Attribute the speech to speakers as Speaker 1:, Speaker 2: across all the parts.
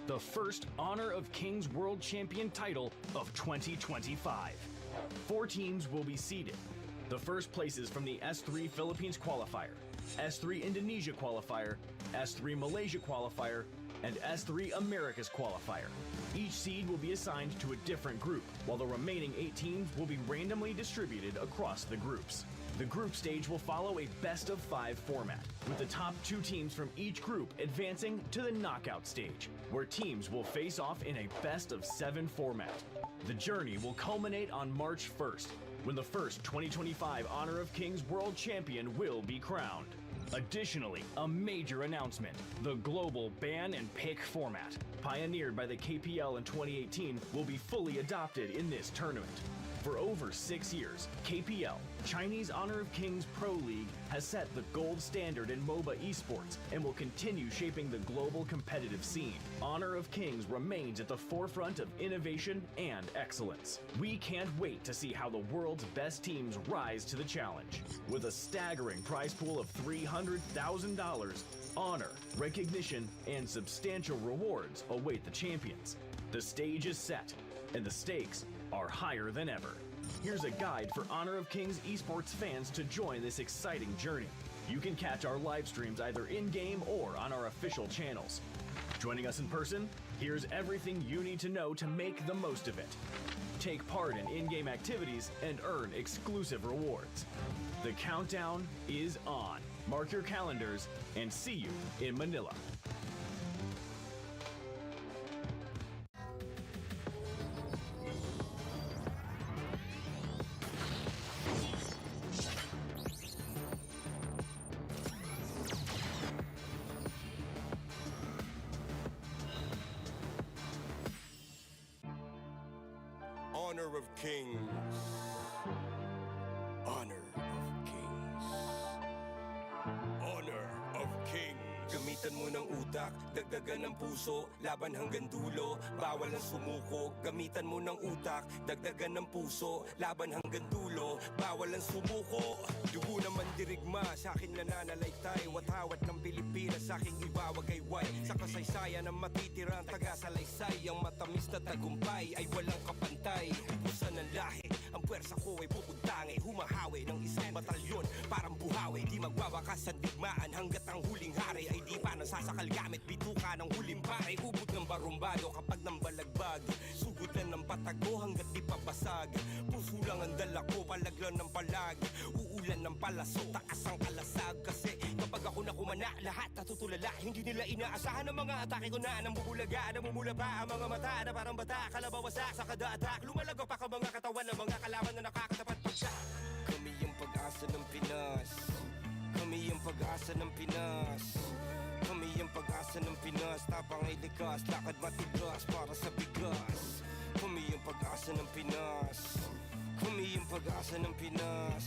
Speaker 1: the first Honor of Kings World Champion title of 2025. 4 teams will be seeded. The first places from the S3 Philippines qualifier, S3 Indonesia qualifier, S3 Malaysia qualifier, and S3 Americas qualifier. Each seed will be assigned to a different group, while the remaining 8 teams will be randomly distributed across the groups. The group stage will follow a best-of-5 format, with the top 2 teams from each group advancing to the knockout stage, where teams will face off in a best-of-7 format. The journey will culminate on March 1st, when the first 2025 Honor of Kings World Champion will be crowned. Additionally, a major announcement: the global ban and pick format, pioneered by the KPL in 2018, will be fully adopted in this tournament. For over 6 years, KPL, Chinese Honor of Kings Pro League, has set the gold standard in MOBA esports and will continue shaping the global competitive scene. Honor of Kings remains at the forefront of innovation and excellence. We can't wait to see how the world's best teams rise to the challenge. With a staggering prize pool of $300,000, honor, recognition, and substantial rewards await the champions. The stage is set, and the stakes are higher than ever. Here's a guide for Honor of Kings esports fans to join this exciting journey. You can catch our live streams either in-game or on our official channels. Joining us in person? Here's everything you need to know to make the most of it. Take part in in-game activities and earn exclusive rewards. The countdown is on. Mark your calendars and see you in Manila.
Speaker 2: Honor of Kings. Honor of Kings. Honor of Kings. Gamitan mo ng utak, dagdagan ng puso, laban hanggang dulo, bawal ang sumuko. Gamitan mo ng utak, dagdagan ng puso, laban hanggang dulo, bawal ang sumuko. Dugo naman dirigma, sa akin nananalaytay, watawat ng Pilipinas, sa aking ibawagayway. Sa kasaysayan ng matitirang taga-salaysay, ang matamis na tagumpay ay walang kapantay. Pupusan ng lahi, ang puwersa ko ay pupuntangi, humahawi ng isang batalyon, parang buhawi. Di magwawakas sa digmaan hanggat ang huling hari ay di pa nasasakal gamit bituka ng huling pare. Ubod ng barumbado kapag nang balagbag, sugutan ng patago hanggat di papasag. Puso lang ang dala ko, palaglan ng palag, uulan ng palaso, taas ang kalasag. Kasi kapag ako nakumana, lahat natutulala. Hindi nila inaasahan ang mga atake ko na nambubulaga, namumula pa ang mga mata na parang bata, kalabawasak sa kada atak. Lumalago pa ka mga katawan ng mga kalaban na nakakatapat pag siya. Kami yung pag-asa ng Pinas, kami yung pag-asa ng Pinas, kami yung pag-asa ng Pinas. Tapang ay likas, lakad matigas para sa bigas. Kami yung pag-asa ng Pinas, kami yung pag-asa ng Pinas,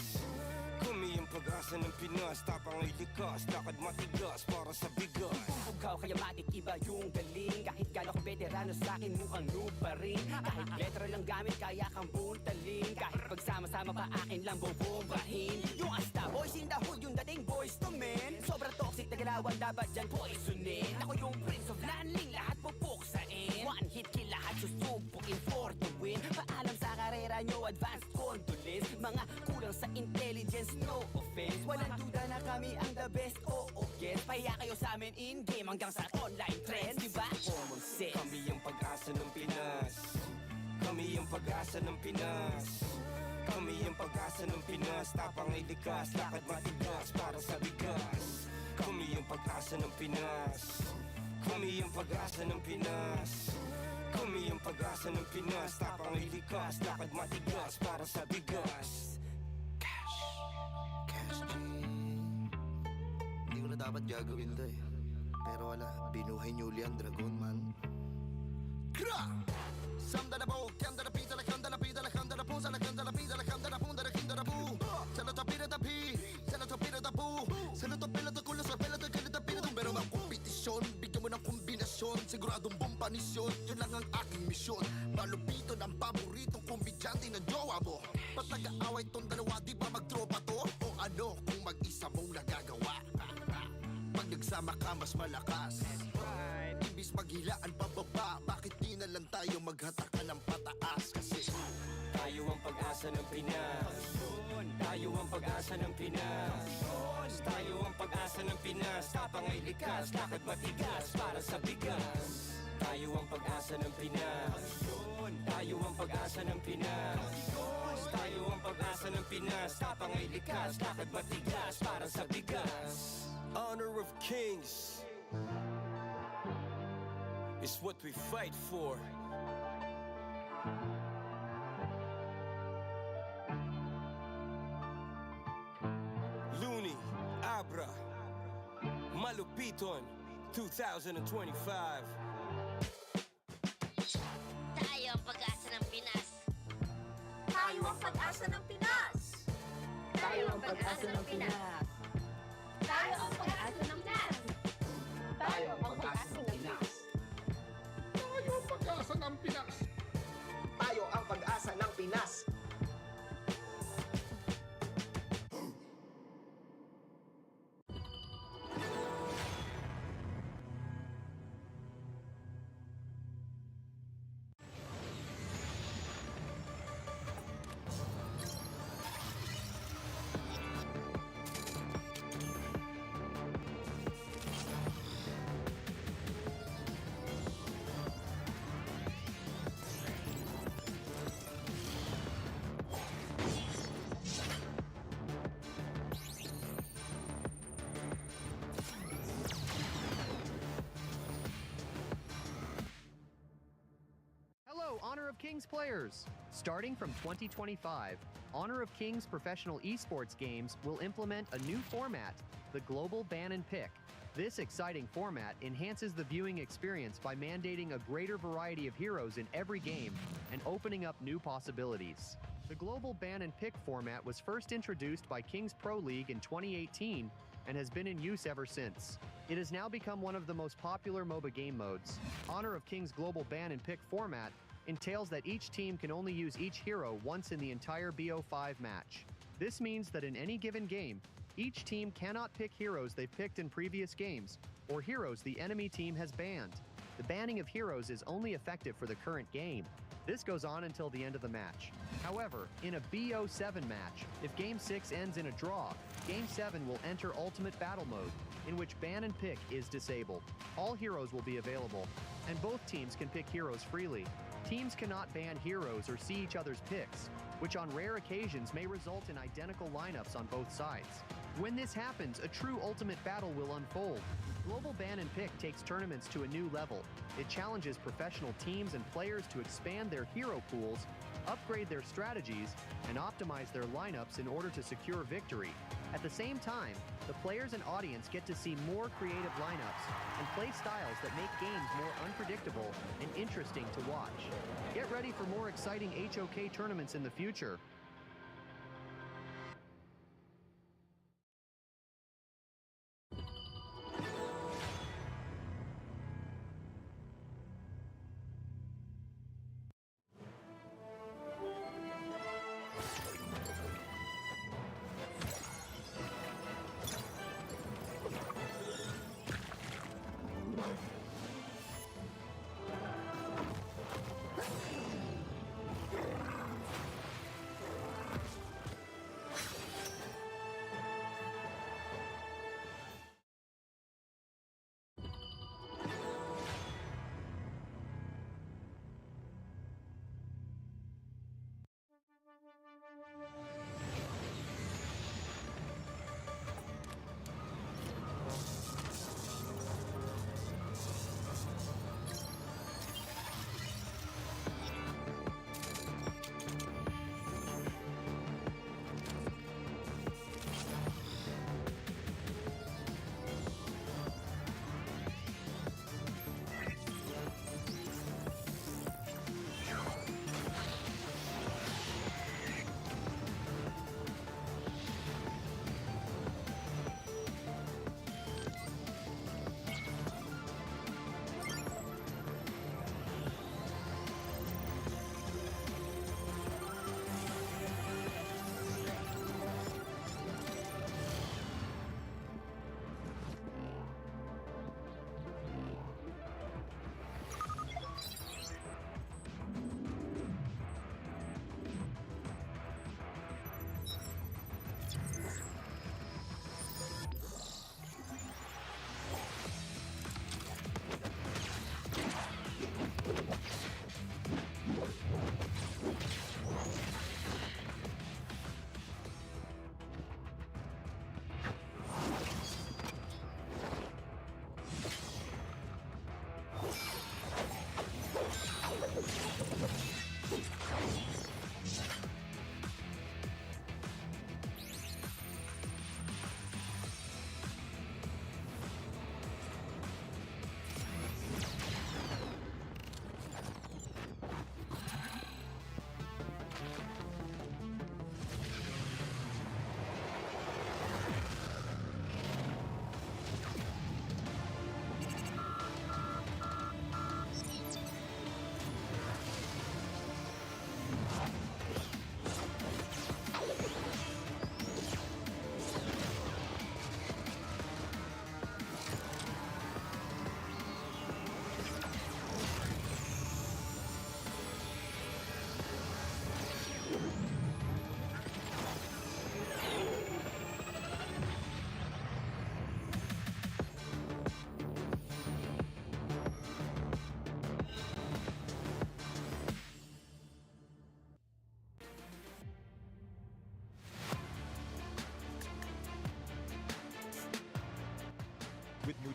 Speaker 2: kami yung pag-asa ng Pinas. Tapang ay likas, lakad matigas para sa bigas.
Speaker 3: Ikaw kaya matik iba yung galing, kahit gala kong veterano sa'kin mukhang noob pa rin. Kahit letra lang gamit kaya kang buntalin, kahit pagsama-sama pa akin lang bobombahin. Yung asta boys in the hood, yung dating boys to men, sobrang toxic na galawan dapat dyan poisonin. Ako yung prince of landing, lahat pupuksain. One hit kill, lahat susubukin for the win. Paalam sa karera nyo, advanced condolence. Mga kulang sa intelligence, no offense. Walang duda na kami ang the best, oo guess. Pahiya kayo sa amin in-game hanggang sa online trends, diba? Common sense.
Speaker 2: Kami yung pag-asa ng Pinas, kami yung pag-asa ng Pinas, kami yung pag-asa ng Pinas. Tapang ay likas, lakad matigas para sa bigas. Kami yung pag-asa ng Pinas, kami yung pag-asa ng Pinas, kami yung pag-asa ng Pinas. Tapang ay likas, lakad matigas para sa bigas.
Speaker 4: Cash G. Hindi ko na dapat gagawin to eh, pero wala, binuhay niyo uli ang dragon man. Kra! Samda na po, kanda na pizza, lakanda na pizza, lakanda na punsa, lakanda na pizza, lakanda na punda, lakinda na po. Sana to pira ta pi, sana to pira ta po, sana to pila to kulo, sa pila to kalita pila to. Pero ang kompetisyon, bigyan mo ng kombinasyon, siguradong bombanisyon, yun lang ang aking misyon. Malupito ng paboritong kombidyante ng jowa mo. Ba't nag-aaway tong dalawa, di ba magtropa to? O ano kung mag-isa mong nagagawa? Pag nagsama ka mas malakas, imbis maghilaan pababa tayo maghatakan ng pataas. Kasi
Speaker 2: tayo ang pag-asa ng Pinas. Tayo ang pag-asa ng Pinas. Tayo ang pag-asa ng Pinas. Tapang ay likas, lakad matigas para sa bigas. Tayo ang pag-asa ng Pinas. Tayo ang pag-asa ng Pinas. Tayo ang pag-asa ng Pinas. Tapang ay likas, lakad matigas para sa bigas. Honor of kings is what we fight for. Looney, Abra, Malupiton, 2025.
Speaker 5: Tayo ang pag-asa ng Pinas.
Speaker 6: Tayo ang pag-asa ng Pinas.
Speaker 5: Tayo ang pag-asa ng Pinas.
Speaker 6: Tayo ang pag-asa ng Pinas.
Speaker 7: Tayo ang pag-asa ng Pinas.
Speaker 8: Tayo ang pag-asa ng Pinas.
Speaker 7: Tayo ang pag-asa ng Pinas.
Speaker 9: Hello, Honor of Kings players! Starting from 2025, Honor of Kings professional esports games will implement a new format, the Global Ban and Pick. This exciting format enhances the viewing experience by mandating a greater variety of heroes in every game and opening up new possibilities. The Global Ban and Pick format was first introduced by Kings Pro League in 2018 and has been in use ever since. It has now become one of the most popular MOBA game modes. Honor of Kings Global Ban and Pick format entails that each team can only use each hero once in the entire BO5 match. This means that in any given game, each team cannot pick heroes they've picked in previous games, or heroes the enemy team has banned. The banning of heroes is only effective for the current game. This goes on until the end of the match. However, in a BO7 match, if Game 6 ends in a draw, Game 7 will enter Ultimate Battle Mode, in which Ban and Pick is disabled. All heroes will be available, and both teams can pick heroes freely. Teams cannot ban heroes or see each other's picks, which on rare occasions may result in identical lineups on both sides. When this happens, a true ultimate battle will unfold. Global Ban and Pick takes tournaments to a new level. It challenges professional teams and players to expand their hero pools, upgrade their strategies, and optimize their lineups in order to secure victory. At the same time, the players and audience get to see more creative lineups and play styles that make games more unpredictable and interesting to watch. Get ready for more exciting HOK tournaments in the future.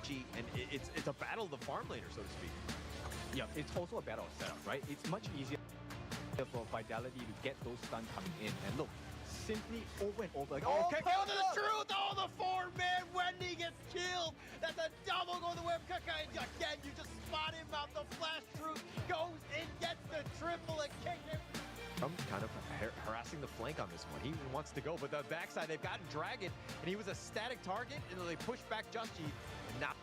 Speaker 10: Gucci, and it's a battle of the farm laner, so to speak.
Speaker 11: Yeah, it's also a battle of setup, right? It's much easier for Vitality to get those stuns coming in. And look, simply over and over. Like,
Speaker 10: Okay, go to the truth! Oh, the four-man Wendy gets killed! That's a double go to the web. Kaka, again, you just spot him out. The flash truth goes in, gets the triple and kick him.
Speaker 11: I'm kind of harassing the flank on this one. He wants to go, but the backside, they've gotten Dragon, and he was a static target, and then they push back Just G, and now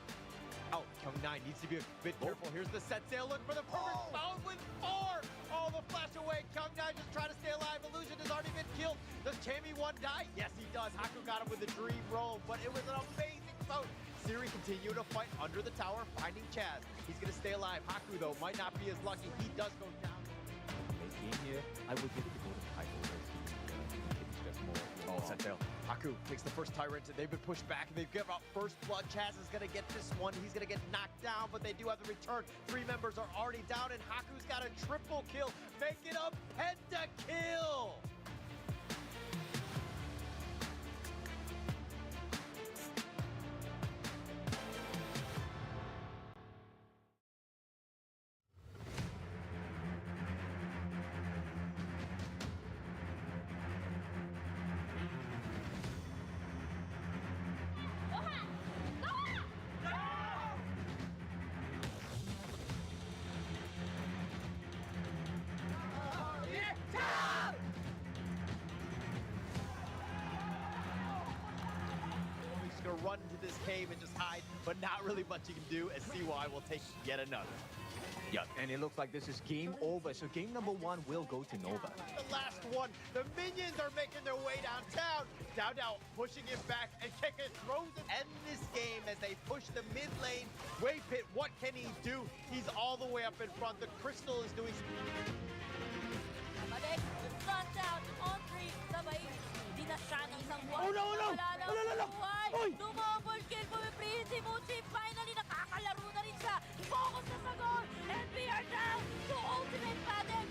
Speaker 11: out. Kyung9 needs to be a bit careful. Here's the set sail. Look for the perfect bound with 4. Oh, the flash away. Kyung9 just trying to stay alive. Illusion has already been killed. Does Chammy1 die? Yes, he does. Haku got him with the dream roll, but it was an amazing bout. Siri continue to fight under the tower, finding Chaz. He's going to stay alive. Haku, though, might not be as lucky. He does go down. Late game here, I would give it to go to Pyro. Oh, set sail. Haku takes the first Tyrant, and they've been pushed back, and they've given out first blood. Chaz is going to get this one. He's going to get knocked down, but they do have the return. 3 members are already down, and Haku's got a triple kill, making a pentakill. Run into this cave and just hide, but not really much you can do, as CY will take yet another. Yeah, and it looks like this is game over, so game number 1 will go to Nova.
Speaker 10: The last one, the minions are making their way downtown. Down, pushing him back, and Kika throws it. End this game as they push the mid lane. Wave Pit, what can he do? He's all the way up in front. The Crystal is doing...
Speaker 6: Balik, front down, on 3, sabay. Hindi na siya ng isang buwan.
Speaker 10: Oh, no!
Speaker 6: Wala lang buhay. Dumobol kill, pumiprin si Muchi. Finally, nakakalaro na rin siya. Focus na sa goal. And we are down to ultimate battle.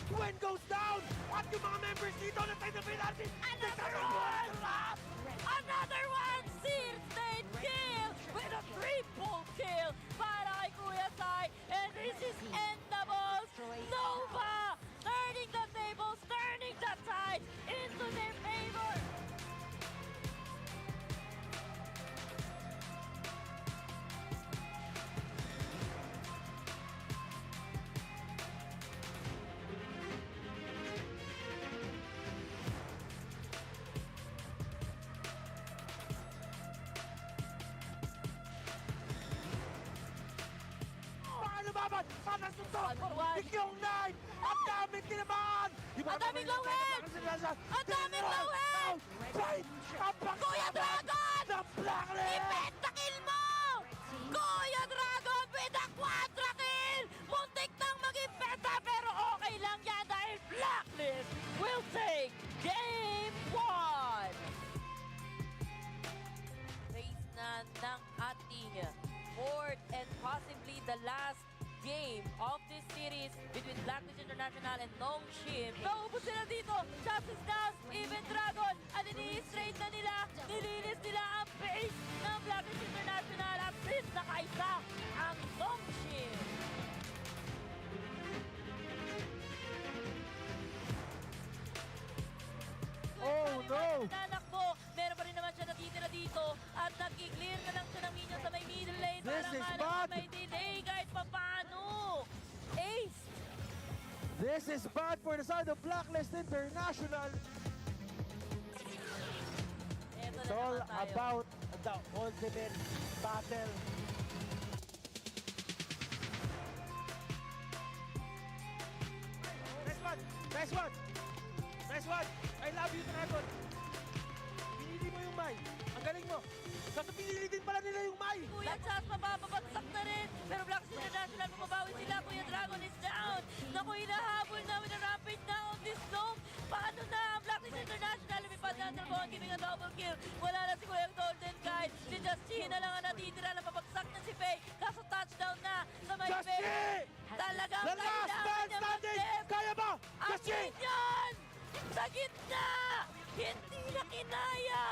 Speaker 10: Gwen goes down! At yung mga members dito na tayo na pinartin!
Speaker 6: Another one! Sears state kill with a triple kill para kay Kuya Sai. And this is Endables. Nova turning the tables, turning the tide into their favor.
Speaker 10: Panas nito! Kyung9! Ang daming tinamaan!
Speaker 6: Ang daming low health! Ang daming low health!
Speaker 10: Fight! Ang
Speaker 6: Kuya Dragon!
Speaker 10: ng Blacklist!
Speaker 6: I-pentakill mo! Kuya Dragon with a quadra kill! Muntik nang maging penta pero okay lang yan dahil Blacklist will take Game 1! Race na ng ating fourth and possibly the last game of this series between Blacklist International and Nongshim. Naubos sila dito! Chances down! Even Dragon! At ini-straight na nila! Nilinis nila ang base ng Blacklist International at please nakaisa ang Nongshim!
Speaker 10: Oh no!
Speaker 6: Nanakbo! Meron pa rin naman siya natitira dito at nag-clear na lang siya ng minion sa may middle lane.
Speaker 10: This is bad!
Speaker 6: May delay kahit papaano! Ace!
Speaker 10: This is bad for the side of Blacklist International. It's all about the ultimate battle. Nice one! Nice one! Nice one! I love you, Dragon! Pinili mo yung Mai. Ang galing mo. Tapos pinili din pala nila yung Mai.
Speaker 6: Kuya Chas, mababagsak na rin. Pero Blacklist International, mababawi sila. Kuya Dragon is down. Naku, hinahabol na with a rampage na on this zone. Paano na ang Blacklist International? Lumipad na ang Dragon, giving a double kill. Wala na si Kuya Golden Kite. Si Just Chi na lang ang natitira. Napabagsak na si Faye. Kaso touchdown na sa may
Speaker 10: Just Chi!
Speaker 6: Talagang
Speaker 10: The last man
Speaker 6: kailangan niya
Speaker 10: standing!
Speaker 6: mag-step.
Speaker 10: Kaya ba?
Speaker 6: Ang
Speaker 10: Justin!
Speaker 6: minion! Sa gitna! Hindi na kinaya!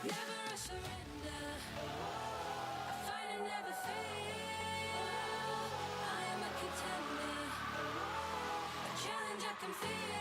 Speaker 12: Never a surrender. I fight and never fail. I am a contender. A challenge I can feel.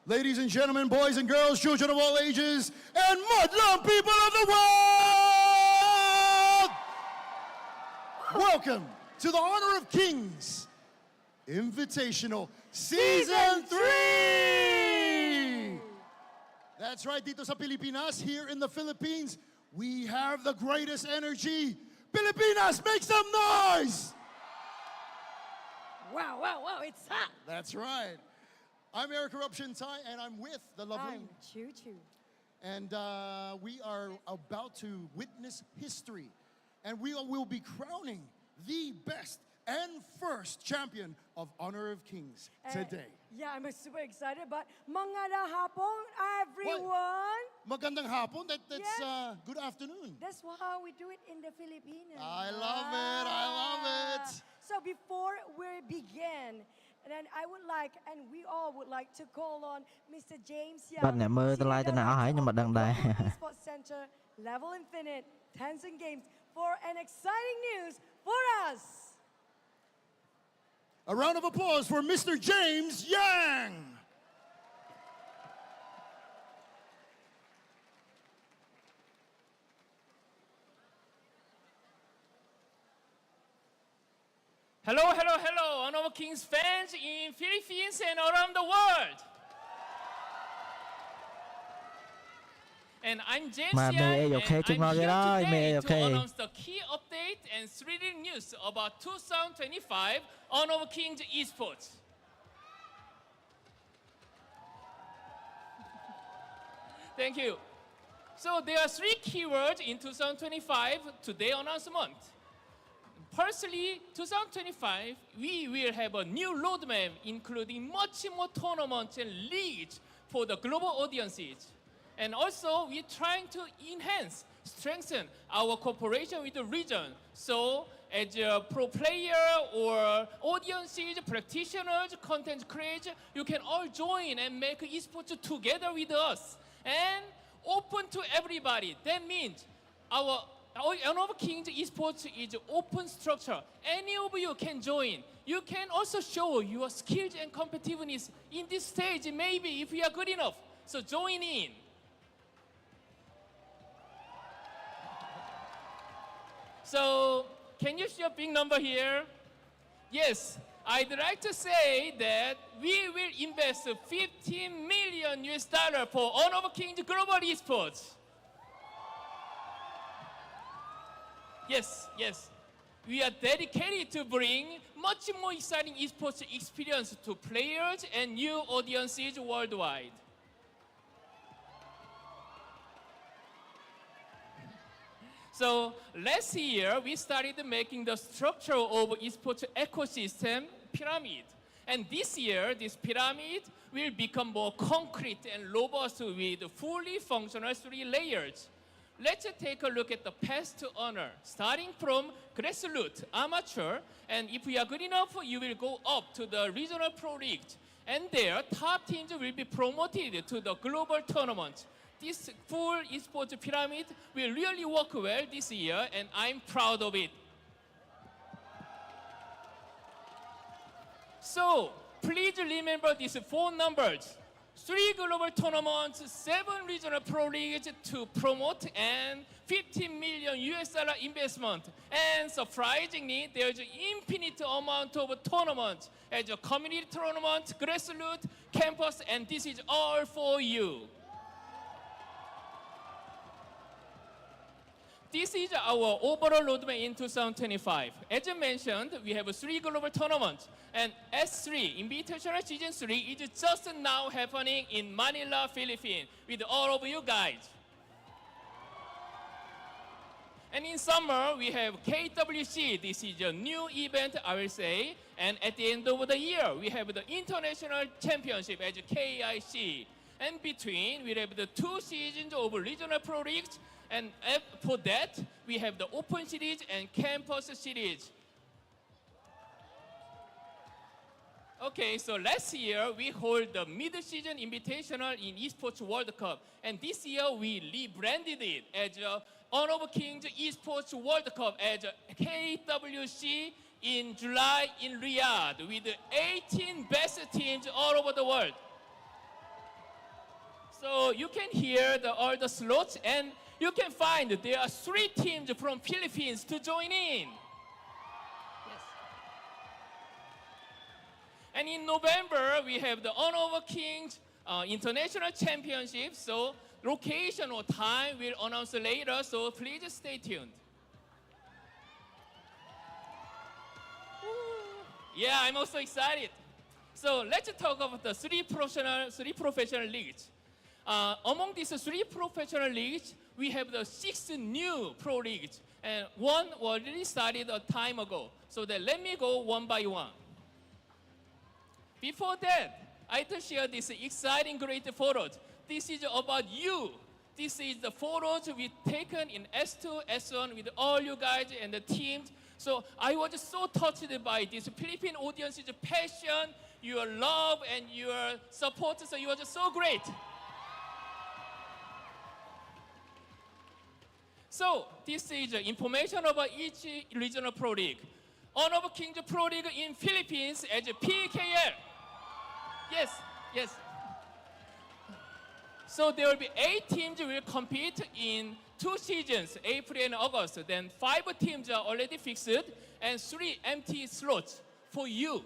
Speaker 8: Ladies and gentlemen, boys and girls, children of all ages, and mudlum people of the world! Welcome to the Honor of Kings Invitational Season 3! That's right, dito sa Pilipinas, here in the Philippines, we have the greatest energy. Pilipinas, make some noise!
Speaker 6: Wow, wow, wow, it's hot!
Speaker 8: That's right. I'm Eric Eruption Tai, and I'm with the lovely.
Speaker 6: I'm Choo Choo.
Speaker 8: And we are about to witness history. And we will be crowning the best and first champion of Honor of Kings today.
Speaker 13: Yeah, I'm super excited, but magandang hapon, everyone.
Speaker 8: Magandang hapon, that's
Speaker 13: Yes.
Speaker 8: good afternoon.
Speaker 13: That's how we do it in the Philippines.
Speaker 8: I love it, I love it.
Speaker 13: So before we begin, and then I would like, and we all would like to call on Mr. James Young,
Speaker 14: បាទអ្នកមើលតម្លៃតំណឲ្យហើយខ្ញុំមិនដឹងដែរ
Speaker 13: Esports Center, Level Infinite, Tencent Games for an exciting news for us.
Speaker 8: A round of applause for Mr. James Yang.
Speaker 15: Hello, hello, hello, Honor of Kings fans in Philippines and around the world. And I'm James
Speaker 14: Mà
Speaker 15: Yang,
Speaker 14: mê
Speaker 15: and
Speaker 14: ZeolyKH
Speaker 15: I'm
Speaker 14: chúc mừng
Speaker 15: here
Speaker 14: rồi, mê
Speaker 15: today to
Speaker 14: ZeolyKH.
Speaker 15: announce the key update and thrilling news about 2025 Honor of Kings Esports. Thank you. So there are three keywords in 2025 today announcement. Personally, 2025, we will have a new roadmap including much more tournaments and leagues for the global audiences. And also, we're trying to enhance, strengthen our cooperation with the region. So, as a pro player or audiences, practitioners, content creators, you can all join and make esports together with us. And open to everybody. That means our Honor of Kings Esports is open structure. Any of you can join. You can also show your skills and competitiveness in this stage, maybe if you are good enough. So join in. So can you see a big number here? Yes, I'd like to say that we will invest 15 million US dollar for Honor of Kings Global Esports. Yes, yes. We are dedicated to bring much more exciting esports experience to players and new audiences worldwide. So last year, we started making the structure of esports ecosystem pyramid. And this year, this pyramid will become more concrete and robust with fully functional 3 layers. Let's take a look at the path to honor, starting from grassroots, amateur, and if you are good enough, you will go up to the regional pro league. And there, top teams will be promoted to the global tournament. This full esports pyramid will really work well this year, and I'm proud of it. So, please remember these 4 numbers. 3 global tournaments, 7 regional pro leagues to promote, and $50 million investment. And surprisingly, there's an infinite amount of tournaments as a community tournament, grassroots, campus, and this is all for you. This is our overall roadmap in 2025. As I mentioned, we have 3 global tournaments, and S3, Invitational Season 3, is just now happening in Manila, Philippines, with all of you guys. And in summer, we have KWC. This is a new event, I will say. And at the end of the year, we have the International Championship as KIC. And between, we have the 2 seasons of regional pro leagues. And for that, we have the Open Series and Campus Series. Okay, so last year we hold the mid-season invitational in Esports World Cup. And this year we rebranded it as Honor of Kings Esports World Cup as KWC in July in Riyadh with 18 best teams all over the world. So you can hear all the slots, and you can find there are 3 teams from Philippines to join in. Yes. And in November, we have the Honor of Kings International Championship. So location or time we'll announce later, so please stay tuned. Yeah, I'm also excited. So let's talk about the 3 professional leagues. Among these 3 professional leagues, we have the 6 new pro leagues, and 1 already started a time ago. So let me go one by one. Before that, I'd like to share this exciting, great photos. This is about you. This is the photos we've taken in S2, S1 with all you guys and the teams. So I was so touched by this Philippine audience's passion, your love, and your support. So you were just so great. So this is information about each regional pro league. Honor of Kings Pro League in Philippines as PKL. Yes, yes. So there will be 8 teams will compete in 2 seasons, April and August. Then 5 teams are already fixed, and 3 empty slots for you.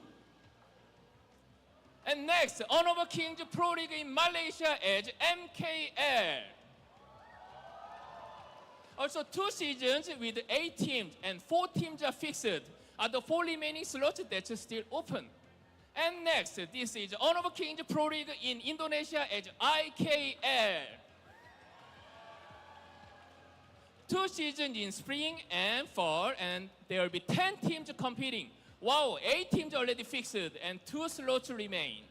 Speaker 15: And next, Honor of Kings Pro League in Malaysia as MKL. Also 2 seasons with 8 teams, and 4 teams are fixed. Are the 4 remaining slots that's still open. And next, this is Honor of Kings Pro League in Indonesia as IKL. 2 seasons in spring and fall, and there will be 10 teams competing. Wow, 8 teams already fixed, and 2 slots remain.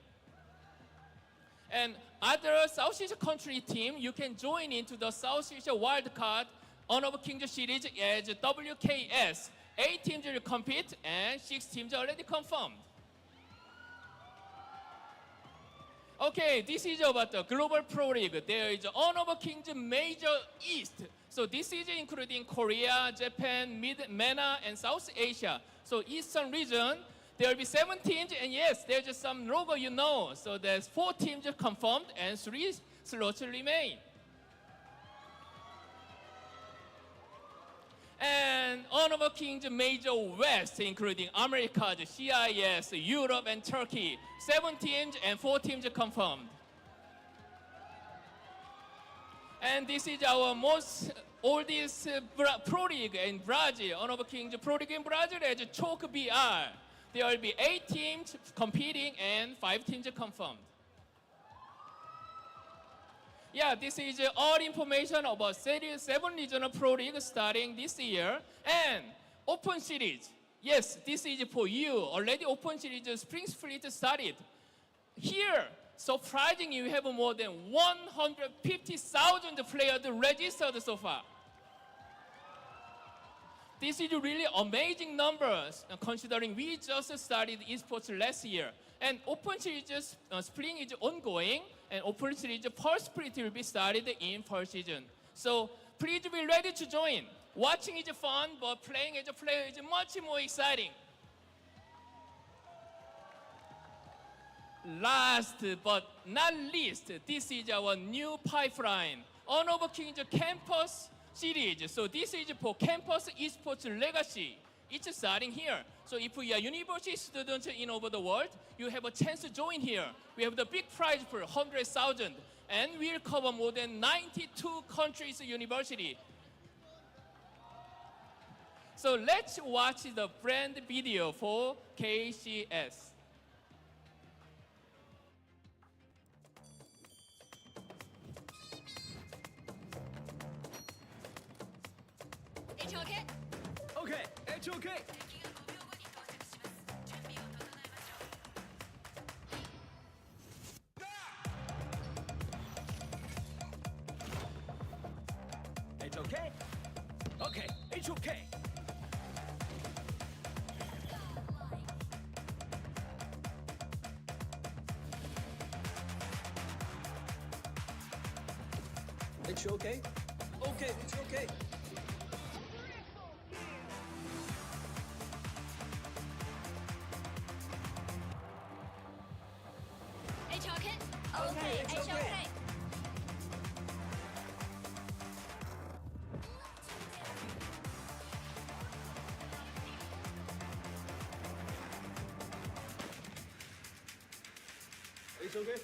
Speaker 15: And other Southeast country team, you can join into the Southeast Wildcard Honor of Kings series as WKS. 8 teams will compete, and 6 teams are already confirmed. Okay, this is about the Global Pro League. There is Honor of Kings Major East. So this is including Korea, Japan, MENA, and South Asia. So Eastern region, there will be 7 teams, and yes, there's just some logo you know. So there's 4 teams confirmed, and 3 slots remain. And Honor of Kings Major West, including Americas, CIS, Europe, and Turkey. 7 teams and 4 teams confirmed. And this is our most oldest pro league in Brazil, Honor of Kings Pro League in Brazil as Choke BR. There will be 8 teams competing and 5 teams confirmed. Yeah, this is all information about 7 regional pro leagues starting this year. And Open Series. Yes, this is for you. Already Open Series Spring Split started. Here, surprisingly, you have more than 150,000 players registered so far. This is really amazing numbers considering we just started esports last year. And Open Series Spring is ongoing, and Open Series First Split will be started in first season. So please be ready to join. Watching is fun, but playing as a player is much more exciting. Last but not least, this is our new pipeline, Honor of Kings Campus Series. So this is for Campus Esports Legacy. It's starting here. So if you are university students in over the world, you have a chance to join here. We have the big prize for 100,000, and we'll cover more than 92 countries university. So let's watch the brand video for KCS.
Speaker 12: HOK?
Speaker 1: Okay, HOK. HOK? Okay, HOK. It's okay? Okay, it's okay.
Speaker 12: HOK? Okay, HOK.
Speaker 1: It's okay?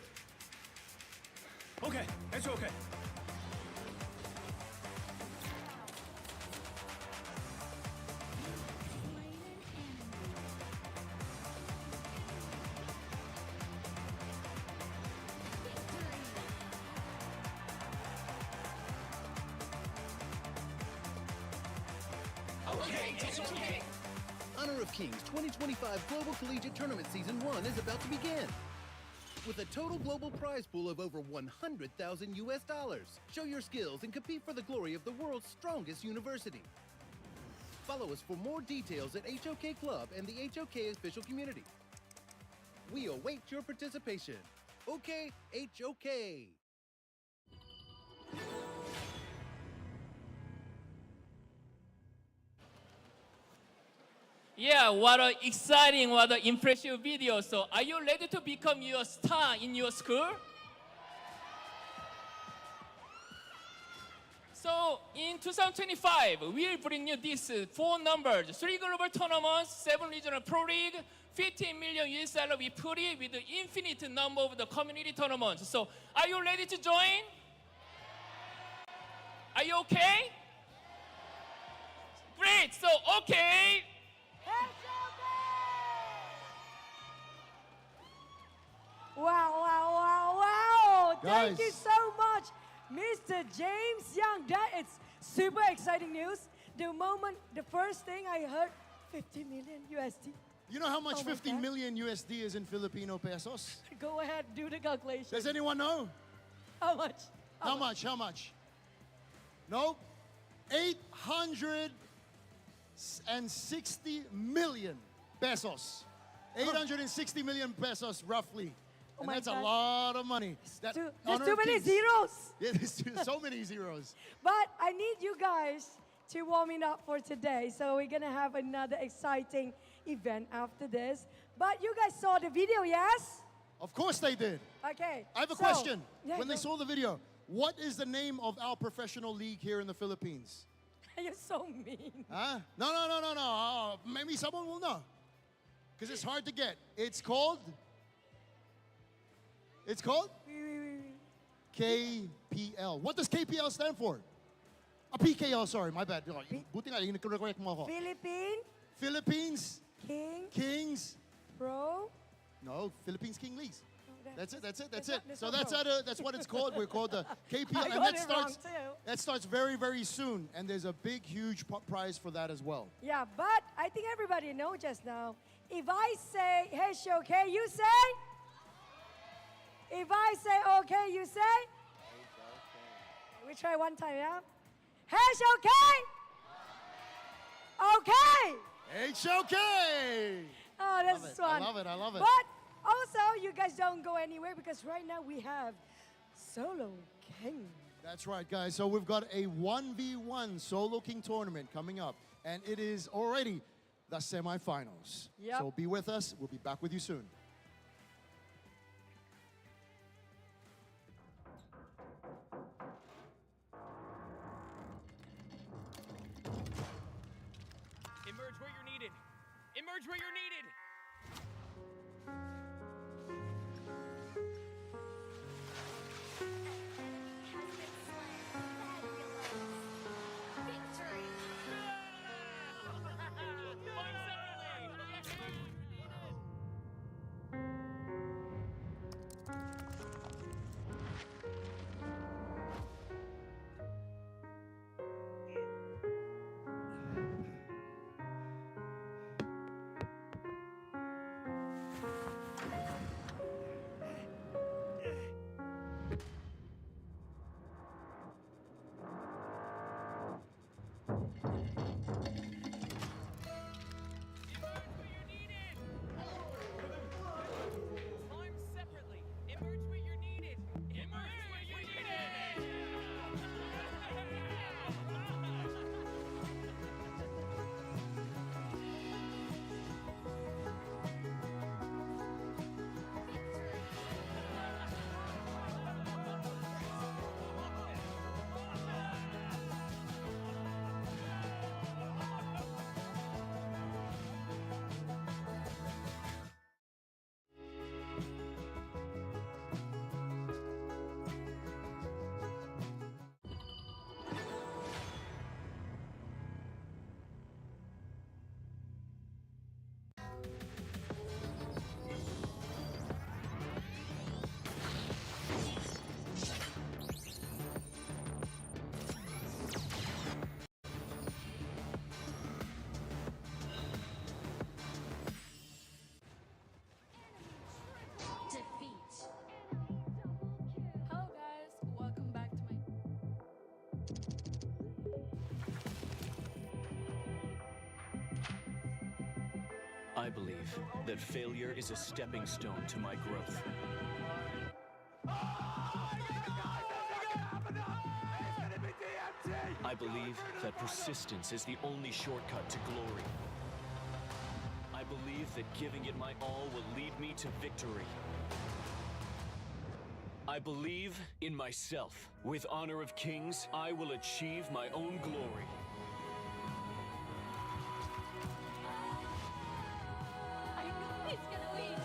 Speaker 1: Okay, it's okay.
Speaker 16: Honor of Kings 2025 Global Collegiate Tournament Season 1 is about to begin. With a total global prize pool of over 100,000 US dollars. Show your skills and compete for the glory of the world's strongest university. Follow us for more details at HOK Club and the HOK official community. We await your participation. Okay, HOK.
Speaker 15: Yeah, what an exciting, what an impressive video. So are you ready to become your star in your school? So in 2025, we'll bring you these 4 numbers: 3 global tournaments, 7 regional pro league, 15 million US dollar we put it with the infinite number of the community tournaments. So are you ready to join? Are you okay? Great, so okay.
Speaker 13: Wow. Thank you
Speaker 8: Guys.
Speaker 13: so much, Mr. James Young. That is super exciting news. The first thing I heard, 50 million USD.
Speaker 8: You know how much
Speaker 13: Oh my
Speaker 8: 50
Speaker 13: God.
Speaker 8: million USD is in Filipino pesos?
Speaker 13: Go ahead, do the calculation.
Speaker 8: Does anyone know?
Speaker 13: How much?
Speaker 8: How much? No? 860 million pesos. 860 million pesos, roughly.
Speaker 13: Oh
Speaker 8: And
Speaker 13: my
Speaker 8: that's a
Speaker 13: God.
Speaker 8: lot of money. That
Speaker 13: There's
Speaker 8: Honor
Speaker 13: too
Speaker 8: of
Speaker 13: many
Speaker 8: Kings-
Speaker 13: zeros.
Speaker 8: Yeah, there's so many zeros.
Speaker 13: But I need you guys to warm it up for today. So we're gonna have another exciting event after this. But you guys saw the video, yes?
Speaker 8: Of course they did.
Speaker 13: Okay.
Speaker 8: I have a
Speaker 13: so-
Speaker 8: question.
Speaker 13: Yeah,
Speaker 8: When they
Speaker 13: go.
Speaker 8: saw the video, what is the name of our professional league here in the Philippines?
Speaker 13: You're so mean.
Speaker 8: Huh? No. Maybe someone will know. Because it's hard to get. It's called KPL. What does KPL stand for? PKL, sorry, my bad. Buti nga, correct mo ako.
Speaker 13: Philippines
Speaker 8: Philippines
Speaker 13: King
Speaker 8: Kings.
Speaker 13: Pro.
Speaker 8: No, Philippines King Leagues. That's it. That's
Speaker 13: That's
Speaker 8: it.
Speaker 13: not-
Speaker 8: So
Speaker 13: that's
Speaker 8: that's what it's called. We're called the KPL,
Speaker 13: I
Speaker 8: and
Speaker 13: got it wrong too.
Speaker 8: that starts very, very soon. And there's a big, huge prize for that as well.
Speaker 13: Yeah, but I think everybody know just now. If I say, hey, okay, you say? If I say, okay, you say? We try one time, yeah? Hey, okay? Okay!
Speaker 8: HOK!
Speaker 13: Oh, that's fun.
Speaker 8: I love it.
Speaker 13: But also, you guys don't go anywhere because right now we have ZeolyKH.
Speaker 8: That's right, guys. So we've got a 1v1 Solo King tournament coming up, and it is already the semifinals.
Speaker 13: Yep.
Speaker 8: So be with us. We'll be back with you soon.
Speaker 17: Emerge where you're needed. Emerge where you're needed.
Speaker 12: Hello guys, welcome back to my
Speaker 1: I believe that failure is a stepping stone to my growth. I believe that persistence is the only shortcut to glory. I believe that giving it my all will lead me to victory. I believe in myself. With Honor of Kings, I will achieve my own glory.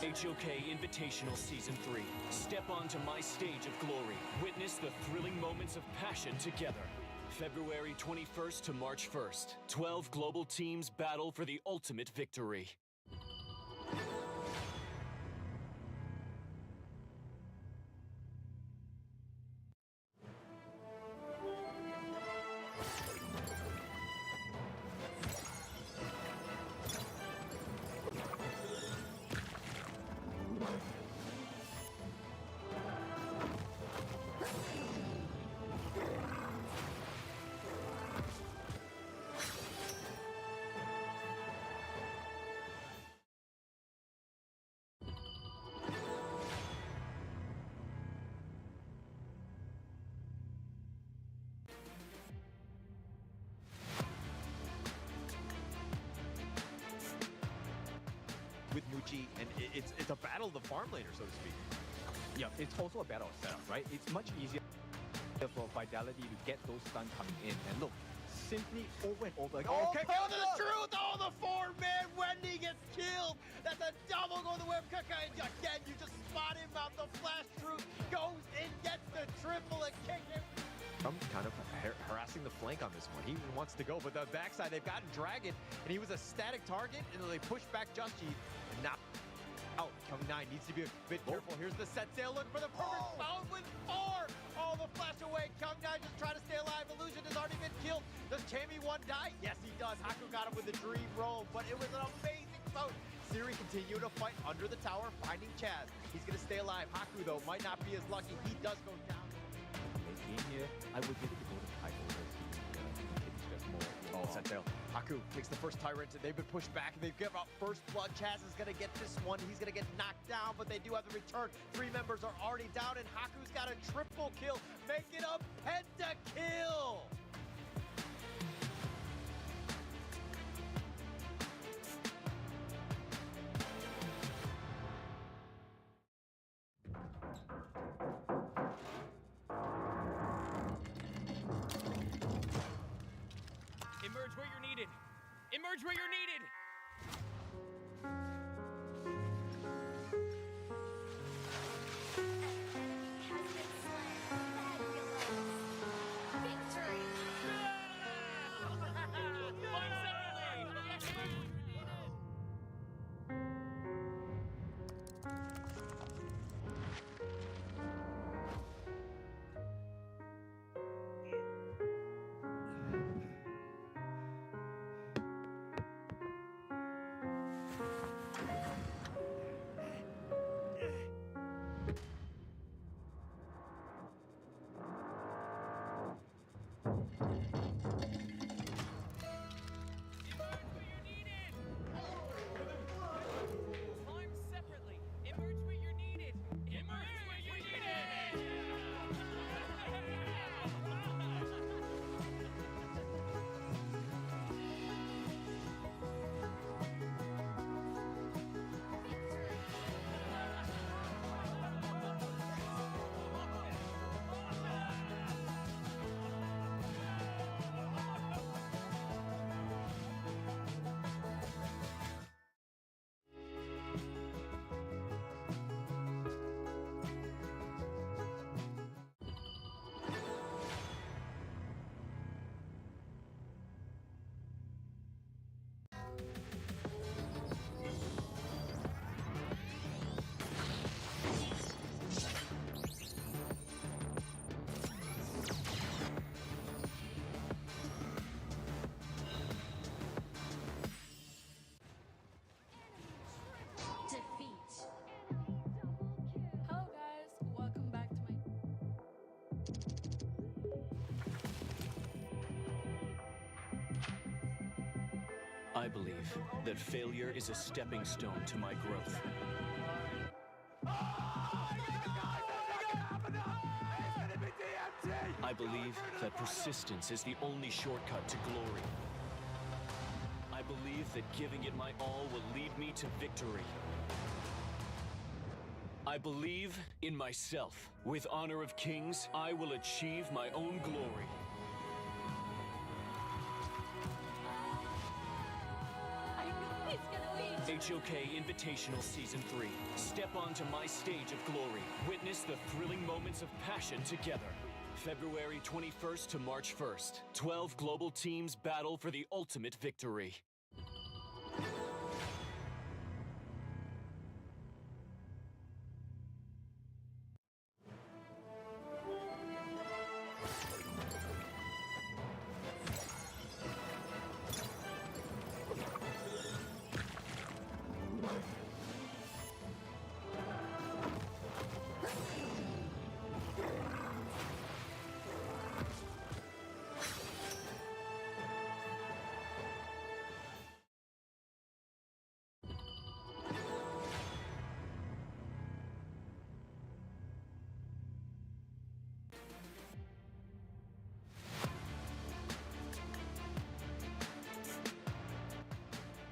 Speaker 1: HOK Invitational Season 3. Step onto my stage of glory. Witness the thrilling moments of passion together. February 21st to March 1st. 12 global teams battle for the ultimate victory.
Speaker 11: With Muji, and it's a battle of the farm laner, so to speak.
Speaker 18: Yeah, it's also a battle of setup, right? It's much easier for Vitality to get those stuns coming in. And look, simply over and over. Like,
Speaker 10: Okay, go to the truth! Oh, the four-man Wendy gets killed! That's a double go to the whip. Kaka, again, you just spot him out. The flash truth goes in, gets the triple and kick him.
Speaker 11: I'm kind of harassing the flank on this one. He wants to go, but the backside, they've gotten Dragon, and he was a static target, and they push back Just G. Not out. Kyung9 needs to be a bit careful. Here's the set sail. Look for the perfect foul with 4. Oh, the flash away. Kyung9 just trying to stay alive. Illusion has already been killed. Does Chammy1 die? Yes, he does. Haku got him with a dream roll, but it was an amazing bout. Siri continued to fight under the tower, finding Chaz. He's going to stay alive. Haku, though, might not be as lucky. He does go down.
Speaker 18: In here, I would give it to go to Kaido.
Speaker 11: Oh, set sail. Haku takes the first tyrant. They've been pushed back. They've given up first blood. Chaz is going to get this one. He's going to get knocked down, but they do have the return. 3 members are already down, and Haku's got a triple kill. Make it a pentakill.
Speaker 17: Emerge where you're needed. Emerge where you're needed.
Speaker 1: I believe that failure is a stepping stone to my growth. I believe that persistence is the only shortcut to glory. I believe that giving it my all will lead me to victory. I believe in myself. With Honor of Kings, I will achieve my own glory. HOK Invitational Season 3. Step onto my stage of glory. Witness the thrilling moments of passion together. February 21st to March 1st. 12 global teams battle for the ultimate victory.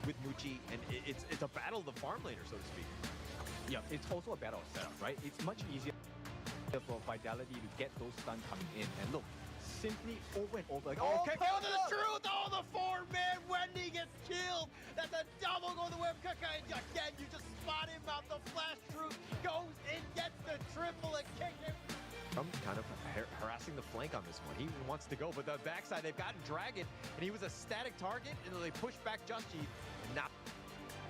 Speaker 11: With Muji, and it's a battle of the farm laner, so to speak.
Speaker 18: Yeah, it's also a battle of setup, right? It's much easier for Vitality to get those stuns coming in. And look, simply over and over again.
Speaker 11: Oh, kick out to the truth! Oh, the 4-man Wendy gets killed! That's a double go to the web. And again, you just spot him out. The flash truth goes in, gets the triple and kick him. I'm kind of harassing the flank on this one. He wants to go, but the backside, they've gotten Dragon, and he was a static target, and then they pushed back Just G. Not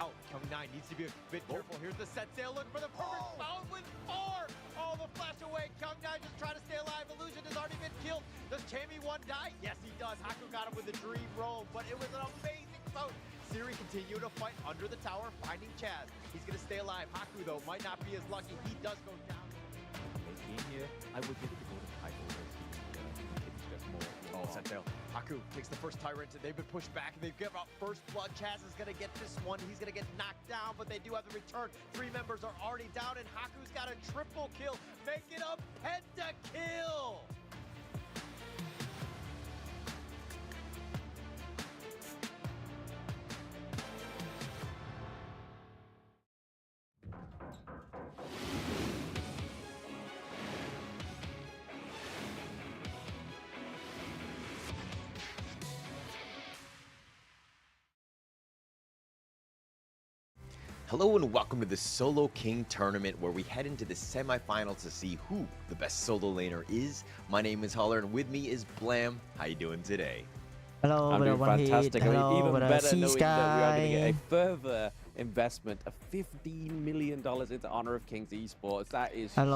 Speaker 11: out. Kyung9 needs to be a bit careful. Here's the set sail, looking for the perfect foul with 4. Oh, the flash away. Kyung9 just trying to stay alive. Illusion has already been killed. Does Chammy1 die? Yes, he does. Haku got him with a dream roll, but it was an amazing boat. Siri continuing to fight under the tower, finding Chaz. He's going to stay alive. Haku, though, might not be as lucky. He does go down.
Speaker 18: In here, I would give it to golden title.
Speaker 11: Oh, set sail. Haku takes the first tyrant, and they've been pushed back, and they've given up first blood. Chaz is going to get this one. He's going to get knocked down, but they do have the return. 3 members are already down, and Haku's got a triple kill. Make it a pentakill! Hello and welcome to the Solo King tournament, where we head into the semifinals to see who the best solo laner is. My name is Holler, and with me is Blam. How you doing today?
Speaker 14: Hello,
Speaker 19: I'm doing fantastic.
Speaker 14: Hello,
Speaker 19: even better knowing that we are going to get
Speaker 14: Sky.
Speaker 19: a further investment of $15 million into Honor of Kings Esports. That is huge.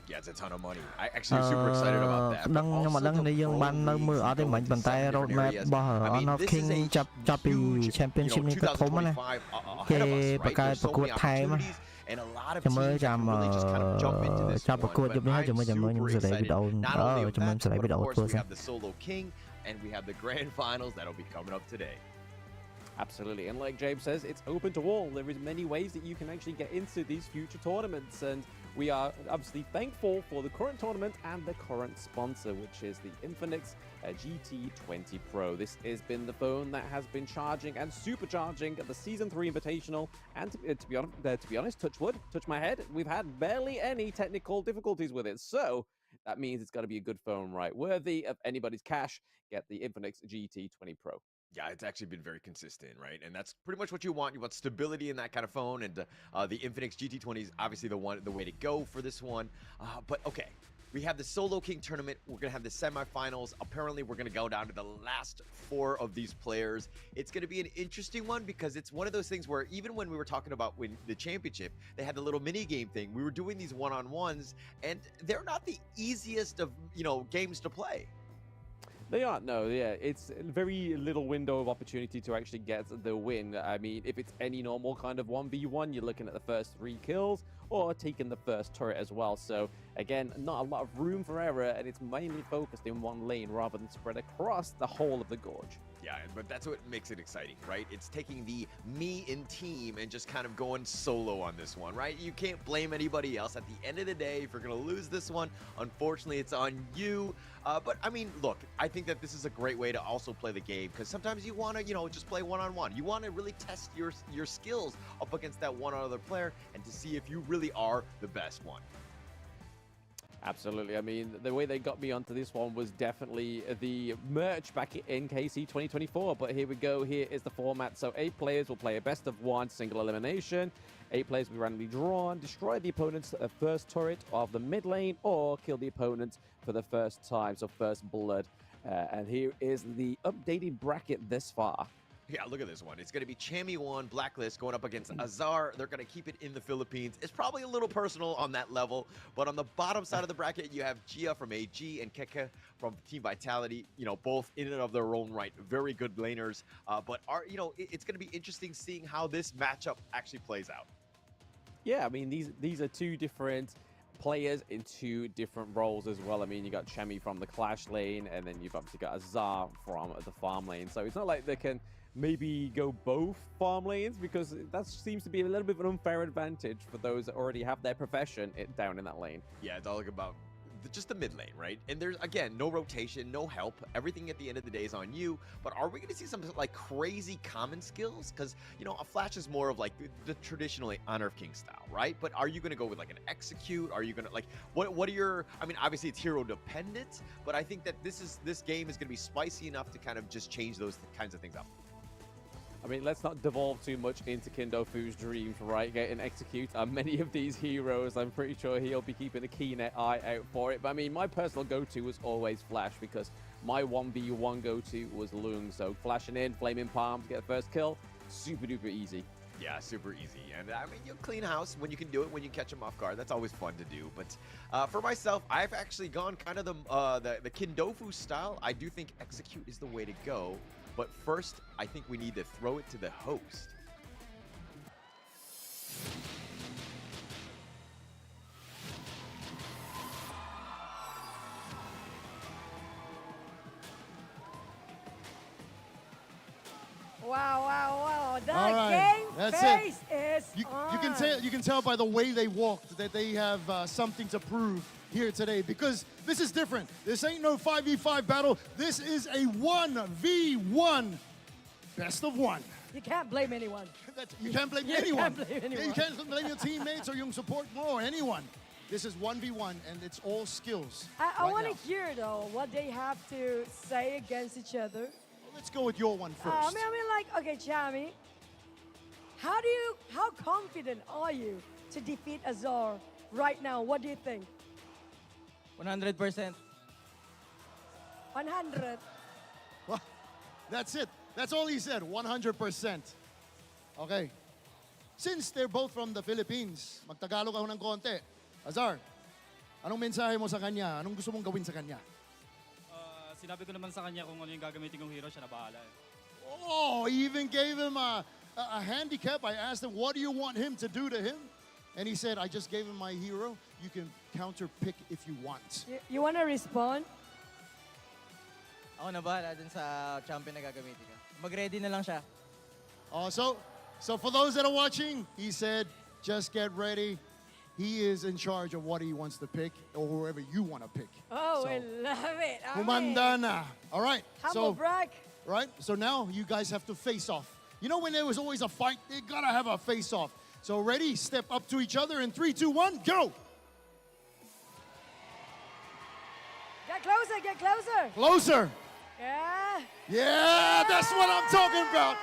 Speaker 11: Yeah, it's a ton of money. I actually am super excited about that. But
Speaker 14: ខ្ញុំមិនដឹងនេះយើងបាននៅមើលអត់ទេមិញប៉ុន្តែ roadmap របស់ Honor of King ចាប់ពី Championship នេះគឺធំណាគេបង្កើតប្រកួតថែម
Speaker 11: And a lot of
Speaker 14: teams
Speaker 11: really just kind of jump into this one. I'm super excited. Not only of that, but of course we have the Solo King, and we have the grand finals that'll be coming up today.
Speaker 19: Absolutely, and like James says, it's open to all. There is many ways that you can actually get into these future tournaments, and we are obviously thankful for the current tournament and the current sponsor, which is the Infinix GT20 Pro. This has been the phone that has been charging and supercharging the Season 3 Invitational, and to be honest, touch wood, touch my head, we've had barely any technical difficulties with it, so that means it's got to be a good phone, right? Worthy of anybody's cash. Get the Infinix GT20 Pro.
Speaker 11: Yeah, it's actually been very consistent, right? And that's pretty much what you want. You want stability in that kind of phone, and the Infinix GT20 is obviously the way to go for this one. But okay, we have the Solo King tournament. We're gonna have the semifinals. Apparently, we're gonna go down to the last 4 of these players. It's gonna be an interesting one because it's one of those things where even when we were talking about when the championship, they had the little mini game thing. We were doing these one-on-ones, and they're not the easiest of games to play.
Speaker 19: They aren't, no, yeah. It's a very little window of opportunity to actually get the win. I mean, if it's any normal kind of 1v1, you're looking at the first 3 kills or taking the first turret as well. So, again, not a lot of room for error, and it's mainly focused in one lane rather than spread across the whole of the gorge.
Speaker 11: Yeah, but that's what makes it exciting, right? It's taking the me in team and just kind of going solo on this one, right? You can't blame anybody else. At the end of the day, if you're going to lose this one, unfortunately, it's on you. But, I mean, look, I think that this is a great way to also play the game because sometimes you want to, just play one-on-one. You want to really test your skills up against that one other player and to see if you really are the best one.
Speaker 19: Absolutely. I mean, the way they got me onto this one was definitely the merch back in KC 2024. But here we go. Here is the format. So 8 players will play a best of 1 single elimination. 8 players will be randomly drawn, destroy the opponent's first turret of the mid lane, or kill the opponent for the first time. So first blood. And here is the updated bracket this far.
Speaker 11: Yeah, look at this one. It's going to be Chammy1, Blacklist, going up against Azar. They're going to keep it in the Philippines. It's probably a little personal on that level, but on the bottom side of the bracket, you have Gia from AG and Keke from Team Vitality, both in and of their own right, very good laners. But it's going to be interesting seeing how this matchup actually plays out.
Speaker 19: Yeah, I mean, these are 2 different players in 2 different roles as well. I mean, you got Chemi from the Clash lane, and then you've obviously got Azar from the farm lane. So it's not like they can maybe go both farm lanes, because that seems to be a little bit of an unfair advantage for those that already have their profession down in that lane.
Speaker 11: Yeah, it's all about just the mid lane, right? And there's, again, no rotation, no help. Everything at the end of the day is on you. But are we going to see some like crazy common skills? Because, a flash is more of like the traditional Honor of King style, right? But are you going to go with like an execute? Are you going to what are your, I mean, obviously it's hero dependent, but I think that this game is going to be spicy enough to kind of just change those kinds of things up.
Speaker 19: I mean, let's not devolve too much into Kindo Fu's dreams, right? Get and execute on many of these heroes. I'm pretty sure he'll be keeping a keen eye out for it. But I mean, my personal go-to was always Flash, because my 1v1 go-to was Lung. So flashing in, flaming palms, get the first kill,
Speaker 11: super duper easy.
Speaker 20: Yeah, super easy. And I mean, you clean house when you can do it, when you catch them off guard. That's always fun to do. But for myself, I've actually gone kind of the Kindofu style. I do think execute is the way to go. But first, I think we need to throw it to the host.
Speaker 13: Wow, wow, wow. The
Speaker 8: All right,
Speaker 13: game
Speaker 8: that's
Speaker 13: face
Speaker 8: it.
Speaker 13: is on.
Speaker 8: You can tell by the way they walked that they have something to prove here today, because this is different. This ain't no 5v5 battle. This is a 1v1 best of one.
Speaker 13: You can't blame anyone.
Speaker 8: You can't blame
Speaker 13: You
Speaker 8: anyone.
Speaker 13: can't blame anyone.
Speaker 8: You can't blame your teammates or your support or anyone. This is 1v1 and it's all skills.
Speaker 13: I want to hear though what they have to say against each other.
Speaker 8: Let's go with your one first.
Speaker 13: I mean, like, okay, Chami, how confident are you to defeat Azar right now? What do you think?
Speaker 21: 100%.
Speaker 13: 100.
Speaker 8: Well, that's it. That's all he said, 100%. Okay. Since they're both from the Philippines, magtagalog ako ng konti. Azar, anong mensahe mo sa kanya? Anong gusto mong gawin sa kanya?
Speaker 22: Sinabi ko naman sa kanya kung ano yung gagamitin kong hero, siya na bahala eh.
Speaker 8: Oh, he even gave him a handicap. I asked him, what do you want him to do to him? And he said, I just gave him my hero. You can counter pick if you want.
Speaker 13: You want to respond?
Speaker 21: Ako na bahala dun sa champion na gagamitin ko. Mag-ready na lang siya.
Speaker 8: Oh, so for those that are watching, he said, just get ready. He is in charge of what he wants to pick, or whoever you want to pick.
Speaker 13: Oh, we love it.
Speaker 8: Humanda na. All right.
Speaker 13: Humble brag.
Speaker 8: Right. So now you guys have to face off. You know when there was always a fight, they gotta have a face off. So ready? Step up to each other in 3, 2, 1, go.
Speaker 13: Get closer. Get closer.
Speaker 8: Closer.
Speaker 13: Yeah.
Speaker 8: Yeah, that's what I'm talking about.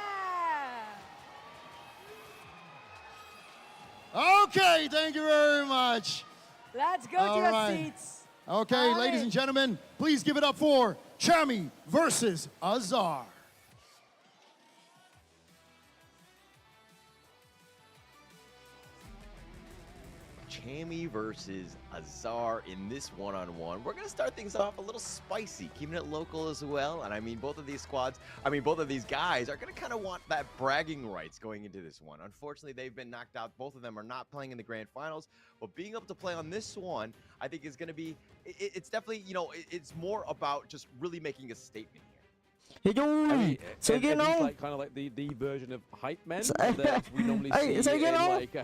Speaker 8: Okay, thank you very much.
Speaker 13: Let's go to your seats.
Speaker 8: Okay, ladies and gentlemen, please give it up for Chami versus Azar.
Speaker 20: Chami versus Azar in this one-on-one. We're going to start things off a little spicy, keeping it local as well. And I mean, both of these guys are going to kind of want that bragging rights going into this one. Unfortunately, they've been knocked out. Both of them are not playing in the grand finals. But being able to play on this one, I think is going to be, it's definitely, you know, it's more about just really making a statement here.
Speaker 14: Hey,
Speaker 11: He's
Speaker 14: sige no.
Speaker 11: like kind of like the version of hype men that we normally see in
Speaker 14: sige no.
Speaker 11: like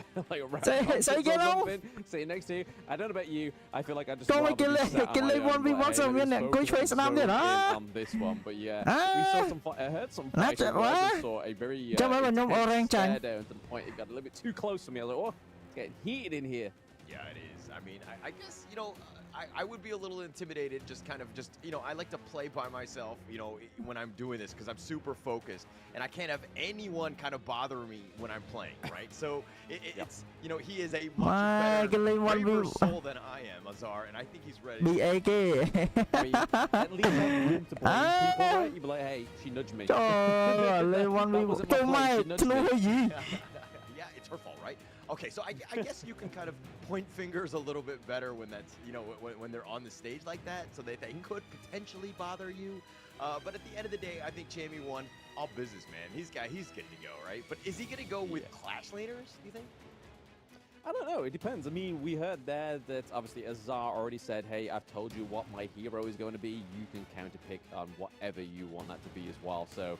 Speaker 11: a rap concert or something. Sitting next to you. I don't know about you. I feel like I just rather be sat on my own, like,
Speaker 14: some
Speaker 11: and
Speaker 14: minute.
Speaker 11: focus
Speaker 14: Go
Speaker 11: and zone in on this one. But yeah, we saw some. I heard some fights. I saw a very intense stare down to the point it got a little bit too close to me. I was like, oh, it's getting heated in here.
Speaker 20: Yeah, it is. I mean, I guess, you know, I would be a little intimidated, you know, I like to play by myself, you know, when I'm doing this, because I'm super focused, and I can't have anyone kind of bother me when I'm playing, right? So it's, you know, he is a much better, braver soul than I am, Azar, and I think he's ready.
Speaker 11: I mean, at least have room to blame people, right? You'd be like, hey, she nudged me. That wasn't my play, she nudged me.
Speaker 20: Yeah, it's her fault, right? Okay, so I guess you can kind of point fingers a little bit better when that's, you know, when they're on the stage like that, so they could potentially bother you. But at the end of the day, I think Chami won. All business, man. He's good to go, right? But is he going to go with Clash Laners, do you think?
Speaker 11: I don't know. It depends. I mean, we heard there that obviously Azar already said, hey, I've told you what my hero is going to be. You can counterpick on whatever you want that to be as well. So,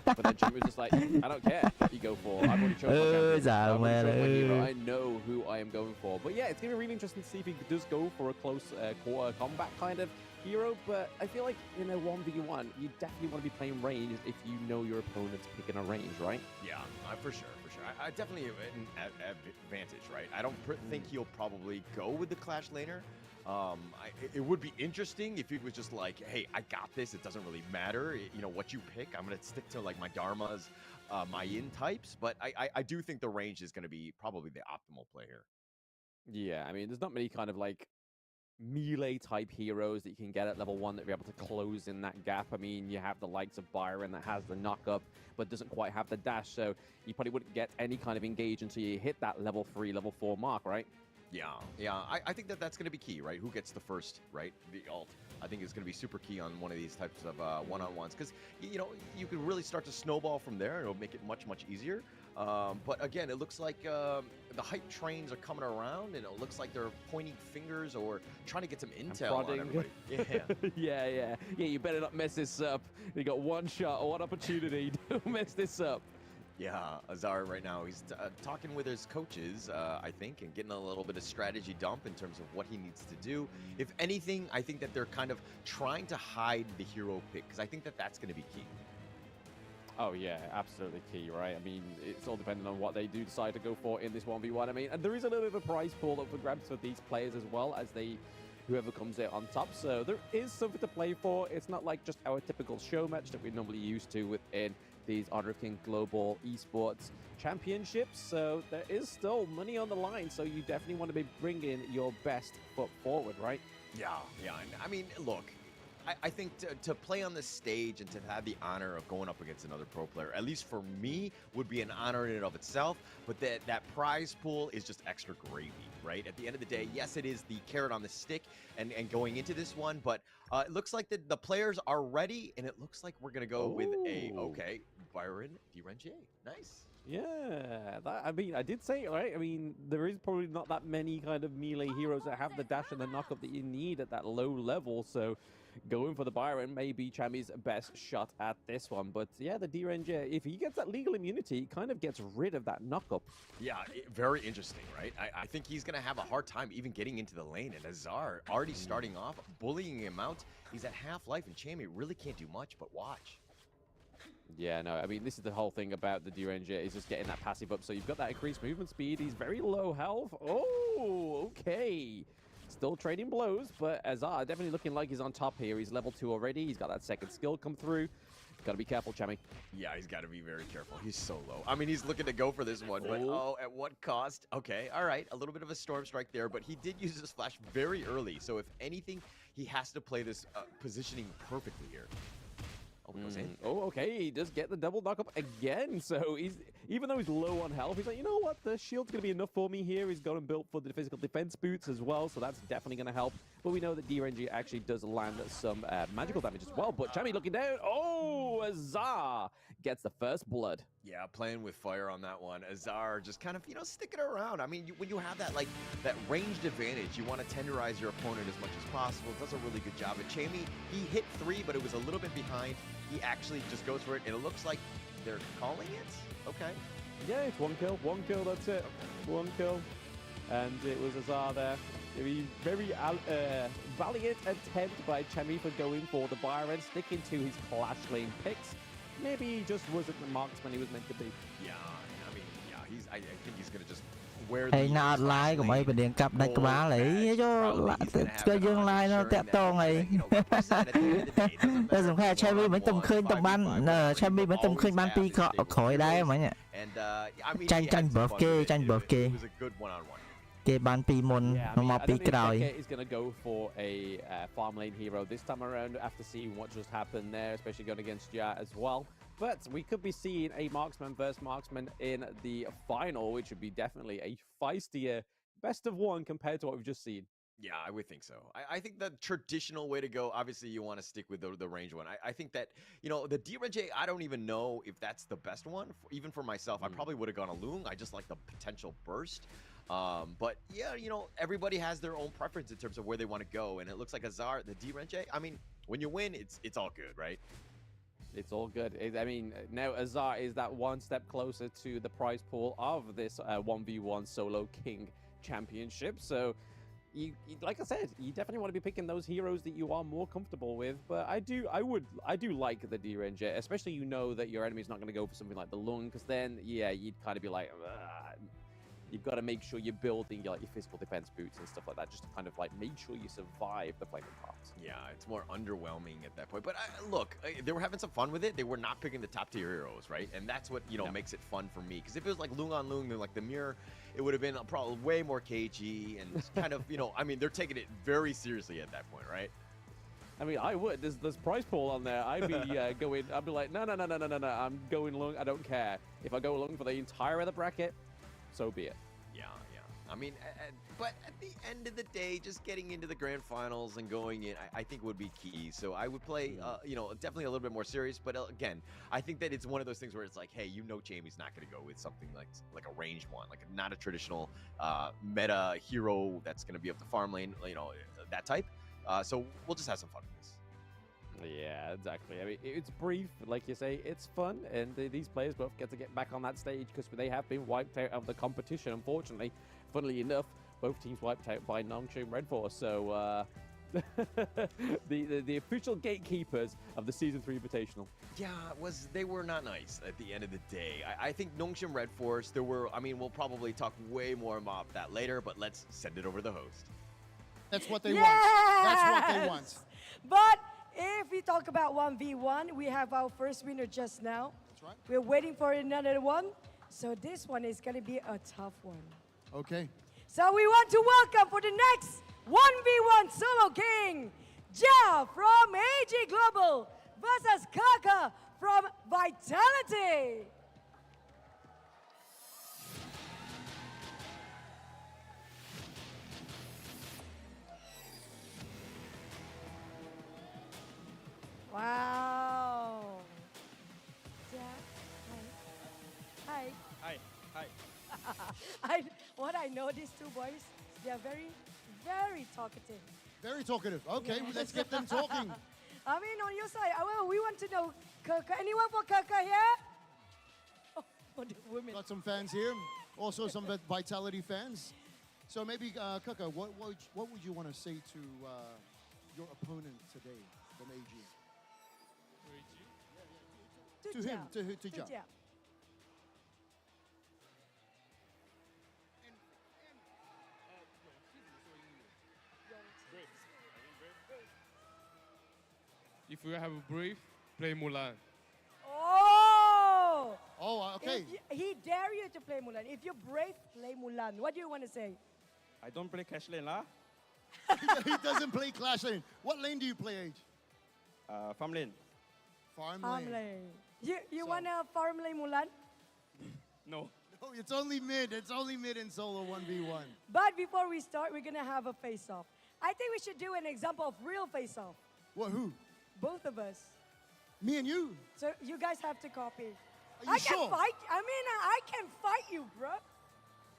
Speaker 11: but then Chami was just like, I don't care what you go for. I've already chosen my hero. I know who I am going for. But yeah, it's going to be really interesting to see if he does go for a close quarter combat kind of hero. But I feel like in a 1v1, you definitely want to be playing range if you know your opponent's picking a range, right?
Speaker 20: Yeah, for sure. I definitely an advantage, right? I don't think he'll probably go with the Clash Laner. It would be interesting if he was just like, hey, I got this. It doesn't really matter, you know, what you pick. I'm going to stick to like my Dharmas, my Yin types. But I do think the range is going to be probably the optimal play here.
Speaker 11: Yeah, I mean, there's not many kind of like
Speaker 19: melee type heroes that you can get at level 1 that are able to close in that gap. I mean, you have the likes of Byron that has the knock-up, but doesn't quite have the dash, so you probably wouldn't get any kind of engage until you hit that level 3, level 4 mark, right?
Speaker 20: Yeah. I think that's going to be key, right? Who gets the first, right? The ult. I think is going to be super key on one of these types of one-on-ones because, you can really start to snowball from there and it'll make it much, much easier. But again, it looks like the hype trains are coming around and it looks like they're pointing fingers or trying to get some intel on everybody.
Speaker 19: Yeah, you better not mess this up. You got one shot, one opportunity. Don't mess this up.
Speaker 20: Yeah, Azar right now, he's talking with his coaches, I think, and getting a little bit of strategy dump in terms of what he needs to do. If anything, I think that they're kind of trying to hide the hero pick, because I think that that's going to be key.
Speaker 19: Oh, yeah, absolutely key, right? I mean, it's all dependent on what they do decide to go for in this 1v1. I mean, and there is a little bit of a prize pool up for grabs for these players as well as whoever comes out on top. So there is something to play for. It's not like just our typical show match that we're normally used to within these Honor of King Global Esports Championships. So there is still money on the line. So you definitely want to be bringing your best foot forward, right?
Speaker 20: Yeah. I mean, look, I think to play on this stage and to have the honor of going up against another pro player, at least for me, would be an honor in and of itself. But that prize pool is just extra gravy, right? At the end of the day, yes, it is the carrot on the stick and going into this one. But it looks like the players are ready, and it looks like we're going to go with Byron DRNJ. Nice.
Speaker 19: Yeah, I mean, I did say it, right? I mean, there is probably not that many kind of melee heroes that have the dash and the knock-up that you need at that low level. So going for the Byron may be Chammy's best shot at this one. But yeah, the DRNJ, if he gets that legal immunity, he kind of gets rid of that knock-up.
Speaker 20: Yeah, very interesting, right? I think he's going to have a hard time even getting into the lane. And Azar already starting off, bullying him out. He's at half-life, and Chammy really can't do much but watch.
Speaker 19: Yeah, no, I mean, this is the whole thing about the DRNJ is just getting that passive up. So you've got that increased movement speed. He's very low health. Oh, okay. Still trading blows, but Azar definitely looking like he's on top here. He's level 2 already. He's got that second skill come through. Got to be careful, Chammy.
Speaker 20: Yeah, he's got to be very careful. He's so low. I mean, he's looking to go for this one, but at what cost? Okay, all right. A little bit of a storm strike there, but he did use his flash very early. So if anything, he has to play this positioning perfectly here.
Speaker 19: Oh, okay. He does get the double knock-up again. So even though he's low on health, he's like, you know what? The shield's going to be enough for me here. He's got him built for the physical defense boots as well, so that's definitely going to help. But we know that DRNG actually does land some magical damage as well. But Chammy looking down. Oh, Azar gets the first blood.
Speaker 20: Yeah, playing with fire on that one. Azar just kind of, sticking around. I mean, when you have that ranged advantage, you want to tenderize your opponent as much as possible. Does a really good job. And Chammy, he hit 3, but it was a little bit behind. He actually just goes for it, and it looks like they're calling it. Okay.
Speaker 19: Yeah, it's one kill, that's it. Okay. One kill. And it was Azar there. A very valiant attempt by Chammy for going for the Byron, sticking to his Clash Lane picks. Maybe he just wasn't the marksman he was meant to be.
Speaker 20: Yeah, I mean, I think he's going to just wear
Speaker 14: the nó like của mấy bên điện cặp đánh cái má lấy cho dương like nó tẹt to ngày. Nó dùng khai Chammy mấy tầm khơi tầm ban, Chammy mấy tầm khơi ban pi khỏi đáy mà nhỉ. Tranh buff kê. Cái ban pi môn nó mà pi cày.
Speaker 19: Is going to go for a farm lane hero this time around after seeing what just happened there, especially going against Ja as well. But we could be seeing a marksman versus marksman in the final, which would be definitely a feistier best of one compared to what we've just seen.
Speaker 20: Yeah, I would think so. I think the traditional way to go, obviously you want to stick with the range one. I think that, the DRNJ, I don't even know if that's the best one. Even for myself, I probably would have gone a Loong. I just like the potential burst. But yeah, everybody has their own preference in terms of where they want to go. And it looks like Azar, the DRNJ, I mean, when you win, it's all good, right?
Speaker 19: It's all good. I mean, now Azar is that one step closer to the prize pool of this 1v1 Solo King Championship. So, like I said, you definitely want to be picking those heroes that you are more comfortable with. But I do like the DRNJ, especially that your enemy's not going to go for something like the Loong, because then, yeah, you'd kind of be like, you've got to make sure you're building your physical defense boots and stuff like that, just to kind of like make sure you survive the flaming parts.
Speaker 20: Yeah, it's more underwhelming at that point. But look, they were having some fun with it. They were not picking the top tier heroes, right? And that's what makes it fun for me. Because if it was like Lung on Lung, like the mirror, it would have been probably way more cagey and kind of I mean, they're taking it very seriously at that point, right?
Speaker 19: I mean, I would. There's prize pool on there. I'd be going. I'd be like, no. I'm going Lung. I don't care if I go Lung for the entire other bracket. So be it.
Speaker 20: Yeah. I mean, but at the end of the day, just getting into the grand finals and going in, I think would be key. So I would play, definitely a little bit more serious. But again, I think that it's one of those things where it's like, hey, Jamie's not going to go with something like a ranged one, like not a traditional meta hero that's going to be up the farm lane, that type. So we'll just have some fun with this.
Speaker 19: Yeah, exactly. I mean, it's brief, like you say, it's fun, and these players both get to get back on that stage because they have been wiped out of the competition, unfortunately. Funnily enough, both teams wiped out by Nongshim Red Force, so the official gatekeepers of the Season 3 Invitational.
Speaker 20: Yeah, they were not nice at the end of the day. I think Nongshim Red Force, we'll probably talk way more about that later, but let's send it over to the host.
Speaker 8: That's what they want. That's what they want.
Speaker 13: But if we talk about 1v1, we have our first winner just now.
Speaker 8: That's right.
Speaker 13: We're waiting for another one. So this one is going to be a tough one.
Speaker 8: Okay.
Speaker 13: So we want to welcome for the next 1v1 Solo King, Ja from AG Global versus Kaka from Vitality. Wow. Ja, hi. Hi. What I know, these two boys, they are very, very talkative.
Speaker 8: Very talkative. Okay,
Speaker 13: Yes.
Speaker 8: let's get them talking.
Speaker 13: I mean, on your side, we want to know, Kaka. Anyone for Kaka here? Oh, for the women.
Speaker 8: Got some fans here. Also some Vitality fans. So maybe, Kaka, what would you want to say to your opponent today from AG? To him, to Ja.
Speaker 3: If you have a brief, play Mulan.
Speaker 13: Oh!
Speaker 8: Oh, okay.
Speaker 13: He dare you to play Mulan. If you're brave, play Mulan. What do you want to say?
Speaker 22: I don't play Clash Lane lah.
Speaker 8: He doesn't play Clash Lane. What lane do you play, Age?
Speaker 22: Farm Lane.
Speaker 8: Farm
Speaker 13: Farm
Speaker 8: lane.
Speaker 13: lane. You want to farm lane Mulan?
Speaker 22: No.
Speaker 8: No, it's only mid. It's only mid in solo 1v1.
Speaker 13: But before we start, we're going to have a face-off. I think we should do an example of real face-off.
Speaker 8: What, who?
Speaker 13: Both of us.
Speaker 8: Me and you?
Speaker 13: So you guys have to copy.
Speaker 8: Are you sure?
Speaker 13: Can fight. I mean, I can fight you, bro.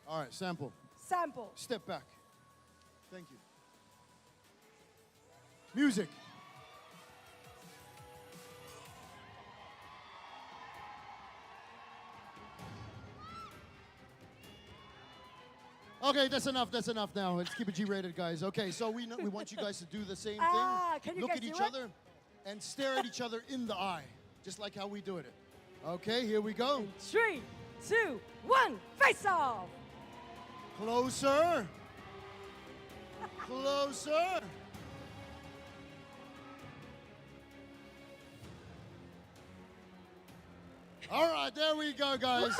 Speaker 8: All right, sample.
Speaker 13: Sample.
Speaker 8: Step back. Thank you. Music. Okay, that's enough. That's enough now. Let's keep it G-rated, guys. Okay, so we want you guys to do the same thing.
Speaker 13: Can you
Speaker 8: Look
Speaker 13: guys
Speaker 8: at each
Speaker 13: do it?
Speaker 8: other and stare at each other in the eye, just like how we do it. Okay, here we go.
Speaker 13: 3, 2, 1, face off.
Speaker 8: Closer. Closer. All right, there we go, guys.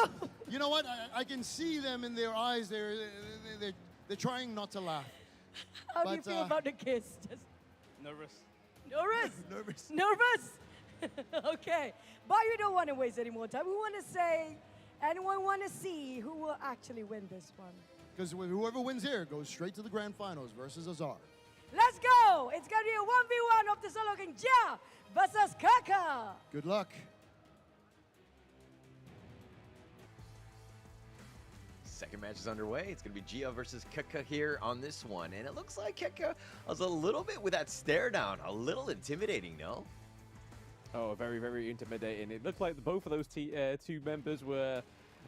Speaker 8: You know what? I can see them in their eyes. They're trying not to laugh.
Speaker 13: How do you feel about the kiss? Just
Speaker 22: Nervous.
Speaker 13: nervous?
Speaker 8: Nervous.
Speaker 13: Nervous? Okay. But you don't want to waste any more time. We want to say, and we want to see who will actually win this one.
Speaker 8: Because whoever wins here goes straight to the grand finals versus Azar.
Speaker 13: Let's go. It's going to be a 1v1 of the Solo King Ja versus Kaka.
Speaker 8: Good luck.
Speaker 20: Second match is underway. It's going to be Gia versus Kaka here on this one. And it looks like Kaka was a little bit with that stare down. A little intimidating, no?
Speaker 19: Oh, very, very intimidating. It looked like both of those two members were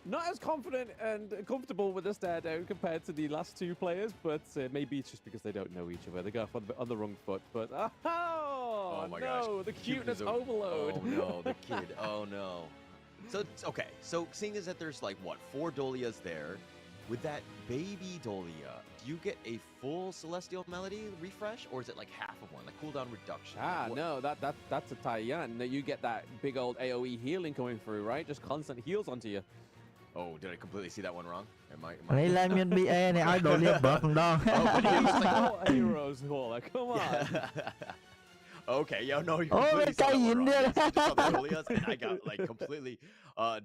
Speaker 19: not as confident and comfortable with the stare down compared to the last two players, but maybe it's just because they don't know each other. They got off on the wrong foot, but oh
Speaker 20: my
Speaker 19: no,
Speaker 20: gosh.
Speaker 19: the cuteness overload.
Speaker 20: Oh no, the kid. Oh no. So, okay. So seeing as that there's like, what, 4 Dolias there, with that baby Dolia, do you get a full Celestial Melody refresh, or is it like half of one, like cooldown reduction?
Speaker 19: No, that's a Taiyan. You get that big old AoE healing coming through, right? Just constant heals onto you.
Speaker 20: Oh, did I completely see that one wrong? Am I
Speaker 14: នេះឡើងមាន BA នេះឲ្យដូលៀបបឹកម្ដង
Speaker 19: Heroes Hall, come on.
Speaker 20: Okay, yo, no, you
Speaker 14: Oh,
Speaker 20: completely saw that one wrong.
Speaker 14: yeah.
Speaker 20: Yes, I just saw the Dolias, and I got like completely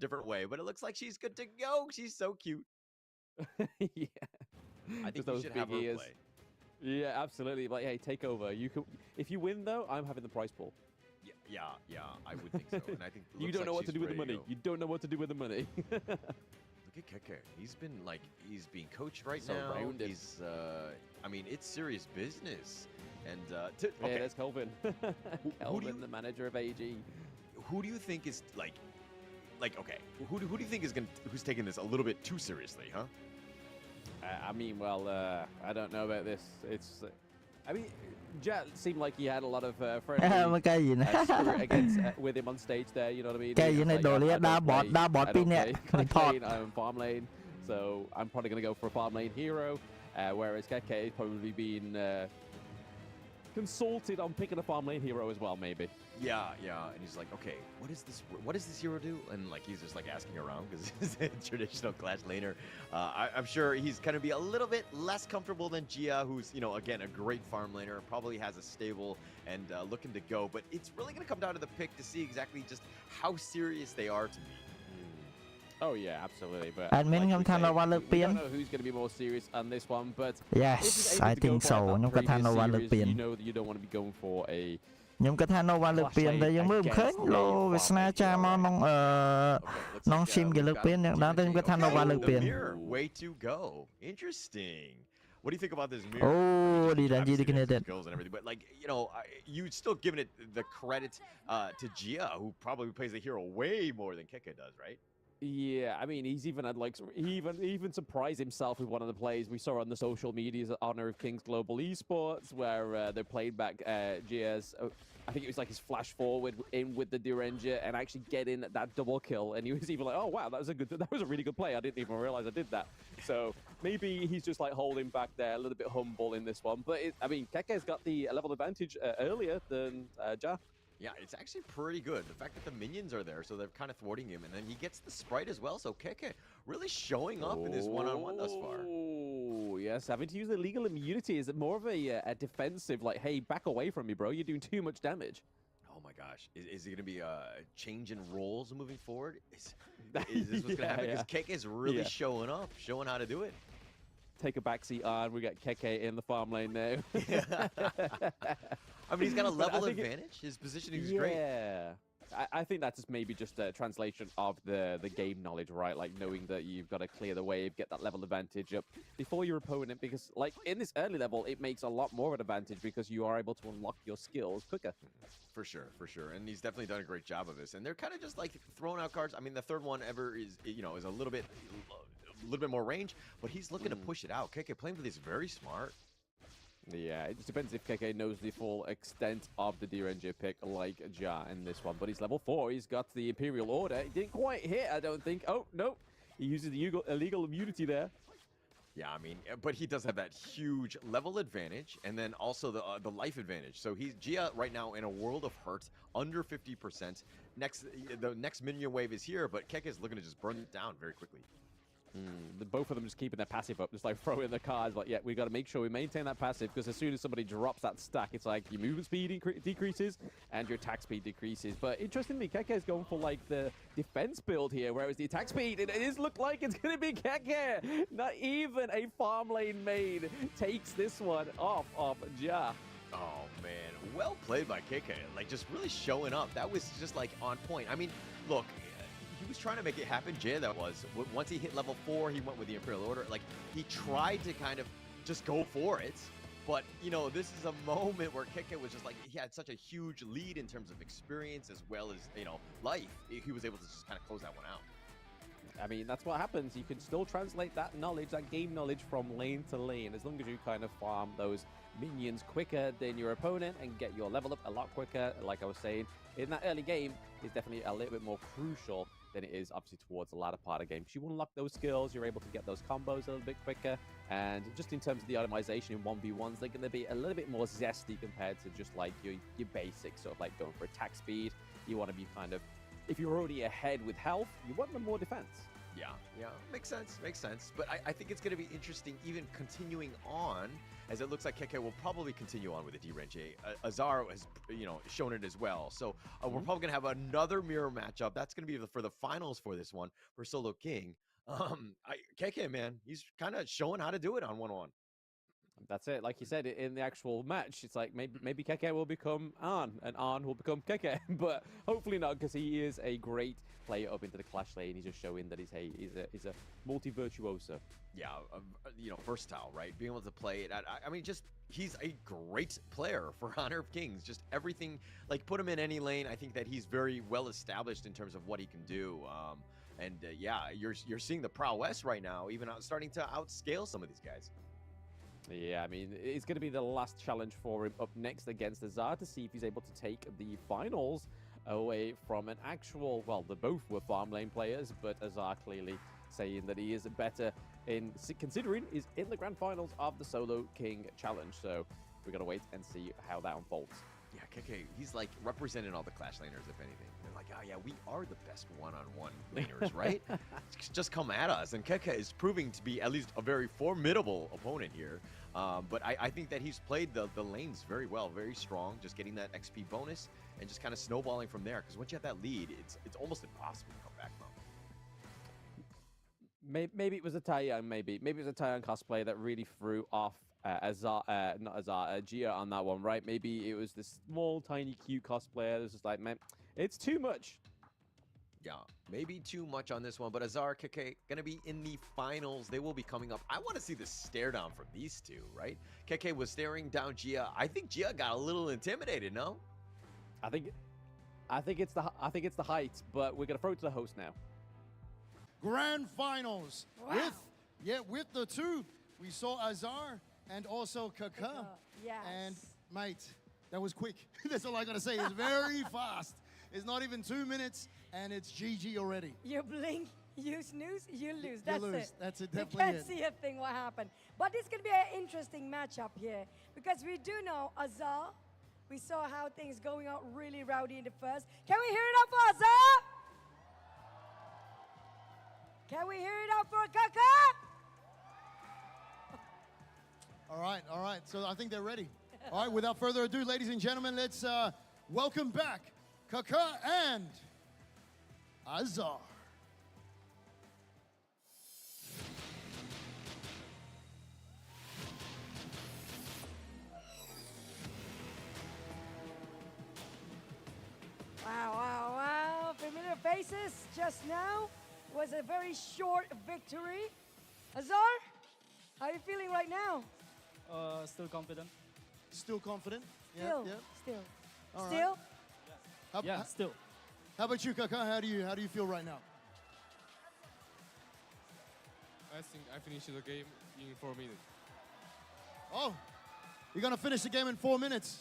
Speaker 20: different way, but it looks like she's good to go. She's so cute.
Speaker 19: Yeah.
Speaker 20: I think
Speaker 19: Just
Speaker 20: you
Speaker 19: those
Speaker 20: should have
Speaker 19: big
Speaker 20: her
Speaker 19: ears.
Speaker 20: play.
Speaker 19: Yeah, absolutely. But hey, take over. You can. If you win though, I'm having the prize pool.
Speaker 20: Yeah, I would think so. And I think
Speaker 19: You don't know what to do with the money. You don't know what to do with the money.
Speaker 20: Look at Keke. He's being coached right
Speaker 19: So
Speaker 20: now.
Speaker 19: rounded.
Speaker 20: He's I mean, it's serious business. And
Speaker 19: Yeah,
Speaker 20: okay,
Speaker 19: there's Kelvin. Kelvin, the manager of AG.
Speaker 20: who do you think is like okay? Who do you think is who's taking this a little bit too seriously, huh?
Speaker 19: I mean, well, I don't know about this. It's, I mean, Jet seemed like he had a lot of friendly spirit against with him on stage there. You know what I mean?
Speaker 14: Cái
Speaker 19: He
Speaker 14: gì
Speaker 19: was
Speaker 14: này
Speaker 19: like,
Speaker 14: đồ
Speaker 19: I
Speaker 14: lia
Speaker 19: don't
Speaker 14: đá bọt
Speaker 19: play-
Speaker 14: đá bọt
Speaker 19: I
Speaker 14: pin
Speaker 19: don't
Speaker 14: nè
Speaker 19: play
Speaker 14: mình
Speaker 19: mid
Speaker 14: thọt
Speaker 19: lane, I'm farm lane, so I'm probably gonna go for a farm lane hero. Whereas Keke is probably being consulted on picking a farm lane hero as well, maybe.
Speaker 20: Yeah, and he's like, okay, what does this hero do? And like he's just like asking around because he's a traditional Clash laner. I'm sure he's gonna be a little bit less comfortable than Gia, who's again a great farm laner, probably has a stable and looking to go. But it's really gonna come down to the pick to see exactly just how serious they are to me.
Speaker 19: Oh yeah, absolutely. But
Speaker 14: Admin
Speaker 19: like
Speaker 14: ខ្ញុំ
Speaker 19: we
Speaker 14: ថា
Speaker 19: say,
Speaker 14: Nova លើក
Speaker 19: we
Speaker 14: ពាន
Speaker 19: don't know who's going to be more serious on this one, but
Speaker 14: Yes,
Speaker 19: if he's able
Speaker 14: I
Speaker 19: to
Speaker 14: think
Speaker 19: go for
Speaker 14: so.
Speaker 19: that
Speaker 14: ខ្ញុំគិតថា
Speaker 19: previous
Speaker 14: Nova លើក
Speaker 19: series,
Speaker 14: ពាន
Speaker 19: you know that you don't want to be going for a
Speaker 14: ខ្ញុំគិតថា Nova លើកពានតែយើងមើលមិនឃើញលោវាសនាចាមកក្នុងក្នុង Shim គេលើកពានយ៉ាងដល់តែខ្ញុំគិតថា Nova លើកពាន
Speaker 20: Way to go. Interesting. What do you think about this mirror?
Speaker 14: Oh, the Ranji connected.
Speaker 20: Skills and everything, but like you still giving it the credit to Gia, who probably plays the hero way more than Keke does, right?
Speaker 19: Yeah, I mean, he's even had like he even surprised himself with one of the plays we saw on the social medias at Honor of Kings Global Esports, where they played back GS. I think it was like his flash forward in with the Duranger and actually getting that double kill, and he was even like, "Oh wow, that was a really good play. I didn't even realize I did that." So maybe he's just like holding back there, a little bit humble in this one. But I mean, Keke's got the level advantage earlier than Ja.
Speaker 20: Yeah, it's actually pretty good. The fact that the minions are there, so they're kind of thwarting him, and then he gets the sprite as well. So Keke really showing up in this one-on-one thus far.
Speaker 19: Oh, yes. Having to use the legal immunity. Is it more of a defensive, like, hey, back away from me, bro. You're doing too much damage.
Speaker 20: Oh my gosh. Is it going to be a change in roles moving forward? Is this what's going to happen? Because Keke is really showing up, showing how to do it.
Speaker 19: Take a backseat on. We got Keke in the farm lane now.
Speaker 20: I mean, he's got a level advantage. His positioning is great.
Speaker 19: Yeah. I think that's just maybe just a translation of the game knowledge, right? Like knowing that you've got to clear the wave, get that level advantage up before your opponent, because like in this early level, it makes a lot more of an advantage because you are able to unlock your skills quicker.
Speaker 20: For sure. And he's definitely done a great job of this. And they're kind of just like throwing out cards. I mean, the third one ever is, is a little bit more range, but he's looking to push it out. Keke playing for this very smart.
Speaker 19: Yeah, it just depends if Keke knows the full extent of the D-Ranger pick like Ja in this one. But he's level 4. He's got the Imperial Order. He didn't quite hit, I don't think. Oh, no. He uses the illegal immunity there.
Speaker 20: Yeah, I mean, but he does have that huge level advantage and then also the life advantage. So he's Gia right now in a world of hurt, under 50%. The next minion wave is here, but Keke is looking to just burn it down very quickly.
Speaker 19: Both of them just keeping their passive up, just like throwing the cards. Like, yeah, we got to make sure we maintain that passive because as soon as somebody drops that stack, it's like your movement speed decreases and your attack speed decreases. But interestingly, Keke is going for like the defense build here, whereas the attack speed, it is look like it's going to be Keke. Not even a farm lane maid takes this one off of Ja.
Speaker 20: Oh, man. Well played by Keke. Like, just really showing up. That was just, like, on point. I mean, look, he was trying to make it happen. Jay, that was. Once he hit level 4, he went with the Imperial Order. Like, he tried to kind of just go for it. But, this is a moment where Keke was just like, he had such a huge lead in terms of experience as well as, life. He was able to just kind of close that one out.
Speaker 19: I mean, that's what happens. You can still translate that knowledge, that game knowledge from lane to lane, as long as you kind of farm those minions quicker than your opponent and get your level up a lot quicker. Like I was saying, in that early game is definitely a little bit more crucial than it is obviously towards the latter part of the game. Because you unlock those skills, you're able to get those combos a little bit quicker. And just in terms of the itemization in 1v1s, they're going to be a little bit more zesty compared to just like your basic sort of like going for attack speed. You want to be kind of, if you're already ahead with health, you want them more defense.
Speaker 20: Yeah, makes sense. But I think it's going to be interesting even continuing on, as it looks like KK will probably continue on with the D-Range. Azar has, shown it as well. So we're probably going to have another mirror matchup. That's going to be for the finals for this one for Solo King. KK, man, he's kind of showing how to do it on 1-on-1.
Speaker 19: That's it. Like you said, in the actual match, it's like maybe KK will become Arn, and Arn will become KK. But hopefully not, because he is a great player up into the clash lane. He's just showing that he's a multi-virtuoso.
Speaker 20: Yeah, versatile, right? Being able to play it. I mean, just he's a great player for Honor of Kings. Just everything, like put him in any lane. I think that he's very well established in terms of what he can do. Yeah, you're seeing the prowess right now, even starting to outscale some of these guys.
Speaker 19: Yeah, I mean, it's going to be the last challenge for him up next against Azar to see if he's able to take the finals away from an actual, well, they both were farm lane players, but Azar clearly saying that he is better in considering he's in the grand finals of the Solo King challenge. So we're going to wait and see how that unfolds.
Speaker 20: Yeah, KK, he's like representing all the clash laners, if anything. They're like, oh yeah, we are the best one-on-one laners, right? Just come at us. And KK is proving to be at least a very formidable opponent here. But I think that he's played the lanes very well, very strong, just getting that XP bonus and just kind of snowballing from there. Because once you have that lead, it's almost impossible to come back from.
Speaker 19: Maybe it was a Taiyang, maybe it was a Taiyang cosplay that really threw off Gia on that one, right? Maybe it was this small, tiny, cute cosplayer. It was just like, man, it's too much.
Speaker 20: Yeah, maybe too much on this one, but Azar, KK, gonna be in the finals. They will be coming up. I want to see the stare down from these two, right? KK was staring down Gia. I think Gia got a little intimidated, no?
Speaker 19: I think it's the height, but we're gonna throw it to the host now.
Speaker 8: Grand finals.
Speaker 13: Wow.
Speaker 8: With the two, we saw Azar and also Kaka.
Speaker 13: Yes.
Speaker 8: And mate, that was quick. That's all I gotta say. It's very fast. It's not even 2 minutes, and it's GG already.
Speaker 13: You blink, you snooze, you lose. That's
Speaker 8: you lose.
Speaker 13: it.
Speaker 8: That's it.
Speaker 13: You
Speaker 8: Definitely
Speaker 13: can't
Speaker 8: it.
Speaker 13: see a thing what happened. But it's going to be an interesting matchup here because we do know Azar. We saw how things going out really rowdy in the first. Can we hear it up for Azar? Can we hear it up for Kaka?
Speaker 8: All right. So I think they're ready. All right, without further ado, ladies and gentlemen, let's welcome back Kaka and Azar.
Speaker 13: Wow. Familiar faces just now. Was a very short victory. Azar, how are you feeling right now?
Speaker 22: Still confident.
Speaker 8: Still confident?
Speaker 13: Still.
Speaker 8: All right.
Speaker 13: Still?
Speaker 22: Still.
Speaker 8: How about you, Kaka? How do you feel right now?
Speaker 3: I think I finished the game in 4 minutes.
Speaker 8: Oh, you're gonna finish the game in 4 minutes.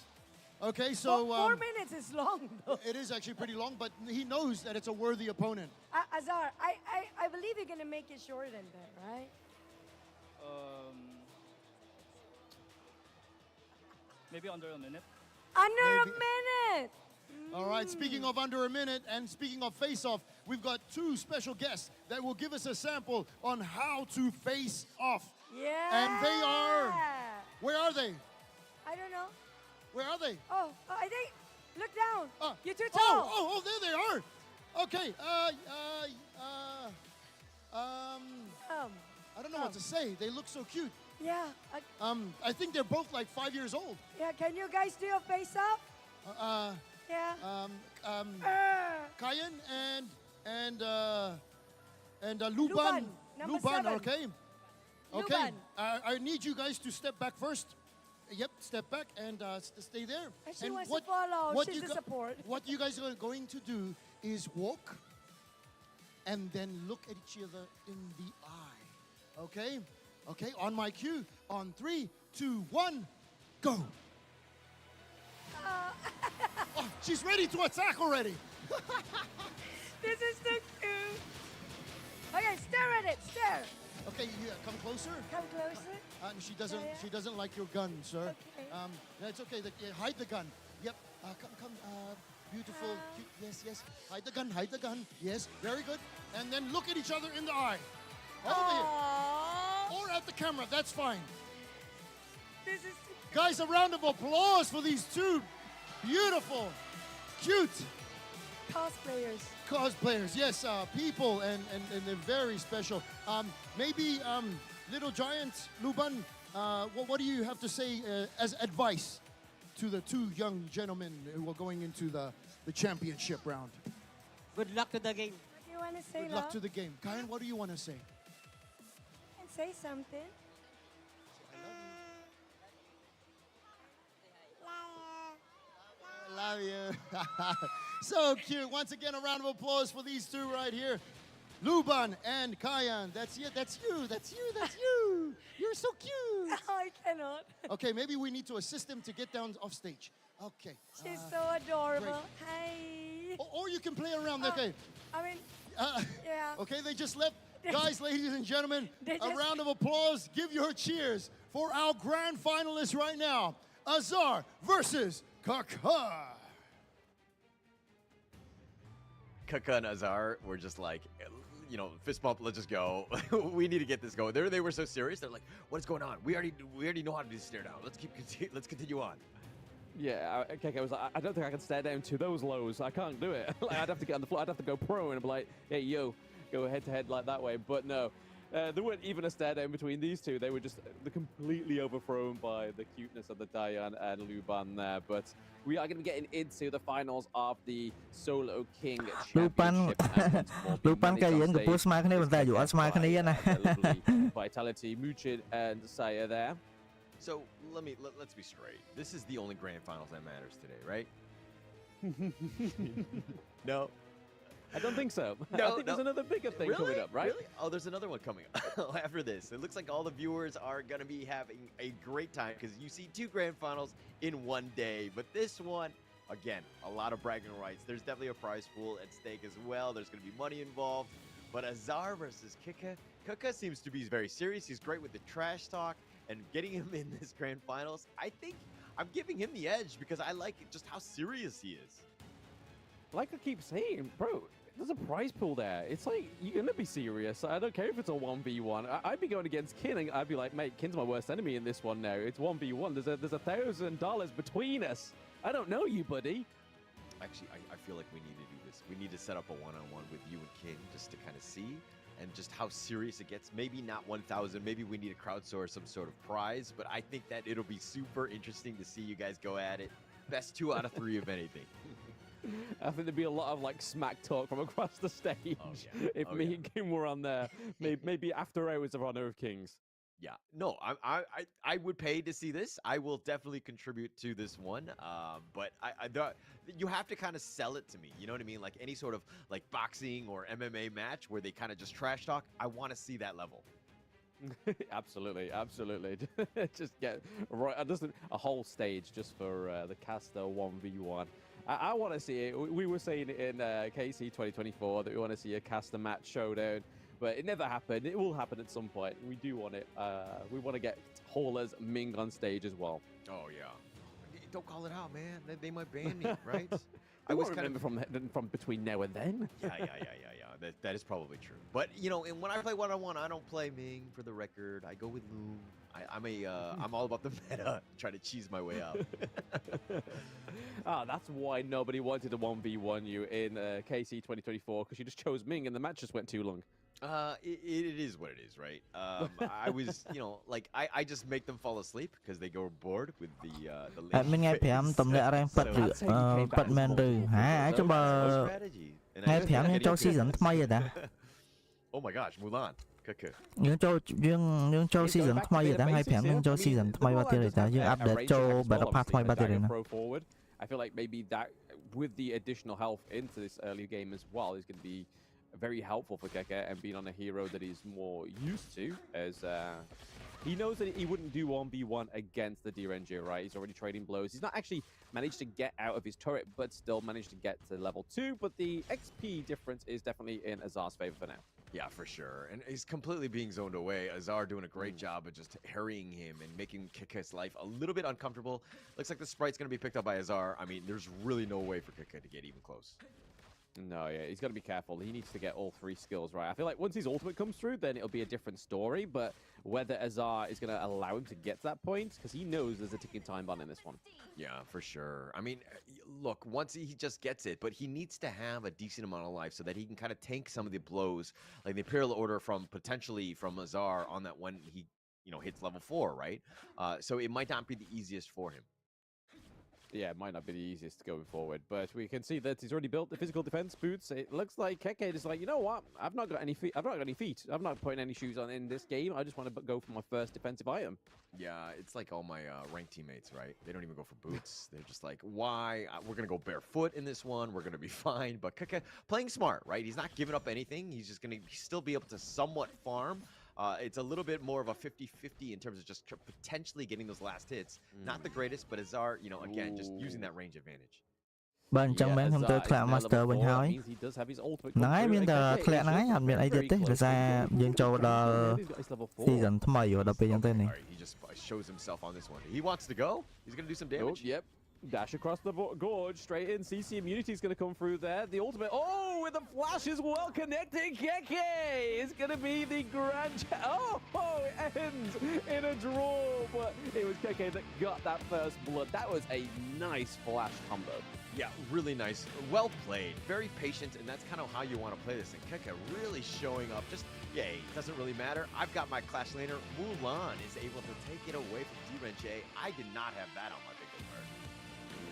Speaker 8: Okay, so
Speaker 13: 4 minutes is long, though.
Speaker 8: It is actually pretty long, but he knows that it's a worthy opponent.
Speaker 13: Azar, I believe you're gonna make it shorter than that, right?
Speaker 22: Maybe under a minute.
Speaker 13: Under a minute.
Speaker 8: All right, speaking of under a minute and speaking of face-off, we've got two special guests that will give us a sample on how to face off.
Speaker 13: Yeah.
Speaker 8: And they are, where are they?
Speaker 13: I don't know.
Speaker 8: Where are they?
Speaker 13: Oh, I think, look down. You're too tall.
Speaker 8: Oh, there they are. Okay, I don't know what to say. They look so cute.
Speaker 13: Yeah.
Speaker 8: I think they're both like 5 years old.
Speaker 13: Yeah, can you guys do a face-off? Yeah.
Speaker 8: Kayan and Luban.
Speaker 13: Number
Speaker 8: Luban,
Speaker 13: 7.
Speaker 8: okay? Okay.
Speaker 13: Luban.
Speaker 8: I need you guys to step back first. Yep, step back and stay there.
Speaker 13: And she wants to follow. She's the support.
Speaker 8: What you guys are going to do is walk and then look at each other in the eye. Okay? Okay, on my cue. On 3, 2, 1, go. Oh, she's ready to attack already.
Speaker 13: This is so cute. Okay, stare at it. Stare.
Speaker 8: Okay, come closer.
Speaker 13: Come closer.
Speaker 8: She doesn't.
Speaker 13: Yeah.
Speaker 8: She doesn't like your gun, sir.
Speaker 13: Okay.
Speaker 8: No, it's okay. Hide the gun. Yep. Come. Beautiful. Cute. Yes. Hide the gun. Hide the gun. Yes. Very good. And then look at each other in the eye. Over here. Or at the camera. That's fine.
Speaker 13: This is
Speaker 8: Guys, a round of applause for these two beautiful, cute cosplayers. Yes, people, and they're very special. Maybe Little Giant, Luban, what do you have to say as advice to the two young gentlemen who are going into the championship round?
Speaker 21: Good luck to the game.
Speaker 13: What do you want to say,
Speaker 8: Good luck to the game. Kayan, what do you want to say?
Speaker 13: And say something.
Speaker 8: Love you. So cute. Once again, a round of applause for these two right here. Luban and Kayan. That's you. That's you. That's you. That's you. You're so cute.
Speaker 13: I cannot.
Speaker 8: Okay, maybe we need to assist them to get down off stage. Okay.
Speaker 13: She's so adorable.
Speaker 8: great.
Speaker 13: Hi.
Speaker 8: Or you can play around. Okay.
Speaker 13: I mean, yeah.
Speaker 8: Okay, they just left. Guys, ladies and gentlemen,
Speaker 13: They
Speaker 8: a
Speaker 13: just-
Speaker 8: round of applause. Give your cheers for our grand finalists right now. Azar versus Kaka.
Speaker 20: Kaka and Azar were just like, fist bump, let's just go. We need to get this going. They were so serious. They're like, what is going on? We already know how to do the stare down. Let's continue on.
Speaker 19: Yeah, Keke was like, I don't think I can stare down to those lows. I can't do it. Like, I'd have to get on the floor. I'd have to go pro and be like, hey, yo, go head to head like that way. But no, there weren't even a stare down between these two. They were just completely overthrown by the cuteness of the Diane and Luban there. But we are going to be getting into the finals of the Solo King Championship.
Speaker 14: Luban គេយើងកំពុងស្មើគ្នាប៉ុន្តែយូរអត់ស្មើគ្នាណា
Speaker 19: Vitality, Muchin, and Saya there.
Speaker 20: So let's be straight. This is the only grand finals that matters today, right? No.
Speaker 19: I don't think so.
Speaker 20: No,
Speaker 19: I think there's another bigger thing coming up, right?
Speaker 20: Really? Oh, there's another one coming up after this. It looks like all the viewers are going to be having a great time because you see two grand finals in one day. But this one, again, a lot of bragging rights. There's definitely a prize pool at stake as well. There's going to be money involved. But Azar versus Kika. Kika seems to be very serious. He's great with the trash talk. And getting him in this grand finals, I think I'm giving him the edge because I like just how serious he is.
Speaker 19: Like I keep saying, bro, there's a prize pool there. It's like, you're going to be serious. I don't care if it's a 1v1. I'd be going against Kin, and I'd be like, mate, Kin's my worst enemy in this one now. It's 1v1. There's $1,000 between us. I don't know you, buddy.
Speaker 20: Actually, I feel like we need to do this. We need to set up a one-on-one with you and Kin just to kind of see and just how serious it gets. Maybe not 1,000. Maybe we need to crowdsource some sort of prize. But I think that it'll be super interesting to see you guys go at it. Best 2 out of 3 of anything.
Speaker 19: I think there'd be a lot of like smack talk from across the stage if me and Kim were on there. Maybe after hours of Honor of Kings.
Speaker 20: Yeah, no, I would pay to see this. I will definitely contribute to this one. But you have to kind of sell it to me. You know what I mean? Like any sort of like boxing or MMA match where they kind of just trash talk. I want to see that level.
Speaker 19: Absolutely. Just get right. Just a whole stage just for the caster 1v1. I want to see it. We were saying in KC 2024 that we want to see a caster match showdown. But it never happened. It will happen at some point. We do want it. We want to get Haulers Ming on stage as well.
Speaker 20: Oh, yeah. Don't call it out, man. They might ban me, right?
Speaker 19: I was remember from between now and then.
Speaker 20: Yeah. That is probably true. But, and when I play one-on-one, I don't play Ming for the record. I go with Loom. I'm all about the meta, try to cheese my way out.
Speaker 19: That's why nobody wanted to 1v1 you in KC 2024, because you just chose Ming and the match just went too long.
Speaker 20: It is what it is, right? I was, I just make them fall asleep because they go bored with the late
Speaker 14: មានថ្ងៃ5ទម្លាក់ rank ប៉ិតមែនឬហាចុះបើថ្ងៃ5យើងចូល season ថ្មីទេតា
Speaker 20: Oh my gosh, Mulan.
Speaker 14: យើងចូល season ថ្មីទេតាថ្ងៃ5យើងចូល season ថ្មីបាត់ទៀតទេតាយើង update ចូល battle pass ថ្មីបាត់ទៀតទេណា
Speaker 19: I feel like maybe that with the additional health into this early game as well is going to be very helpful for Keke, and being on a hero that he's more used to as He knows that he wouldn't do 1v1 against the DRNG, right? He's already trading blows. He's not actually managed to get out of his turret, but still managed to get to level 2. But the XP difference is definitely in Azar's favor for now.
Speaker 20: Yeah, for sure. And he's completely being zoned away. Azar doing a great job of just harrying him and making KK's life a little bit uncomfortable. Looks like the sprite's going to be picked up by Azar. I mean, there's really no way for KK to get even close.
Speaker 19: No, yeah, he's got to be careful. He needs to get all 3 skills right. I feel like once his ultimate comes through, then it'll be a different story. But whether Azar is going to allow him to get to that point, because he knows there's a ticking time bomb in this one.
Speaker 20: Yeah, for sure. I mean, look, once he just gets it, but he needs to have a decent amount of life so that he can kind of tank some of the blows, like the Imperial Order from Azar on that when he, hits level 4, right? So it might not be the easiest for him.
Speaker 19: Yeah, it might not be the easiest going forward, but we can see that he's already built the physical defense boots. It looks like KK is like, you know what? I've not got any feet. I've not got any feet. I'm not putting any shoes on in this game. I just want to go for my first defensive item.
Speaker 20: Yeah, it's like all my ranked teammates, right? They don't even go for boots. They're just like, why? We're going to go barefoot in this one. We're going to be fine. But KK playing smart, right? He's not giving up anything. He's just going to still be able to somewhat farm. It's a little bit more of a 50-50 in terms of just potentially getting those last hits. Not the greatest, but Azar, again, just using that range advantage.
Speaker 14: បាទអញ្ចឹងមែនខ្ញុំទៅធ្លាក់ Master វិញហើយហ្នឹងហើយមានតែធ្លាក់ហ្នឹងហើយអត់មានអីទៀតទេដោយសារយើងចូលដល់ season ថ្មីដល់ពេលអញ្ចឹងទៅនេះ
Speaker 20: He just shows himself on this one. He wants to go. He's going to do some damage.
Speaker 19: Yep. Dash across the gorge, straight in. CC immunity is going to come through there. The ultimate, with the flash is well connected. KK is going to be the grand. It ends in a draw, but it was KK that got that first blood. That was a nice flash combo.
Speaker 20: Yeah, really nice. Well played. Very patient, and that's kind of how you want to play this. And KK really showing up. Just, yay, doesn't really matter. I've got my Clash laner. Mulan is able to take it away from DRNG. I did not have that on my bingo card.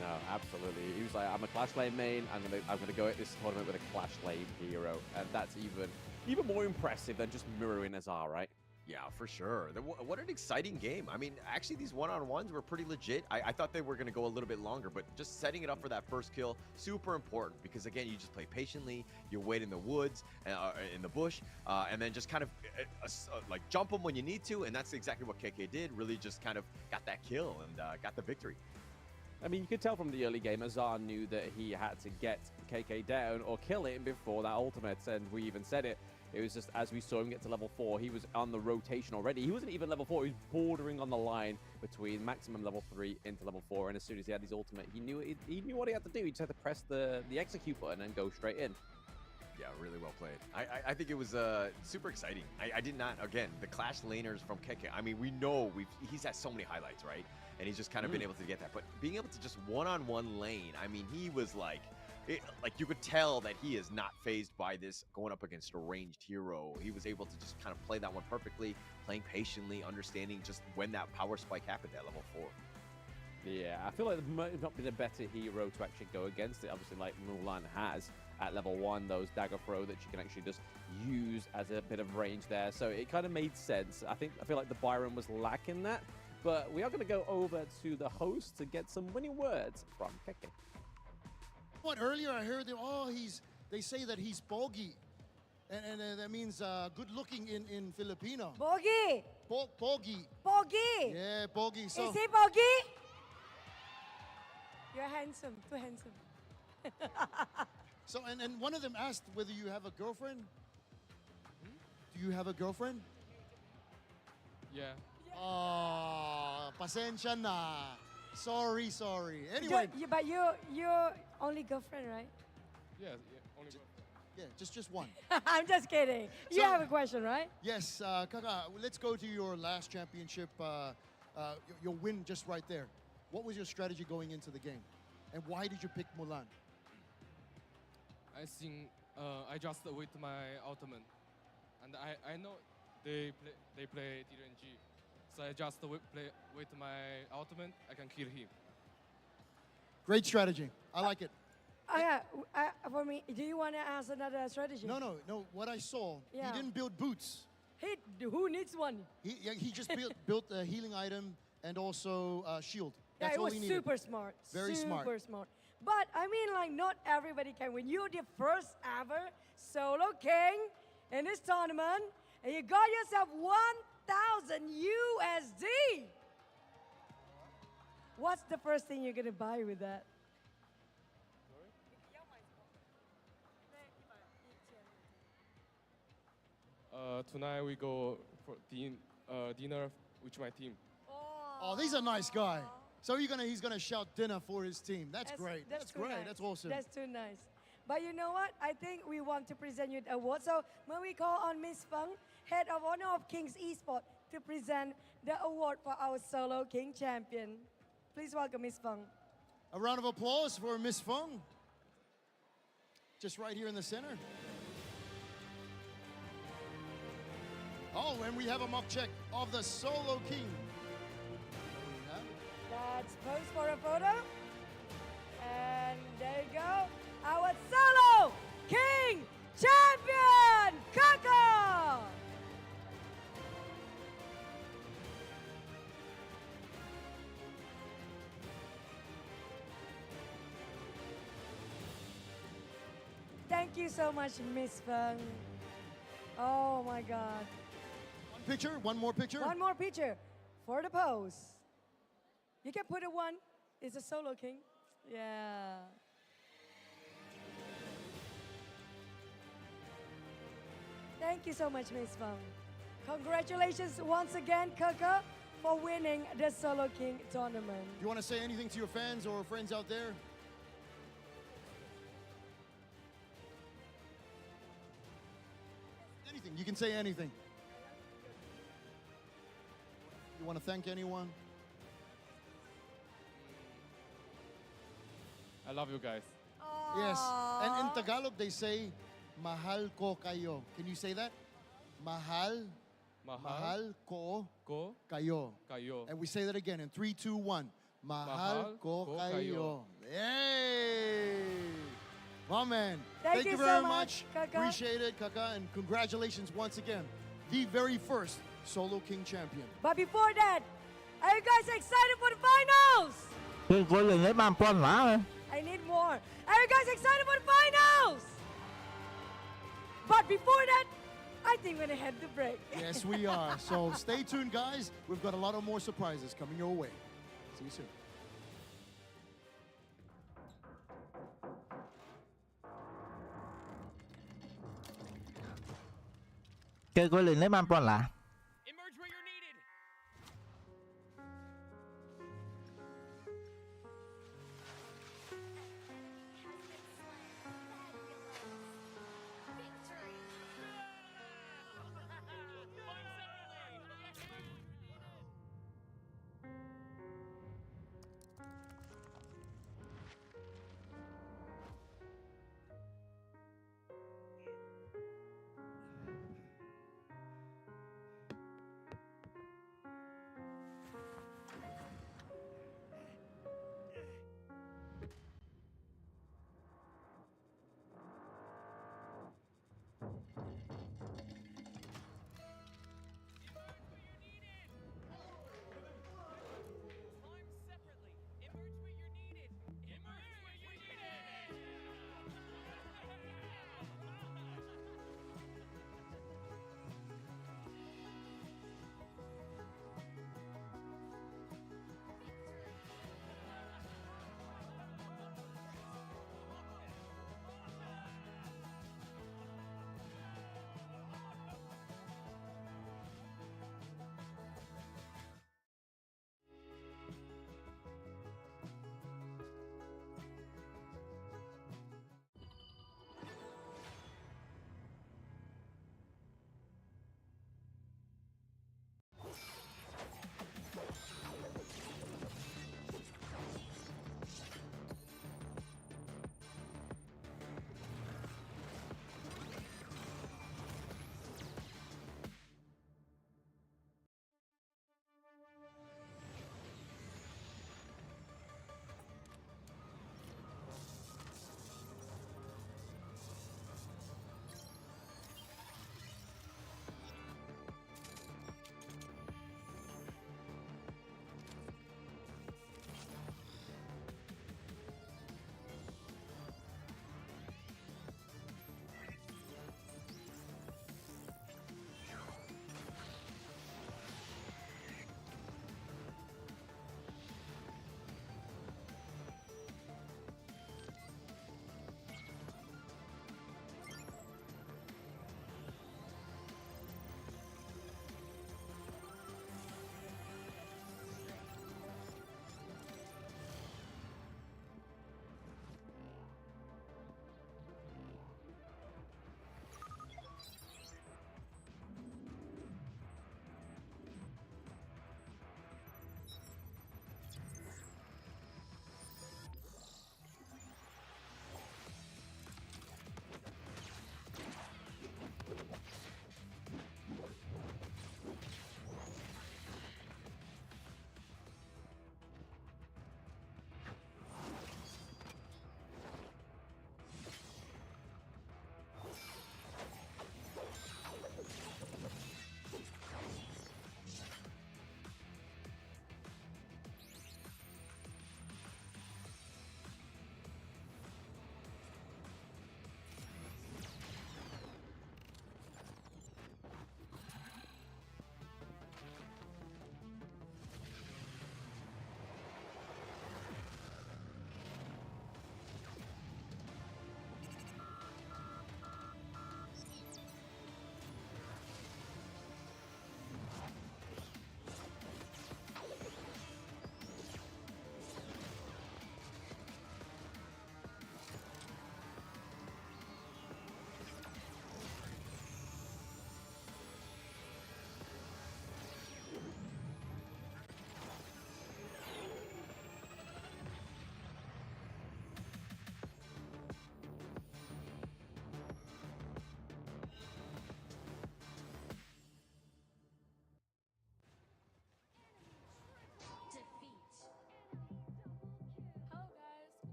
Speaker 19: No, absolutely. He was like, I'm a Clash lane main. I'm gonna go at this tournament with a Clash lane hero, and that's even more impressive than just mirroring Azar, right?
Speaker 20: Yeah, for sure. What an exciting game. I mean, actually, these one-on-ones were pretty legit. I thought they were going to go a little bit longer, but just setting it up for that first kill, super important because, again, you just play patiently. You wait in the woods, in the bush, and then just kind of like jump them when you need to, and that's exactly what KK did. Really just kind of got that kill and got the victory.
Speaker 19: I mean, you could tell from the early game, Azar knew that he had to get KK down or kill him before that ultimate, and we even said it. It was just as we saw him get to level 4, he was on the rotation already. He wasn't even level 4, he was bordering on the line between maximum level 3 into level 4, and as soon as he had his ultimate, he knew what he had to do. He just had to press the execute button and go straight in.
Speaker 20: Yeah, really well played. I think it was super exciting. I did not, again, the Clash laners from KK, I mean, we know he's had so many highlights, right? And he's just kind of been able to get that. But being able to just one-on-one lane, I mean, he was like you could tell that he is not fazed by this going up against a ranged hero. He was able to just kind of play that one perfectly, playing patiently, understanding just when that power spike happened at level 4.
Speaker 19: Yeah, I feel like there might have not been a better hero to actually go against it. Obviously, like Mulan has at level 1, those dagger throw that you can actually just use as a bit of range there. So it kind of made sense. I feel like the Byron was lacking that. But we are going to go over to the host to get some winning words from KK.
Speaker 8: What, earlier I heard that, they say that he's pogi. And that means good looking in Filipino.
Speaker 13: Pogi.
Speaker 8: Pogi.
Speaker 13: Pogi.
Speaker 8: Yeah, pogi. So,
Speaker 13: is he pogi? You're handsome, too handsome.
Speaker 8: So, and one of them asked whether you have a girlfriend. Do you have a girlfriend?
Speaker 3: Yeah.
Speaker 8: Oh, pasensya na. Sorry. Anyway.
Speaker 13: But you're only girlfriend, right?
Speaker 3: Yeah, only girlfriend.
Speaker 8: Yeah, just one.
Speaker 13: I'm just kidding. You have a question, right?
Speaker 8: Yes, Kaka, let's go to your last championship, your win just right there. What was your strategy going into the game? And why did you pick Mulan?
Speaker 3: I think I just wait my ultimate. And I know they play DRNG. So I just wait my ultimate, I can kill him.
Speaker 8: Great strategy. I like it.
Speaker 13: For me, do you want to ask another strategy?
Speaker 8: No. What I saw, he didn't build boots.
Speaker 13: Who needs one?
Speaker 8: He just built a healing item and also a shield. That's
Speaker 13: it
Speaker 8: all
Speaker 13: was
Speaker 8: he needed.
Speaker 13: super smart.
Speaker 8: Very smart.
Speaker 13: Super smart. But I mean, like, not everybody can win. You're the first ever solo king in this tournament, and you got yourself USD. What's the first thing you're gonna buy with that?
Speaker 3: Tonight we go for dinner with my team.
Speaker 8: Oh, he's a nice guy. So he's gonna shout dinner for his team. That's great. That's
Speaker 13: too
Speaker 8: great.
Speaker 13: nice.
Speaker 8: That's awesome.
Speaker 13: That's too nice. But you know what? I think we want to present you the award. So when we call on Miss Feng, Head of Honor of Kings Esports, to present the award for our Solo King champion. Please welcome Miss Feng.
Speaker 8: A round of applause for Miss Feng. Just right here in the center. Oh, and we have a mock check of the Solo King.
Speaker 13: Let's pose for a photo. And there you go. Our Solo King champion, Kaka! Thank you so much, Miss Feng. Oh my God.
Speaker 8: One picture, one more picture.
Speaker 13: One more picture for the pose. You can put a one. It's a Solo King. Yeah. Thank you so much, Miss Feng. Congratulations once again, Kaka, for winning the Solo King tournament.
Speaker 8: Do you want to say anything to your fans or friends out there? Anything. You can say anything. You want to thank anyone?
Speaker 3: I love you guys.
Speaker 8: Yes. And in Tagalog, they say, mahal ko kayo. Can you say that? Mahal ko kayo. And we say that again in 3, 2, 1. Mahal ko kayo. Yay! Well, man. Thank you very
Speaker 13: so
Speaker 8: much.
Speaker 13: Kaka.
Speaker 8: Appreciate it, Kaka. And congratulations once again. The very first Solo King champion.
Speaker 13: But before that, are you guys excited for the finals?
Speaker 14: Cô đừng lấy 3 point lạ.
Speaker 13: I need more. Are you guys excited for the finals? But before that, I think we're gonna head to break.
Speaker 8: Yes, we are. So stay tuned, guys. We've got a lot of more surprises coming your way. See you soon.
Speaker 14: Kêu cô đừng lấy 3 point lạ.
Speaker 17: Emerge where you're needed.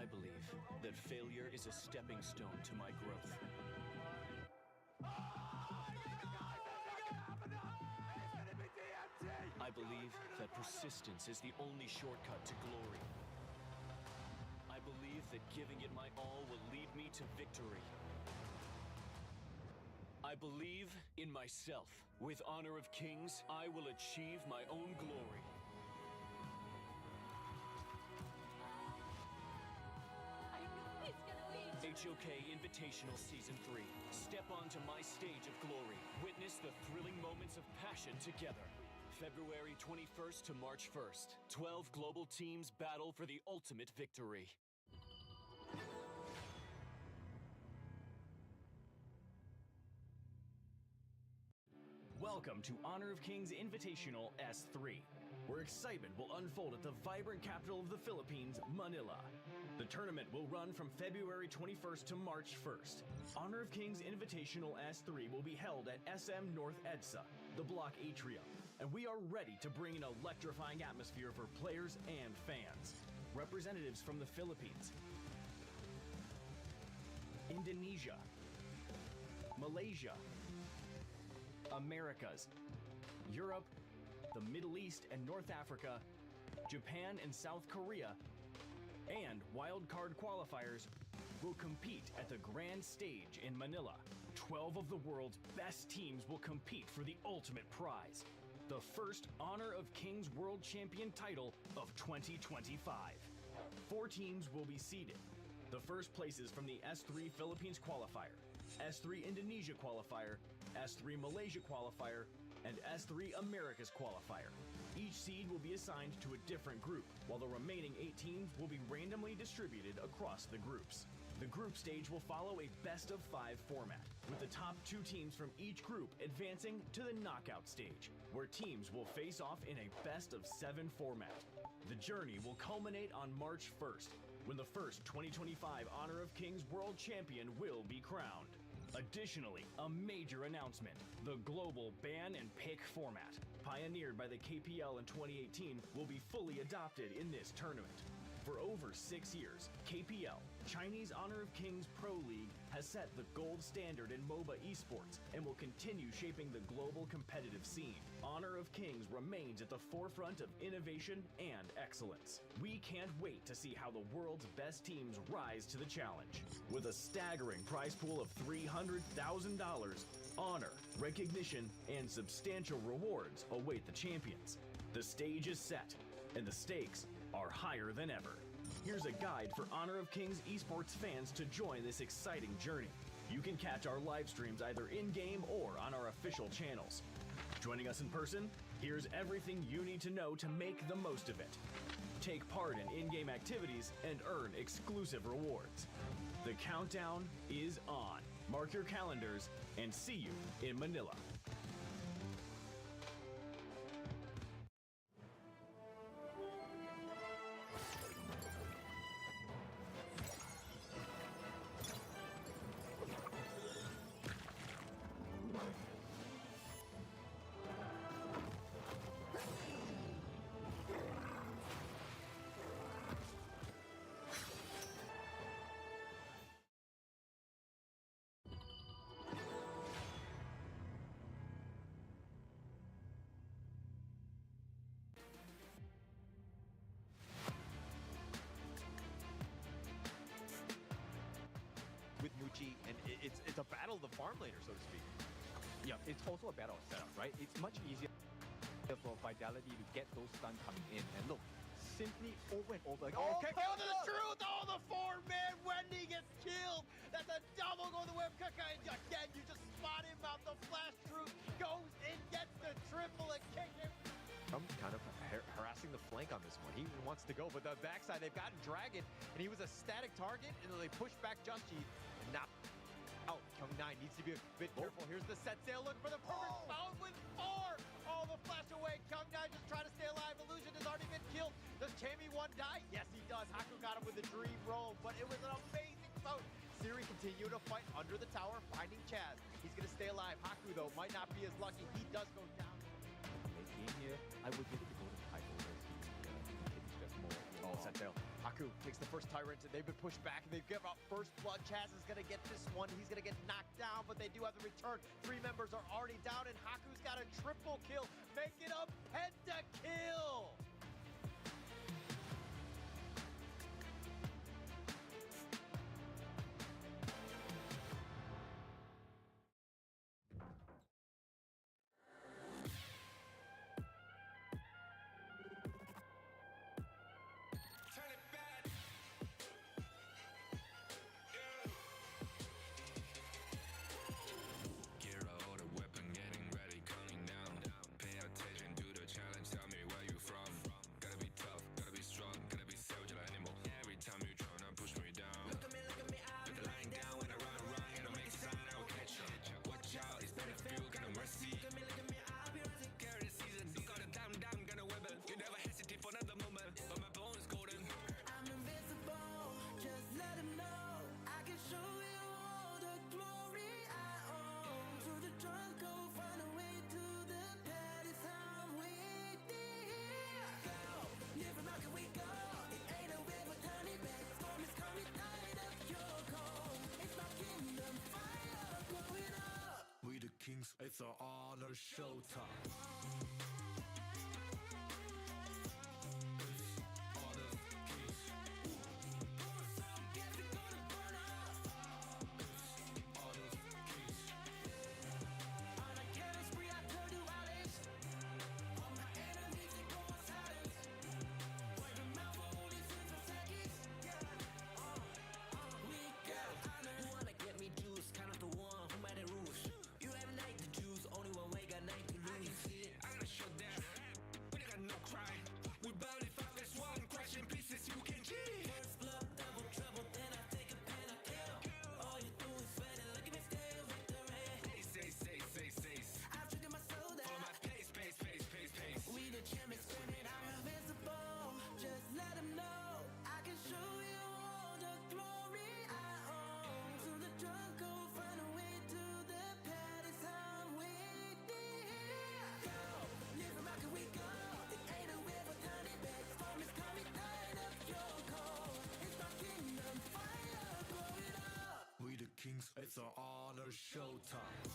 Speaker 1: I believe that failure is a stepping stone to my growth. I believe that persistence is the only shortcut to glory. I believe that giving it my all will lead me to victory. I believe in myself. With Honor of Kings, I will achieve my own glory. HOK Invitational Season 3. Step onto my stage of glory. Witness the thrilling moments of passion together. February 21st to March 1st. 12 global teams battle for the ultimate victory. Welcome to Honor of Kings Invitational S3, where excitement will unfold at the vibrant capital of the Philippines, Manila. The tournament will run from February 21st to March 1st. Honor of Kings Invitational S3 will be held at SM North EDSA, the Block Atrium, and we are ready to bring an electrifying atmosphere for players and fans. Representatives from the Philippines, Indonesia, Malaysia, Americas, Europe, the Middle East and North Africa, Japan and South Korea, and wildcard qualifiers will compete at the grand stage in Manila. 12 of the world's best teams will compete for the ultimate prize, the first Honor of Kings World Champion title of 2025. 4 teams will be seeded. The first places from the S3 Philippines qualifier, S3 Indonesia qualifier, S3 Malaysia qualifier, and S3 Americas qualifier. Each seed will be assigned to a different group, while the remaining 8 teams will be randomly distributed across the groups. The group stage will follow a best-of-5 format, with the top 2 teams from each group advancing to the knockout stage, where teams will face off in a best-of-7 format. The journey will culminate on March 1st, when the first 2025 Honor of Kings World Champion will be crowned. Additionally, a major announcement: the global ban and pick format, pioneered by the KPL in 2018, will be fully adopted in this tournament. For over 6 years, KPL, Chinese Honor of Kings Pro League, has set the gold standard in MOBA esports and will continue shaping the global competitive scene. Honor of Kings remains at the forefront of innovation and excellence. We can't wait to see how the world's best teams rise to the challenge. With a staggering prize pool of $300,000, honor, recognition, and substantial rewards await the champions. The stage is set, and the stakes are higher than ever. Here's a guide for Honor of Kings esports fans to join this exciting journey. You can catch our live streams either in-game or on our official channels. Joining us in person? Here's everything you need to know to make the most of it. Take part in in-game activities and earn exclusive rewards. The countdown is on. Mark your calendars and see you in Manila.
Speaker 11: With Muchi, and it's a battle of the farm laner, so to speak.
Speaker 18: Yeah, it's also a battle of setup, right? It's much easier for Vitality to get those stuns coming in. And look, simply over and over again.
Speaker 10: Oh, kick out to the truth! Oh, the 4-man Wendy gets killed! That's a double go to the whip. Kaka, and again, you just spot him out. The flash truth goes in, gets the triple and kick him.
Speaker 11: I'm kind of harassing the flank on this one. He wants to go, but the backside, they've gotten Dragon, and he was a static target, and then they push back Just G. Not out. Kyung9 needs to be a bit careful. Here's the set sail. Look for the perfect foul with 4. Oh, the flash away. Kyung9 just trying to stay alive. Illusion has already been killed. Does Chammy 1 die? Yes, he does. Haku got him with a dream roll, but it was an amazing bout. Siri continue to fight under the tower, finding Chaz. He's going to stay alive. Haku, though, might not be as lucky. He does go down.
Speaker 18: Late game here, I would give it to Golden Typhoon. It's just more.
Speaker 11: Oh, set sail. Haku Haku takes the first Tyrant, and they've been pushed back, and they give out first blood. Chaz is going to get this one. He's going to get knocked down, but they do have the return. 3 members are already down, and Haku's got a triple kill, making a pentakill.
Speaker 2: It's an honor showtime. It's an honor showtime.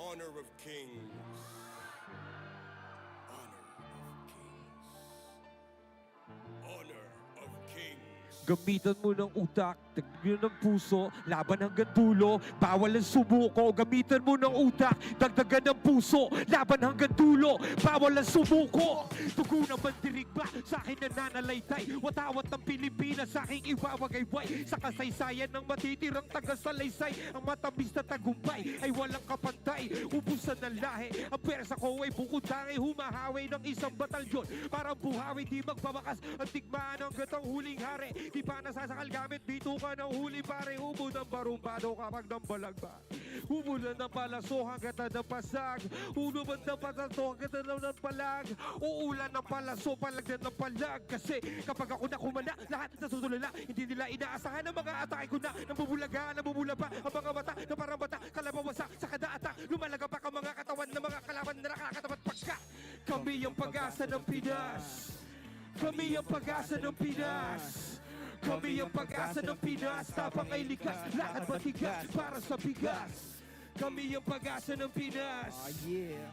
Speaker 2: honor of kings. Honor of kings.
Speaker 4: Gamitan mo ng utak, tagyan ng puso, laban hanggang dulo, bawal ang sumuko. Gamitan mo ng utak, dagdagan ng puso, laban hanggang dulo, bawal ang sumuko. Tugo ng bandirigma, sa akin nananalaytay, watawat ng Pilipinas, sa aking iwawagayway. Sa kasaysayan ng matitirang taga-salaysay, ang matamis na tagumpay ay walang kapantay. Ubusan ng lahi, ang pwersa ko ay bukod-tangi, humahawi ng isang batalyon. Parang buhawi, di magbabakas, ang tigmaan hanggat ang huling hari. Di pa nasasakal gamit, dito ka ng huli pare. Hubo ng barumbado kapag ng balagba. Hubo na ng palaso hanggat ng pasag. Ulo man ng palaso hanggat ng palag. Uulan ng palaso, palagdan ng palag. Kasi kapag ako nakumana, lahat natutulala. Hindi nila inaasahan ang mga atake ko na nabubulaga, nabubula pa ang mga mata na parang bata. Kalabawasa sa kada atak, lumalaga pa ang mga katawan ng mga kalaban na nakakatapat pagka. Kami ang pag-asa ng Pinas. Kami ang pag-asa ng Pinas. Kami ang pag-asa ng Pinas, tapang ay likas, lakad matigas para sa bigas. Kami ang pag-asa ng Pinas.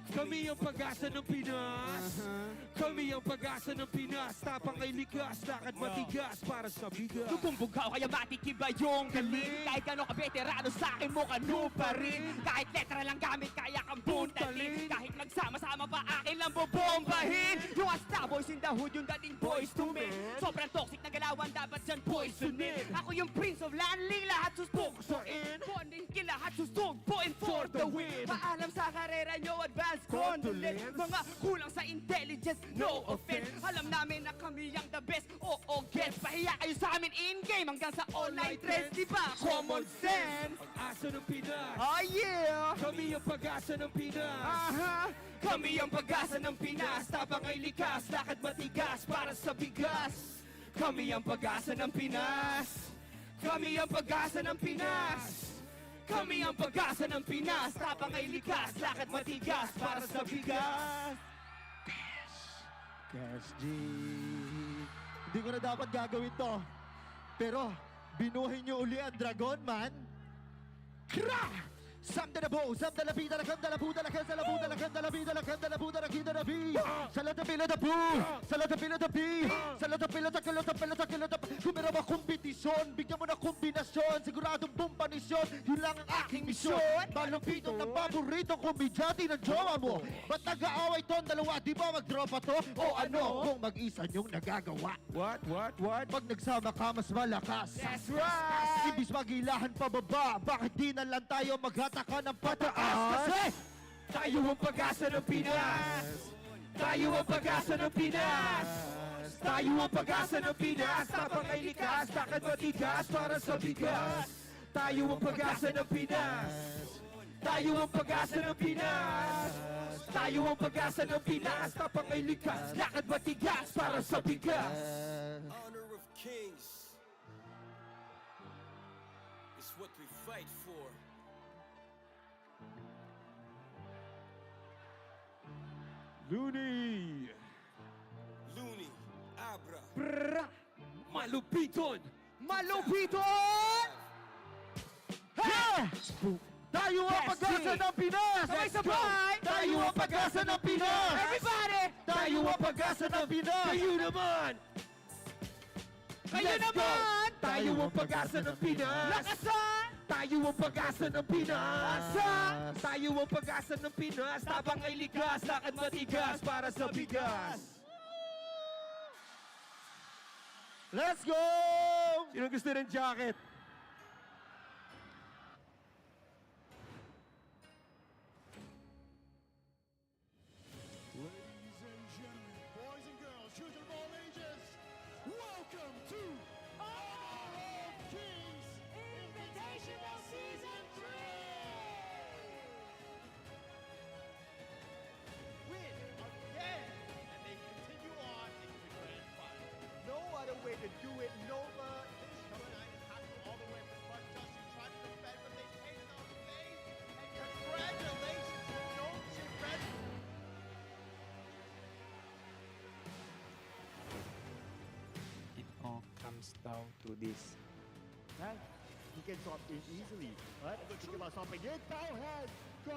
Speaker 4: Kami ang pag-asa ng Pinas. Kami ang pag-asa ng Pinas, tapang ay likas, lakad matigas para sa bigas.
Speaker 17: Tutumbog ka o kaya matikiba yung galing. Kahit gano'n ka veterano sa akin mo kanu pa rin. Kahit letra lang gamit kaya kang buntalin. Kahit nagsama-sama pa akin lang bobombahin. Yung Asta boys in the hood, yung dating boys to men. Sobrang toxic na galawan, dapat dyan poisonin. Ako yung Prince of Landling, lahat sustok sa in. Bonding kill, lahat sustok, point for the win. Paalam sa karera nyo, advance condolence. Mga kulang sa intelligence, no offense. Alam namin na kami ang the best, oo gets. Pahiya kayo sa amin in-game hanggang sa online trends. Di ba? Common sense.
Speaker 4: Pag-asa ng Pinas.
Speaker 17: Oh yeah!
Speaker 4: Kami ang pag-asa ng Pinas.
Speaker 17: Aha! Kami ang pag-asa ng Pinas. Tapang ay likas, lakad matigas para sa bigas. Kami ang pag-asa ng Pinas. Kami ang pag-asa ng Pinas. Kami ang pag-asa ng Pinas. Tapang ay likas, lakad matigas para sa bigas.
Speaker 10: Cash G. Hindi ko na dapat gagawin to. Pero, binuhin nyo uli ang Dragon Man. Kra! Samda na bo, samda na bida, lakanda na buda, lakanda na buda, lakanda na bida, lakanda na buda, lakanda na bi. Salata pila da bu, salata pila da bi, salata pila da kilota, pila da kilota. Kung meron ba kompetisyon, bigyan mo na kombinasyon, siguradong bumpanisyon, yun lang ang aking misyon. Malumpitong ng paboritong komedyante ng jowa mo. Ba't nag-aaway ton dalawa, di ba mag-dropa to? O ano, kung mag-isa nyong nagagawa. What? Pag nagsama ka, mas malakas.
Speaker 17: That's right!
Speaker 10: Ibis magilahan pababa, bakit di na lang tayo maghataka ng pataas? Kasi
Speaker 4: tayo ang pag-asa ng Pinas. Tayo ang pag-asa ng Pinas. Tayo ang pag-asa ng Pinas. Tapang ay likas, lakad matigas para sa bigas. Tayo ang pag-asa ng Pinas. Tayo ang pag-asa ng Pinas. Tayo ang pag-asa ng Pinas. Tapang ay likas, lakad matigas para sa bigas.
Speaker 2: Honor of kings is what we fight for.
Speaker 4: Looney!
Speaker 2: Looney, Abra.
Speaker 4: Brrrra! Malupiton!
Speaker 10: Malupiton! Ha! Tayo ang pag-asa ng Pinas!
Speaker 17: Sabay-sabay!
Speaker 10: Tayo ang pag-asa ng Pinas!
Speaker 17: Everybody!
Speaker 10: Tayo ang pag-asa ng Pinas!
Speaker 4: Kayo naman!
Speaker 17: Kayo naman!
Speaker 4: Tayo ang pag-asa ng Pinas!
Speaker 17: Lakasan!
Speaker 4: Tayo ang pag-asa ng Pinas! Tayo ang pag-asa ng Pinas! Tapang ay ligas, lakad matigas para sa bigas!
Speaker 10: Let's go!
Speaker 4: Sino gusto ng jacket?
Speaker 8: Ladies and gentlemen, boys and girls, children of all ages, welcome to Honor of Kings Invitational Season 3!
Speaker 10: Win again! And they continue on into the grand final. No other way to do it. Nova, this Show 9 and Haku all the way from front. Justin trying to defend, but they take it on the face. And congratulations to Nova and Red.
Speaker 5: It all comes down to this.
Speaker 10: Right? He can swap in easily. Right? Think about swapping it. Power hand.
Speaker 5: I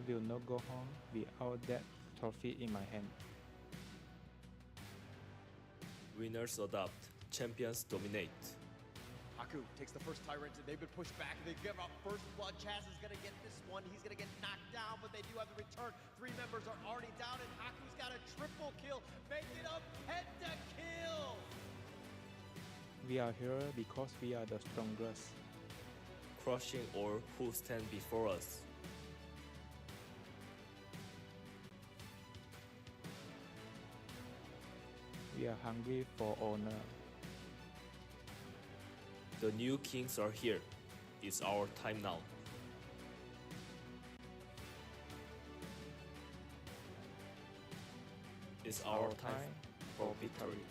Speaker 5: will not go home without that trophy in my hand.
Speaker 7: Winners adapt, champions dominate.
Speaker 11: Haku takes the first tyrant. They've been pushed back. They give up first blood. Chaz is going to get this one. He's going to get knocked down, but they do have the return. 3 members are already down, and Haku's got a triple kill. Make it a pentakill.
Speaker 5: We are here because we are the strongest.
Speaker 7: Crushing all who stand before us.
Speaker 5: We are hungry for honor.
Speaker 7: The new kings are here. It's our time now. It's our time for victory.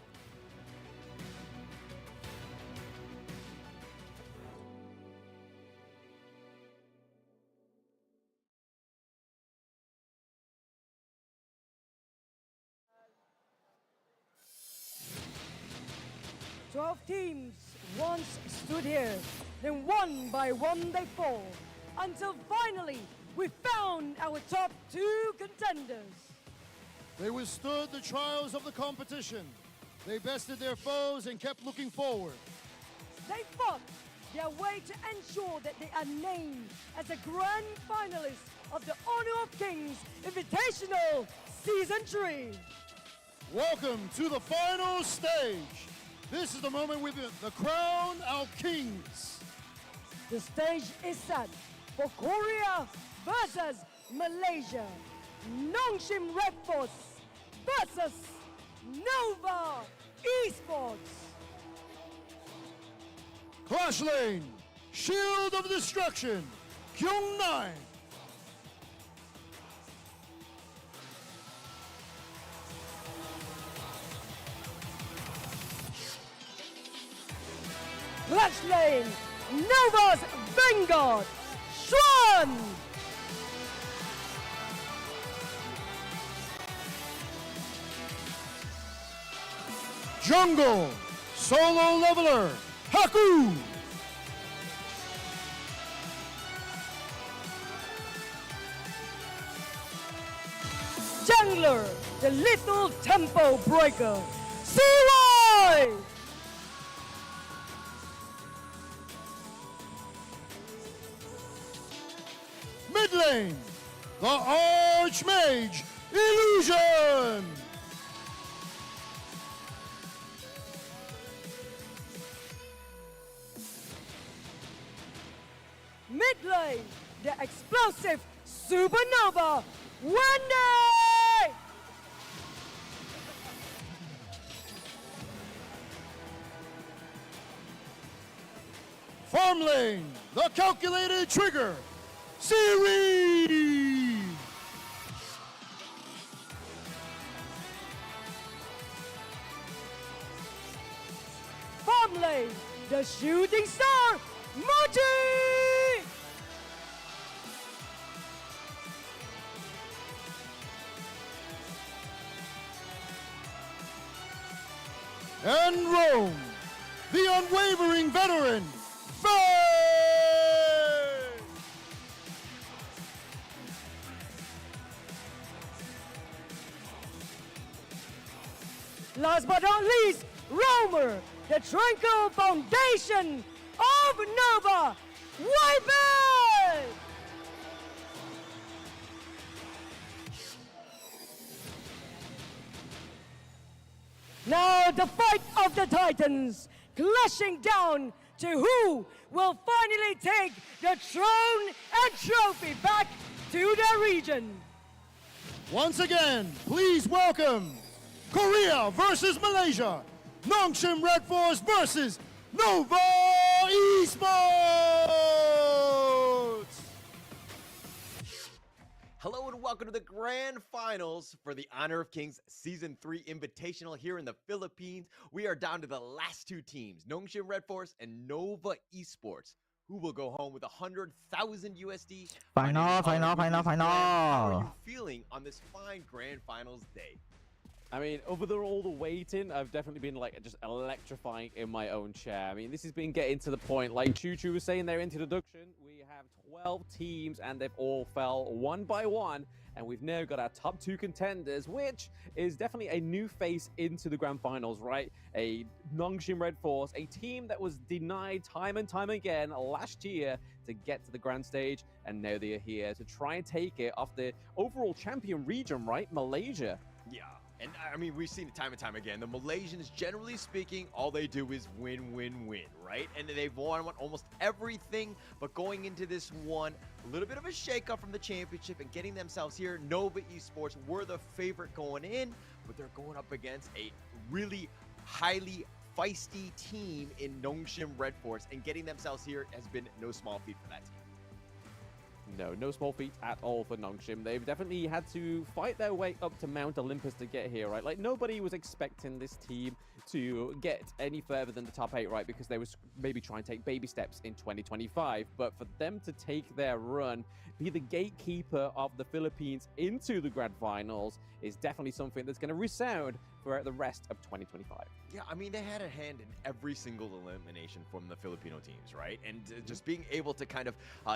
Speaker 13: Twelve teams once stood here, then one by one they fall, until finally we found our top 2 contenders.
Speaker 8: They withstood the trials of the competition. They bested their foes and kept looking forward.
Speaker 13: They fought their way to ensure that they are named as a grand finalist of the Honor of Kings Invitational Season 3.
Speaker 8: Welcome to the final stage. This is the moment we crown our kings.
Speaker 13: The stage is set for Korea versus Malaysia. Nongshim Red Force versus Nova Esports.
Speaker 8: Clash Lane, Shield of Destruction, Kyung-9.
Speaker 13: Clash Lane, Nova's Vanguard, Swan.
Speaker 8: Jungle, Solo Leveler, Haku.
Speaker 13: Jungler, the Little Tempo Breaker, CY.
Speaker 8: Mid lane, the Archmage, Illusion.
Speaker 13: Mid lane, the explosive Supernova, Wendy!
Speaker 8: Farm lane, the Calculated Trigger, Series.
Speaker 13: Farm lane, the Shooting Star, Mochi!
Speaker 8: And Rome, the unwavering veteran, Faye!
Speaker 13: Last but not least, Romer, the tranquil foundation of Nova, wipe it! Now the fight of the Titans, clashing down to who will finally take the throne and trophy back to their region.
Speaker 8: Once again, please welcome Korea versus Malaysia, Nongshim Red Force versus Nova Esports!
Speaker 20: Hello and welcome to the grand finals for the Honor of Kings Season 3 Invitational here in the Philippines. We are down to the last 2 teams, Nongshim Red Force and Nova Esports, who will go home with 100,000 USD.
Speaker 14: Final.
Speaker 20: How are you feeling on this fine grand finals day?
Speaker 19: I mean, over all the waiting, I've definitely been like just electrifying in my own chair. I mean, this has been getting to the point, like Choo Choo was saying in their introduction, we have 12 teams, and they've all fell one by one. And we've now got our top 2 contenders, which is definitely a new face into the grand finals, right? A Nongshim Red Force, a team that was denied time and time again last year to get to the grand stage, and now they are here to try and take it off the overall champion region, right? Malaysia.
Speaker 20: Yeah. And I mean, we've seen it time and time again. The Malaysians, generally speaking, all they do is win, win, win, right? And they've won almost everything. But going into this one, a little bit of a shakeup from the championship and getting themselves here. Nova Esports were the favorite going in, but they're going up against a really highly feisty team in Nongshim Red Force, and getting themselves here has been no small feat for that team.
Speaker 19: No small feat at all for Nongshim. They've definitely had to fight their way up to Mount Olympus to get here, right? Like, nobody was expecting this team to get any further than the top 8, right? Because they was maybe trying to take baby steps in 2025. But for them to take their run, be the gatekeeper of the Philippines into the grand finals, is definitely something that's going to resound for the rest of 2025.
Speaker 20: Yeah, I mean, they had a hand in every single elimination from the Filipino teams, right? And just being able to kind of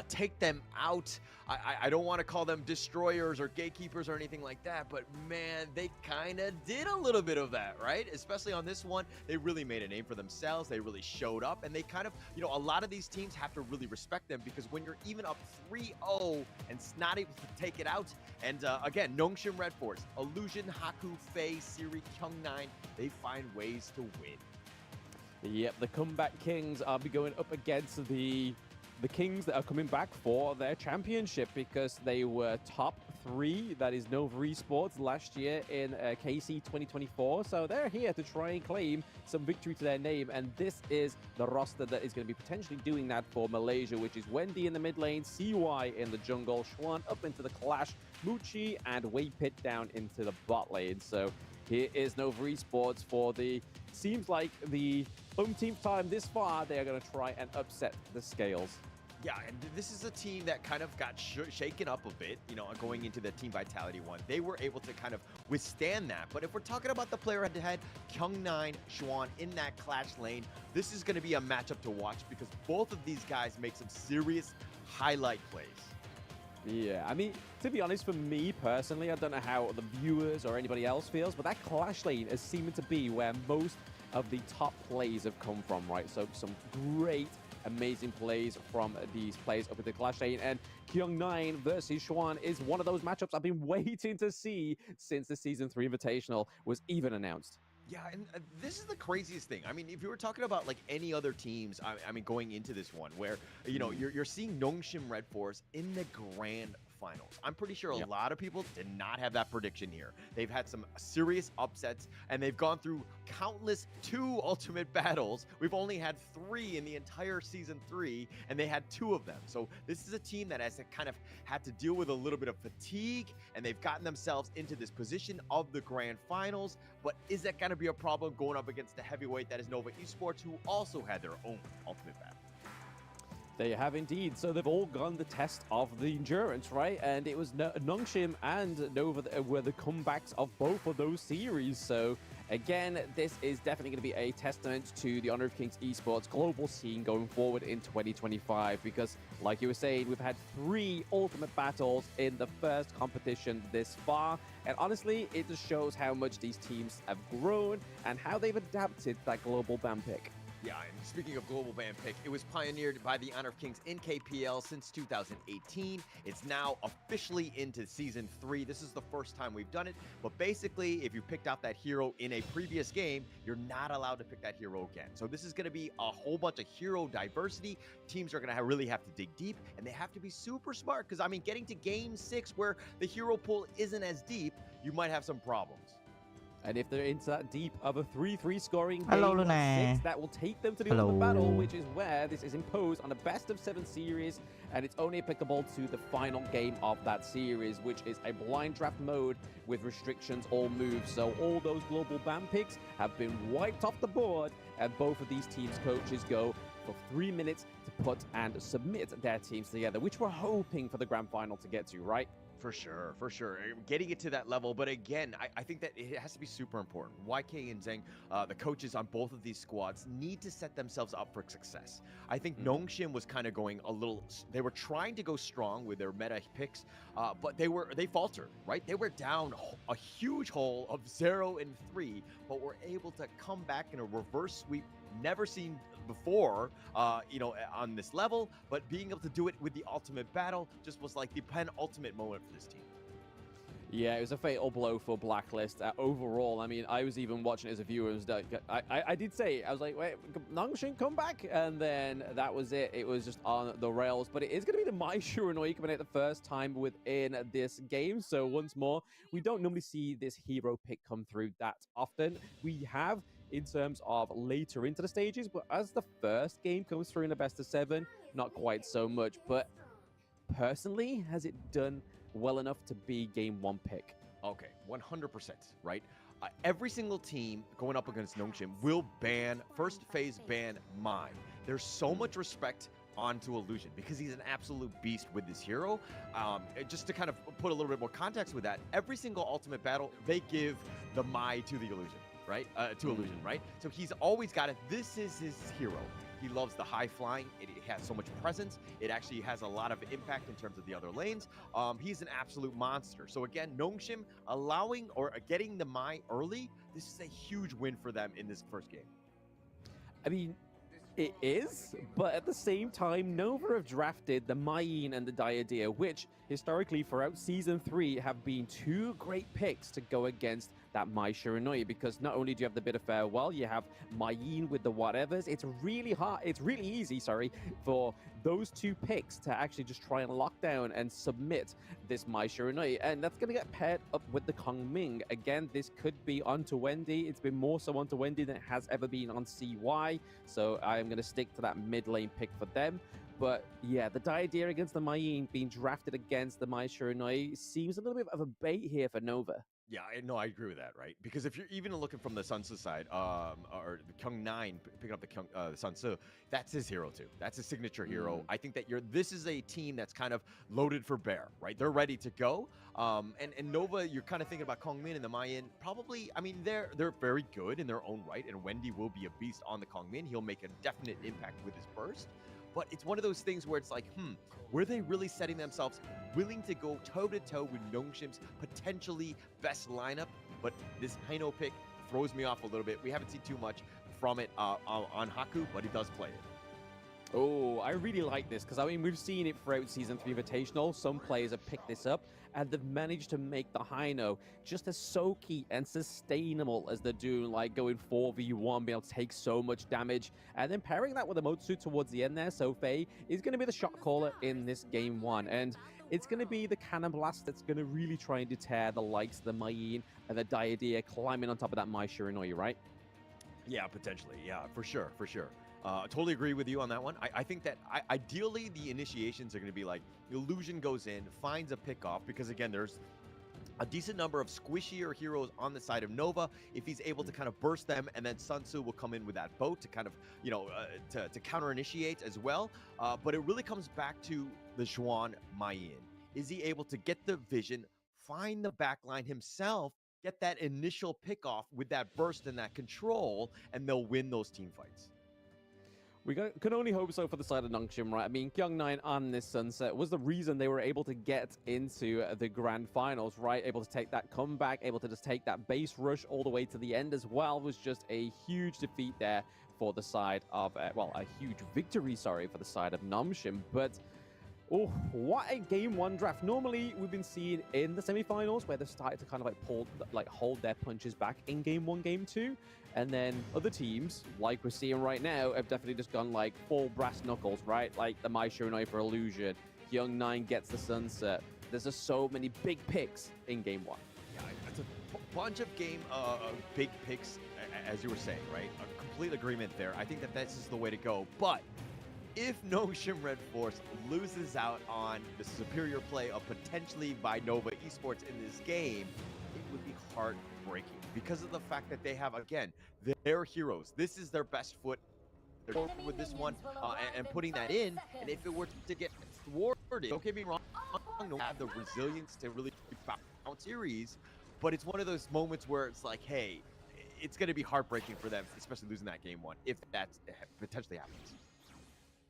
Speaker 20: take them out, I don't want to call them destroyers or gatekeepers or anything like that, but man, they kind of did a little bit of that, right? Especially on this one, they really made a name for themselves. They really showed up, and they kind of, you know, a lot of these teams have to really respect them, because when you're even up 3-0 and not able to take it out, and again, Nongshim Red Force, Illusion, Haku, Faye, Siri, Kyung9, they find ways to win.
Speaker 19: Yep, the comeback kings are be going up against the kings that are coming back for their championship, because they were top 3, that is Nova Esports, last year in KC 2024. So they're here to try and claim some victory to their name, and this is the roster that is going to be potentially doing that for Malaysia, which is Wendy in the mid lane, CY in the jungle, Schwan up into the clash, Muchi and Waypit down into the bot lane. So here is Nova Esports for the, seems like the umpteenth time this far, they are going to try and upset the scales.
Speaker 20: Yeah, and this is a team that kind of got shaken up a bit, you know, going into the Team Vitality one. They were able to kind of withstand that. But if we're talking about the player head-to-head, Kyung9, Schwan in that clash lane, this is going to be a matchup to watch, because both of these guys make some serious highlight plays.
Speaker 19: Yeah, I mean, to be honest, for me personally, I don't know how the viewers or anybody else feels, but that clash lane is seeming to be where most of the top plays have come from, right? So some great, amazing plays from these players up at the clash lane, and Kyung9 versus Schwan is one of those matchups I've been waiting to see since the Season 3 Invitational was even announced.
Speaker 20: Yeah, and this is the craziest thing. I mean, if you were talking about like any other teams, I mean, going into this one where, you know, you're seeing Nongshim Red Force in the grand finals. I'm pretty sure a lot of people did not have that prediction here. They've had some serious upsets, and they've gone through countless 2 ultimate battles. We've only had 3 in the entire Season 3, and they had 2 of them. So this is a team that has kind of had to deal with a little bit of fatigue, and they've gotten themselves into this position of the grand finals. But is that going to be a problem going up against the heavyweight that is Nova Esports, who also had their own ultimate battle?
Speaker 19: They have indeed. So they've all gone the test of the endurance, right? And it was Nongshim and Nova that were the comebacks of both of those series. So again, this is definitely going to be a testament to the Honor of Kings esports global scene going forward in 2025. Because like you were saying, we've had 3 ultimate battles in the first competition this far. And honestly, it just shows how much these teams have grown and how they've adapted that global ban pick.
Speaker 20: Yeah, and speaking of global ban pick, it was pioneered by the Honor of Kings in KPL since 2018. It's now officially into Season 3. This is the first time we've done it, but basically, if you picked out that hero in a previous game, you're not allowed to pick that hero again. So this is going to be a whole bunch of hero diversity. Teams are going to really have to dig deep, and they have to be super smart, because, I mean, getting to Game 6 where the hero pool isn't as deep, you might have some problems.
Speaker 19: And if they're into that deep of a 3-3 scoring
Speaker 14: Hello,
Speaker 19: game
Speaker 14: Luna.
Speaker 19: 6, that will take them to the ultimate battle, which is where this is imposed on a best-of-7 series, and it's only applicable to the final game of that series, which is a blind draft mode with restrictions all moves. So all those global ban picks have been wiped off the board, and both of these teams' coaches go for 3 minutes to put and submit their teams together, which we're hoping for the grand final to get to, right?
Speaker 20: For sure, for sure. Getting it to that level, but again, I think that it has to be super important. YK and Zheng, the coaches on both of these squads, need to set themselves up for success. I think Nongshim was kind of going a little, they were trying to go strong with their meta picks, but they faltered, right? They were down a huge hole of 0-3, but were able to come back in a reverse sweep, never seen before, on this level, but being able to do it with the ultimate battle just was like the penultimate moment for this team.
Speaker 19: Yeah, it was a fatal blow for Blacklist overall. I mean, I was even watching it as a viewer. I did say, I was like, wait, Nongshim come back? And then that was it. It was just on the rails. But it is going to be the Mai Shiranui coming out the first time within this game. So once more, we don't normally see this hero pick come through that often. We have in terms of later into the stages, but as the first game comes through in the best of 7, not quite so much. But personally, has it done well enough to be game 1 pick?
Speaker 20: Okay, 100%, right? Every single team going up against Nongshim will first phase ban Mai. There's so much respect onto Illusion because he's an absolute beast with this hero. Just to kind of put a little bit more context with that, every single ultimate battle, they give the Mai to the Illusion. Right? Illusion, right? So he's always got it. This is his hero. He loves the high flying. It has so much presence. It actually has a lot of impact in terms of the other lanes. He's an absolute monster. So again, Nongshim allowing or getting the Mai early, this is a huge win for them in this first game.
Speaker 19: I mean, it is, but at the same time, Nova have drafted the Mayin and the Diadea, which historically throughout Season 3 have been 2 great picks to go against that Mai Shiranui, because not only do you have the bit of farewell, you have Mayin with the whatevers. It's really easy, for those 2 picks to actually just try and lock down and submit this Mai Shiranui, and that's going to get paired up with the Kong Ming. Again, this could be onto Wendy. It's been more so onto Wendy than it has ever been on CY, so I'm going to stick to that mid lane pick for them. But yeah, the Diadea against the Mayin being drafted against the Mai Shiranui seems a little bit of a bait here for Nova.
Speaker 20: Yeah, I agree with that, right? Because if you're even looking from the Sun Tzu side, or the Kyung 9 picking up the Sun Tzu, that's his hero too. That's his signature hero. I think that this is a team that's kind of loaded for bear, right? They're ready to go. And Nova, you're kind of thinking about Kong Min and the Mayin. Probably, I mean, they're very good in their own right, and Wendy will be a beast on the Kong Min. He'll make a definite impact with his burst. But it's one of those things where it's like, were they really setting themselves willing to go toe-to-toe with Nongshim's potentially best lineup? But this Haino pick throws me off a little bit. We haven't seen too much from it on Haku, but he does play it.
Speaker 19: Oh, I really like this because, I mean, we've seen it throughout Season 3 Invitational. Some players have picked this up and they've managed to make the Haino just as soaky and sustainable as they're doing, like going 4v1, being able to take so much damage. And then pairing that with a Motsu towards the end there, Sofei is going to be the shot caller in this game 1. And it's going to be the Cannon Blast that's going to really try and deter the likes of the Mayin and the Diadea climbing on top of that Mai Shiranui, right?
Speaker 20: Yeah, potentially. Yeah, for sure, for sure. Totally agree with you on that one. I think that ideally the initiations are going to be like Illusion goes in, finds a pick off, because again, there's a decent number of squishier heroes on the side of Nova. If he's able to kind of burst them, and then Sun Tzu will come in with that boat to kind of, to counter initiate as well. But it really comes back to the Xuan Mayin. Is he able to get the vision, find the backline himself, get that initial pick off with that burst and that control, and they'll win those team fights.
Speaker 19: We can only hope so for the side of Nongshim, right? I mean, Kyung 9 on this Sunset was the reason they were able to get into the grand finals, right? Able to take that comeback, able to just take that base rush all the way to the end as well. Was just a huge defeat there for the side of, a huge victory, for the side of Nongshim. But oh, what a game 1 draft. Normally, we've been seeing in the semifinals where they've started to kind of hold their punches back in game 1, game 2. And then other teams, like we're seeing right now, have definitely just gone like full brass knuckles, right? Like the Mai Shiranui for Illusion. Young 9 gets the Sunset. There's just so many big picks in game 1.
Speaker 20: Yeah, it's a bunch of big picks, as you were saying, right? A complete agreement there. I think that this is the way to go. But if Nongshim Red Force loses out on the superior play of potentially by Nova Esports in this game, it would be heartbreaking because of the fact that they have, again, their heroes. This is their best foot. They're with this one and putting that in. And if it were to get thwarted, don't get me wrong, have the resilience to really bounce series, but it's one of those moments where it's like, hey, it's going to be heartbreaking for them, especially losing that game one, if that potentially happens.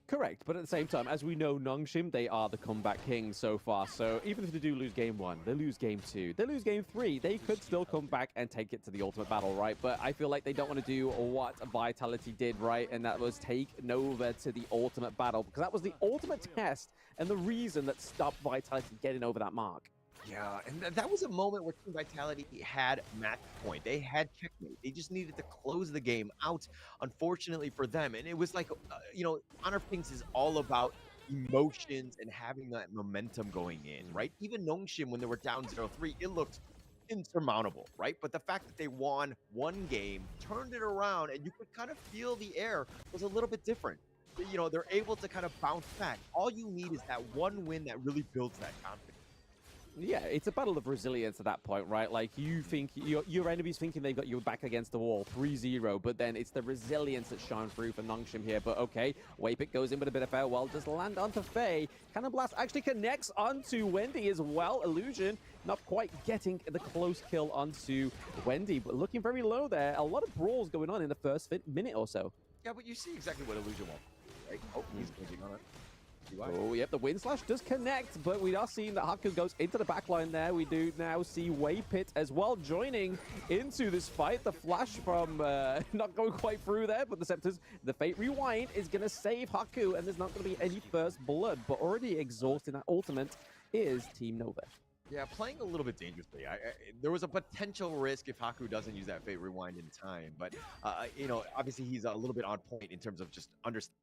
Speaker 19: Correct, but at the same time, as we know, Nongshim, they are the comeback kings so far. So even if they do lose game 1, they lose game 2, they lose game 3, they could still come back and take it to the ultimate battle, right? But I feel like they don't want to do what Vitality did, right? And that was take Nova to the ultimate battle, because that was the ultimate test and the reason that stopped Vitality getting over that mark.
Speaker 20: Yeah, and that was a moment where Team Vitality had match point. They had checkmate. They just needed to close the game out, unfortunately for them. And it was like, you know, Honor of Kings is all about emotions and having that momentum going in, right? Even Nongshim, when they were down 0-3, it looked insurmountable, right? But the fact that they won one game, turned it around, and you could kind of feel the air was a little bit different. You know, they're able to kind of bounce back. All you need is that one win that really builds that confidence.
Speaker 19: Yeah, it's a battle of resilience at that point, right? Like, you think your enemy's thinking they've got you back against the wall, 3-0, but then it's the resilience that's shone through for Nongshim here. But okay, Waypick goes in with a bit of farewell, does land onto Faye. Cannon Blast actually connects onto Wendy as well. Illusion not quite getting the close kill onto Wendy, but looking very low there. A lot of brawls going on in the first minute or so.
Speaker 20: Yeah, but you see exactly what Illusion wants, right? Oh, he's clicking on it.
Speaker 19: Oh, yep, the Wind Slash does connect, but we are seeing that Haku goes into the backline there. We do now see Waypit as well joining into this fight. The flash from not going quite through there, but the Scepters, the Fate Rewind is going to save Haku, and there's not going to be any first blood, but already exhausting that ultimate is Team Nova.
Speaker 20: Yeah, playing a little bit dangerously. There was a potential risk if Haku doesn't use that Fate Rewind in time, but, you know, obviously he's a little bit on point in terms of just understanding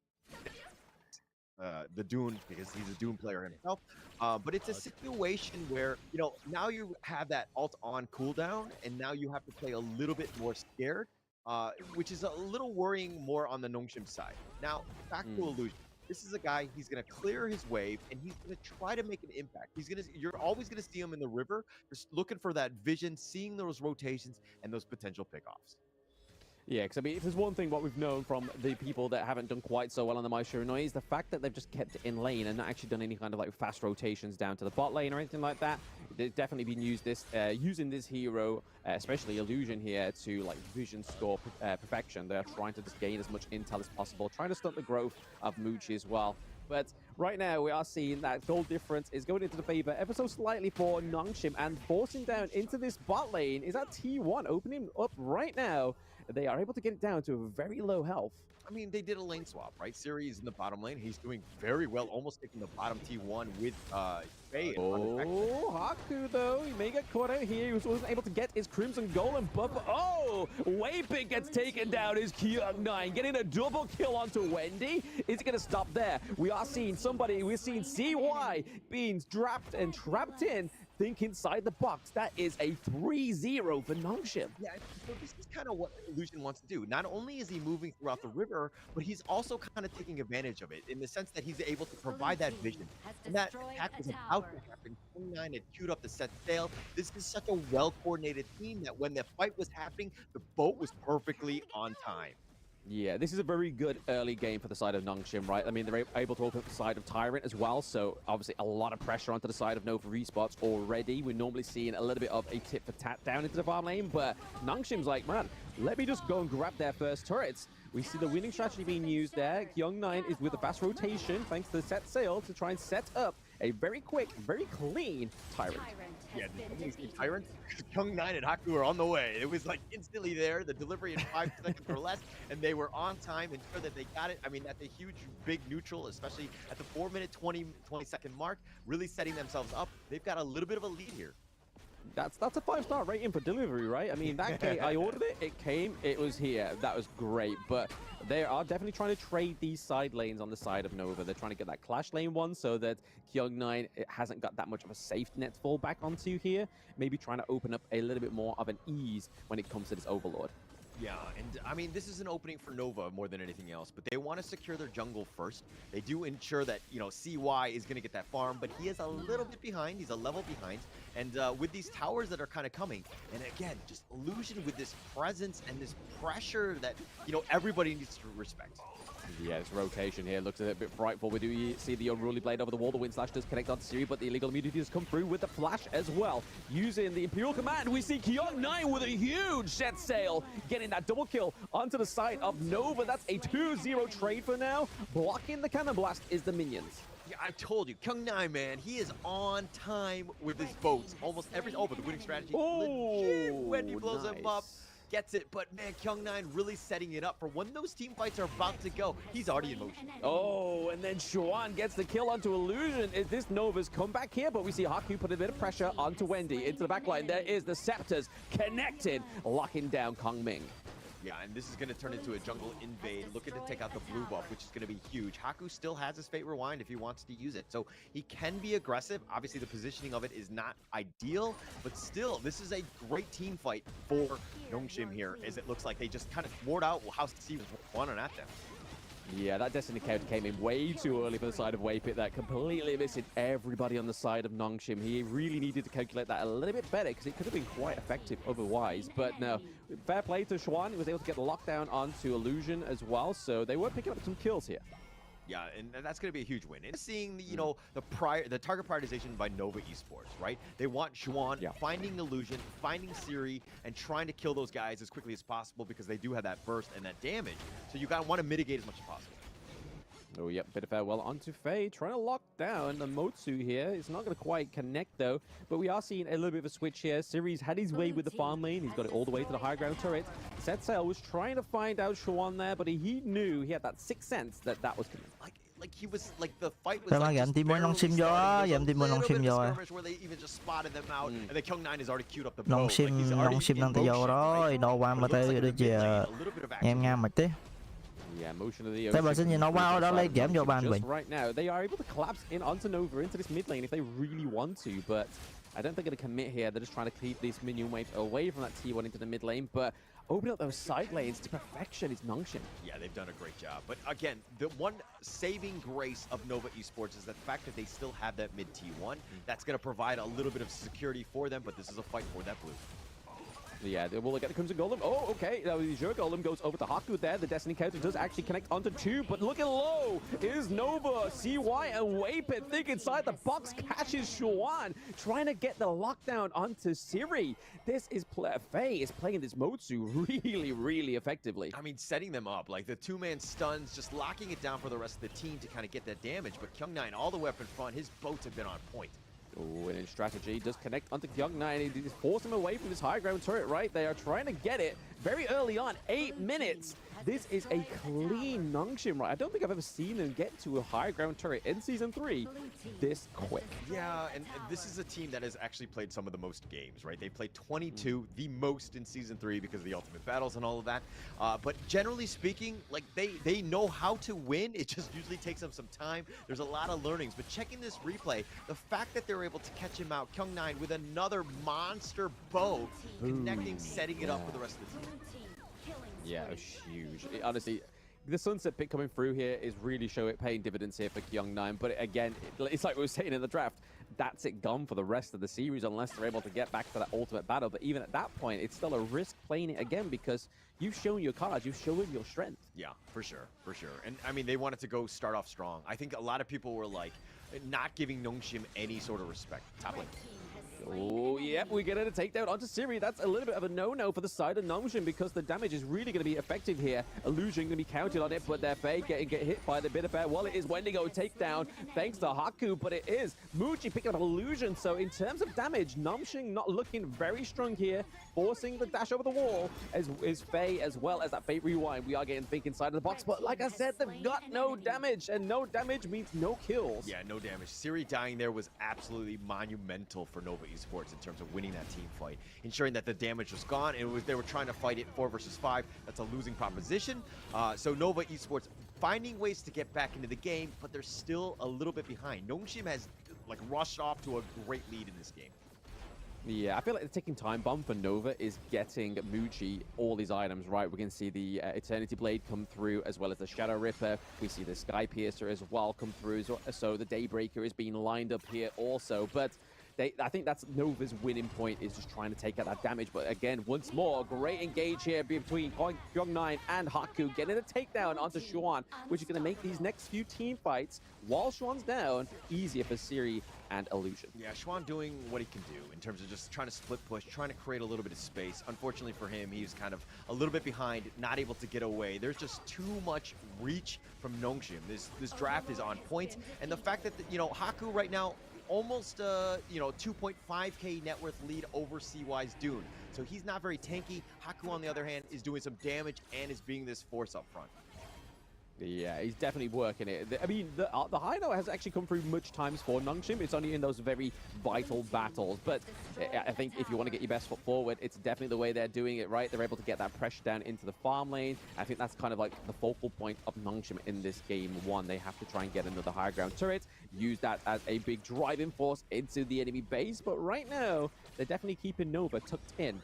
Speaker 20: the Dune, because he's a Dune player himself. But it's a situation where, you know, now you have that ult on cooldown, and now you have to play a little bit more scared, which is a little worrying more on the Nongshim side. Now, back to Illusion. This is a guy, he's going to clear his wave, and he's going to try to make an impact. You're always going to see him in the river, just looking for that vision, seeing those rotations, and those potential pickoffs.
Speaker 19: Yeah, because I mean, if there's one thing what we've known from the people that haven't done quite so well on the Maishiranoi is the fact that they've just kept it in lane and not actually done any kind of like fast rotations down to the bot lane or anything like that. They've definitely been using this hero, especially Illusion here, to like vision score perfection. They're trying to just gain as much intel as possible, trying to stunt the growth of Muchi as well. But right now, we are seeing that gold difference is going into the favor ever so slightly for Nongshim, and forcing down into this bot lane is that T1 opening up right now. They are able to get it down to a very low health.
Speaker 20: I mean, they did a lane swap, right? Siri is in the bottom lane. He's doing very well, almost taking the bottom T1 with Faye.
Speaker 19: Oh, Haku, though, he may get caught out here. He wasn't able to get his Crimson Golem buff. Oh, Waypick gets taken down. Is Kyung9 getting a double kill onto Wendy? Is it going to stop there? We are seeing somebody, we're seeing CY being trapped and trapped in. Think inside the box. That is a 3-0 for Nongshim.
Speaker 20: Yeah, so this is kind of what Illusion wants to do. Not only is he moving throughout the river, but he's also kind of taking advantage of it in the sense that he's able to provide that vision. And that attack was about to happen. 29 had queued up the set sail. This is such a well-coordinated team that when the fight was happening, the boat was perfectly on time.
Speaker 19: Yeah, this is a very good early game for the side of Nongshim, right? I mean, they're able to open up the side of Tyrant as well, so obviously a lot of pressure onto the side of Nova Respots already. We're normally seeing a little bit of a tit for tat down into the farm lane, but Nongshim's like, man, let me just go and grab their first turrets. We see the winning strategy being used there. Kyung9 is with a fast rotation, thanks to the set sail, to try and set up a very quick, very clean Tyrant.
Speaker 20: Yeah, the Tyrant, Kyung9 and Haku are on the way. It was like instantly there, the delivery in 5 seconds or less, and they were on time, ensure that they got it. I mean, at the huge, big neutral, especially at the 4-minute, 20-second mark, really setting themselves up. They've got a little bit of a lead here.
Speaker 19: That's a 5-star rating for delivery, right? I mean, that came, I ordered it, it came, it was here. That was great, but they are definitely trying to trade these side lanes on the side of Nova. They're trying to get that Clash lane one so that Kyung9 hasn't got that much of a safety net to fall back onto here. Maybe trying to open up a little bit more of an ease when it comes to this Overlord.
Speaker 20: Yeah, and I mean, this is an opening for Nova more than anything else, but they want to secure their jungle first. They do ensure that, you know, CY is going to get that farm, but he is a little bit behind. He's a level behind. And with these towers that are kind of coming, and again, just Illusion with this presence and this pressure that, you know, everybody needs to respect.
Speaker 19: Yeah, this rotation here looks a little bit frightful. We do see the Unruly Blade over the wall. The Wind Slash does connect onto Siri, but the illegal immunity does come through with the flash as well. Using the Imperial Command, we see Kyung9 with a huge set sail, getting that double kill onto the side of Nova. That's a 2-0 trade for now. Blocking the Cannon Blast is the minions.
Speaker 20: Yeah, I told you, Kyung9, man, he is on time with his boats. Almost every, but the winning strategy, legit, Wendy blows him up. Gets it, but man, Kyung9 really setting it up for when those team fights are about to go. He's already in motion.
Speaker 19: Oh, and then Xuan gets the kill onto Illusion. Is this Nova's comeback here? But we see Haku put a bit of pressure onto Wendy. Into the backline, there is the Scepters connected, locking down Kong Ming.
Speaker 20: Yeah, and this is going to turn into a jungle invade, looking to take out the blue buff, which is going to be huge. Haku still has his Fate Rewind if he wants to use it, so he can be aggressive. Obviously, the positioning of it is not ideal, but still, this is a great team fight for Nongshim here, as it looks like they just kind of ward out House C was running at them.
Speaker 19: Yeah, that Destiny counter came in way too early for the side of Waypit. That completely missing everybody on the side of Nongshim. He really needed to calculate that a little bit better because it could have been quite effective otherwise. But no, fair play to Xuan. He was able to get the lockdown onto Illusion as well. So they were picking up some kills here.
Speaker 20: Yeah, and that's going to be a huge win. And seeing the, you know, the target prioritization by Nova Esports, right? They want Xuan finding Illusion, finding Siri, and trying to kill those guys as quickly as possible because they do have that burst and that damage. So you want to mitigate as much as possible.
Speaker 19: Oh, yep, bit of farewell onto Faye, trying to lock down the Motsu here. It's not going to quite connect, though, but we are seeing a little bit of a switch here. Siri's had his way with the farm lane. He's got it all the way to the high ground turret. Set Sail was trying to find out Xuan there, but he knew, he had that sixth sense that that was coming.
Speaker 20: Like he was, like the fight was like
Speaker 14: just barely starting. There's a little bit of skirmish
Speaker 20: where they even just spotted them out, and then Kyung9 has already queued up the bow.
Speaker 14: Nongshim đang vô rồi, đâu qua mà tới được giờ em ngang mà thế.
Speaker 19: Yeah, motion of the
Speaker 14: Thế bà xin gì nó vào đó lấy giảm cho bạn mình.
Speaker 19: Right now, they are able to collapse in onto Nova into this mid lane if they really want to, but I don't think they're going to commit here. They're just trying to keep these minion waves away from that T1 into the mid lane, but opening up those side lanes to perfection is Nongshim.
Speaker 20: Yeah, they've done a great job. But again, the one saving grace of Nova Esports is the fact that they still have that mid T1. That's going to provide a little bit of security for them, but this is a fight for that blue.
Speaker 19: Yeah, they will get the Crimson Golem. Oh, okay. Now the Azure Golem goes over to Haku there. The Destiny counter does actually connect onto 2, but looking low is Nova. CY and Waypit think inside the box catches Xuan, trying to get the lockdown onto Siri. This is Faye is playing this Motsu really, really effectively.
Speaker 20: I mean, setting them up, like the two-man stuns, just locking it down for the rest of the team to kind of get that damage. But Kyung9 all the way up in front, his boats have been on point.
Speaker 19: Oh, and in strategy, does connect onto Kyung9. He force him away from this high ground turret, right? They are trying to get it very early on, 8 minutes. This is a clean Nongshim, right? I don't think I've ever seen them get to a high ground turret in Season 3 this quick.
Speaker 20: Yeah, and this is a team that has actually played some of the most games, right? They played 22, the most in Season 3 because of the Ultimate Battles and all of that. But generally speaking, like they know how to win. It just usually takes them some time. There's a lot of learnings. But checking this replay, the fact that they're able to catch him out, Kyung9 with another monster bow, connecting, setting it up for the rest of the team.
Speaker 19: Yeah, it was huge. Honestly, the Sunset pick coming through here is really paying dividends here for Kyung9. But again, it's like we were saying in the draft, that's it gone for the rest of the series unless they're able to get back to that ultimate battle. But even at that point, it's still a risk playing it again because you've shown your cards, you've shown your strength.
Speaker 20: Yeah, for sure, for sure. And I mean, they wanted to go start off strong. I think a lot of people were like, not giving Nongshim any sort of respect. Top lane.
Speaker 19: Oh, yep, we get a takedown onto Siri. That's a little bit of a no-no for the side of Nongshim because the damage is really going to be effective here. Illusion going to be counted on it, but they're Faye get hit by the bit of fair. Well, it is Wendigo takedown thanks to Haku, but it is Muji picking up Illusion. So in terms of damage, Nongshim not looking very strong here, forcing the dash over the wall as is Faye as well as that Fate Rewind. We are getting think inside of the box, but like I said, they've got no damage, and no damage means no kills.
Speaker 20: Yeah, no damage. Siri dying there was absolutely monumental for Nova Esports in terms of winning that team fight, ensuring that the damage was gone. They were trying to fight it 4 versus 5. That's a losing proposition. So Nova Esports finding ways to get back into the game, but they're still a little bit behind. Nongshim has like rushed off to a great lead in this game.
Speaker 19: Yeah, I feel like the ticking time bomb for Nova is getting Muji all these items, right? We can see the Eternity Blade come through, as well as the Shadow Ripper. We see the Sky Piercer as well come through. So the Daybreaker is being lined up here also. But I think that's Nova's winning point, is just trying to take out that damage. But again, once more, great engage here between Kyung9 and Haku, getting a takedown onto Xuan, which is going to make these next few team fights, while Xuan's down, easier for Siri and Illusion.
Speaker 20: Yeah, Xuan doing what he can do in terms of just trying to split push, trying to create a little bit of space. Unfortunately for him, he was kind of a little bit behind, not able to get away. There's just too much reach from Nongshim. This draft is on point, and the fact that, you know, Haku right now, almost, you know, 2.5k net worth lead over CY's Dune. So he's not very tanky. Haku, on the other hand, is doing some damage and is being this force up front.
Speaker 19: Yeah, he's definitely working it. I mean, the high note has actually come through much times for Nongshim. It's only in those very vital battles. But I think if you want to get your best foot forward, it's definitely the way they're doing it, right? They're able to get that pressure down into the farm lane. I think that's kind of like the focal point of Nongshim in this game one. They have to try and get another high ground turret, use that as a big driving force into the enemy base. But right now, they're definitely keeping Nova tucked in.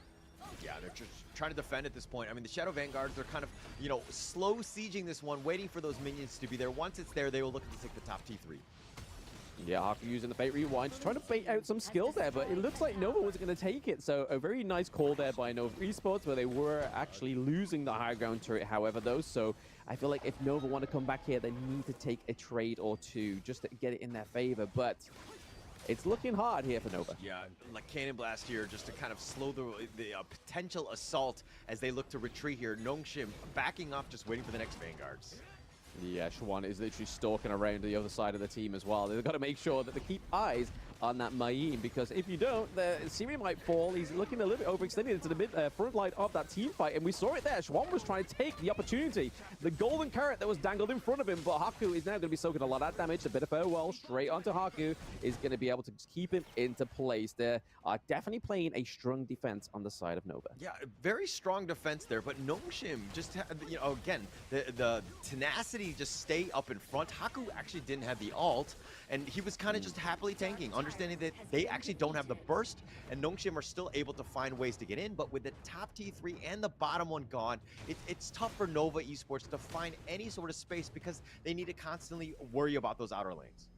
Speaker 20: Yeah, they're just trying to defend at this point. I mean, the Shadow Vanguards, they're kind of, you know, slow sieging this one, waiting for those minions to be there. Once it's there, they will look to take the top T3.
Speaker 19: Yeah, after using the Fate Rewind, just trying to bait out some skills there, but it looks like Nova was going to take it. So a very nice call there by Nova Esports, where they were actually losing the high ground turret, however, though. So I feel like if Nova want to come back here, they need to take a trade or two just to get it in their favor. But it's looking hard here for Nova.
Speaker 20: Yeah, like Cannon Blast here just to kind of slow the potential assault as they look to retreat here. Nongshim backing off, just waiting for the next Vanguards.
Speaker 19: Yeah, Xuan is literally stalking around the other side of the team as well. They've got to make sure that they keep eyes on that Mayin, because if you don't, the Siri might fall. He's looking a little bit overextended into the mid front line of that team fight, and we saw it there. Xuan was trying to take the opportunity, the golden carrot that was dangled in front of him, but Haku is now going to be soaking a lot of that damage. A bit of farewell straight onto Haku is going to be able to just keep him into place. They are definitely playing a strong defense on the side of Nova.
Speaker 20: Yeah, very strong defense there, but Nongshim just, you know, again, the tenacity just stay up in front. Haku actually didn't have the ult, and he was kind of just happily tanking, understanding that they actually don't have the burst, and Nongshim are still able to find ways to get in, but with the top T3 and the bottom one gone, it's tough for Nova Esports to find any sort of space because they need to constantly worry about those outer lanes.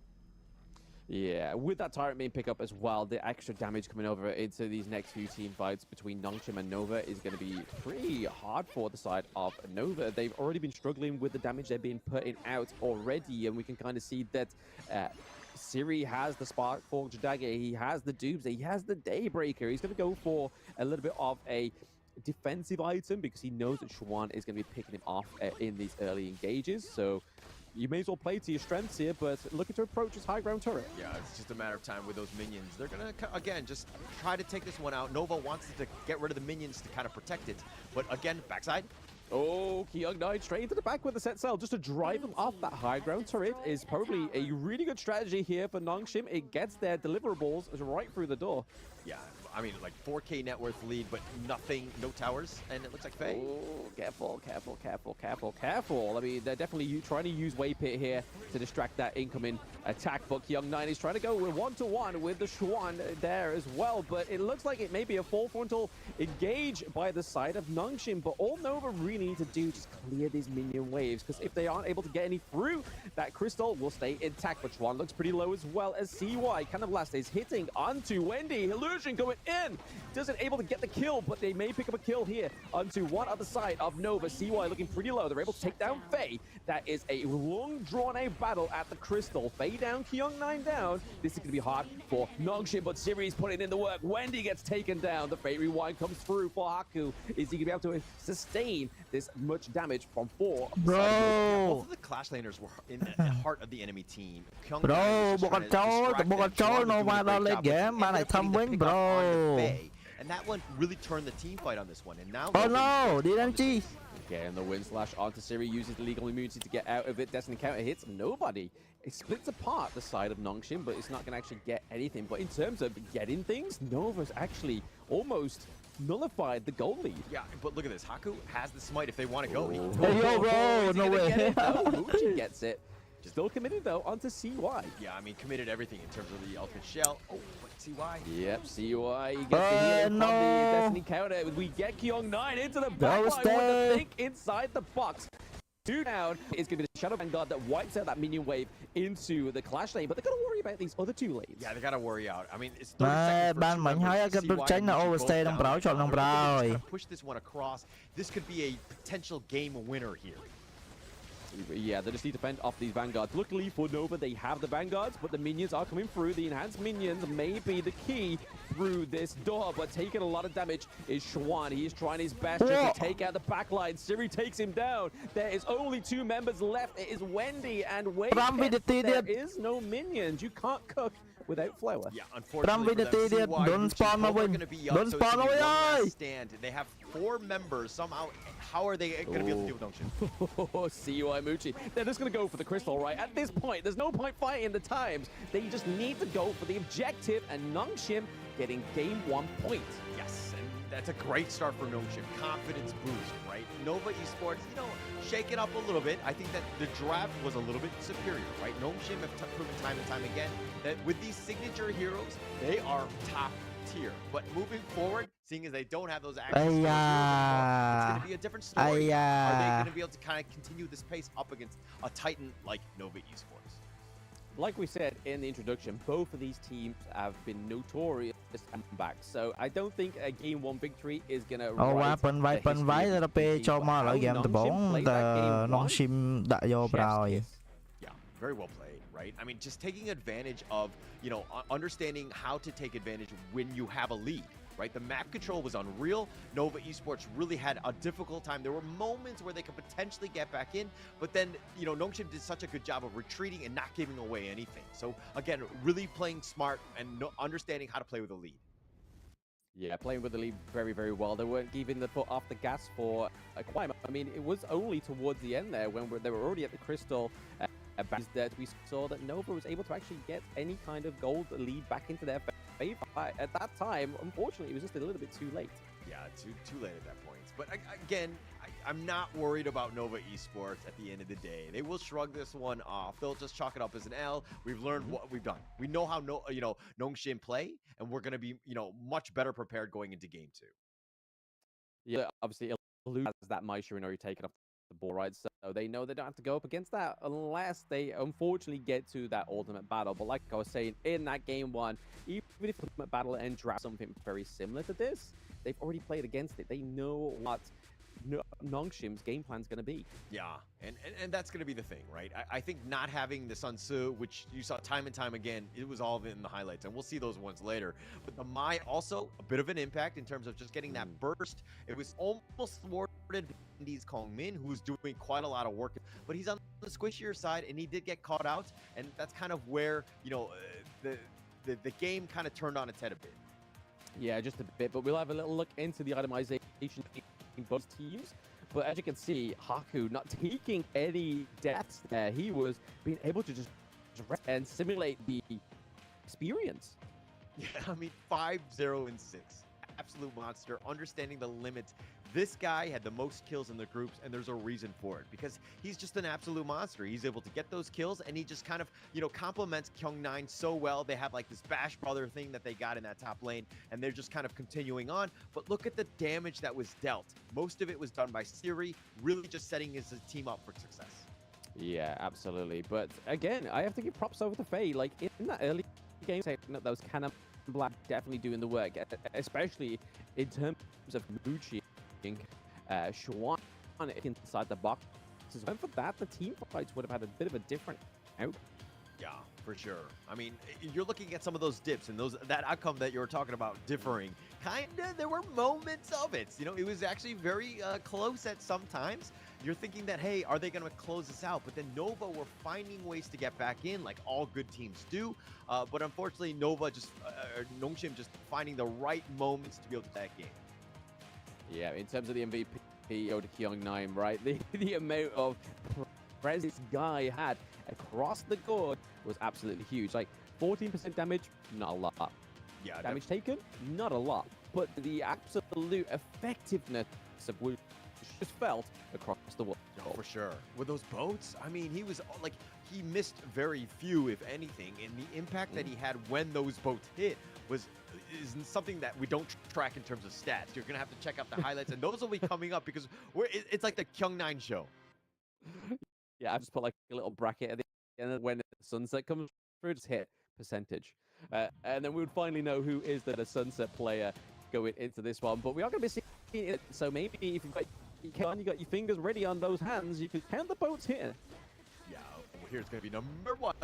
Speaker 19: Yeah, with that Tyrant main pickup as well, the extra damage coming over into these next few team fights between Nongshim and Nova is going to be pretty hard for the side of Nova. They've already been struggling with the damage they've been putting out already, and we can kind of see that Siri has the Spark Forged Dagger, he has the Doomsday, he has the Daybreaker. He's going to go for a little bit of a defensive item because he knows that Xuan is going to be picking him off in these early engages. So you may as well play to your strengths here, but looking to approach his high ground turret.
Speaker 20: Yeah, it's just a matter of time with those minions. They're going to, again, just try to take this one out. Nova wants to get rid of the minions to kind of protect it. But again, backside.
Speaker 19: Oh, Kyung9 straight into the back with the set sail just to drive him off that high ground turret is probably a really good strategy here for Nongshim. It gets their deliverables right through the door.
Speaker 20: Yeah, I mean, like 4K net worth lead, but nothing, no towers, and it looks like Faye.
Speaker 19: Oh, careful, careful, careful, careful, careful. I mean, they're definitely trying to use Wave Pit here to distract that incoming attack, but Kyung9 is trying to go with one-to-one with the Xuan there as well, but it looks like it may be a full frontal engage by the side of Nongshim, but all Nova really need to do is just clear these minion waves, because if they aren't able to get any through, that crystal will stay intact, but Xuan looks pretty low as well as CY. Kind of Blast is hitting onto Wendy. Illusion going in. Doesn't able to get the kill, but they may pick up a kill here onto one other side of Nova. CY looking pretty low. They're able to take down Faye. That is a long drawn-out battle at the crystal. Faye down, Kyung9 down. This is going to be hard for Nongshim, but Siri's putting in the work. Wendy gets taken down. The Fate Rewind comes through for Haku. Is he going to be able to sustain this much damage from 4?
Speaker 14: Bro!
Speaker 20: Yeah, both of the Clash Laners were in the heart of the enemy team.
Speaker 14: Bro, một con chó Nova đã lên game, bạn này thông minh, bro.
Speaker 20: And that one really turned the team fight on this one. And now
Speaker 14: oh no, DMG.
Speaker 19: Again, the Wind Slash onto Siri, uses legal immunity to get out of it. Destiny counter hits nobody. It splits apart the side of Nongshim, but it's not going to actually get anything. But in terms of getting things, Nova's actually almost nullified the goal lead.
Speaker 20: Yeah, but look at this. Haku has the smite if they want to go.
Speaker 14: Hey, yo, bro, no way.
Speaker 19: Muji gets it. Still committed, though, onto CY.
Speaker 20: Yeah, I mean, committed everything in terms of the ultimate shell. Oh, but CY.
Speaker 19: Yep, CY gets the healing from the Destiny counter. We get Kyong9 into the backline with the think inside the box. 2 down is going to be the Shadow Vanguard that wipes out that minion wave into the Clash lane, but they've got to worry about these other 2 lanes.
Speaker 20: Yeah, they got to worry out. I mean, it's 30
Speaker 14: Mà
Speaker 20: seconds
Speaker 14: ban mình thấy cái bức tranh là overstay đang bảo chọn đang bảo.
Speaker 20: Push this one across. This could be a potential game winner here.
Speaker 19: Yeah, they just need to fend off these Vanguards. Luckily for Nova, they have the Vanguards, but the minions are coming through. The enhanced minions may be the key through this door, but taking a lot of damage is Schwan. He is trying his best just to take out the backline. Siri takes him down. There is only 2 members left. It is Wendy and Wade. There is no minions. You can't cook without flour.
Speaker 20: Yeah, unfortunately for them, CY,
Speaker 14: don't spawn my win. Don't spawn my win.
Speaker 20: Stand. They have 4 members somehow. How are they going to be able to deal with Nongshim?
Speaker 19: CY Muchi. They're just going to go for the crystal, right? At this point, there's no point fighting the times. They just need to go for the objective, and Nongshim getting game 1 point.
Speaker 20: Yes, and that's a great start for Nongshim. Confidence boost, right? Nova Esports, you know, shake it up a little bit. I think that the draft was a little bit superior, right? Nongshim have proven time and time again that with these signature heroes, they are top tier. But moving forward, seeing as they don't have those access to those heroes anymore, it's going to be a different story. Are they going to be able to kind of continue this pace up against a titan like Nova Esports?
Speaker 19: Like we said in the introduction, both of these teams have been notorious comebacks, so I don't think a game 1 victory is going to
Speaker 14: Open váy ra pe cho mà lại game tập 4 Nongshim đã vô rồi.
Speaker 20: Yeah, very well played, right? I mean, just taking advantage of, you know, understanding how to take advantage when you have a lead. Right, the map control was unreal. Nova Esports really had a difficult time. There were moments where they could potentially get back in, but then, you know, Nongshim did such a good job of retreating and not giving away anything. So again, really playing smart and understanding how to play with a lead.
Speaker 19: Yeah, playing with the lead very, very well. They weren't giving the foot off the gas for a quite. I mean, it was only towards the end there when they were already at the crystal that we saw that Nova was able to actually get any kind of gold lead back into their favor. At that time, unfortunately, it was just a little bit too late.
Speaker 20: Yeah, too late at that point. But again, I'm not worried about Nova Esports at the end of the day. They will shrug this one off. They'll just chalk it up as an L. We've learned what we've done. We know how Nongshim play, and we're going to be, you know, much better prepared going into game 2.
Speaker 19: Yeah, obviously, Illusion has that Maestro already taken off the ball, right? So they know they don't have to go up against that unless they unfortunately get to that ultimate battle. But like I was saying, in that game 1, even if ultimate battle and draft something very similar to this, they've already played against it. They know what Nongshim's game plan is going to be.
Speaker 20: Yeah, and that's going to be the thing, right? I think not having the Sun Tzu, which you saw time and time again, it was all in the highlights, and we'll see those ones later. But the Mai also a bit of an impact in terms of just getting that burst. It was almost thwarted Indy's Kong Min, who's doing quite a lot of work, but he's on the squishier side, and he did get caught out, and that's kind of where, you know, the game kind of turned on its head a bit.
Speaker 19: Yeah, just a bit, but we'll have a little look into the itemization in both teams. But as you can see, Haku not taking any deaths there. He was being able to just rest and simulate the experience.
Speaker 20: Yeah, I mean, 5-0 and 6. Absolute monster, understanding the limits. This guy had the most kills in the groups, and there's a reason for it, because he's just an absolute monster. He's able to get those kills, and he just kind of, you know, complements Kyong9 so well. They have like this Bash Brother thing that they got in that top lane, and they're just kind of continuing on. But look at the damage that was dealt. Most of it was done by Siri, really just setting his team up for success.
Speaker 19: Yeah, absolutely. But again, I have to give props over to Faye. Like in that early game, those Cannon Black definitely doing the work, especially in terms of Muchi. Schwan inside the box. And for that, the team fights would have had a bit of a different outcome.
Speaker 20: Yeah, for sure. I mean, you're looking at some of those dips and that outcome that you were talking about differing. Kinda, there were moments of it. You know, it was actually very close at some times. You're thinking that, hey, are they going to close this out? But then Nova were finding ways to get back in, like all good teams do. But unfortunately, Nova Nongshim just finding the right moments to be able to play that game.
Speaker 19: Yeah, in terms of the MVP over Kyong9, right? The amount of presence Guy had across the board was absolutely huge. Like 14% damage, not a lot.
Speaker 20: Yeah,
Speaker 19: damage taken, not a lot. But the absolute effectiveness of was just felt across the world.
Speaker 20: Oh, for sure. With those boats, I mean, he was like he missed very few, if anything, and the impact that he had when those boats hit is something that we don't track in terms of stats. You're gonna have to check out the highlights, and those will be coming up because it's like the Kyung9 show.
Speaker 19: Yeah, I just put like a little bracket at the end when the sunset comes through, just hit percentage. And then we would finally know who is the sunset player going into this one. But we are going to be seeing it, so maybe if you've got, you got your fingers ready on those hands, you could count the boats here.
Speaker 20: Yeah, here's going to be number one.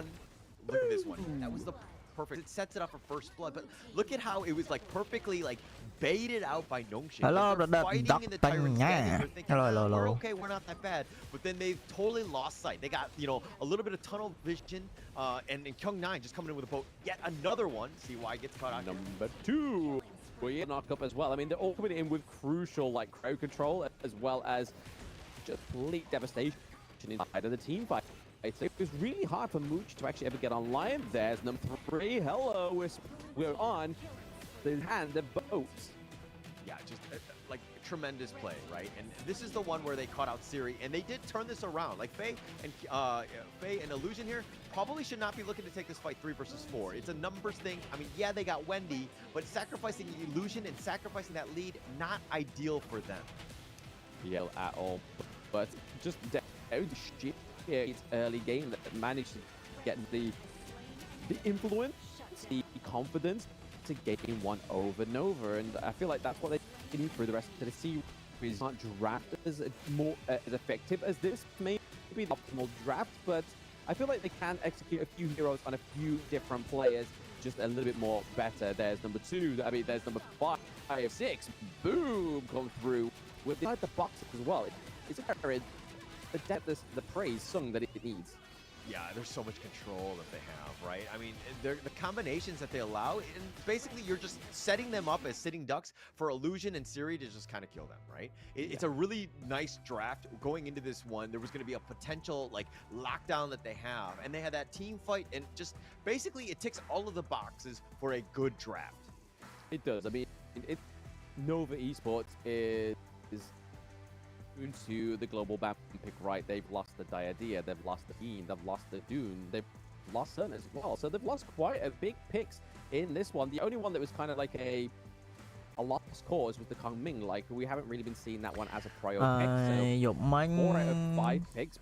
Speaker 20: Look at this one. That was the perfect. It sets it up for first blood, but look at how it was like perfectly like baited out by Nongshim.
Speaker 14: Hello,
Speaker 20: They're fighting in the Tyrant's Den, they're thinking, we're okay, we're not that bad. But then they totally lost sight. They got, you know, a little bit of tunnel vision, and Kyung9 just coming in with a boat. Yet another one. See why it gets caught out.
Speaker 19: Number two. We knock up as well. I mean, they're all coming in with crucial like crowd control as well as just complete devastation inside of the team fight. So it was really hard for Mooch to actually ever get online. There's number three. Hello, we're on the hand of boats.
Speaker 20: Yeah, just like tremendous play, right? And this is the one where they caught out Siri, and they did turn this around. Like Faye and Illusion here probably should not be looking to take this fight 3 versus 4. It's a numbers thing. I mean, yeah, they got Wendy, but sacrificing Illusion and sacrificing that lead, not ideal for them.
Speaker 19: Yeah, at all. But just shit. Yeah, it's early game that managed to get the influence, the confidence to gain one over and over, and I feel like that's what they need for the rest of the series. Not draft as more as effective as this may be the optimal draft, but I feel like they can execute a few heroes on a few different players just a little bit more better. There's number 2. I mean, there's number 5, 6. Boom, come through with the box as well. It's the praise sung that it needs.
Speaker 20: Yeah, there's so much control that they have, right? I mean, the combinations that they allow, and basically you're just setting them up as sitting ducks for Illusion and Siri to just kind of kill them, right? It's a really nice draft going into this one. There was going to be a potential like lockdown that they have, and they had that team fight, and just basically it ticks all of the boxes for a good draft.
Speaker 19: It does. I mean, Nova Esports is into the global ban pick, right? They've lost the Diadea, they've lost the Bean, they've lost the Dune, they've lost Sun as well. So they've lost quite a big picks in this one. The only one that was kind of like a lost cause was the Kong Ming. Like, we haven't really been seeing that one as a priority pick. So 4 out of 5 picks.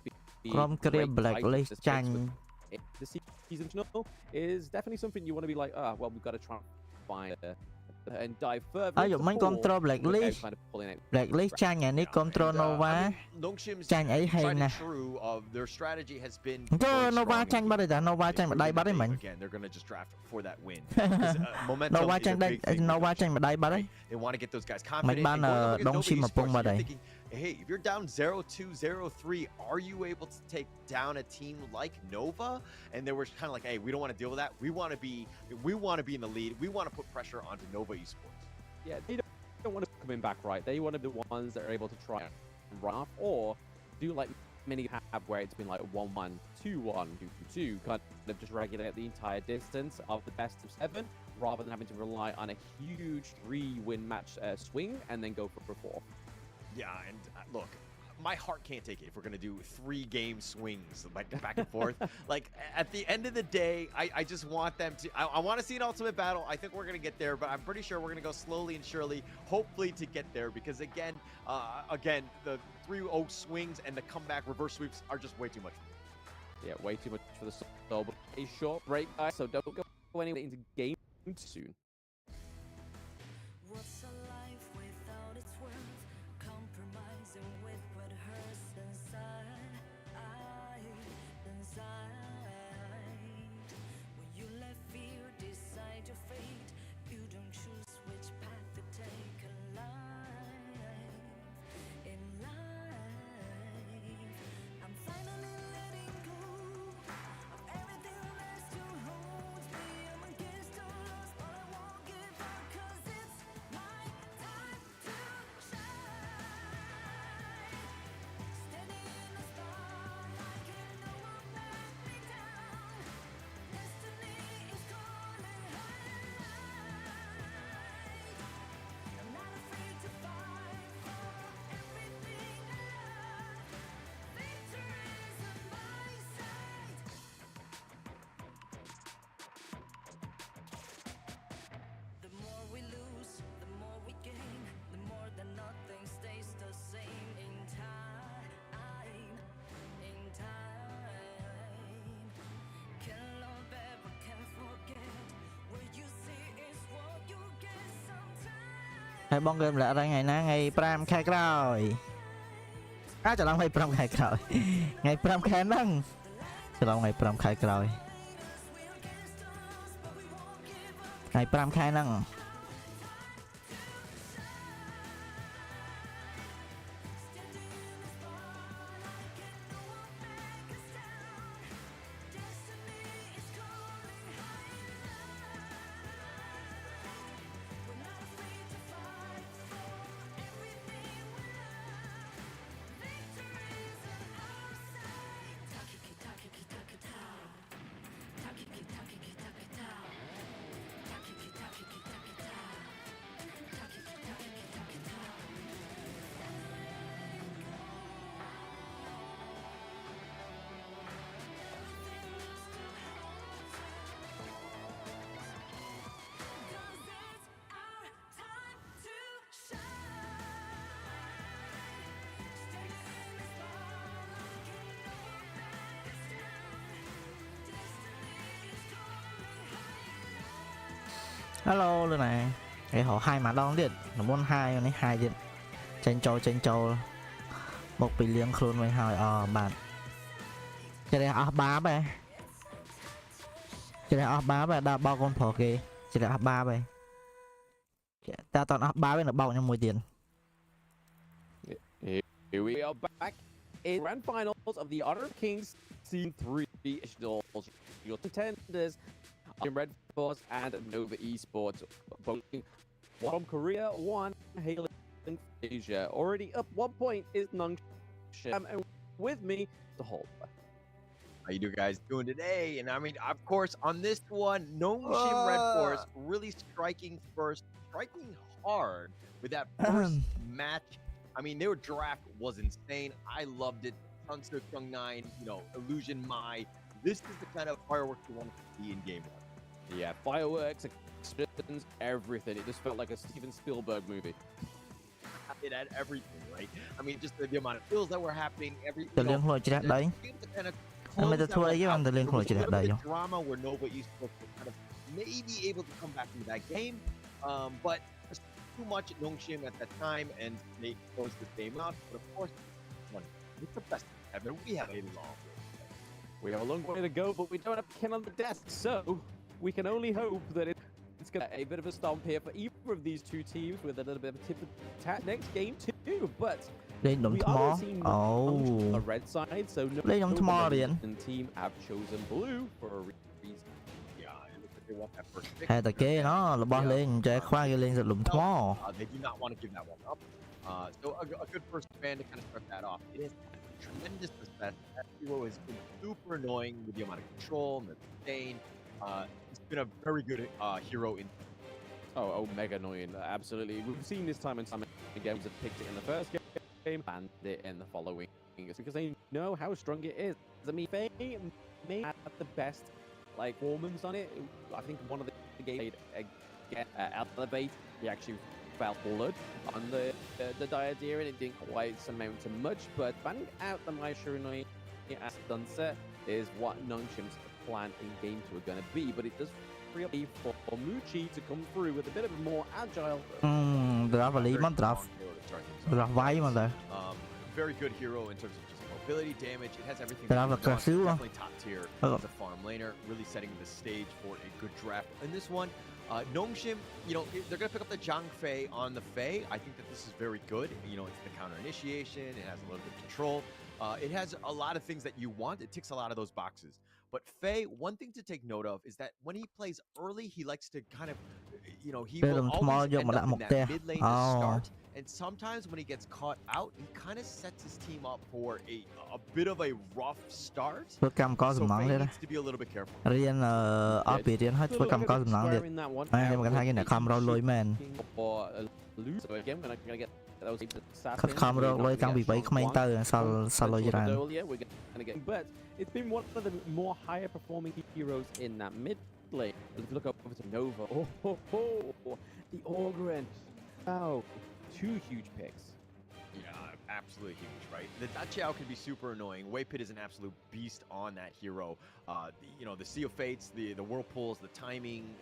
Speaker 19: The seasonal is definitely something you want to be like, well, we've got to try and find and dive further.
Speaker 14: Dục mình control Blacklist. Blacklist tranh nhà ní control Nova. Tranh ấy hay nè.
Speaker 20: Their strategy has been
Speaker 14: Nova tranh bắt đây, Nova tranh bắt đây bắt đấy mình.
Speaker 20: Again, they're going to just draft for that win.
Speaker 14: Nova tranh đây, Nova tranh bắt đây bắt đấy.
Speaker 20: They want to get those guys confident.
Speaker 14: Mình ban đông sim mà pung bắt đây.
Speaker 20: Hey, if you're down 0-2, 0-3, are you able to take down a team like Nova? And they were kind of like, hey, we don't want to deal with that. We want to be in the lead. We want to put pressure onto Nova Esports.
Speaker 19: Yeah, they don't want to come in back, right? They want to be the ones that are able to try and run off or do like many have where it's been like 1-1, 2-1, 2-2, kind of just regulate the entire distance of the best of 7 rather than having to rely on a huge 3-win match swing and then go for 4.
Speaker 20: Yeah, and look, my heart can't take it if we're going to do 3-game swings like back and forth. Like, at the end of the day, I just want them to... I want to see an ultimate battle. I think we're going to get there, but I'm pretty sure we're going to go slowly and surely, hopefully, to get there. Because, again, the 3-0 swings and the comeback reverse sweeps are just way too much for me.
Speaker 19: Yeah, way too much for the soul. But a short break, guys, so don't go anywhere into game soon.
Speaker 12: What's a life without its worth? Compromising with what hurts inside. When you let fear decide your fate, you don't choose which path to take in life. I'm finally letting go of everything that still holds me. I'm against all lost, all I want.
Speaker 14: ហើយបងគេម្ល៉េះថ្ងៃណាថ្ងៃ5ខែក្រោយច្រឡំថ្ងៃ5ខែក្រោយថ្ងៃ5ខែហ្នឹងច្រឡំថ្ងៃ5ខែក្រោយថ្ងៃ5ខែហ្នឹង Hello luôn này, cái họ hai mà đón điện, nó muốn hai này hai điện, tranh châu, một bị liếng luôn với hỏi bạn, cái này ba vậy, cái này ba vậy đã bao con phở kì, cái này ba vậy, ta toàn ba vậy là bao nhiêu mùi tiền.
Speaker 19: Here we are back in grand finals of the Honor of Kings Season 3 Nationals. Your contenders. Red Force and Nova Esports, both from Korea, one hailing Asia. Already up 1 point is Nung Shim, and with me, the whole.
Speaker 20: How you guys doing today? And I mean, of course, on this one, Nung Shim Red Force really striking hard with that first match. I mean, their draft was insane. I loved it. Sunsu Chung 9, Illusion Mai. This is the kind of fireworks you want to see in game 1.
Speaker 19: Yeah, fireworks, explosions, everything. It just felt like a Steven Spielberg movie.
Speaker 20: It had everything, right? I mean, just the amount of kills that were happening.
Speaker 14: Từ liên hồi chỉ đấy. Mình đã thua với anh từ liên hồi chỉ đấy.
Speaker 20: Drama where Nova Esports were kind of maybe able to come back into that game, but just too much Nung Shim at that time, and they closed this game out. But of course, it's the best ever. We have a long way.
Speaker 19: We have a long way to go, but we don't have Ken on the desk, so we can only hope that it's going to be a bit of a stomp here for either of these two teams with a little bit of a tip of tat next game too. But we are seeing a red side, so no team have chosen blue for a reason.
Speaker 20: Yeah, it looks like they want that first pick.
Speaker 14: Hay là cái nó là bot lên trái khoa cái lên giật lùm thmo.
Speaker 20: They do not want to give that one up. So a good first command to kind of start that off. It is tremendous success. That hero has been super annoying with the amount of control and the sustain. It's been a very good hero in.
Speaker 19: Oh, mega annoying. Absolutely. We've seen this time and time again. Have picked it in the first game and it in the following. It's because they know how strong it is. I mean, Faye may have the best performance on it. I think one of the games elevate. He actually felt blood on the Diadem and it didn't quite amount to much. But banning out the Maishurunoi as Sunset is what Nung Shim's plan in game 2 are going to be, but it does free up for Muchi to come through with a bit of a more agile.
Speaker 20: Very good hero in terms of just mobility, damage. It has everything. Definitely top tier as a farm laner, really setting the stage for a good draft. In this one, Nung Shim, they're going to pick up the Zhang Fei on the Fei. I think that this is very good. It's the counter initiation. It has a little bit of control. It has a lot of things that you want. It ticks a lot of those boxes. But Faye, one thing to take note of is that when he plays early, he likes to kind of, he will always end up in that mid lane to start. And sometimes when he gets caught out, he kind of sets his team up for a bit of a rough start. So Faye needs to be a little bit careful.
Speaker 19: So again, we're gonna get those but it's been one of the more higher performing heroes in that mid lane. Let's look over to Nova. The Orgren. Oh, 2 huge picks.
Speaker 20: Yeah, absolutely huge, right? The Dachiao can be super annoying. Waypit is an absolute beast on that hero. The Sea of Fates, the Whirlpools, the timing,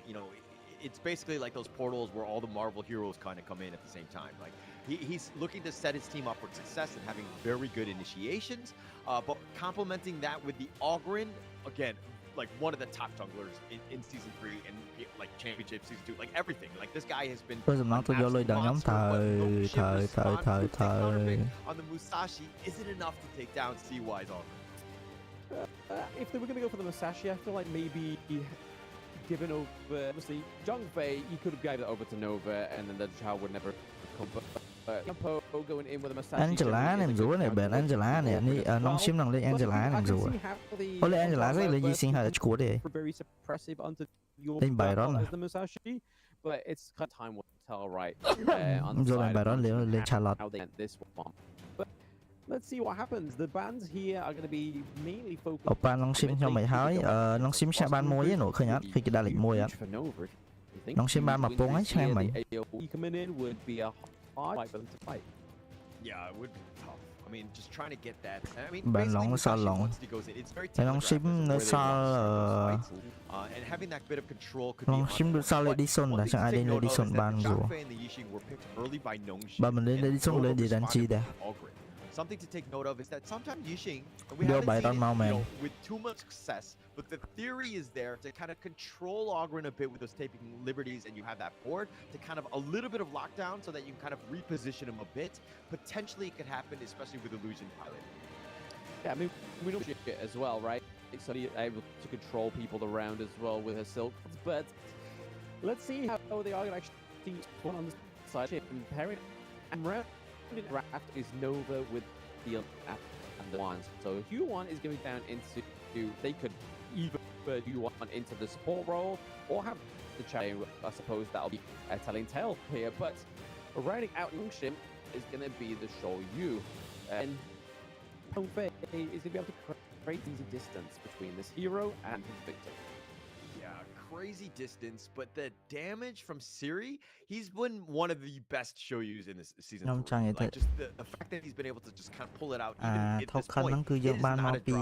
Speaker 20: it's basically like those portals where all the Marvel heroes kind of come in at the same time. Like he's looking to set his team up for success and having very good initiations, but complementing that with the Ogryn, again, like one of the top junglers in season 3 and like championship season 2, like everything. Like this guy has been.
Speaker 14: Tôi dùng nó tôi vô lôi đợi nhóm thời.
Speaker 20: On the Musashi, is it enough to take down CY's Ogryn?
Speaker 19: If they were going to go for the Musashi, I feel like maybe given over, obviously, Zhang Fei, you could have gave it over to Nova, and then the Chao would never come. But Yampo going in with a Musashi.
Speaker 14: Angela ném rúa này bên Angela này đi nóng sim năng lên Angela ném rúa. Ôi lên Angela rất là gì sinh hơi của đi. Lên bài đó nè.
Speaker 19: But it's kind of time will tell, right?
Speaker 14: Rồi lên bài đó lên Charlotte.
Speaker 19: Let's see what happens. The bans here are going to be mainly focused.
Speaker 14: Oppa nóng sim cho mày hỏi, nóng sim sẽ ban môi với nụ khơi nhát khi cái đa lịch môi á. Nóng sim ban mà bông ấy xem mày.
Speaker 20: Yeah, it would be tough. I mean, just trying to get that. I mean,
Speaker 14: Ban lỏng sao lỏng. Nóng sim nó sao
Speaker 20: and having that bit of control could
Speaker 14: nóng sim được sao lại đi xuân đã chẳng ai đi đi xuân ban rồi. Ba mình lên đi xuân lên đi đánh chi đã.
Speaker 20: Something to take note of is that sometimes Yixing, and we haven't seen it, with too much success, but the theory is there to kind of control Ogryn a bit with those taking liberties, and you have that board to kind of a little bit of lockdown so that you can kind of reposition him a bit. Potentially it could happen, especially with Illusion Pilot.
Speaker 19: Yeah, I mean, we know shit as well, right? So he's able to control people around as well with her silk. But let's see how they are going to actually put on the side chip and pairing and round. Draft is Nova with the and the ones. So Q1 is going down into. They could either Q1 into the support role or have the chain. I suppose that'll be telling tale here. But rounding out Nongshim is going to be the Shoyu, and Fei is going to be able to create easy distance between this hero and his victim.
Speaker 20: Yeah, crazy distance, but the damage from Siri, he's been one of the best Shoyus in this season. Like just the fact that he's been able to just kind of pull it out.
Speaker 14: Thóc khăn nó cứ dương ban mau pi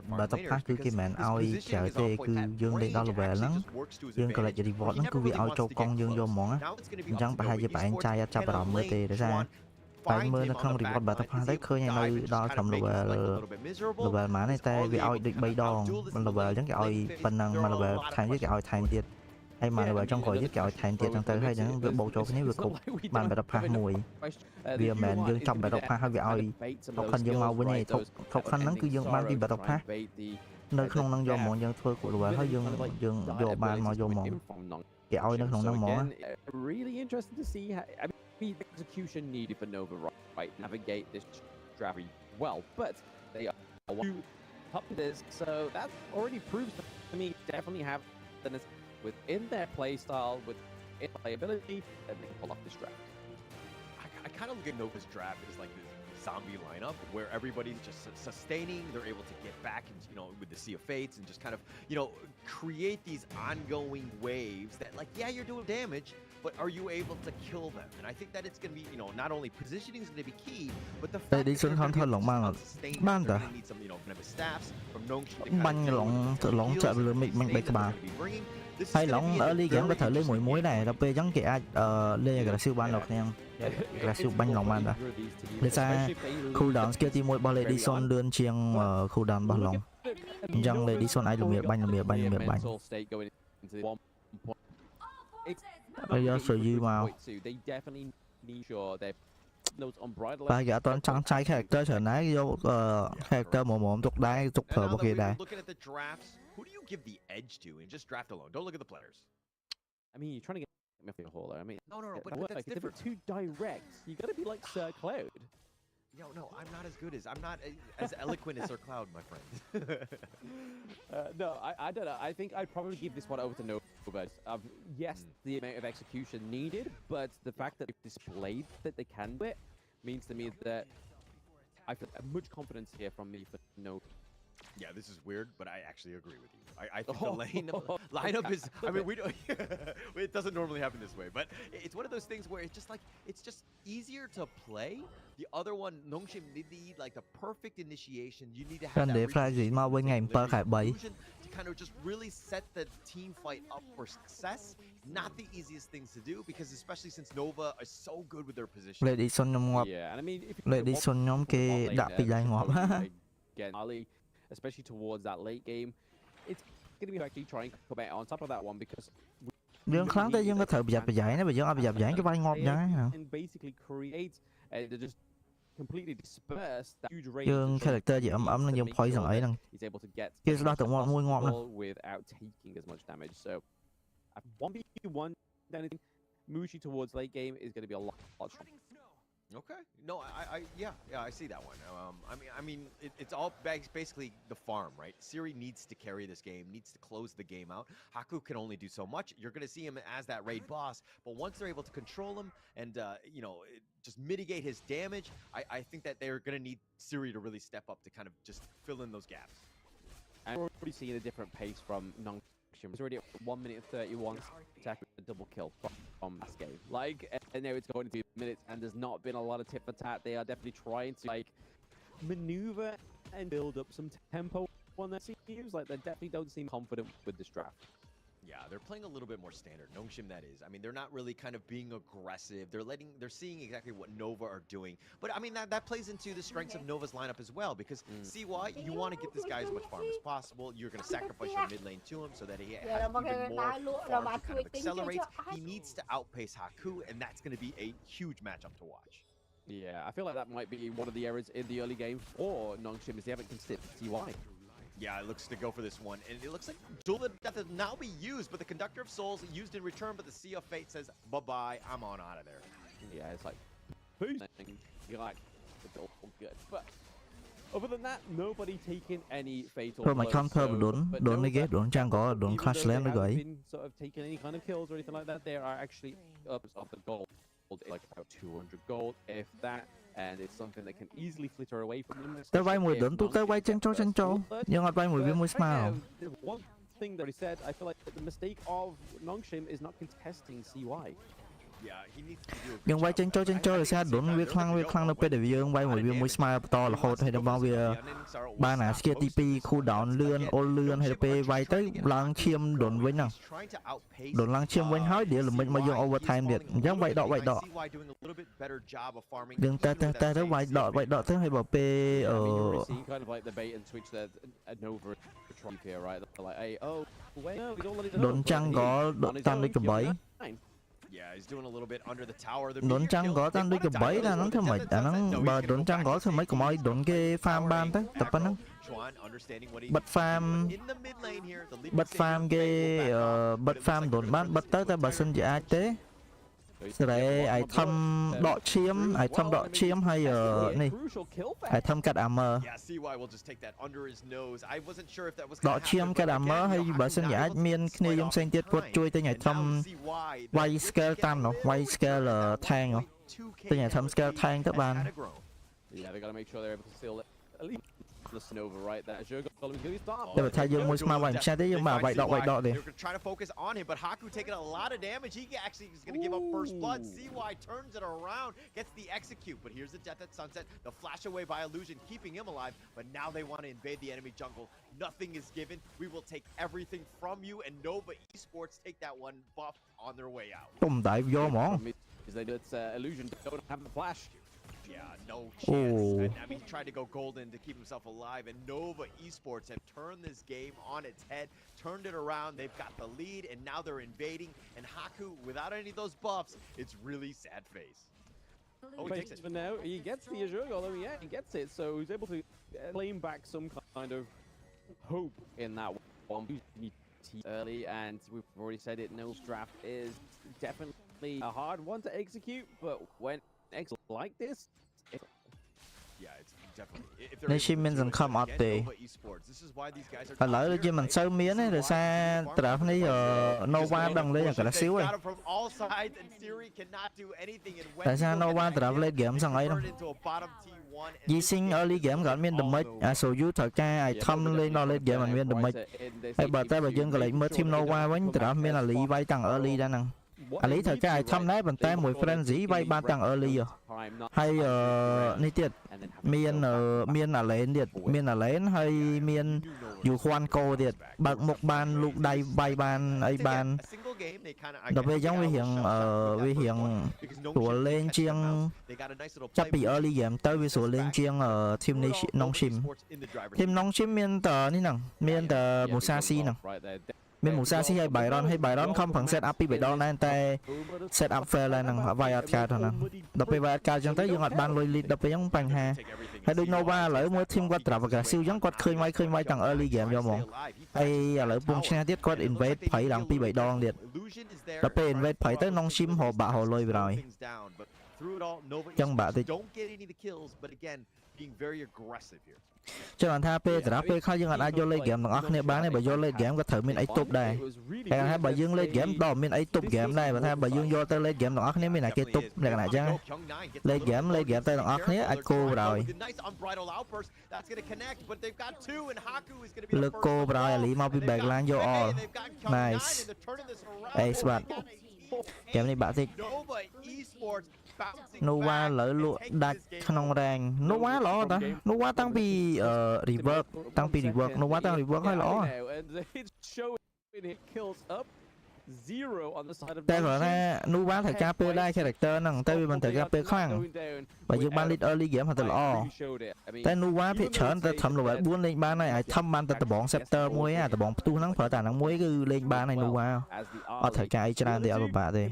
Speaker 14: bà tóc khác cứ kì mẹn oi chở tê cứ dương lên đó là về lắm dương còn lại chỉ vọt nó cứ vì oi trâu con dương vô món á chẳng phải hai bạn trai chắp vào mưa tê để ra phải mưa nó không bị vọt bà tóc khác đấy khơi nhà nơi đó cầm là về má này tê vì oi được bay đòn là về giống cái oi phần năng mà là về thành với cái oi thành tiệt hay mà là về trong khỏi với cái oi thành tiệt thằng tới hay những việc bộ chỗ cái nếu việc cục bàn bài tóc khác mùi vì mẹn dương trong bài tóc khác hay vì oi thóc khăn dương mau với này thóc khăn nó cứ dương ban đi bài tóc khác nơi không năng do món dương thôi của là hơi dương vô bàn mà vô món cái oi nó không năng món
Speaker 19: really interesting to see how, I mean, the execution needed for Nova right navigate this draft well, but they are up to this, so that already proves to me definitely have within their playstyle, within playability, that they can pull off this draft.
Speaker 20: I kind of look at Nova's draft as like this zombie lineup where everybody's just sustaining, they're able to get back and, you know, with the Sea of Fates and just kind of, you know, create these ongoing waves that, like, yeah, you're doing damage, but are you able to kill them? And I think that it's going to be, you know, not only positioning is going to be key, but the fact that they're going to sustain, they're going to need some, you know, staffs from Nongshim.
Speaker 14: Banh lỏng chợ lừa mình bay các bạn hay lỏng ở ly giảm có thể lấy mũi muối này đập bê giống kẻ lê là siêu ban lọc nha là siêu banh lỏng ban đã để xa khu đòn kia thì mỗi bao lê đi son đơn chiêng khu đòn bao lỏng răng lê đi son ai lùm miệt banh bây giờ sử dụng màu ba gã toán trắng trái character trở nãy vô character mồm tục đáy tục thở một kia đáy.
Speaker 20: Who do you give the edge to and just draft alone? Don't look at the players.
Speaker 19: I mean, you're trying to get me a hole there. I mean,
Speaker 20: no, but that's
Speaker 19: if they're too direct, you gotta be like Sir Cloud.
Speaker 20: No, I'm not as good as I'm not as eloquent as Sir Cloud, my friend.
Speaker 19: No, I don't know. I think I'd probably give this one over to Nova. Yes, the amount of execution needed, but the fact that they've displayed that they can do it means to me that I feel much confidence here from me for Nova.
Speaker 20: Yeah, this is weird, but I actually agree with you. I think the lineup is. I mean, we don't. It doesn't normally happen this way, but it's one of those things where it's just easier to play. The other one, Nongshim need like the perfect initiation. You need to have that illusion to kind of just really set the team fight up for success. Not the easiest things to do because especially since Nova is so good with their position.
Speaker 19: Yeah, and I mean, if again, Ali, especially towards that late game, it's going to be actually trying to come out on top of that one because
Speaker 14: Dương kháng tới dương có thợ dập giải nó bây giờ dập giải cái vai ngọt giải hả?
Speaker 19: and basically create to just completely disperse that huge range.
Speaker 14: Dương character gì ấm nó dương point rằng ấy nè. Kia đó tự ngọt mùi ngọt nè.
Speaker 19: Without taking as much damage, so 1v1 anything Mushi towards late game is going to be a lot stronger.
Speaker 20: Okay. No, I see that one. I mean, it's all basically the farm, right? Siri needs to carry this game, needs to close the game out. Haku can only do so much. You're going to see him as that raid boss, but once they're able to control him and just mitigate his damage, I think that they're going to need Siri to really step up to kind of just fill in those gaps.
Speaker 19: And we're already seeing a different pace from Nongshim. It's already at 1 minute 31 attack with a double kill from last game. And now it's going to 2 minutes, and there's not been a lot of tit for tat. They are definitely trying to maneuver and build up some tempo on their CPUs. They definitely don't seem confident with this draft.
Speaker 20: Yeah, they're playing a little bit more standard. Nongshim, that is. I mean, they're not really kind of being aggressive. They're seeing exactly what Nova are doing. But I mean, that plays into the strengths of Nova's lineup as well, because CY, you want to get this guy as much farm as possible. You're going to sacrifice your mid lane to him so that he has even more farm to kind of accelerate. He needs to outpace Haku, and that's going to be a huge matchup to watch.
Speaker 19: Yeah, I feel like that might be one of the errors in the early game for Nongshim, is they haven't considered CY.
Speaker 20: Yeah, it looks to go for this one, and it looks like Duel of Death will now be used, but the Conductor of Souls used in return, but the Sea of Fate says, bye-bye, I'm on out of there.
Speaker 19: Yeah, it's like, peace. You're like, it's all good. But other than that, nobody taking any fatal
Speaker 14: blows. Mà không thơm đốn cái ghép đốn trang có đốn crash slam nó gửi.
Speaker 19: Sort of taking any kind of kills or anything like that, there are actually ups of the gold, like about 200 gold, if that. And it's something that can easily flitter away from them.
Speaker 14: Tới vay mùi đốn tới vay chân trâu. Nhưng mà vay mùi với mùi smile.
Speaker 19: One thing that he said, I feel like the mistake of Nongshim is not contesting CY.
Speaker 14: Nhưng vay chân trâu là sẽ đốn với khăn nó để dương vay mùi với mùi smile to là hột hay là bao về ba nã kia TP khu đón lươn hay là pe vay tới lang chiêm đốn với nào. Đốn lang chiêm với hói địa là mình mà dùng overtime điện. Giống vậy đọ. Đừng ta tới vay đọ tới hay bảo pe ở đốn trăng có tăng đi cầm bấy. Đốn trăng có tăng đi cầm bấy là nó thêm mấy nó bờ đốn trăng có thêm mấy cái mồi đốn cái farm ban tới tập nó bật farm đốn ban bật tới ta bật sân gì ai thế rồi ai thăm đọ chiếm hay này ai thăm cắt armor đọ chiếm cắt armor hay bờ sân giả miên kia giống xanh tiết quật chui tới nhà thăm quay scale tam nó quay scale là thang nó tới nhà thăm scale thang các bạn. Để mà thay dương mùi smile vàng xe tới nhưng mà vậy đọ đi.
Speaker 20: Trying to focus on him, but Haku taking a lot of damage. He actually is going to give up first blood. CY turns it around, gets the execute, but here's the death at sunset. The flash away by illusion, keeping him alive. But now they want to invade the enemy jungle. Nothing is given. We will take everything from you, and Nova Esports take that one buff on their way out.
Speaker 14: Tùm đại vô mỏ.
Speaker 19: Illusion don't have the flash.
Speaker 20: Yeah, no chance. And, I mean, he tried to go golden to keep himself alive, and Nova Esports have turned this game on its head, turned it around. They've got the lead, and now they're invading. And Haku, without any of those buffs, it's really sad face.
Speaker 19: Oh, he takes it. But now he gets the Azure goal. Yeah, he gets it. So he's able to claim back some kind of hope in that one. Early, and we've already said it. No's draft is definitely a hard one to execute, but when like this,
Speaker 20: yeah, it's definitely
Speaker 14: nên sim mình dần không ọt tệ lỡ chứ mình sớm miến ấy rồi xa trap này Nova đằng lên cả là xíu ấy tại sao Nova trap lên game sang ấy đâu di sinh early game gọi miền đầm mấy số you thời ca ai thăm lên nó lên game miền đầm mấy ai bật tay bà dương cái lấy mới team Nova với trap miền là lý vay tặng early ra năng lý thời ca ai thăm đấy bàn tay mùi friend dĩ vay ba tặng early rồi hay này tiệt miền là lên tiệt miền là lên hay miền dù khoan cô tiệt bật một bàn lục đầy bay bàn ấy bàn đặc biệt giống với hiện của lên chiêng chắc bị early game tới với số lên chiêng ở team nông sim miền tờ ní nằng miền tờ Musashi nằng miền Musashi hay bài run không phần set up bị đo này tay set up fair lại nằng vài card thôi nằng đặc biệt vài card chẳng tới dương hoạt ban lôi lead đặc biệt giống bằng hà hay đôi Nova lỡ mỗi team quad trap và cả siêu giống quad khơi máy tầng early game cho mong hay lỡ bung xe tiết quad invade phải đằng pi bảy đòn điện đặc biệt invade phải tới nông sim hồ bạ hồ lôi rồi chân bạ thì cho nên tha pe trap pe khai dương ai vô lên game thằng ác này bán này bà vô lên game có thử mình ấy top đây hay hai bà dương lên game đỏ mình ấy top game đây và tha bà dương vô tới lên game thằng ác này mình là cái top này này chứ lên game tới thằng ác này ai cô rồi lực cô rồi lý mau bị bạc lan vô all nice ace bạn game này bạn thích Nova lỡ lụa đặt không ràng Nova lõ ta Nova tăng pi rework Nova tăng rework hay lõ ta gọi là Nova thời KP đây character năng tay mình thời KP khoang và dự ban lead early game thật lõ tay Nova phía chớn ta thầm rồi buôn lên ban này ai thăm ban ta bóng scepter muối ta bóng tu năng phở tả năng muối cứ lên ban này Nova ở thời KP cho nên để ở bà đây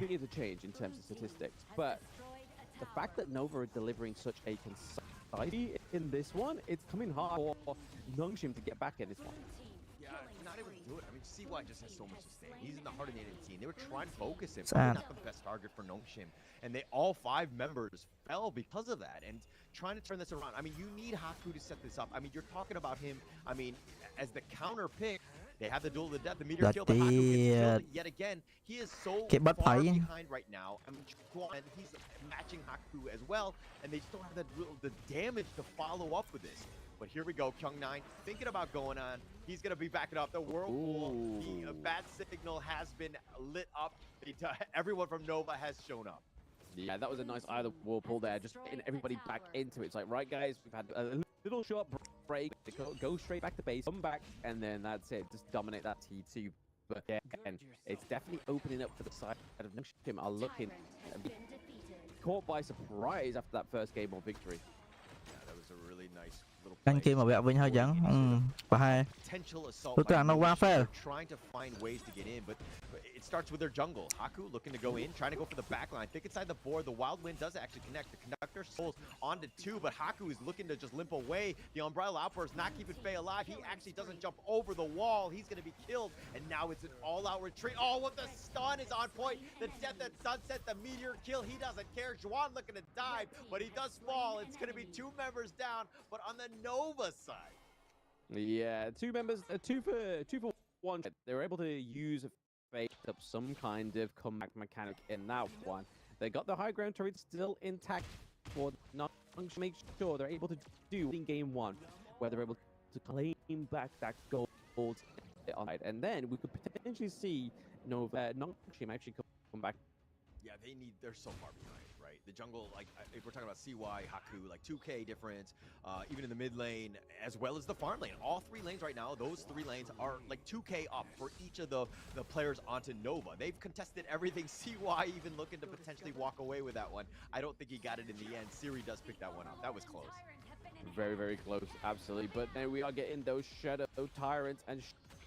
Speaker 19: the fact that Nova is delivering such a concise in this one, it's coming hard for Nongshim to get back in this one.
Speaker 20: Yeah, not able to do it. I mean, CY just has so much to say. He's in the heart of the team. They were trying to focus him. Probably not the best target for Nongshim. And all 5 members fell because of that. And trying to turn this around. I mean, you need Haku to set this up. I mean, you're talking about him, I mean, as the counter pick. They have the duel of the death, the meteor kill, but Haku gets killed yet again. He is so far behind right now. I mean, and he's matching Haku as well, and they just don't have the damage to follow up with this. But here we go, Kyung9 thinking about going on. He's gonna be backing up the whirlpool. The bat signal has been lit up. Everyone from Nova has shown up.
Speaker 19: Yeah, that was a nice either whirlpool there, just getting everybody back into it. It's like, right guys, we've had a little short break, go straight back to base, come back, and then that's it, just dominate that T2. But yeah, again, it's definitely opening up for the side of Nongshim are looking caught by surprise after that first game of victory.
Speaker 20: Yeah, that was a really nice little
Speaker 14: anh kia mà vẹo vinh hơi dẫn và hai đối tượng Nova fair
Speaker 20: trying to find ways to get in, but it starts with their jungle. Haku looking to go in, trying to go for the back line. Think inside the board, the Wild Wind does actually connect. The Conductor souls onto 2, but Haku is looking to just limp away. The Umbrella Outburst not keeping Faye alive. He actually doesn't jump over the wall. He's going to be killed, and now it's an all-out retreat. Oh, what the stun is on point. The death at sunset, the meteor kill. He doesn't care. Juan looking to dive, but he does fall. It's going to be 2 members down, but on the Nova side.
Speaker 19: Yeah, 2 members, 2 for 1. They were able to use up some kind of comeback mechanic in that one. They got the high ground turret still intact for not to make sure they're able to do in game 1, where they're able to claim back that gold on it. And then we could potentially see Nongshim actually come back.
Speaker 20: Yeah, they're so far behind, right? The jungle, like, if we're talking about CY, Haku, like 2K difference, even in the mid lane, as well as the farm lane. All 3 lanes right now, those 3 lanes are like 2K up for each of the players onto Nova. They've contested everything. CY even looking to potentially walk away with that one. I don't think he got it in the end. Siri does pick that one up. That was close.
Speaker 19: Very, very close, absolutely. But then we are getting those Shadow Tyrants and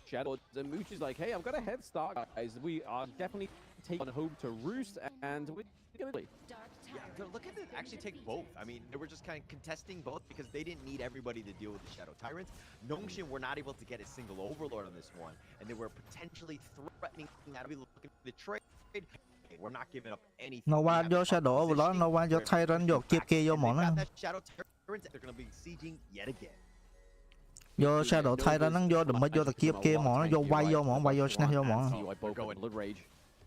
Speaker 19: Shadow. And Mooch is like, hey, I've got a head start, guys. We are definitely taking home to roost, and we're gonna play.
Speaker 20: Yeah, look at it. Actually take both. I mean, they were just kind of contesting both because they didn't need everybody to deal with the Shadow Tyrants. Nongshim were not able to get a single Overlord on this one, and they were potentially threatening that we looking for the trade. We're not giving up anything.
Speaker 14: Nova vô Shadow Overlord, Nova vô Tyrant vô kiếp kia vô món á.
Speaker 20: they're going to be sieging yet again.
Speaker 14: យក Shadow ថៃដល់ហ្នឹងយកដើម្បីយកតាគៀបគេហ្មងយកវាយយកហ្មងវាយយកឈ្នះយកហ្មង
Speaker 20: They're going blood rage.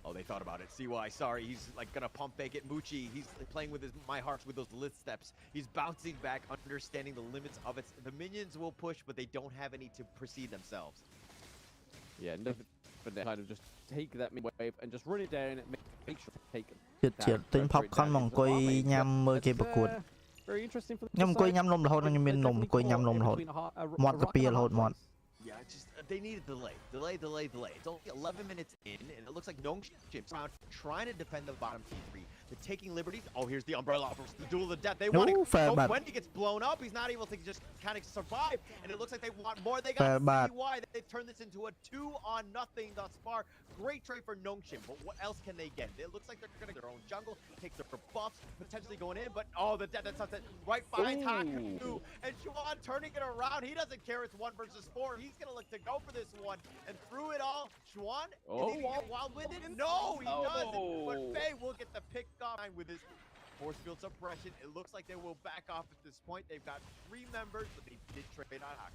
Speaker 20: Oh, they thought about it. CY, sorry, he's like gonna pump fake it. Muchi, he's playing with his my hearts with those lit steps. He's bouncing back, understanding the limits of it. The minions will push, but they don't have any to precede themselves.
Speaker 19: Yeah, no, but they kind of just take that mid wave and just run it down and make sure to take it.
Speaker 14: ទៀតទិញ popcorn មកអង្គុយញ៉ាំមើលគេប្រកួត
Speaker 19: Very interesting for
Speaker 14: ខ្ញុំអង្គុយញ៉ាំនំរហូតខ្ញុំមាននំអង្គុយញ៉ាំនំរហូតមាត់ទៅពីរហូតមាត់
Speaker 20: Yeah, just they need a delay. It's only 11 minutes in, and it looks like Nongshim's around trying to defend the bottom T3. They're taking liberties. Oh, here's the umbrella versus the duel of the death. They want to. When he gets blown up, he's not able to just kind of survive, and it looks like they want more. They got CY. They've turned this into a 2-0 thus far. Great trade for Nongshim, but what else can they get? It looks like they're going to their own jungle, take their buffs, potentially going in, but oh, the death and sunset right behind Haku, and Juan turning it around. He doesn't care. It's 1 versus 4. He's going to look to go for this one, and through it all, Juan, is he going to get wild-winded? No, he doesn't, but Faye will get the pick off with his force field suppression. It looks like they will back off at this point. They've got 3 members, but they did trade on Haku.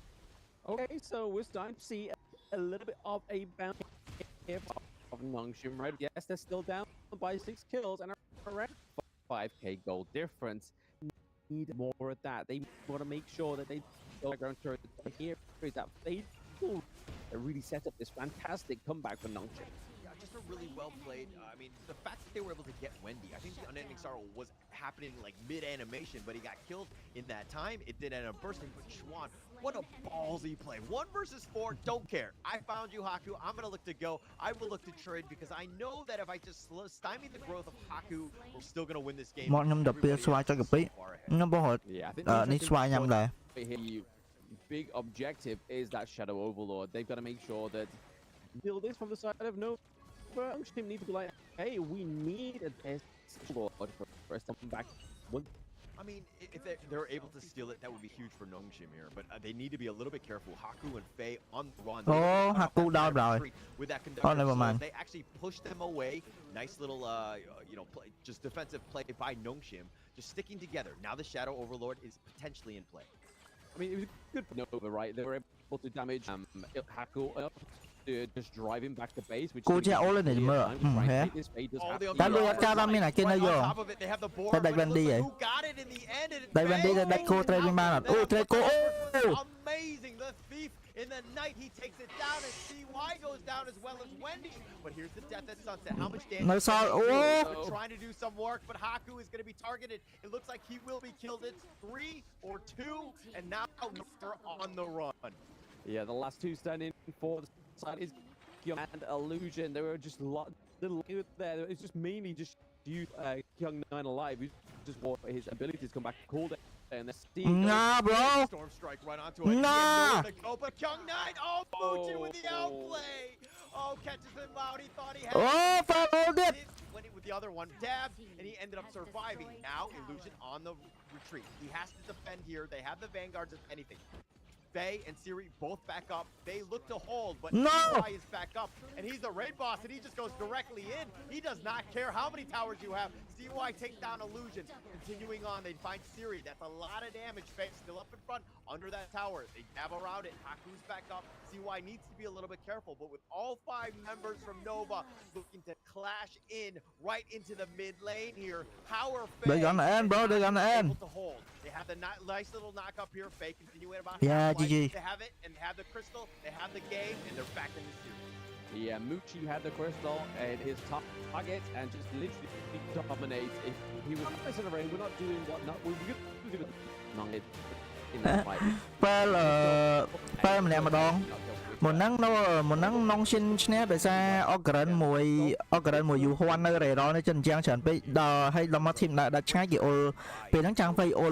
Speaker 19: Okay, so we're starting to see a little bit of a bounce of Nongshim, right? Yes, they're still down by 6 kills and around 5k gold difference. Need more of that. They want to make sure that they go ground turret here. Is that they really set up this fantastic comeback for Nongshim.
Speaker 20: Just a really well played. I mean, the fact that they were able to get Wendy, I think the unending sorrow was happening like mid-animation, but he got killed in that time. It did end up bursting, but Schwan, what a ballsy play. 1 versus 4, don't care. I found you, Haku. I'm going to look to go. I will look to trade because I know that if I just stymie the growth of Haku, we're still going to win this game.
Speaker 14: មកខ្ញុំទៅពេលស្វាយចុចកាពីខ្ញុំបងហត់ នេះស្វាយញ៉ាំដែរ
Speaker 19: Big objective is that Shadow Overlord. They've got to make sure that build this from the side of no. Nongshim need to be like, hey, we need a Lord for us to come back.
Speaker 20: I mean, if they're able to steal it, that would be huge for Nongshim here. But they need to be a little bit careful. Haku and Faye on the run.
Speaker 14: Oh, Haku down rồi.
Speaker 20: With that conductor, they actually push them away. Nice little, just defensive play by Nongshim, just sticking together. Now the Shadow Overlord is potentially in play.
Speaker 19: I mean, it was good for Nova, right? They were able to damage Haku enough to just drive him back to base, which
Speaker 14: cô cha all này mơ ta đưa cha ba mươi này kia nơi vô ta đánh Wendy vậy đánh Wendy là đánh cô trai bên ba là ô trai cô
Speaker 20: amazing the thief in the night he takes it down and CY goes down as well as Wendy, but here's the death at sunset. How much damage? Trying to do some work, but Haku is going to be targeted. It looks like he will be killed. It's 3 or 2, and now they're on the run.
Speaker 19: Yeah, the last 2 standing for the side is Kyung and Illusion. They were just little there. It's just mainly just Kyung 9 alive. Who just want his abilities to come back cooldown.
Speaker 14: Nah, bro.
Speaker 20: Storm strike right onto it. Nah. But Kyung 9, Muchin with the outplay. Oh, catches him out. He thought he had
Speaker 14: followed it.
Speaker 20: When with the other one dabbed, and he ended up surviving. Now Illusion on the retreat. He has to defend here. They have the vanguards if anything. Faye and Siri both back up. They look to hold, but CY is back up, and he's the raid boss, and he just goes directly in. He does not care how many towers you have. CY takes down Illusion. Continuing on, they find Siri. That's a lot of damage. Faye still up in front, under that tower. They dab around it. Haku's back up. CY needs to be a little bit careful, but with all 5 members from Nova looking to clash in right into the mid lane here, how are Faye able to hold? They have the nice little knock up here. Faye continuing about
Speaker 14: GG.
Speaker 20: They have it, and they have the crystal, they have the game, and they're back in the series.
Speaker 19: Yeah, Muchi had the crystal and his top target and just literally dominates. If he was messing around, we're not doing whatnot. We're going to do it in that fight.
Speaker 14: Well, mình mà đòn. Một nắng Nongshim ឈ្នះដោយសារ Ogren មួយយូហួននៅរេរ៉នៅចិនយ៉ាងច្រើនពេកដល់ឲ្យដល់មក team ដាក់ឆ្ងាយគេអូលពេលហ្នឹងចាំង Fay អូល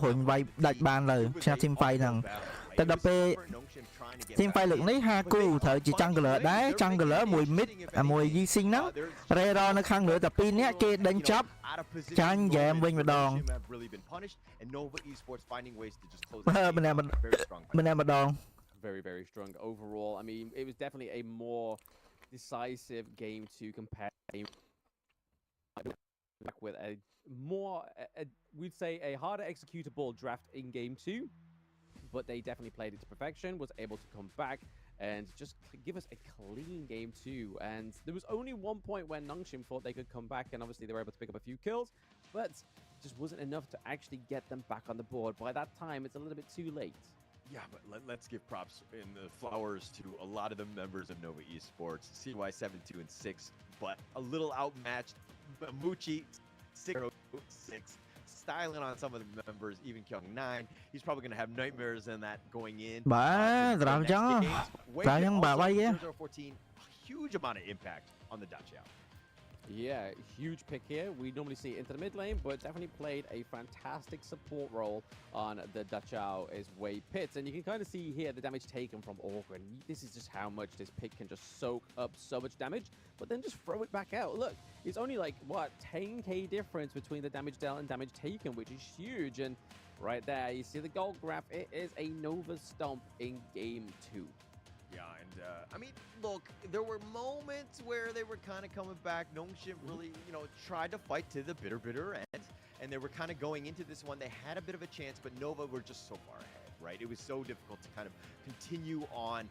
Speaker 14: រុញវាយដាច់បានលើឈ្នះ team Fay ហ្នឹងតែដល់ពេល team Fay លើកនេះ Haku ត្រូវជា jungler ដែរ jungler មួយ mid មួយ Yixing ហ្នឹងរេរ៉នៅខាងលើតែ2នាក់គេដេញចាប់ចាញ់ហ្គេមវិញម្ដងម្ដង
Speaker 19: Very, very strong overall. I mean, it was definitely a more decisive game to compare back with a more, we'd say, a harder executable draft in game 2, but they definitely played it to perfection, was able to come back and just give us a clean game 2. And there was only one point where Nongshim thought they could come back, and obviously they were able to pick up a few kills, but just wasn't enough to actually get them back on the board. By that time, it's a little bit too late.
Speaker 20: Yeah, but let's give props in the flowers to a lot of the members of Nova Esports. CY 7-2 and 6, but a little outmatched. Muchi 6-6, styling on some of the members, even Kyung 9. He's probably going to have nightmares in that going in.
Speaker 14: Bà làm cho bà bay á.
Speaker 20: 0-14, a huge amount of impact on the Dutch out.
Speaker 19: Yeah, huge pick here. We normally see it into the mid lane, but definitely played a fantastic support role on the Dachau as Wei Pitts. And you can kind of see here the damage taken from Orgren. This is just how much this pick can just soak up so much damage, but then just throw it back out. Look, it's only like, what, 10k difference between the damage dealt and damage taken, which is huge. And right there, you see the gold graph. It is a Nova Stomp in game 2.
Speaker 20: Yeah, and I mean, look, there were moments where they were kind of coming back. Nongshim really, tried to fight to the bitter end, and they were kind of going into this one. They had a bit of a chance, but Nova were just so far ahead, right? It was so difficult to kind of continue on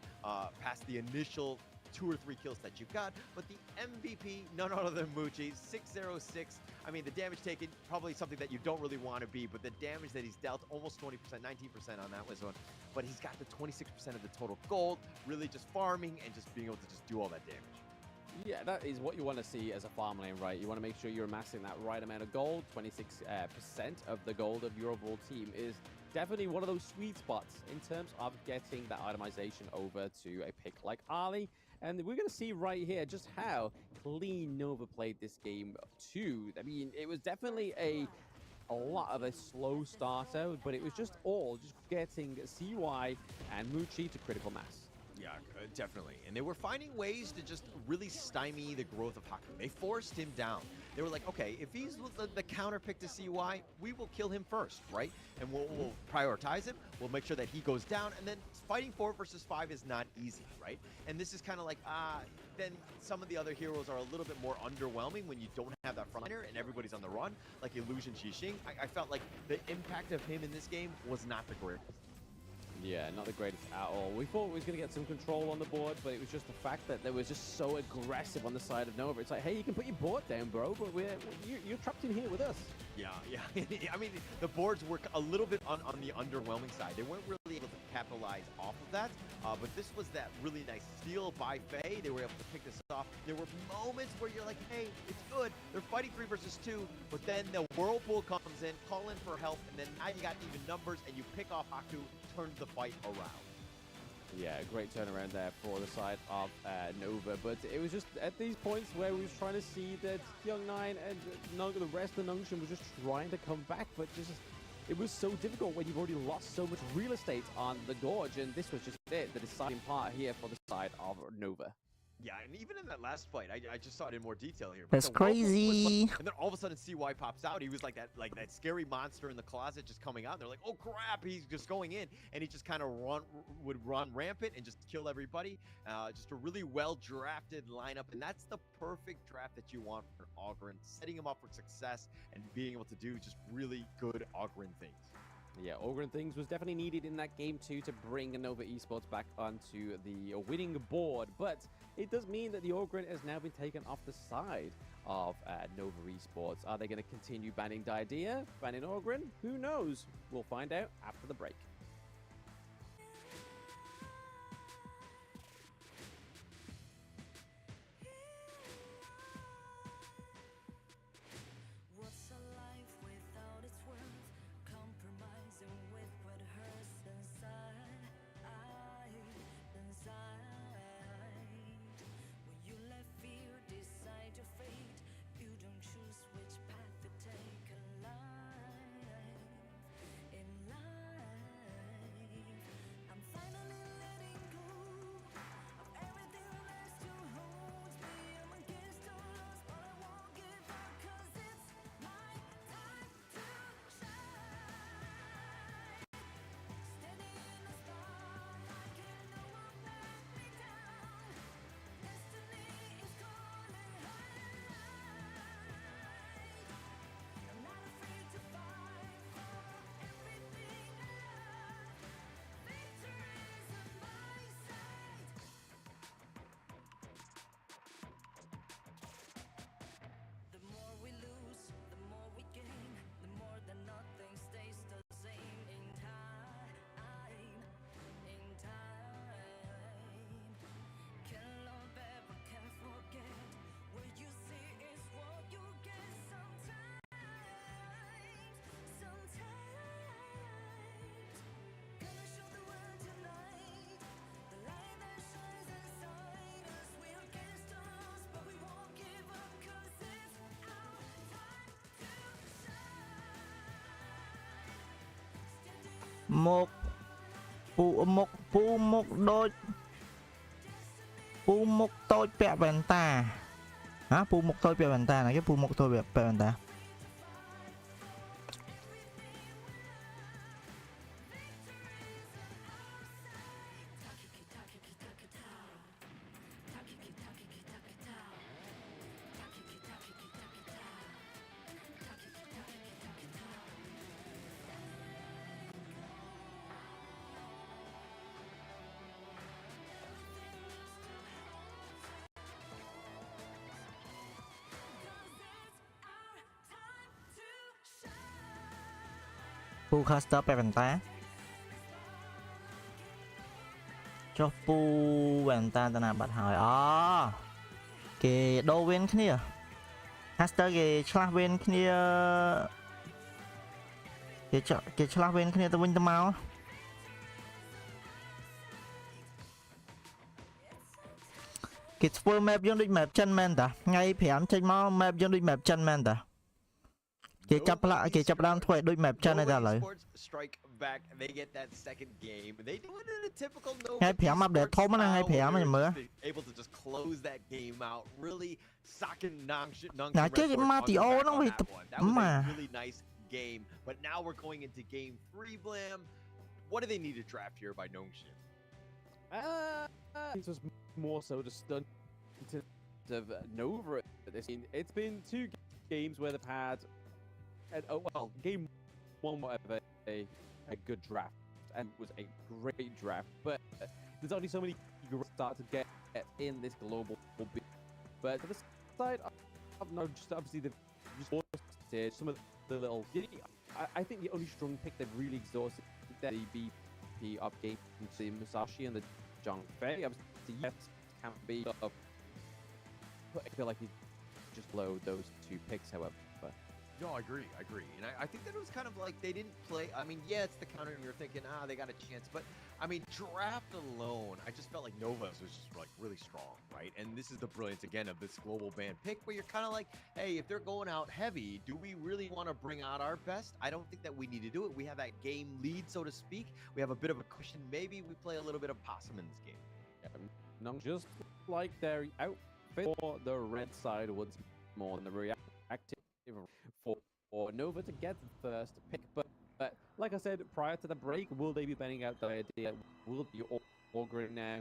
Speaker 20: past the initial 2 or 3 kills that you got, but the MVP, none other than Muchi, 606. I mean, the damage taken, probably something that you don't really want to be, but the damage that he's dealt, almost 20%, 19% on that was one. But he's got the 26% of the total gold, really just farming and just being able to just do all that damage.
Speaker 19: Yeah, that is what you want to see as a farm lane, right? You want to make sure you're amassing that right amount of gold. 26% of the gold of your overall team is definitely one of those sweet spots in terms of getting that itemization over to a pick like Ali. And we're going to see right here just how clean Nova played this game too. I mean, it was definitely a lot of a slow starter, but it was just getting CY and Muchi to critical mass.
Speaker 20: Yeah, definitely. And they were finding ways to just really stymie the growth of Haku. They forced him down. They were like, okay, if he's the counter pick to CY, we will kill him first, right? And we'll prioritize him. We'll make sure that he goes down. And then fighting 4 versus 5 is not easy, right? And this is kind of like, then some of the other heroes are a little bit more underwhelming when you don't have that frontliner and everybody's on the run, like Illusion Xixing. I felt like the impact of him in this game was not the greatest.
Speaker 19: Yeah, not the greatest at all. We thought we was going to get some control on the board, but it was just the fact that they were just so aggressive on the side of Nova. It's like, hey, you can put your board down, bro, but you're trapped in here with us.
Speaker 20: Yeah. I mean, the boards were a little bit on the underwhelming side. They weren't really able to capitalize off of that, but this was that really nice steal by Faye. They were able to pick this off. There were moments where you're like, hey, it's good. They're fighting 3 versus 2, but then the Whirlpool comes in, call in for help, and then now you got even numbers, and you pick off Haku, turns the fight around.
Speaker 19: Yeah, great turnaround there for the side of Nova, but it was just at these points where we was trying to see that Young 9 and the rest of the Nongshim was just trying to come back, but just it was so difficult when you've already lost so much real estate on the Gorge, and this was just it, the deciding part here for the side of Nova.
Speaker 20: Yeah, and even in that last fight, I just saw it in more detail here.
Speaker 14: That's crazy.
Speaker 20: And then all of a sudden, CY pops out. He was like that scary monster in the closet just coming out. And they're like, oh crap, he's just going in, and he just kind of would run rampant and just kill everybody. Just a really well drafted lineup, and that's the perfect draft that you want for Ogren, setting him up for success and being able to do just really good Ogren things.
Speaker 19: Yeah, Ogren things was definitely needed in that game too to bring Nova Esports back onto the winning board, but it does mean that the Ogren has now been taken off the side of Nova Esports. Are they going to continue banning Diadea, banning Ogren? Who knows? We'll find out after the break.
Speaker 12: What's a life without its worth? Compromising with what hurts inside. When you let fear decide your fate, you don't choose which path to take in life.
Speaker 14: một phu một đôi phu một tôi bẹ bàn ta hả phu một tôi bẹ bàn ta này cái phu một tôi bẹ bàn ta Phu caster បែបបន្តាចុះពូបន្តាតាណាបាត់ហើយអូគេដូរវេនគ្នា caster គេឆ្លាស់វេនគ្នាគេឆ្លាស់វេនគ្នាទៅវិញទៅមកគេធ្វើ map យើងដូច map ចិនមែនតាថ្ងៃ5ចេញមក map យើងដូច map ចិនមែនតាគេចាប់ផ្លាក់គេចាប់ដើមធ្វើឲ្យដូច map ចិនតែឥឡូវ
Speaker 20: strike back they get that second game they do it in a typical no
Speaker 14: ថ្ងៃ5 update ធំណាថ្ងៃ5ខ្ញុំមើល
Speaker 20: able to just close that game out really sucking nong
Speaker 14: តែគេមកទីអូហ្នឹងវា
Speaker 20: really nice game but now we're going into game 3 Blam what do they need to draft here by Nongshin
Speaker 19: it was more so to stun of Nova at this scene. It's been 2 games where they've had game 1 was a good draft and was a great draft, but there's only so many you can start to get in this global bit. But to the side of no, just obviously they've just exhausted some of the little. I think the only strong pick they've really exhausted the BP up game to Musashi and the Zhang Fei. Obviously, yes, can be up. But I feel like he's just low those 2 picks, however.
Speaker 20: No, I agree. And I think that it was kind of like they didn't play. I mean, yeah, it's the counter, and you're thinking, they got a chance. But, I mean, draft alone, I just felt like Nova's was just, like, really strong, right? And this is the brilliance, again, of this global band pick, where you're kind of like, hey, if they're going out heavy, do we really want to bring out our best? I don't think that we need to do it. We have that game lead, so to speak. We have a bit of a cushion. Maybe we play a little bit of possum in this game.
Speaker 19: Just like their outfit for the red side once more than the reactive for Nova to get the first pick, but like I said prior to the break, will they be banning out the idea? Will it be auguring now?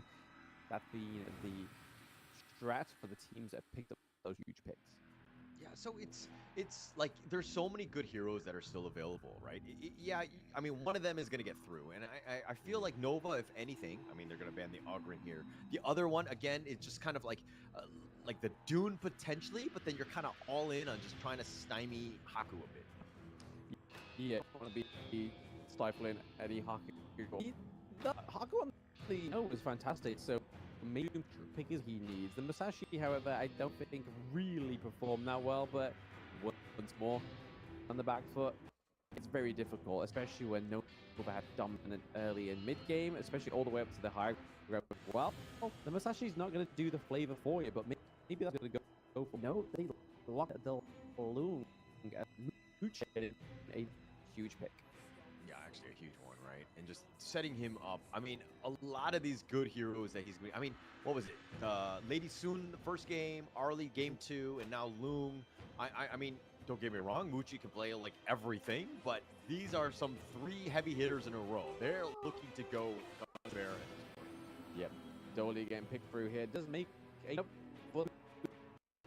Speaker 19: That's the strat for the teams that picked up those huge picks.
Speaker 20: Yeah, so it's like there's so many good heroes that are still available, right? Yeah, I mean, one of them is going to get through, and I feel like Nova, if anything, I mean, they're going to ban the Auguring here. The other one, again, is just kind of like the Dune potentially, but then you're kind of all in on just trying to stymie Haku a bit.
Speaker 19: Yeah, I want to be stifling any Haku. Haku on the is fantastic, so maybe pickers he needs. The Musashi, however, I don't think really performed that well, but once more on the back foot, it's very difficult, especially when Nova had dominant early and mid game, especially all the way up to the high. Well, the Musashi's not going to do the flavor for you, but maybe that's going to go for no. They locked the balloon a huge pick.
Speaker 20: Yeah, actually a huge one, right? And just setting him up. I mean, a lot of these good heroes that he's going to... I mean, what was it? Lady Sun the first game, Arlie game 2, and now Loom. I mean, don't get me wrong, Muchi can play like everything, but these are some 3 heavy hitters in a row. They're looking to go there.
Speaker 19: Yep, Zoly getting picked through here. Does make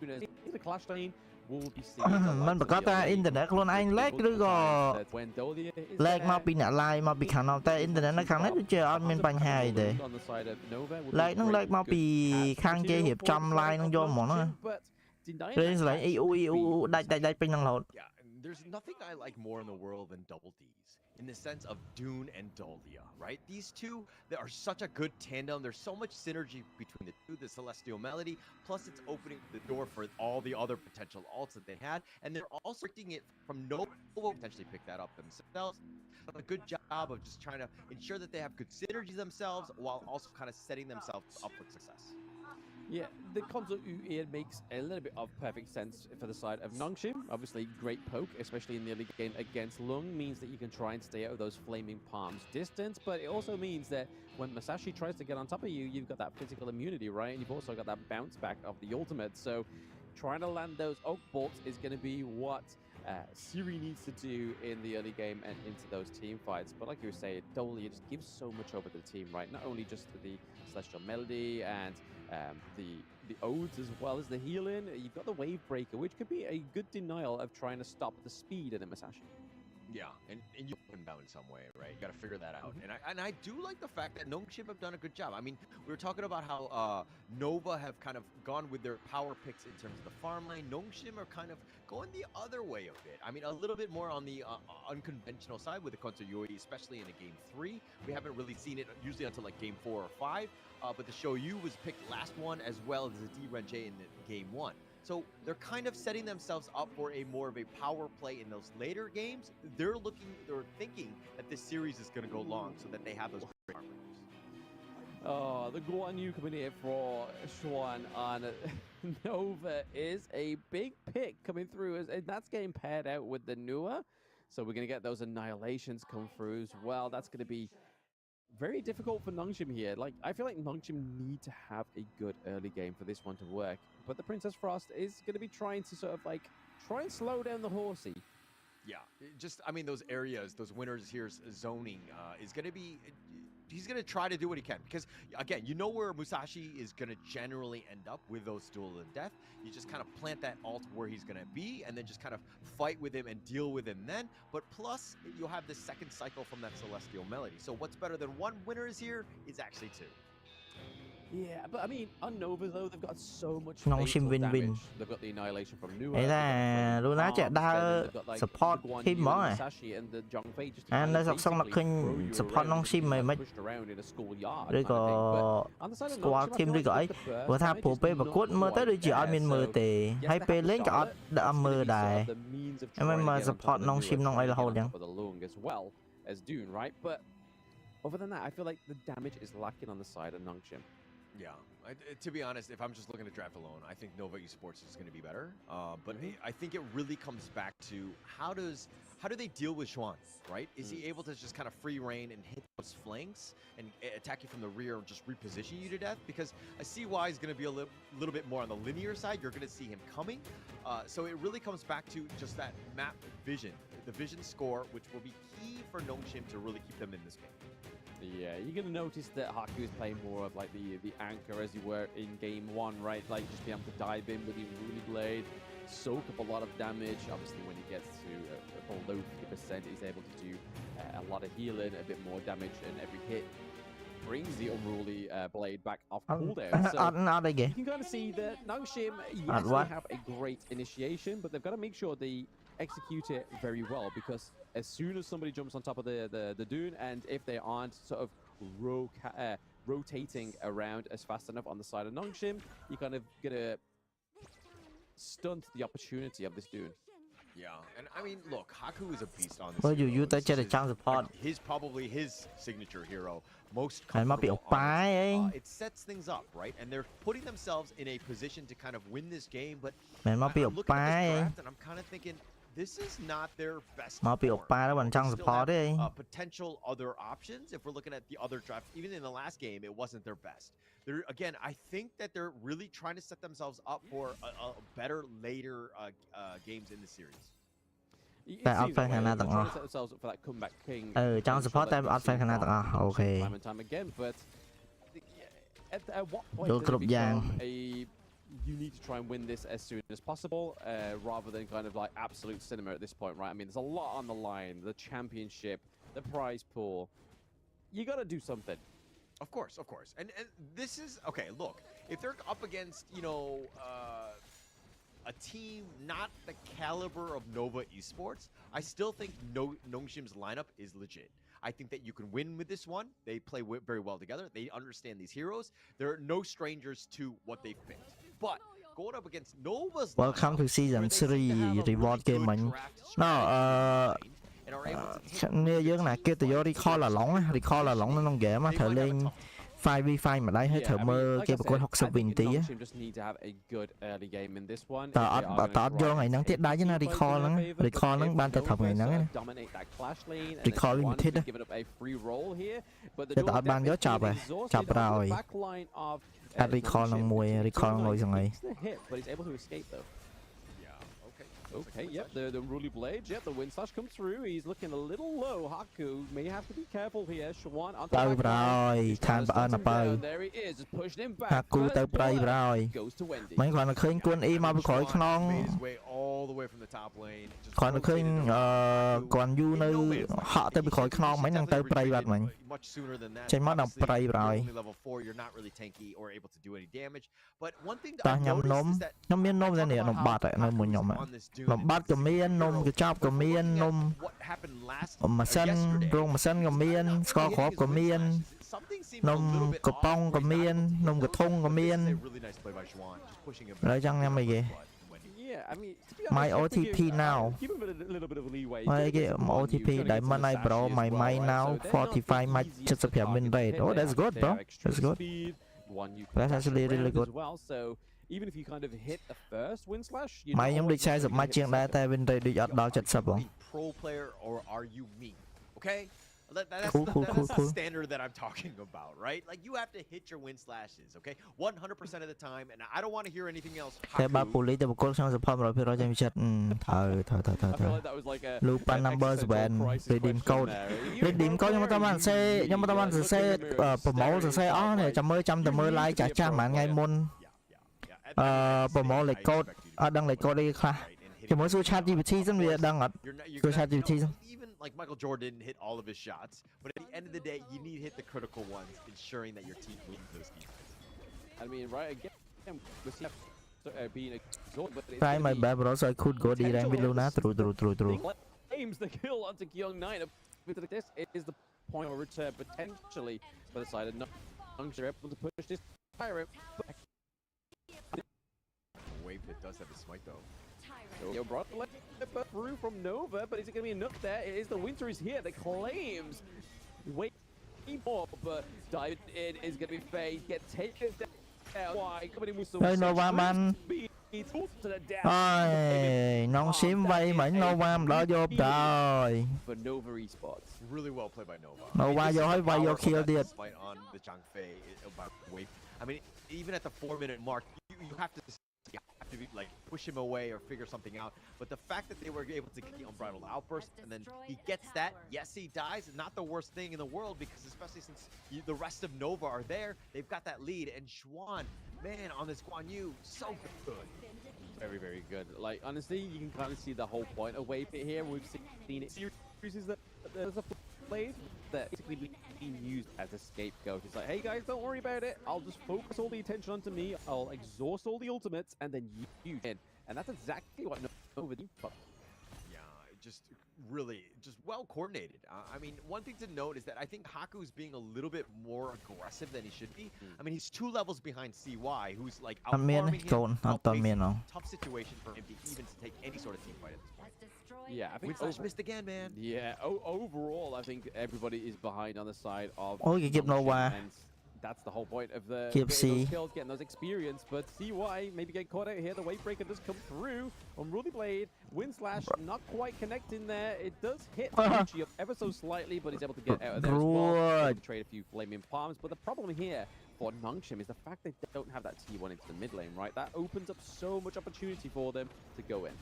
Speaker 19: the clash lane will be seen.
Speaker 14: มันប្រកាសថា internet ខ្លួនឯង lag ឬក៏ lag មកពីអ្នក live មកពីខាងនោះតែ internet នៅខាងនេះដូចជាអត់មានបញ្ហាអីទេ lag នឹង lag មកពីខាងគេរៀបចំ live នឹងយកហ្មងណាព្រេងស្រឡាញ់ EU ដាច់ពេញនឹងរហូត
Speaker 20: There's nothing I like more in the world than double Ds. In the sense of Dune and Dahlia, right? These two, they are such a good tandem. There's so much synergy between the two, the Celestial Melody, plus it's opening the door for all the other potential ults that they had, and they're also restricting it from Nova will potentially pick that up themselves. A good job of just trying to ensure that they have good synergy themselves while also kind of setting themselves up for success.
Speaker 19: Yeah, the console it makes a little bit of perfect sense for the side of Nongshim. Obviously, great poke, especially in the early game against Lung, means that you can try and stay out of those flaming palms distance. But it also means that when Masashi tries to get on top of you, you've got that physical immunity, right? And you've also got that bounce back of the ultimate. So trying to land those oak bolts is going to be what Siri needs to do in the early game and into those team fights. But like you were saying, Dolia just gives so much over to the team, right? Not only just the Celestial Melody and the odes as well as the healing. You've got the Wave Breaker, which could be a good denial of trying to stop the speed of the Masashi.
Speaker 20: Yeah, and you put him down in some way, right? You got to figure that out. And I do like the fact that Nongshim have done a good job. I mean, we were talking about how Nova have kind of gone with their power picks in terms of the farm lane. Nongshim are kind of going the other way a bit. I mean, a little bit more on the unconventional side with the Konso Yuri, especially in a game 3. We haven't really seen it usually until like game 4 or 5. But the Shoyu was picked last one, as well as the D-Renje in game 1. So they're kind of setting themselves up for a more of a power play in those later games. They're thinking that this series is going to go long so that they have those armors.
Speaker 19: Oh, the Guan Yu coming here for Xuan on Nova is a big pick coming through, and that's getting paired out with the Nua. So we're going to get those annihilations come through as well. That's going to be very difficult for Nongshim here. Like, I feel like Nongshim need to have a good early game for this one to work. But the Princess Frost is going to be trying to sort of like try and slow down the horsey.
Speaker 20: Yeah, just, I mean, those areas, those winners here's zoning is going to be, he's going to try to do what he can. Because, again, you know where Musashi is going to generally end up with those duel of death. You just kind of plant that ult where he's going to be and then just kind of fight with him and deal with him then. But plus, you'll have the second cycle from that Celestial Melody. So what's better than one winner is here is actually 2.
Speaker 19: Yeah, but I mean, on Nova though, they've got so much
Speaker 14: Nongshim
Speaker 19: damage. They've got the annihilation from Nua.
Speaker 14: Ấy là Luna chắc đã support team mới. Anh đã xong là khinh support Nongshim mới mới rồi có squad team rồi gọi vừa tháp phụ pe và cốt mơ tới rồi chỉ ở miền mơ tề hay pe lên cho đã mơ đài em mà support Nongshim Nong ấy là hậu đẳng.
Speaker 19: Other than that, I feel like the damage is lacking on the side of Nongshim.
Speaker 20: Yeah, to be honest, if I'm just looking at draft alone, I think Nova Esports is going to be better. But I think it really comes back to how do they deal with Xuan, right? Is he able to just kind of free reign and hit those flanks and attack you from the rear and just reposition you to death? Because I see why he's going to be a little bit more on the linear side. You're going to see him coming. So it really comes back to just that map vision, the vision score, which will be key for Nongshim to really keep them in this game.
Speaker 19: Yeah, you're going to notice that Haku is playing more of like the anchor as you were in game 1, right? Like just being able to dive in with the Rune Blade, soak up a lot of damage. Obviously, when he gets to below 50%, he's able to do a lot of healing, a bit more damage, and every hit brings the Unruly Blade back off cooldown. So you can kind of see that Nongshim, yes, they have a great initiation, but they've got to make sure they execute it very well, because as soon as somebody jumps on top of the dune, and if they aren't sort of rotating around as fast enough on the side of Nongshim, you're kind of gonna stunt the opportunity of this dune.
Speaker 20: Yeah, and I mean, look, Haku is a beast on this.
Speaker 14: Well, you take a chance support.
Speaker 20: Probably his signature hero, most
Speaker 14: Anh mà biểu bái ấy.
Speaker 20: It sets things up, right? And they're putting themselves in a position to kind of win this game, but
Speaker 14: Mình mà biểu
Speaker 20: I'm looking at
Speaker 14: bái
Speaker 20: this
Speaker 14: ấy.
Speaker 20: draft and I'm kind of thinking, this is not their best
Speaker 14: Mà biểu bái đó bằng chance support ấy.
Speaker 20: potential other options. If we're looking at the other drafts, even in the last game, it wasn't their best. Again, I think that they're really trying to set themselves up for a better later games in the series.
Speaker 14: Tại outfit hàng nào tặng à? Chance support tại outfit hàng nào tặng à? Okay. Vô cực vàng.
Speaker 19: You need to try and win this as soon as possible, rather than kind of like absolute cinema at this point, right? I mean, there's a lot on the line, the championship, the prize pool. You got to do something.
Speaker 20: Of course. And this is, okay, look, if they're up against, you know, a team not the caliber of Nova Esports, I still think Nongshim's lineup is legit. I think that you can win with this one. They play very well together. They understand these heroes. They're no strangers to what they've picked. But going up against Nova's
Speaker 14: Welcome to season 3 reward game mình. Nó như dương này kia từ vô recall là lỏng nó nông ghẻ mà thở lên 5v5 mà đấy hết thử mơ kia một con học sập bình tí á tao vô ngày nắng tiết đá chứ nó recall nắng ban tao thập ngày nắng recall với một thiết đó cho tao ban gió chọc rồi recall nắng mùi recall nắng nồi sang ngày
Speaker 19: Okay, yep, the Ruly Blade, yep, the Wind Slash comes through, he's looking a little low, Haku may have to be careful here, Shawan onto the
Speaker 14: rồi, than bà ơn bơ Haku tới play rồi mấy con là khơi quân y mà khỏi non còn là khơi còn du nơi họ tới khỏi non mấy năng tới play bật mình trên mắt đồng play rồi ta nhắm nôm miên nôm ra nè nôm bạt lại nơi một nhóm nôm bạt của miên nôm cái chop của miên nôm mà sân rong mà sân của miên score khóp của miên nôm của pong của miên nôm của thung của miên rồi chăng em mày kìa my OTP now my OTP diamond I bro my now 45 my just a win rate oh that's good bro that's good that's actually really good
Speaker 19: even if you kind of hit a first Wind Slash
Speaker 14: mày nhóm đi sai giật mai chiang đá tay win rate đi ở đó chật sập không
Speaker 20: pro player or are you me okay that's
Speaker 14: cool.
Speaker 20: the standard that I'm talking about, right? Like you have to hit your Wind Slashes, okay? 100% of the time, and I don't want to hear anything else.
Speaker 14: Thế ba police để một con xong rồi rồi phía đó cho mình chết. Thôi. Lupa numbers when redeem code nhưng mà tao bạn xe promote xe ó này trăm tầm mới like trả mạng ngay môn promote like code đăng like code đi kha. Thì mới số chat GPT dân vì đăng ở số chat GPT
Speaker 20: like Michael Jordan didn't hit all of his shots, but at the end of the day, you need to hit the critical ones, ensuring that your team wins those games.
Speaker 19: I mean, right again, being exhausted.
Speaker 14: Try my best, but also I could go D rank with Luna. True.
Speaker 19: Aims the kill onto Kyung 9. This is the point of return potentially for the side of Nungs are able to push this pirate back.
Speaker 20: Wave Pit does have a smite though.
Speaker 19: Yo, brought the left through from Nova, but is it going to be enough there? It is the Winter is here. The claims wait more, but dive in is going to be Faye. Get taken down. Why? Coming in with some
Speaker 14: Nova man. Ôi, non xím vây mảnh Nova đó vô rồi.
Speaker 20: For Nova esports, really well played by Nova.
Speaker 14: Nova vô hơi vây vô kill điệt.
Speaker 20: On the Zhangfei about wave. I mean, even at the 4-minute mark, you have to like push him away or figure something out, but the fact that they were able to get the unbridled outburst and then he gets that, yes he dies, not the worst thing in the world, because especially since the rest of Nova are there, they've got that lead, and Xuan, man, on this Guan Yu, so good.
Speaker 19: Very good. Like, honestly, you can kind of see the whole point of Wave Pit here. We've seen it series that there's a plays that basically being used as a scapegoat. It's like, hey guys, don't worry about it. I'll just focus all the attention onto me. I'll exhaust all the ultimates, and then you in. And that's exactly what Nova did.
Speaker 20: Yeah, just well coordinated. I mean, one thing to note is that I think Haku's being a little bit more aggressive than he should be. I mean, he's 2 levels behind CY, who's like outfarming him. Tough situation for him to even take any sort of team fight at this point.
Speaker 19: Yeah, I think
Speaker 20: Wind missed again, man.
Speaker 19: Yeah, overall, I think everybody is behind on the side of.
Speaker 14: Oh, you give Nova.
Speaker 19: That's the whole point of the
Speaker 14: getting
Speaker 19: those kills, getting those experience. But CY maybe getting caught out here. The Wave Breaker does come through on Ruly Blade. Wind Slash not quite connecting there. It does hit Gucci up ever so slightly, but he's able to get out of there as well. Trade a few flaming palms. But the problem here for Nongshim is the fact they don't have that T1 into the mid lane, right? That opens up so much opportunity for them to go in.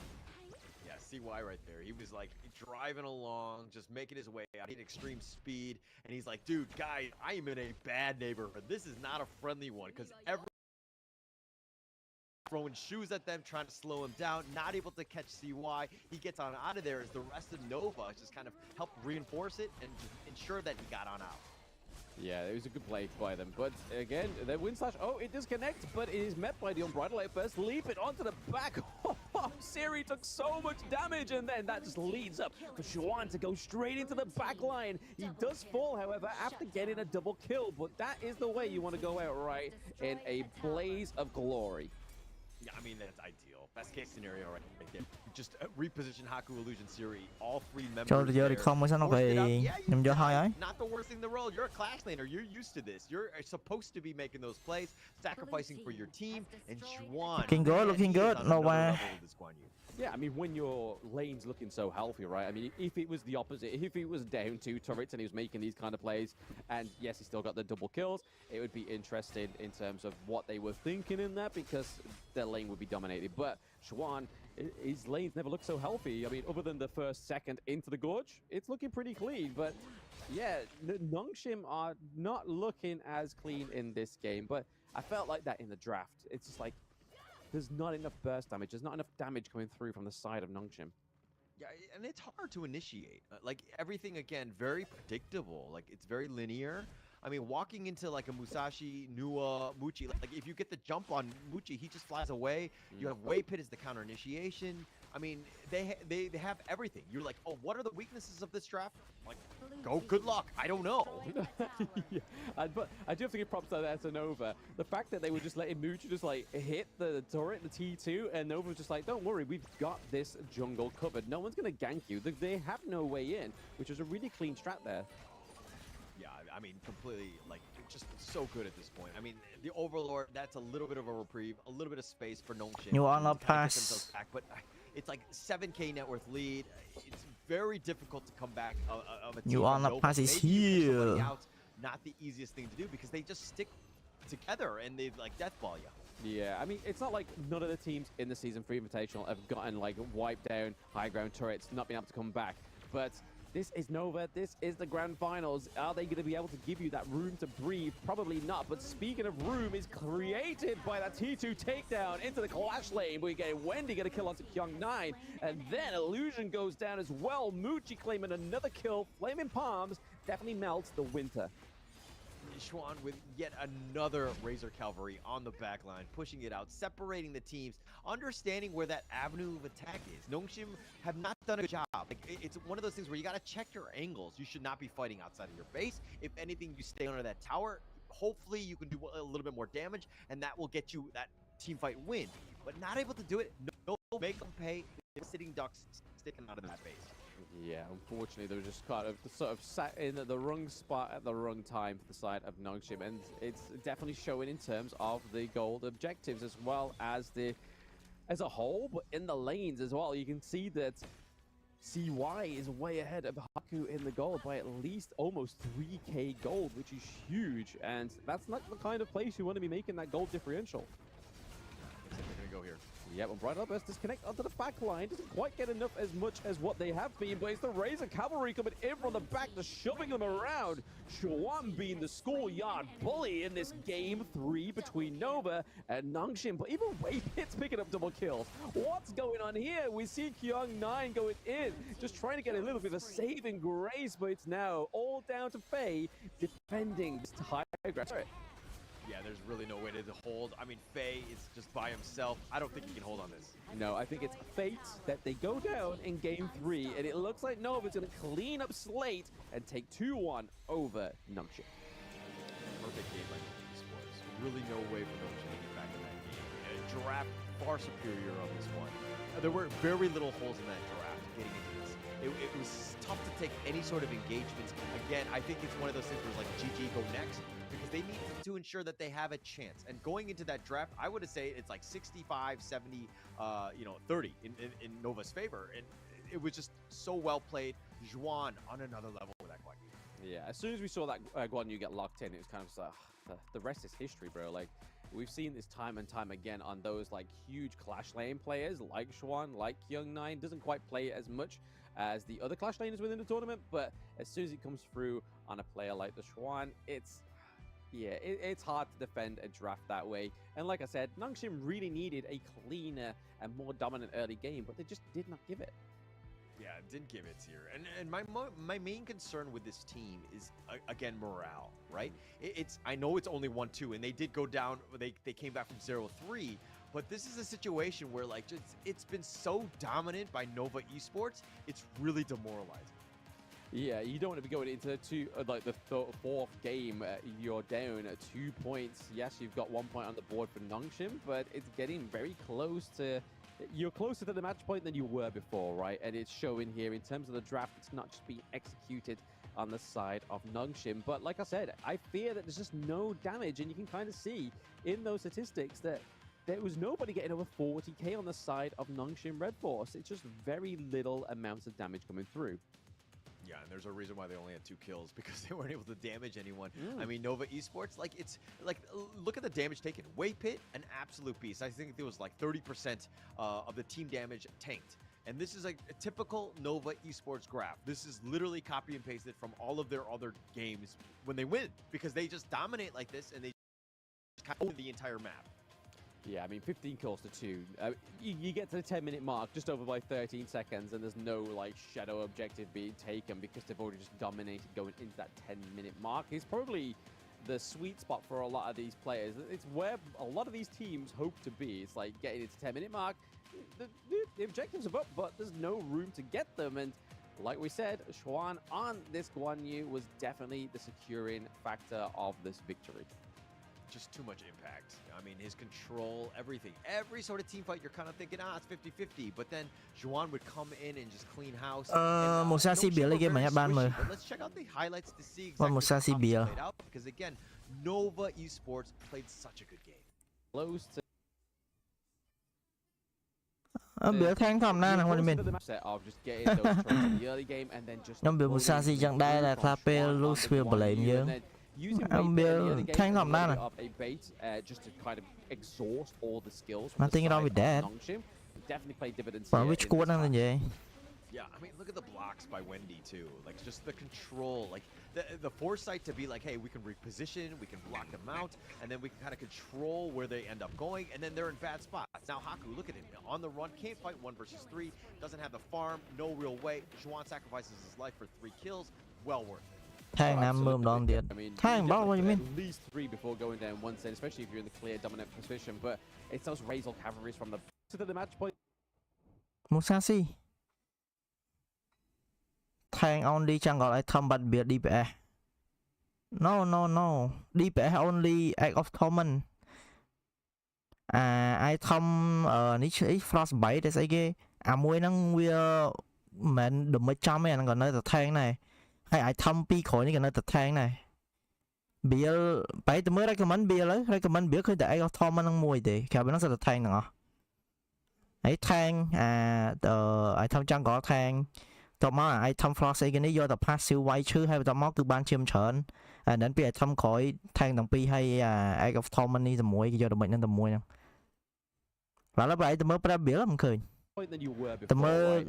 Speaker 20: CY right there. He was like driving along, just making his way out. He had extreme speed, and he's like, dude, guys, I am in a bad neighborhood. This is not a friendly one, because everyone throwing shoes at them, trying to slow him down, not able to catch CY. He gets on out of there as the rest of Nova just kind of helped reinforce it and ensure that he got on out.
Speaker 19: Yeah, it was a good play by them. But again, the Wind Slash, oh, it does connect, but it is met by the Unbridled Outburst. Leap it onto the back. Siri took so much damage, and then that just leads up for Xuan to go straight into the back line. He does fall, however, after getting a double kill, but that is the way you want to go out, right? In a blaze of glory.
Speaker 20: Yeah, I mean, that's ideal. best case scenario right there. Just reposition Haku Illusion Siri. All 3 members
Speaker 14: Cho giờ thì không có sao nó về nhầm cho hai ấy.
Speaker 20: Not the worst thing in the world. You're a Clash laner. You're used to this. You're supposed to be making those plays, sacrificing for your team. And Juan,
Speaker 14: Looking good. Nova.
Speaker 19: Yeah, I mean, when your lane's looking so healthy, right? I mean, if it was the opposite, if it was down 2 turrets and he was making these kind of plays, and yes, he still got the double kills, it would be interesting in terms of what they were thinking in that, because their lane would be dominated. But Xuan, his lanes never look so healthy. I mean, other than the first second into the Gorge, it's looking pretty clean. But yeah, Nongshim are not looking as clean in this game, but I felt like that in the draft. It's just like, there's not enough burst damage. There's not enough damage coming through from the side of Nongshim.
Speaker 20: Yeah, and it's hard to initiate. Like, everything, again, very predictable. Like, it's very linear. I mean, walking into, like, a Musashi, Nua, Muchi, like, if you get the jump on Muchi, he just flies away. You have Wave Pit as the counter initiation. I mean, they have everything. You're like, oh, what are the weaknesses of this draft? Like, go, good luck. I don't know.
Speaker 19: Yeah, but I do have to give props to that to Nova. The fact that they were just letting Muchi just like hit the turret, the T2, and Nova was just like, don't worry, we've got this jungle covered. No one's going to gank you. They have no way in, which was a really clean strat there.
Speaker 20: Yeah, I mean, completely, like, just so good at this point. I mean, the Overlord, that's a little bit of a reprieve, a little bit of space for Nongshim.
Speaker 14: You wanna pass.
Speaker 20: But it's like 7k net worth lead. It's very difficult to come back of a team.
Speaker 14: You wanna pass is here.
Speaker 20: Not the easiest thing to do because they just stick together and they like deathball you.
Speaker 19: Yeah, I mean, it's not like none of the teams in the Season 3 Invitational have gotten, like, wiped down high ground turrets, not being able to come back. But this is Nova. This is the grand finals. Are they going to be able to give you that room to breathe? Probably not. But speaking of room, is created by that T2 takedown into the Clash lane. We get Wendy get a kill onto Kyung9. And then Illusion goes down as well. Muchi claiming another kill. Flaming Palms definitely melts the winter.
Speaker 20: Xuan with yet another Razor Cavalry on the back line, pushing it out, separating the teams, understanding where that avenue of attack is. Nongshim have not done a good job. Like, it's one of those things where you got to check your angles. You should not be fighting outside of your base. If anything, you stay under that tower. Hopefully, you can do a little bit more damage, and that will get you that team fight win. But not able to do it. No, make them pay. They're sitting ducks sticking out of that base.
Speaker 19: Yeah, unfortunately, they were just kind of sort of sat in the wrong spot at the wrong time for the side of Nongshim, and it's definitely showing in terms of the gold objectives as well as as a whole, but in the lanes as well. You can see that CY is way ahead of Haku in the gold by at least almost 3k gold, which is huge, and that's not the kind of place you want to be making that gold differential.
Speaker 20: Looks like they're gonna go here.
Speaker 19: Yeah, but Bright Outburst disconnect onto the back line. Doesn't quite get enough as much as what they have been, but it's the Razor Cavalry coming in from the back, just shoving them around. Xuan being the schoolyard bully in this game 3 between Nova and Nongshim, but even Waypit's picking up double kills. What's going on here? We see Kyung9 going in, just trying to get a little bit of saving grace, but it's now all down to Faye defending this high ground. Sorry.
Speaker 20: Yeah, there's really no way to hold. I mean, Faye is just by himself. I don't think he can hold on this.
Speaker 19: No, I think it's fate that they go down in game 3, and it looks like Nova's going to clean up slate and take 2-1 over Nongshim.
Speaker 20: Perfect game by Esports. Really no way for Nongshim to get back in that game. Draft far superior on this one. There were very little holes in that draft getting into this. It was tough to take any sort of engagements. Again, I think it's one of those things where it's like GG go next, because they need to ensure that they have a chance. And going into that draft, I would say it's like 65, 70, 30 in Nova's favor. And it was just so well played. Juan on another level with that Guan Yu.
Speaker 19: Yeah, as soon as we saw that Guan Yu get locked in, it was kind of like, the rest is history, bro. Like, we've seen this time and time again on those like huge Clash lane players like Xuan, like Kyung9. Doesn't quite play as much as the other Clash laners within the tournament, but as soon as it comes through on a player like the Xuan, it's hard to defend a draft that way. And like I said, Nongshim really needed a cleaner and more dominant early game, but they just did not give it.
Speaker 20: Yeah, didn't give it here. And my main concern with this team is, again, morale, right? I know it's only 1-2, and they did go down. They came back from 0-3, but this is a situation where, like, it's been so dominant by Nova Esports, it's really demoralizing.
Speaker 19: Yeah, you don't want to be going into the fourth game. You're down 2 points. Yes, you've got 1 point on the board for Nongshim, but it's getting very close to you're closer to the match point than you were before, right? And it's showing here in terms of the draft. It's not just being executed on the side of Nongshim, but like I said, I fear that there's just no damage, and you can kind of see in those statistics that there was nobody getting over 40k on the side of Nongshim Red Force. It's just very little amounts of damage coming through.
Speaker 20: Yeah, and there's a reason why they only had 2 kills, because they weren't able to damage anyone. I mean, Nova Esports, like, it's like, look at the damage taken. Way Pit, an absolute beast. I think there was like 30% of the team damage tanked. And this is like a typical Nova Esports graph. This is literally copy and pasted from all of their other games when they win, because they just dominate like this and they just kind of own the entire map.
Speaker 19: Yeah, I mean, 15 kills to 2. You get to the 10-minute mark just over by 13 seconds, and there's no, like, shadow objective being taken because they've already just dominated going into that 10-minute mark. It's probably the sweet spot for a lot of these players. It's where a lot of these teams hope to be. It's like getting into 10-minute mark. The objectives are up, but there's no room to get them. And like we said, Xuan on this Guan Yu was definitely the securing factor of this victory.
Speaker 20: Just too much impact. I mean, his control, everything. Every sort of team fight, you're kind of thinking, it's 50-50. But then Xuan would come in and just clean house.
Speaker 14: Musashi biểu game mà ban mờ.
Speaker 20: Let's check out the highlights to see exactly
Speaker 14: Musashi
Speaker 20: how it
Speaker 14: biểu.
Speaker 20: played out. Because again, Nova Esports played such a good game.
Speaker 19: Close to
Speaker 14: biểu thắng thầm na không mình. Nhóm biểu Musashi chẳng đây là Clapper lose will blame dương. Biểu thắng thầm na nè. Nothing wrong with that. But which squad năng vậy?
Speaker 20: Yeah, I mean, look at the blocks by Wendy too. Like, just the control, like the foresight to be like, hey, we can reposition, we can block them out, and then we can kind of control where they end up going, and then they're in bad spots. Now Haku, look at him, on the run, can't fight 1 versus 3, doesn't have the farm, no real way. Xuan sacrifices his life for 3 kills, well worth it.
Speaker 14: Thang Nam mơm đòn điện. Thang bao what do you mean?
Speaker 19: At least 3 before going down one set, especially if you're in the clear dominant position. But it's those Razor cavalries from the to the match point.
Speaker 14: Musashi. Thang only chẳng gọi lại thầm bật biệt DPS. No. DPS only act of common. Ai thầm niche Frostbite để cái mùi năng wir mình đừng mới chăm ấy, nó còn nơi tập thang này. Hay ai thăm pi khỏi những cái nơi tập thang này. Bia bảy từ mới recommend bia lấy recommend bia khơi để ai thom năng mùi để khéo bên nó sẽ tập thang nữa. Ấy thang ai thăm chẳng có thang. Tao mà ai thăm frost cái này do tập pass siêu quay chứ hay tao mà cứ ban chiêm trơn. Đến bây thăm khỏi thang đồng pi hay ai of thom này tầm mùi do tập bệnh nên tầm mùi. Và lúc ấy tao mới ra bia lắm khơi. Tao mới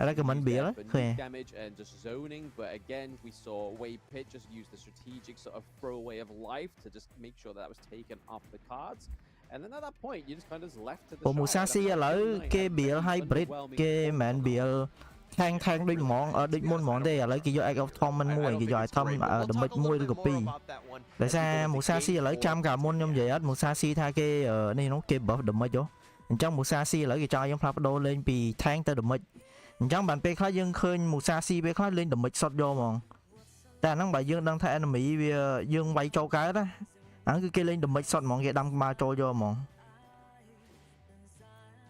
Speaker 14: recommend bia đó khơi.
Speaker 19: Damage and just zoning, but again we saw Way Pit just use the strategic sort of throwaway of life to just make sure that was taken off the cards. And then at that point you just kind of left to the
Speaker 14: Musashi lỡ cái bia hybrid cái mẹn bia thang đôi món món đây lấy cái do Egg of Thorn mùi cái do thâm đầm bịch mùi được copy. Tại sao Musashi lấy trăm cả môn như vậy á Musashi tha cái này nó kê buff đầm bịch chỗ. Trong Musashi lấy cái cho giống Flapdo lên vì thang tới đầm bịch. Trong bạn pe khá dương khơi Musashi pe khá lên đầm bịch shot vô mòn. Ta năng bài dương đang thay enemy dương bay châu cái đó. Hắn cứ kê lên đầm bịch shot mòn cái đâm ma trôi vô mòn.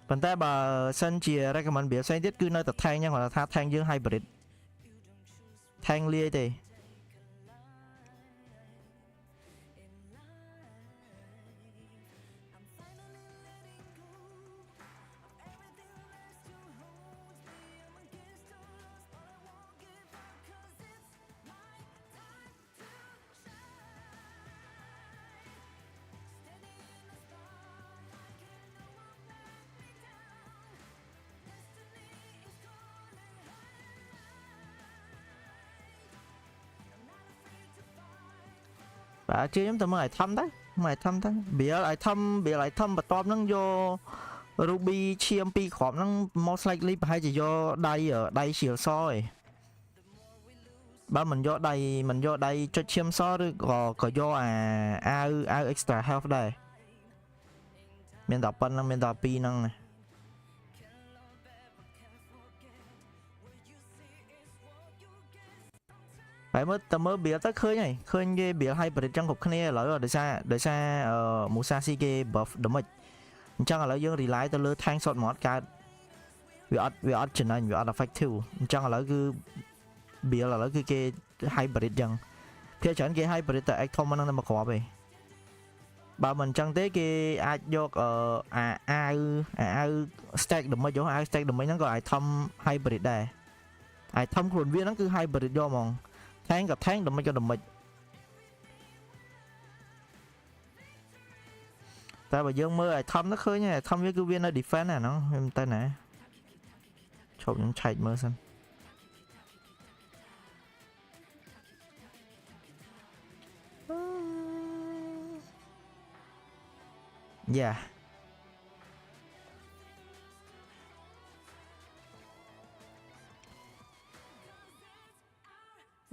Speaker 14: Phần tay bà sân chia recommend biểu xây tiết cứ nơi tập thang nha hoặc là tha thang dương hybrid thang lia thì bà chưa giống tao mới lại thăm đấy bịa lại thăm và tom nó vô Ruby GMP khỏm nó most likely hay chỉ do đây chiều soi ba mình do đây cho chiêm so rồi có do ao extra health đây miền đỏ pan miền đỏ pi năng này phải mới bịa tới khơi cái bịa hay bật trong hộp kia lỡ rồi để xa Musashi cái buff đúng rồi អញ្ចឹងឥឡូវយើង rely ទៅលើ tank shot mod កើតវាអត់ចំណេញវាអត់ effective អញ្ចឹងឥឡូវគឺ build ឥឡូវគឺគេ hybrid អញ្ចឹងភាគច្រើនគេ hybrid តែ egg ធំហ្នឹងតែមកគ្រាប់ទេបើមិនអញ្ចឹងទេគេអាចយកអាវ stack damage យកអាវ stack damage ហ្នឹងក៏អាចធំ hybrid ដែរអាចធំខ្លួនវាហ្នឹងគឺ hybrid យកហ្មង tank ក៏ tank damage ក៏ damage តែបើយើងមើលឲ្យធំទៅឃើញហើយធំវាគឺវានៅ defense អាហ្នឹងវាមិនទៅណាឈប់ខ្ញុំឆែកមើលសិនយ៉ា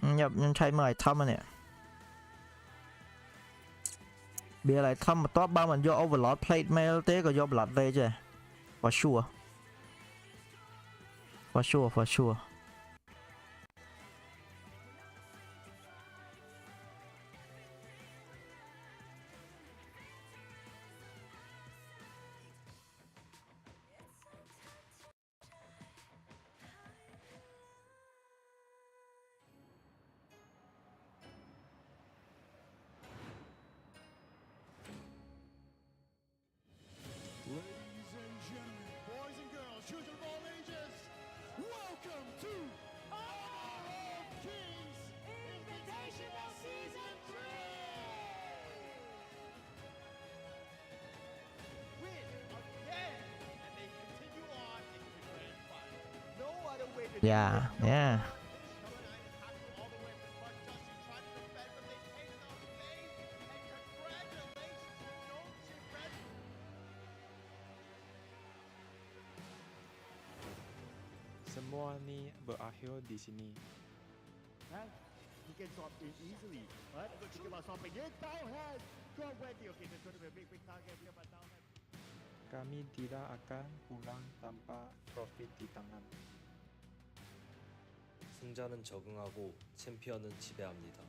Speaker 14: ខ្ញុំឆែកមើលឲ្យធំនេះវាlạiធំបន្ទាប់បើមិនយក overload plate mail ទេក៏យក blood rage ដែរ for sure
Speaker 8: Ladies and gentlemen, boys and girls, children of all ages, welcome to Honor of Kings Invitational Season 3!
Speaker 10: Win again, and they continue on into the grand final. No other way to
Speaker 14: yeah
Speaker 5: Semua ni berakhir di sini.
Speaker 10: He can drop in easily, but think about stopping it. Downhand, go ready. Okay, there's going to be a big target here, but downhand.
Speaker 5: Kami tidak akan pulang tanpa profit di tangan.
Speaker 6: 승자는 적응하고 챔피언은 지배합니다.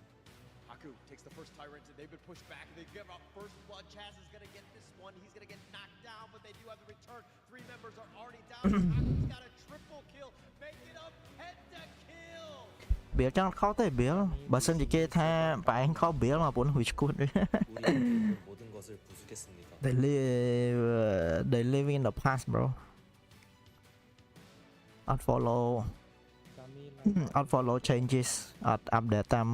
Speaker 11: Haku takes the first tyrant and they've been pushed back. They give up first blood. Chaz is going to get this one. He's going to get knocked down, but they do have the return. 3 members are already down. Haku's got a triple kill. Make it a pentakill.
Speaker 14: បៀលចង់ខុសទេបៀលបើសិនជាគេថាបែងខុសបៀលមកពុនហួយឈួត
Speaker 6: 모든 것을 부수겠습니다.
Speaker 14: they live in the past bro unfollow changes អត់ update តាម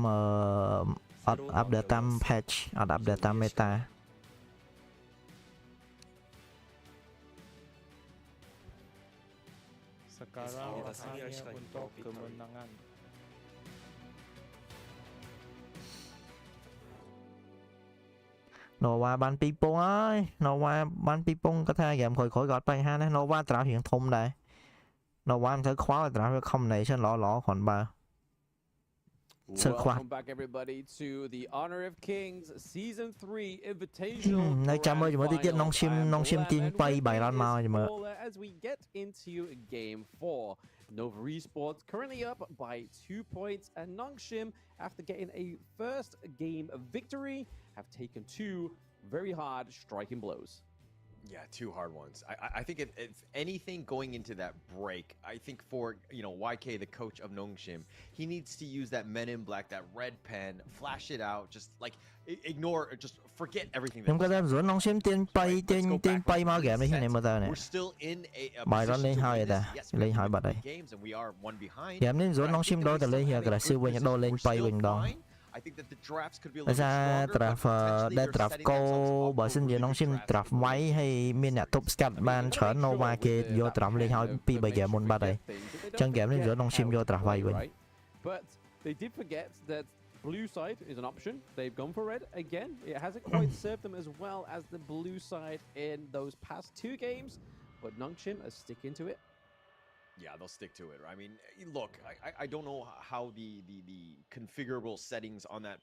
Speaker 14: អត់ update តាម patch អត់ update តាម meta
Speaker 5: Sekarang waktunya untuk kemenangan.
Speaker 14: Nova បាន2ពងហើយ Nova បាន2ពងគាត់ថាហ្គេមក្រោយៗក៏អត់បញ្ហាដែរ Nova ត្រាស់រៀងធំដែរ Nova មិនត្រូវខ្វល់ត្រាស់វា combination ល្អគ្រាន់បើ
Speaker 19: Welcome back everybody to the Honor of Kings Season 3 Invitational
Speaker 14: នៅចាំមើលជាមួយទៀតនងឈឹមទាញបៃរ៉ាន់មកចាំមើល
Speaker 19: As we get into game 4 Nova Esports currently up by 2 points and Nongshim after getting a first game victory have taken 2 very hard striking blows.
Speaker 20: Yeah, 2 hard ones. I think if anything going into that break, I think for, YK, the coach of Nongshim, he needs to use that Men in Black, that red pen, flash it out, just like ignore, just forget everything.
Speaker 14: We're
Speaker 20: still in a
Speaker 14: position to win this. Yes, we have
Speaker 20: games and we are 1 behind. I think that the drafts could be a little bit stronger.
Speaker 14: ដែល draft កោបើសិនជានងឈឹម draft ໄວហើយមានអ្នកទប់ស្កាត់បានច្រើន Nova គេយក draft លេងឲ្យ2 3 game មុនបាត់ហើយអញ្ចឹង game នេះនងឈឹមយក draft ໄວវិញ
Speaker 19: But they did forget that blue side is an option. They've gone for red again. It hasn't quite served them as well as the blue side in those past 2 games, but Nongshim are sticking to it.
Speaker 20: Yeah, they'll stick to it. I mean, look, I don't know how the configurable settings on that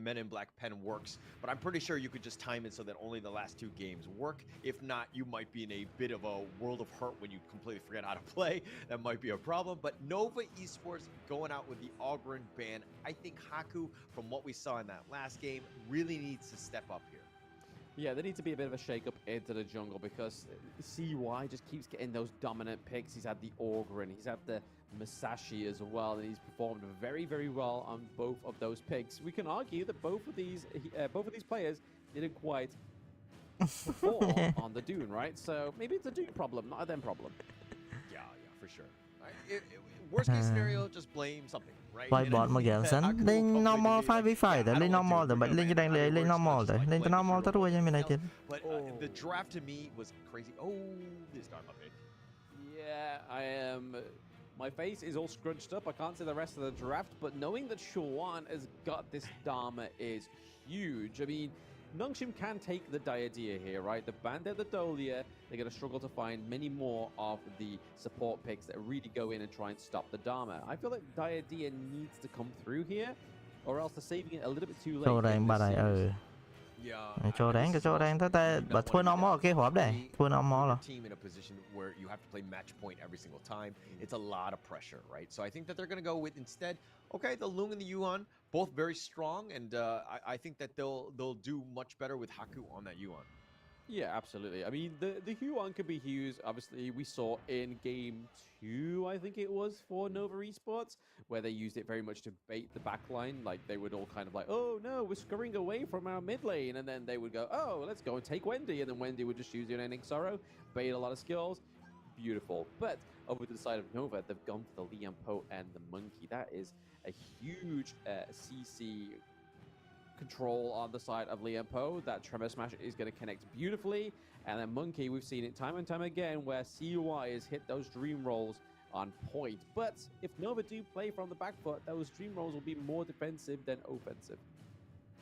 Speaker 20: Men in Black pen works, but I'm pretty sure you could just time it so that only the last 2 games work. If not, you might be in a bit of a world of hurt when you completely forget how to play. That might be a problem. But Nova Esports going out with the Augurin ban. I think Haku, from what we saw in that last game, really needs to step up here.
Speaker 19: Yeah, there needs to be a bit of a shake-up into the jungle because CY just keeps getting those dominant picks. He's had the Ogryn, he's had the Masashi as well, and he's performed very, very well on both of those picks. We can argue that both of these players didn't quite perform on the Dune, right? So maybe it's a Dune problem, not a them problem.
Speaker 20: Yeah, for sure. Worst case scenario, just blame something, right?
Speaker 14: Vài bọn mà gẹn sẵn lên normal 5v5 tới lên normal tới bệnh lên cái đằng lên normal tới lên tới normal tới đuôi cho mình này chứ.
Speaker 20: But the draft to me was crazy. Oh, this Dharma pick.
Speaker 19: Yeah, I am. My face is all scrunched up. I can't see the rest of the draft, but knowing that Shawan has got this Dharma is huge. I mean, Nongshim can take the Diadea here, right? The Bandit, the Dolia, they're going to struggle to find many more of the support picks that really go in and try and stop the Dharma. I feel like Diadea needs to come through here, or else they're saving it a little bit too late.
Speaker 14: Cho đáng bà này cho đáng tới bà thua normal cái hộp đây thua normal rồi.
Speaker 20: Team in a position where you have to play match point every single time. It's a lot of pressure, right? So I think that they're going to go with instead. Okay, the Lung and the Yuan, both very strong, and I think that they'll do much better with Haku on that Yuan.
Speaker 19: Yeah, absolutely. I mean, the Huan could be huge. Obviously, we saw in game 2, I think it was, for Nova Esports, where they used it very much to bait the backline. Like, they would all kind of like, oh, no, we're scurrying away from our mid lane. And then they would go, oh, let's go and take Wendy. And then Wendy would just use the Unending Sorrow, bait a lot of skills. Beautiful. But over to the side of Nova, they've gone for the Lian Po and the Monkey. That is a huge CC control on the side of Lian Po. That Tremor Smash is going to connect beautifully. And then Monkey, we've seen it time and time again where CUI has hit those dream rolls on point. But if Nova do play from the back foot, those dream rolls will be more defensive than offensive.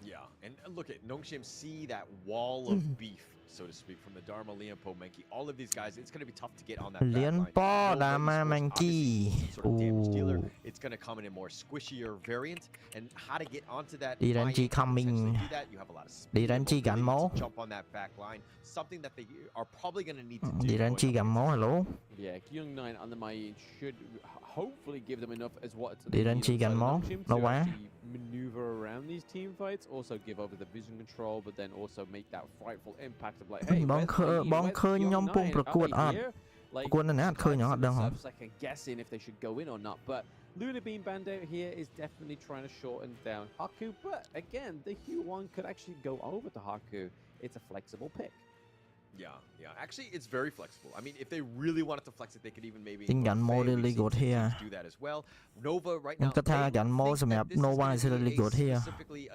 Speaker 20: Yeah, and look at Nongshim see that wall of beef, so to speak, from the Dharma, Lian Po, Menki. All of these guys, it's going to be tough to get on that
Speaker 14: Lian Po, Dharma, Menki.
Speaker 20: Sort of damage dealer. It's going to come in a more squishier variant, and how to get onto that.
Speaker 14: DRNG coming.
Speaker 20: Do that. You have a lot of speed,
Speaker 14: DRNG gắn máu.
Speaker 20: Jump on that back line. Something that they are probably going to need to do.
Speaker 14: DRNG gắn máu, hello.
Speaker 19: Yeah, Kyung 9 on the Mai should hopefully give them enough as what.
Speaker 14: DRNG gắn máu, lâu quá.
Speaker 19: Maneuver around these team fights, also give over the vision control, but then also make that frightful impact of like, hey,
Speaker 14: បងឃើញខ្ញុំពុំប្រកួតអត់ប្រកួតណាស់ឃើញអត់ដឹងហ៎
Speaker 19: second guessing if they should go in or not, but Luna Beam Bandit here is definitely trying to shorten down Haku, but again, the Huan could actually go over to Haku. It's a flexible pick.
Speaker 20: Yeah. Actually, it's very flexible. I mean, if they really wanted to flex it, they could even maybe
Speaker 14: really good here.
Speaker 20: Do that as well. Nova right now.
Speaker 14: Nova is really good here.
Speaker 20: Specifically,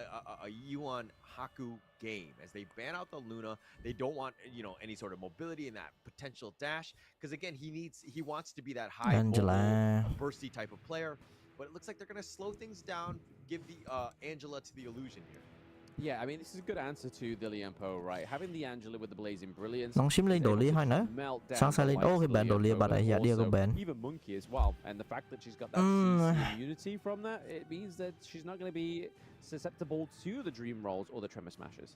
Speaker 20: a Yuan Haku game as they ban out the Luna. They don't want any sort of mobility in that potential dash because again, he wants to be that high bursty type of player. But it looks like they're going to slow things down. Give the Angela to the illusion here.
Speaker 19: Yeah, I mean, this is a good answer to the Lian Po, right? Having the Angela with the Blazing Brilliance.
Speaker 14: Nongshim lên đồ lý thôi nữa. Sáng sai lên ô cái bạn đồ lý bà này dạ đi cái bạn.
Speaker 19: Even Monkey as well, and the fact that she's got that CC immunity from that, it means that she's not going to be susceptible to the dream rolls or the tremor smashes.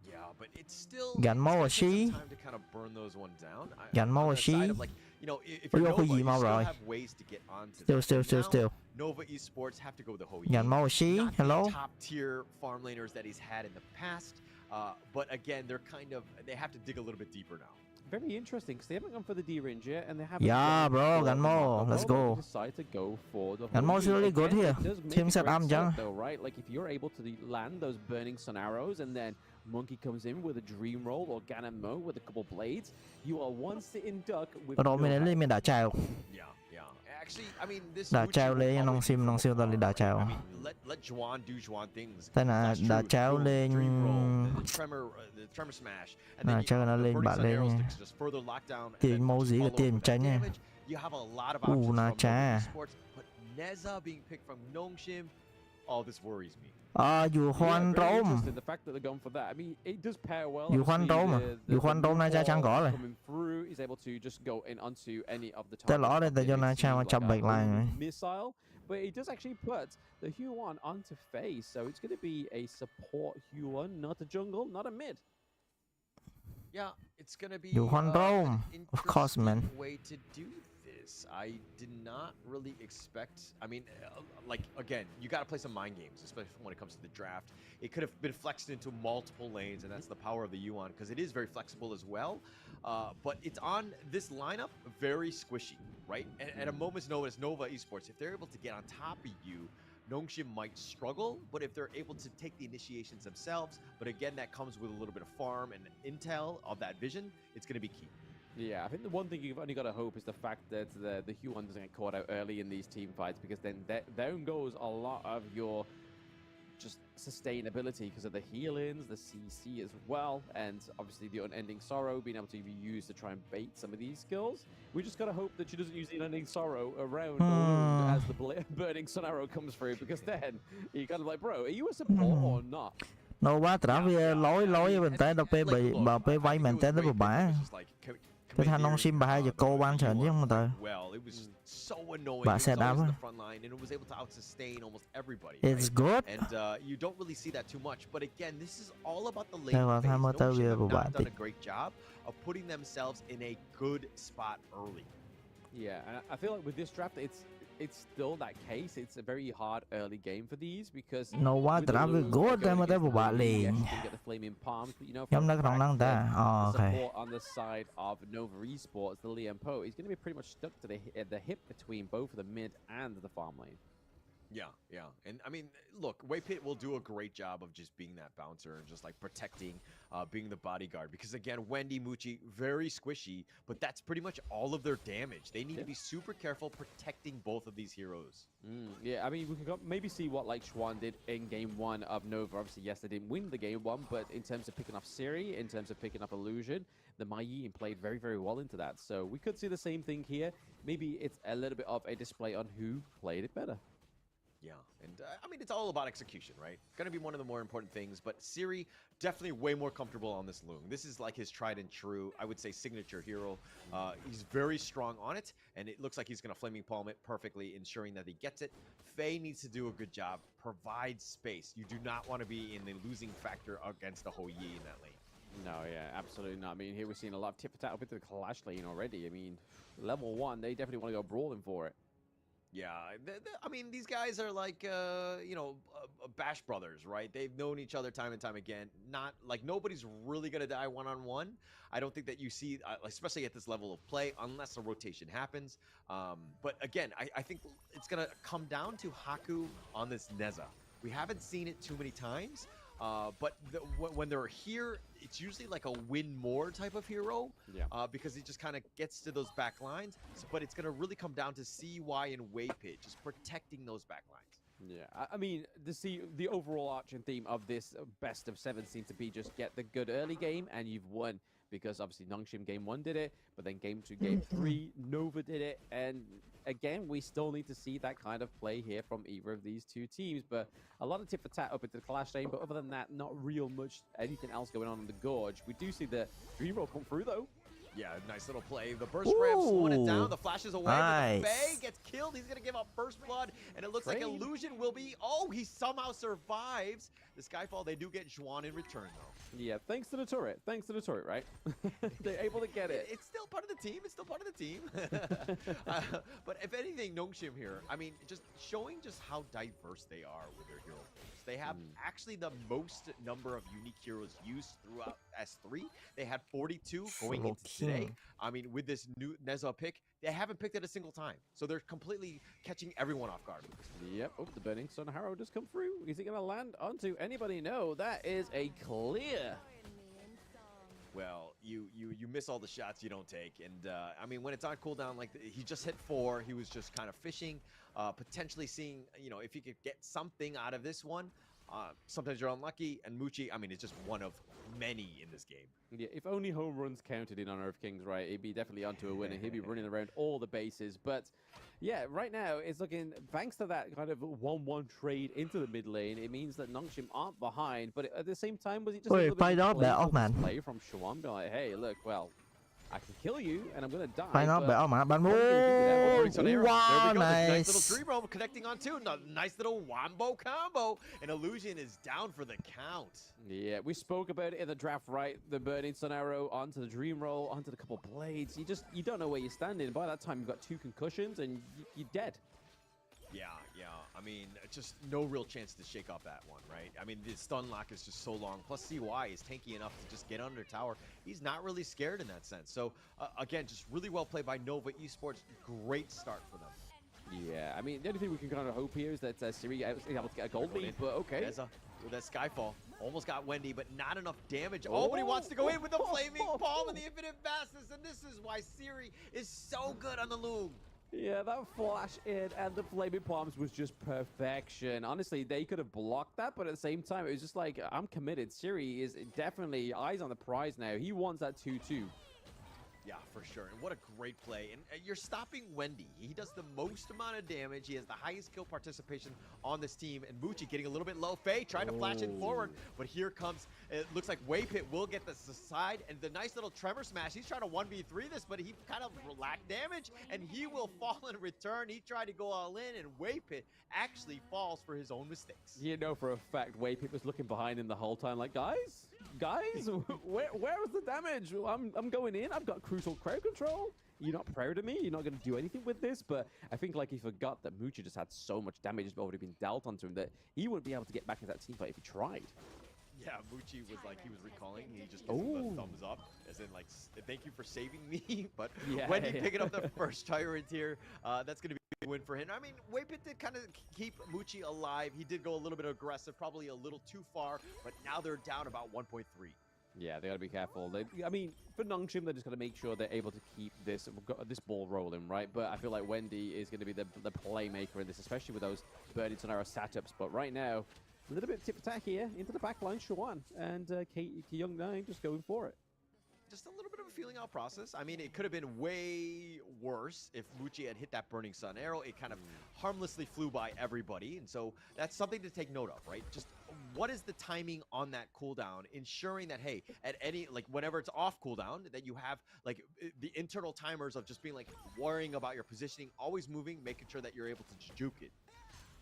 Speaker 20: Yeah, but it's still
Speaker 14: gắn máu ở she.
Speaker 20: Time to kind of burn those one down.
Speaker 14: Gắn máu ở she.
Speaker 20: If you're Nova, you still have ways to get onto
Speaker 14: Still.
Speaker 20: Nova Esports have to go the whole
Speaker 14: gắn máu ở she. Hello.
Speaker 20: Top tier farm laners that he's had in the past, but again, they have to dig a little bit deeper now.
Speaker 19: Very interesting because they haven't gone for the D-range yet, and they haven't.
Speaker 14: Yeah, bro, gắn máu. Let's go.
Speaker 19: Decide to go for the.
Speaker 14: Gắn máu is really good here. Team set up,
Speaker 19: though, right? Like if you're able to land those burning sun arrows, and then Monkey comes in with a dream roll or Ganon Mo with a couple blades, you are one sitting duck with.
Speaker 14: Rồi mình đã chào.
Speaker 20: Yeah. Actually, I mean, this
Speaker 14: đã chào lên nông siêu ta đã chào.
Speaker 20: Let Juan do Juan things.
Speaker 14: Thế là đã chào lên.
Speaker 20: The tremor smash.
Speaker 14: Là chào nó lên bạn lên. Tiền mẫu gì cái tiền tránh nha. Na cha.
Speaker 20: But Neza being picked from Nongshim, this worries me.
Speaker 14: Dù Hoan Rome. Dù Hoan Rome na cha chẳng có rồi. Tới lõ đây ta cho na cha mà chập bạch lại rồi.
Speaker 19: But he does actually put the Huan onto face, so it's going to be a support Huan, not a jungle, not a mid.
Speaker 20: Yeah, it's going to be
Speaker 14: Huan Rome, of course, man.
Speaker 20: Way to do this. this. I did not really expect. I mean, like, again, you got to play some mind games, especially when it comes to the draft. It could have been flexed into multiple lanes, and that's the power of the Yuan, because it is very flexible as well. But it's on this lineup, very squishy, right? At a moment's notice, Nova Esports, if they're able to get on top of you, Nongshim might struggle, but if they're able to take the initiations themselves, but again, that comes with a little bit of farm and intel of that vision, it's going to be key.
Speaker 19: Yeah, I think the one thing you've only got to hope is the fact that the Huan doesn't get caught out early in these team fights, because then down goes a lot of your just sustainability because of the heal-ins, the CC as well, and obviously the Unending Sorrow being able to be used to try and bait some of these skills. We just got to hope that she doesn't use the Unending Sorrow around as the Burning Sun Arrow comes through, because then you kind of like, bro, are you a support or not?
Speaker 14: Nova trả về lối bên tay đâu pe bị bà pe vay mình tên đó bà bả. Cái thằng non sim bà hai giờ cô ban trận chứ không mà tới.
Speaker 20: So annoying.
Speaker 14: Bà xe đá
Speaker 20: in the front line, and it was able to out-sustain almost everybody.
Speaker 14: It's good.
Speaker 20: And you don't really see that too much. But again, this is all about the late
Speaker 14: phase.
Speaker 20: Nongshim have not done a great job of putting themselves in a good spot early.
Speaker 19: Yeah, and I feel like with this draft, it's still that case. It's a very hard early game for these because
Speaker 14: Nova trả về good mà tới bà liền.
Speaker 19: Get the flaming palms, but you know,
Speaker 14: Nhóm nó còn năng ta. Okay.
Speaker 19: Support on the side of Nova Esports, the Liam Poe, he's going to be pretty much stuck to the hip between both the mid and the farm lane.
Speaker 20: Yeah. And I mean, look, Waypit will do a great job of just being that bouncer and just like protecting, being the bodyguard. Because again, Wendy, Muchi, very squishy, but that's pretty much all of their damage. They need to be super careful protecting both of these heroes.
Speaker 19: Yeah, I mean, we can maybe see what like Schwan did in game 1 of Nova. Obviously, yes, they didn't win the game 1, but in terms of picking up Siri, in terms of picking up Illusion, the Mai played very, very well into that. So we could see the same thing here. Maybe it's a little bit of a display on who played it better.
Speaker 20: Yeah, and I mean, it's all about execution, right? Gonna be one of the more important things, but Siri, definitely way more comfortable on this Loong. This is like his tried and true, I would say, signature hero. He's very strong on it, and it looks like he's gonna Flaming Palm it perfectly, ensuring that he gets it. Faye needs to do a good job, provide space. You do not want to be in the losing factor against the Hou Yi in that lane.
Speaker 19: No, yeah, absolutely not. I mean, here we're seeing a lot of tit-for-tat up into the Clash lane already. I mean, level 1, they definitely want to go brawling for it.
Speaker 20: Yeah, I mean, these guys are like, you know, Bash brothers, right? They've known each other time and time again. Not like nobody's really going to die one-on-one. I don't think that you see, especially at this level of play, unless a rotation happens. But again, I think it's going to come down to Haku on this Neza. We haven't seen it too many times. But when they're here, it's usually like a win more type of hero, because he just kind of gets to those back lines. So, but it's going to really come down to CY and Waypit, just protecting those back lines.
Speaker 19: Yeah, I mean, the overall arching theme of this best of 7 seems to be just get the good early game and you've won. Because obviously Nongshim game 1 did it, but then game 2, game 3, Nova did it. And again, we still need to see that kind of play here from either of these two teams. But a lot of tit for tat up into the Clash lane, but other than that, not real much anything else going on in the Gorge. We do see the Dream Roll come through though.
Speaker 20: Yeah, nice little play. The burst ram slowing it down. The flash is away. Nice. But the Faye gets killed. He's going to give up first blood. And it looks like Illusion will be... Oh, he somehow survives. The Skyfall, they do get Juan in return, though.
Speaker 19: Yeah, thanks to the turret. Thanks to the turret, right? They're able to get it.
Speaker 20: It's still part of the team. It's still part of the team. But if anything, Nongshim here, I mean, just showing just how diverse they are with their hero pools. They have actually the most number of unique heroes used throughout S3. They had 42 going into today. I mean, with this new Neza pick, they haven't picked it a single time. So they're completely catching everyone off guard.
Speaker 19: Yep. Oh, the Burning Sun Harrow just come through. Is it going to land onto anybody? No, that is a clear.
Speaker 20: Well, you miss all the shots you don't take. And, I mean, when it's on cooldown, like, he just hit 4. He was just kind of fishing, potentially seeing, you know, if he could get something out of this one. Sometimes you're unlucky, and Muchi, I mean, it's just one of many in this game.
Speaker 19: Yeah, if only home runs counted in Honor of Kings, right? He'd be definitely onto a winner. He'd be running around all the bases. But yeah, right now it's looking, thanks to that kind of 1-1 trade into the mid lane, it means that Nongshim aren't behind. But at the same time, was it just a little bit of play from Shawan? Be like, hey, look, well, I can kill you, and I'm gonna die.
Speaker 14: Phải nó bẻ mà bạn mua.
Speaker 20: There we
Speaker 14: Wow,
Speaker 20: go. Nice
Speaker 14: nice.
Speaker 20: little dream roll connecting on two. Nice little wombo combo. And Illusion is down for the count.
Speaker 19: Yeah, we spoke about it in the draft, right? The Burning Sun Arrow onto the Dream Roll, onto the couple blades. You don't know where you're standing. By that time, you've got 2 concussions and you're dead.
Speaker 20: Yeah. I mean, just no real chance to shake off that one, right? I mean, the stun lock is just so long. Plus, CY is tanky enough to just get under tower. He's not really scared in that sense. So, again, just really well played by Nova Esports. Great start for them.
Speaker 19: Yeah, I mean, the only thing we can kind of hope here is that Siri is able to get a gold lead, but okay.
Speaker 20: With that Skyfall. Almost got Wendy, but not enough damage. Oh, but he wants to go in with the Flaming Palm and the Infinite Fastness, and this is why Siri is so good on the loom.
Speaker 19: Yeah, that flash in and the Flaming Palms was just perfection. Honestly, they could have blocked that, but at the same time, it was just like, I'm committed. Siri is definitely eyes on the prize now. He wants that 2-2.
Speaker 20: Yeah, for sure. And what a great play. And you're stopping Wendy. He does the most amount of damage. He has the highest kill participation on this team. And Muchi getting a little bit low. Faye trying to flash it forward. But here comes, it looks like Waypit will get the side. And the nice little Tremor Smash. He's trying to 1v3 this, but he kind of lacked damage. And he will fall in return. He tried to go all in. And Waypit actually falls for his own mistakes.
Speaker 19: You know for a fact Waypit was looking behind him the whole time like, guys, where was the damage? I'm going in. I've got crucial crowd control. You're not proud of me. You're not going to do anything with this. But I think like he forgot that Muchi just had so much damage that's already been dealt onto him that he wouldn't be able to get back into that team fight if he tried.
Speaker 20: Yeah, Muchi was like, he was recalling. He just gives him the thumbs up, as in like, thank you for saving me. But Wendy picking up the first Tyrant here, that's going to be a win for him. I mean, Waypit did kind of keep Muchi alive. He did go a little bit aggressive, probably a little too far, but now they're down about 1.3.
Speaker 19: Yeah, they got to be careful. I mean, for Nongshim, they're just going to make sure they're able to keep this ball rolling, right? But I feel like Wendy is going to be the playmaker in this, especially with those Burning Sun Arrow setups. But right now, a little bit of tip attack here into the back line, Shawan, and Young9 just going for it.
Speaker 20: Just a little bit of a feeling out process. I mean, it could have been way worse if Muchi had hit that Burning Sun Arrow. It kind of harmlessly flew by everybody. And so that's something to take note of, right? Just what is the timing on that cooldown, ensuring that, hey, at any, like whenever it's off cooldown, that you have like the internal timers of just being like worrying about your positioning, always moving, making sure that you're able to juke it.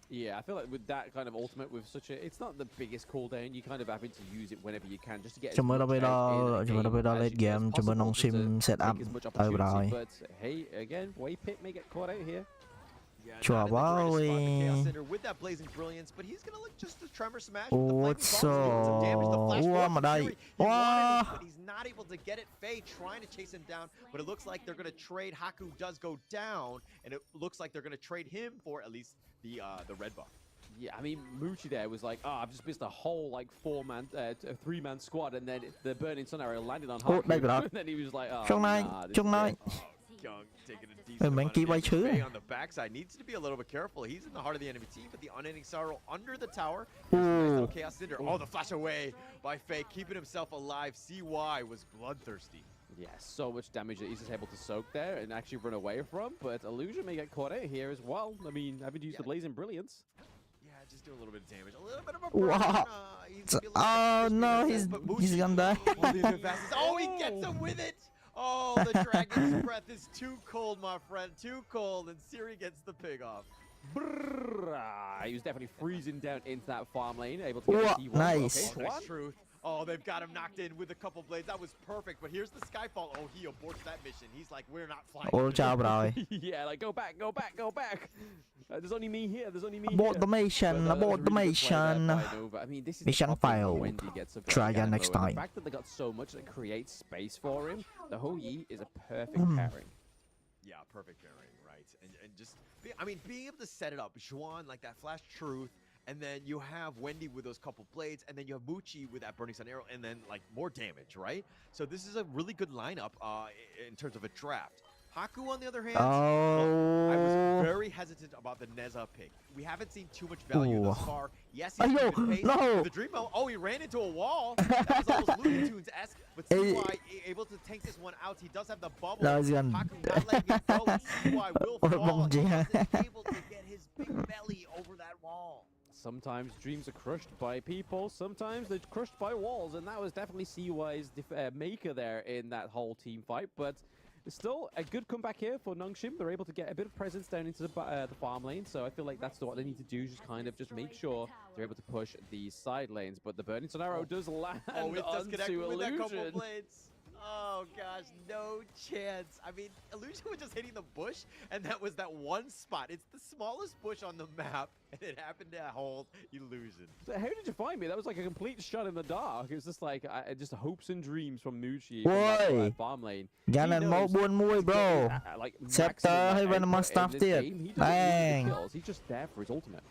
Speaker 19: Yeah, I feel like with that kind of ultimate, with such a, it's not the biggest cooldown. You kind of having to use it whenever you can, just to get.
Speaker 14: Chúng mới đó late game, chúng mới Nongshim set up tới rồi.
Speaker 19: But hey, again, Waypit may get caught out here.
Speaker 14: Chua quá ơi.
Speaker 20: With that blazing brilliance, but he's gonna look just a Tremor Smash.
Speaker 14: Wow mà đây. Wow.
Speaker 20: But he's not able to get it. Faye trying to chase him down, but it looks like they're gonna trade. Haku does go down, and it looks like they're gonna trade him for at least the red buff.
Speaker 19: Yeah, I mean, Muchi there was like, I've just missed a whole like 3-man squad, and then the Burning Sun Arrow landed on Haku, and then he was like,
Speaker 14: Trong này.
Speaker 20: Young taking a decent amount of damage. On the backside needs to be a little bit careful. He's in the heart of the enemy team, but the Unending Sorrow under the tower. Nice little Chaos Cinder. Oh, the flash away by Faye, keeping himself alive. CY was bloodthirsty.
Speaker 19: Yeah, so much damage that he's just able to soak there and actually run away from, but Illusion may get caught out here as well. I mean, having to use the Blazing Brilliance.
Speaker 20: Yeah, just do a little bit of damage. A little bit of a burn.
Speaker 14: Oh no, he's gonna die.
Speaker 20: Oh, he gets him with it. Oh, the Dragon's Breath is too cold, my friend. Too cold, and Siri gets the pig off.
Speaker 19: He was definitely freezing down into that farm lane, able to get the T1.
Speaker 14: Nice.
Speaker 19: Okay,
Speaker 20: Nice truth. Oh, they've got him knocked in with a couple blades. That was perfect, but here's the Skyfall. Oh, he aborts that mission. He's like, we're not flying.
Speaker 14: Ôi chào rồi.
Speaker 19: Yeah, like go back. There's only me here.
Speaker 14: Abort the mission. Abort the mission.
Speaker 19: I mean, this is
Speaker 14: Mission failed. Try again next time.
Speaker 19: The fact that they got so much that creates space for him, the Ho Yi is a perfect pairing.
Speaker 20: Yeah, perfect pairing, right? And just, being able to set it up, Juan, like that flash truth, and then you have Wendy with those couple blades, and then you have Muchi with that Burning Sun Arrow, and then like more damage, right? So this is a really good lineup in terms of a draft. Haku, on the other hand, I was very hesitant about the Neza pick. We haven't seen too much value thus far. Yes, he's keeping pace with the Dream Bell. Oh, he ran into a wall. That was almost Looney Tunes-esque, but CY able to tank this one out. He does have the bubble. Haku not letting it go, and CY will fall. He wasn't able to get his big belly over that wall.
Speaker 19: sometimes dreams are crushed by people, sometimes they're crushed by walls, and that was definitely CY's maker there in that whole team fight. But still a good comeback here for Nongshim. They're able to get a bit of presence down into the farm lane, so I feel like that's what they need to do, just make sure they're able to push the side lanes. But the Burning Sun Arrow does land onto Illusion.
Speaker 20: Oh gosh, no chance. I mean, Illusion was just hitting the bush, and that was that one spot. It's the smallest bush on the map, and it happened to hold Illusion.
Speaker 19: So how did you find me? That was like a complete shot in the dark. It was just like just hopes and dreams from Muchi
Speaker 14: Ôi,
Speaker 19: farm lane.
Speaker 14: Gannon mẫu buôn mui bro. Scepter hay Venomous stuff tiệt. Bang.
Speaker 19: He's just there for his ultimate.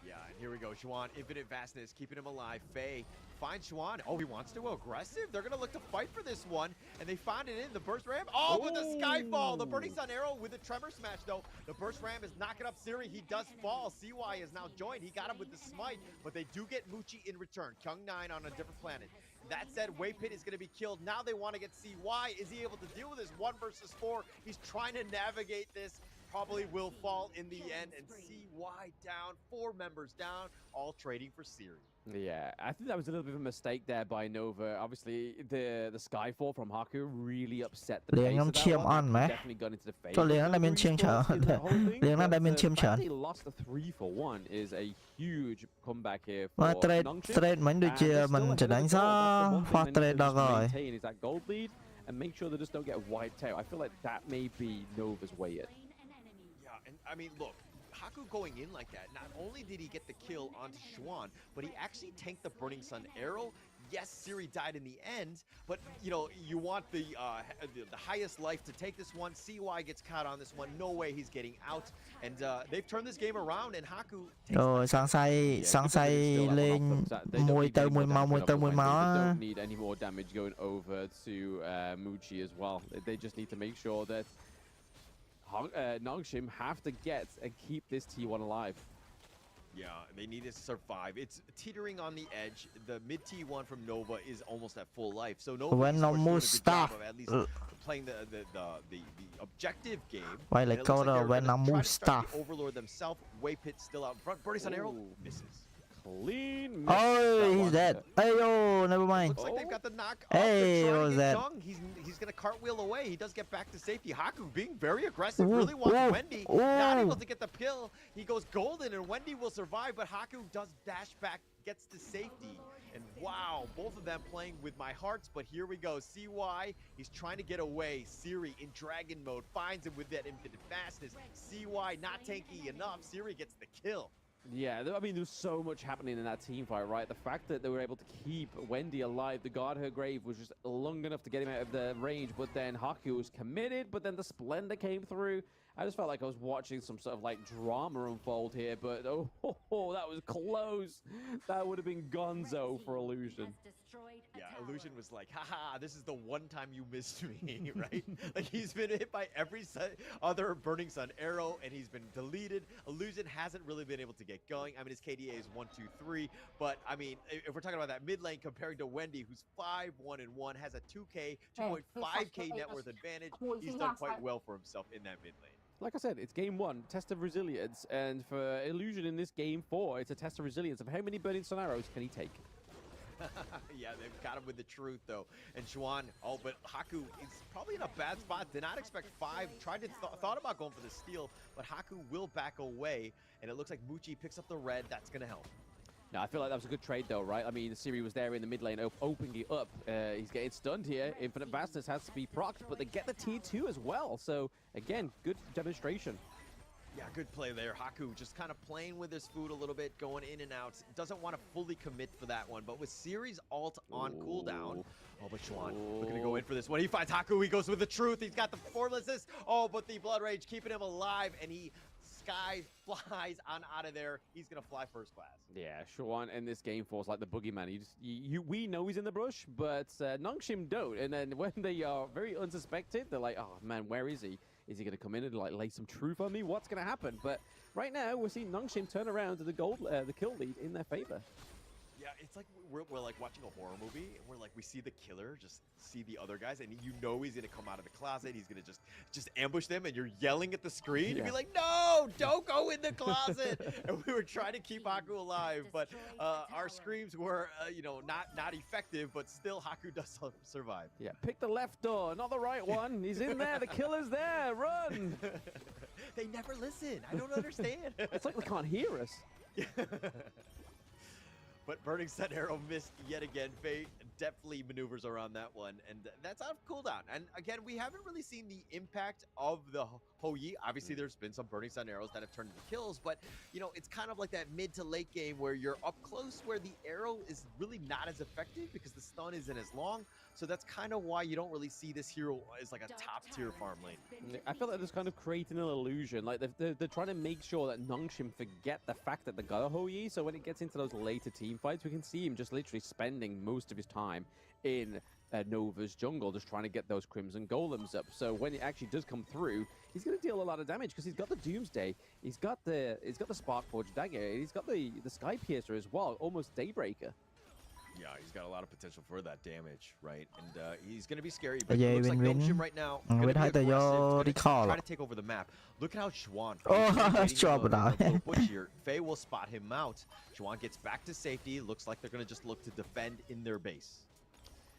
Speaker 20: Yeah, and here we go. Xuan, infinite vastness, keeping him alive. Faye finds Xuan. Oh, he wants to go aggressive. They're going to look to fight for this one, and they find it in the burst ram. Oh, with the Skyfall. The Burning Sun Arrow with the Tremor Smash, though. The burst ram is knocking up Siri. He does fall. CY is now joined. He got him with the smite, but they do get Muchi in return. Kyung9 on a different planet. That said, Waypit is going to be killed. Now they want to get CY. Is he able to deal with this 1 versus 4? He's trying to navigate this. Probably will fall in the end, and CY down, 4 members down, all trading for Siri.
Speaker 19: Yeah, I think that was a little bit of a mistake there by Nova. Obviously, the Skyfall from Haku really upset the pace of that one. Definitely got into the phase. They lost the 3-for-1 is a huge comeback here for
Speaker 14: Trade mình được chia mình chỉ đánh giá pha trade đó rồi.
Speaker 19: Maintain is that gold lead and make sure they just don't get wiped out. I feel like that may be Nova's way in.
Speaker 20: And I mean, look, Haku going in like that, not only did he get the kill onto Xuan, but he actually tanked the Burning Sun Arrow. Yes, Siri died in the end, but, you know, you want the highest life to take this one. CY gets caught on this one. No way he's getting out. And they've turned this game around, and Haku
Speaker 14: Rồi sáng say lên mùi tơ mùi máu
Speaker 19: don't need any more damage going over to Muchi as well. They just need to make sure that Nongshim have to get and keep this T1 alive.
Speaker 20: Yeah, they need to survive. It's teetering on the edge. The mid T1 from Nova is almost at full life. So Nova
Speaker 14: when
Speaker 20: is
Speaker 14: no more stuff
Speaker 20: at least playing the objective game.
Speaker 14: Why like when no more stuff.
Speaker 20: Overlord themselves. Waypit still out in front. Burning Sun Arrow misses.
Speaker 19: Clean.
Speaker 14: Oh, he's dead. Hey, yo, never mind.
Speaker 20: Looks like they've got the knock.
Speaker 14: Hey, what was that?
Speaker 20: He's gonna cartwheel away. He does get back to safety. Haku being very aggressive. Really wants Wendy. Not able to get the kill. He goes golden, and Wendy will survive. But Haku does dash back, gets to safety. And wow, both of them playing with my hearts. But here we go. CY, he's trying to get away. Siri in dragon mode finds him with that infinite fastness. CY not tanky enough. Siri gets the kill.
Speaker 19: Yeah, I mean, there's so much happening in that team fight, right? The fact that they were able to keep Wendy alive, to guard her grave, was just long enough to get him out of the range, but then Haku was committed, but then the Splendor came through. I just felt like I was watching some sort of like drama unfold here, but that was close. That would have been gonzo for Illusion.
Speaker 20: Yeah, Illusion was like, haha, this is the one time you missed me, right? Like, he's been hit by every other Burning Sun Arrow, and he's been deleted. Illusion hasn't really been able to get going. I mean, his KDA is 1-2-3, but I mean, if we're talking about that mid lane comparing to Wendy, who's 5-1-1, has a 2.5K net worth advantage, he's done quite well for himself in that mid lane.
Speaker 19: Like I said, it's game 1, test of resilience, and for Illusion in this game 4, it's a test of resilience of how many Burning Sun Arrows can he take.
Speaker 20: Yeah, they've got him with the truth, though. And Xuan, but Haku is probably in a bad spot. Did not expect 5. Thought about going for the steal, but Haku will back away. And it looks like Muchi picks up the red. That's going to help.
Speaker 19: No, I feel like that was a good trade, though, right? I mean, Siri was there in the mid lane, opening it up. He's getting stunned here. Infinite Vastness has to be procced, but they get the T2 as well. So, again, good demonstration.
Speaker 20: Yeah, good play there. Haku just kind of playing with his food a little bit, going in and out. Doesn't want to fully commit for that one, but with Siri's ult on cooldown. Oh, but Xuan looking to go in for this one. He finds Haku. He goes with the truth. He's got the formlessness. Oh, but the Blood Rage keeping him alive, and he flies on out of there. He's going to fly first class.
Speaker 19: Yeah, Xuan in this game force like the boogeyman. We know he's in the brush, but Nongshim don't. And then when they are very unsuspected, they're like, oh, man, where is he? Is he going to come in and like lay some truth on me? What's going to happen? But right now, we're seeing Nongshim turn around to the kill lead in their favor.
Speaker 20: Yeah, it's like we're like watching a horror movie, and we're like, we see the killer just see the other guys, and you know he's gonna come out of the closet, he's gonna just ambush them, and you're yelling at the screen, you'd be like, no, don't go in the closet. And we were trying to keep Haku alive, but our screams were, you know, not effective, but still Haku does survive.
Speaker 19: Yeah, pick the left door, not the right one. He's in there, the killer's there, run.
Speaker 20: They never listen. I don't understand.
Speaker 19: It's like they can't hear us.
Speaker 20: But Burning Sun Arrow missed yet again. Faye definitely maneuvers around that one, and that's out of cooldown. And again, we haven't really seen the impact of the Hou-Yi. Obviously, there's been some Burning Sun Arrows that have turned into kills, but you know, it's kind of like that mid to late game where you're up close, where the arrow is really not as effective because the stun isn't as long. So that's kind of why you don't really see this hero as like a top tier farm lane.
Speaker 19: I feel like they're just kind of creating an illusion. Like they're trying to make sure that Nongshim forget the fact that they got a Hou-Yi. So when it gets into those later team fights, we can see him just literally spending most of his time in Nova's jungle, just trying to get those Crimson Golems up. So when it actually does come through, he's going to deal a lot of damage because he's got the Doomsday, he's got the Sparkforge Dagger, he's got the Sky Piercer as well, almost Daybreaker.
Speaker 20: Yeah, he's got a lot of potential for that damage, right? And he's going to be scary, but it looks like Nongshim right now going to be aggressive, try to take over the map. Look at how Xuan, Faye will spot him out. Xuan gets back to safety. Looks like they're going to just look to defend in their base.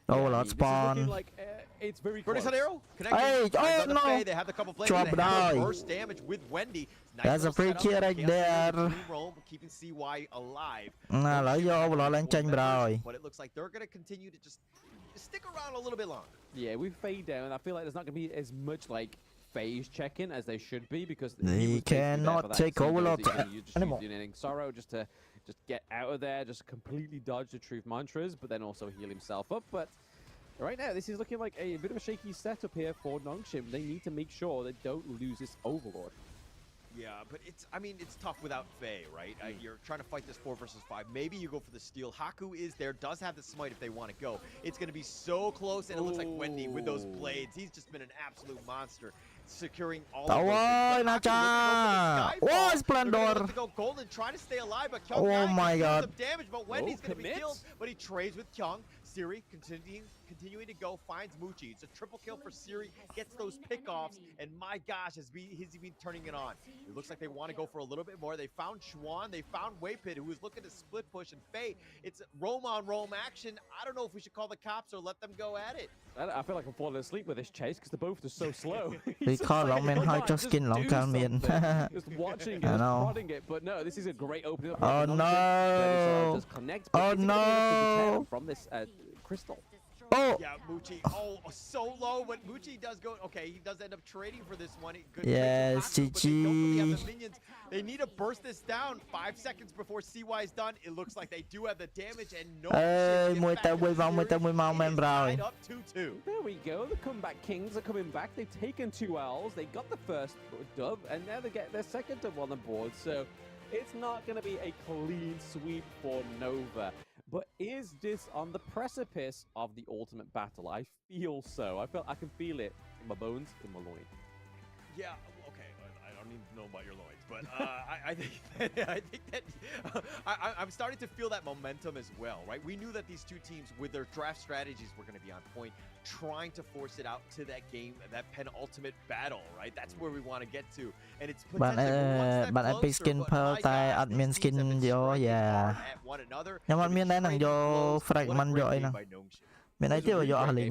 Speaker 14: Oh, lot spawn.
Speaker 19: Like, it's very
Speaker 20: Burning Sun Arrow connecting.
Speaker 14: Hey, oh no!
Speaker 20: They have the couple plays. They have the burst damage with Wendy.
Speaker 14: That's a free kill right there.
Speaker 20: Keeping CY alive.
Speaker 14: Lấy vô overlord lên tranh rồi.
Speaker 20: But it looks like they're going to continue to just stick around a little bit longer.
Speaker 19: Yeah, we fade down. I feel like there's not going to be as much like phase check-in as they should be because
Speaker 14: they cannot take overlord anymore.
Speaker 19: Sorrow just to get out of there, just completely dodge the truth mantras, but then also heal himself up. But right now, this is looking like a bit of a shaky setup here for Nongshim. They need to make sure they don't lose this overlord.
Speaker 20: Yeah, but I mean, it's tough without Faye, right? You're trying to fight this 4 versus 5. Maybe you go for the steal. Haku is there, does have the smite if they want to go. It's going to be so close, and it looks like Wendy with those blades. He's just been an absolute monster, securing all of
Speaker 14: those. Splendor!
Speaker 20: Go Golden, trying to stay alive, but Kyung
Speaker 14: oh my god.
Speaker 20: Some damage, but Wendy's going to be killed, but he trades with Kyung. Siri continuing to go, finds Muchi. It's a triple kill for Siri, gets those pickoffs, and my gosh, has he been turning it on. It looks like they want to go for a little bit more. They found Xuan, they found Waypit, who was looking to split push, and Faye. It's roam on roam action. I don't know if we should call the cops or let them go at it.
Speaker 19: I feel like I'm falling asleep with this chase because they're both just so slow.
Speaker 14: We call long man high just skin long can mean.
Speaker 19: Just watching it, prodding it, but no, this is a great opening up.
Speaker 14: Oh no! Oh no!
Speaker 19: From this crystal.
Speaker 14: Oh!
Speaker 20: Yeah, Muchi. Oh, so low, but Muchi does go. Okay, he does end up trading for this one. Good
Speaker 14: yes, GG.
Speaker 20: They need to burst this down 5 seconds before CY is done. It looks like they do have the damage and no.
Speaker 14: Tied
Speaker 20: up 2-2.
Speaker 19: There we go. The comeback kings are coming back. They've taken 2 L's. They got the first dub, and now they get their second dub on the board. So it's not going to be a clean sweep for Nova. But is this on the precipice of the ultimate battle? I feel so. I can feel it in my bones, in my loins.
Speaker 20: Yeah. Okay. I don't need to know about your loins, but I think that I'm starting to feel that momentum as well, right? We knew that these two teams, with their draft strategies, were going to be on point, trying to force it out to that game, that penultimate battle, right? That's where we want to get to, and it's potentially
Speaker 14: bạn epic skin pearl តែអត់មាន skin យក yeah ខ្ញុំអត់មានដែរនឹងយក fragment យកអីហ្នឹងមានអីទៀតយកអស់លេង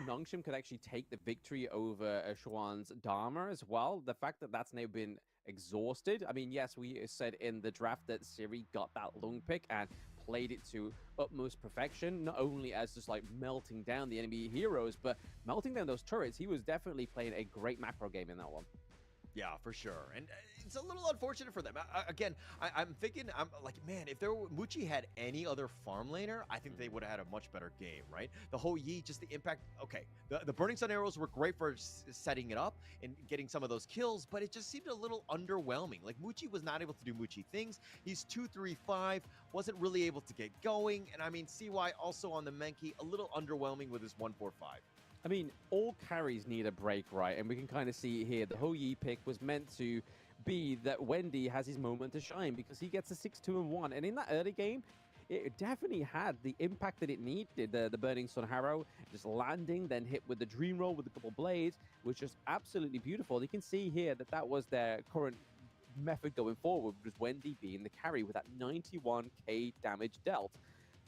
Speaker 19: Nongshim could actually take the victory over Xuan's Dharma as well. The fact that that's now been exhausted. I mean, yes, we said in the draft that Siri got that lung pick and played it to utmost perfection, not only as just like melting down the enemy heroes, but melting down those turrets. He was definitely playing a great macro game in that one.
Speaker 20: Yeah, for sure. And it's a little unfortunate for them. Again, I'm thinking, I'm like, man, if Muchi had any other farm laner, I think they would have had a much better game, right? The Hou-Yi, just the impact. Okay, the Burning Sun Arrows were great for setting it up and getting some of those kills, but it just seemed a little underwhelming. Like, Muchi was not able to do Muchi things. He's 2-3-5, wasn't really able to get going. And I mean, CY also on the Menki, a little underwhelming with his 1-4-5.
Speaker 19: I mean, all carries need a break, right? And we can kind of see here the Hou-Yi pick was meant to be that Wendy has his moment to shine because he gets a 6-2-1. And in that early game, it definitely had the impact that it needed. The Burning Sun Harrow just landing, then hit with the Dream Roll with a couple blades, was just absolutely beautiful. You can see here that that was their current method going forward, was Wendy being the carry with that 91k damage dealt.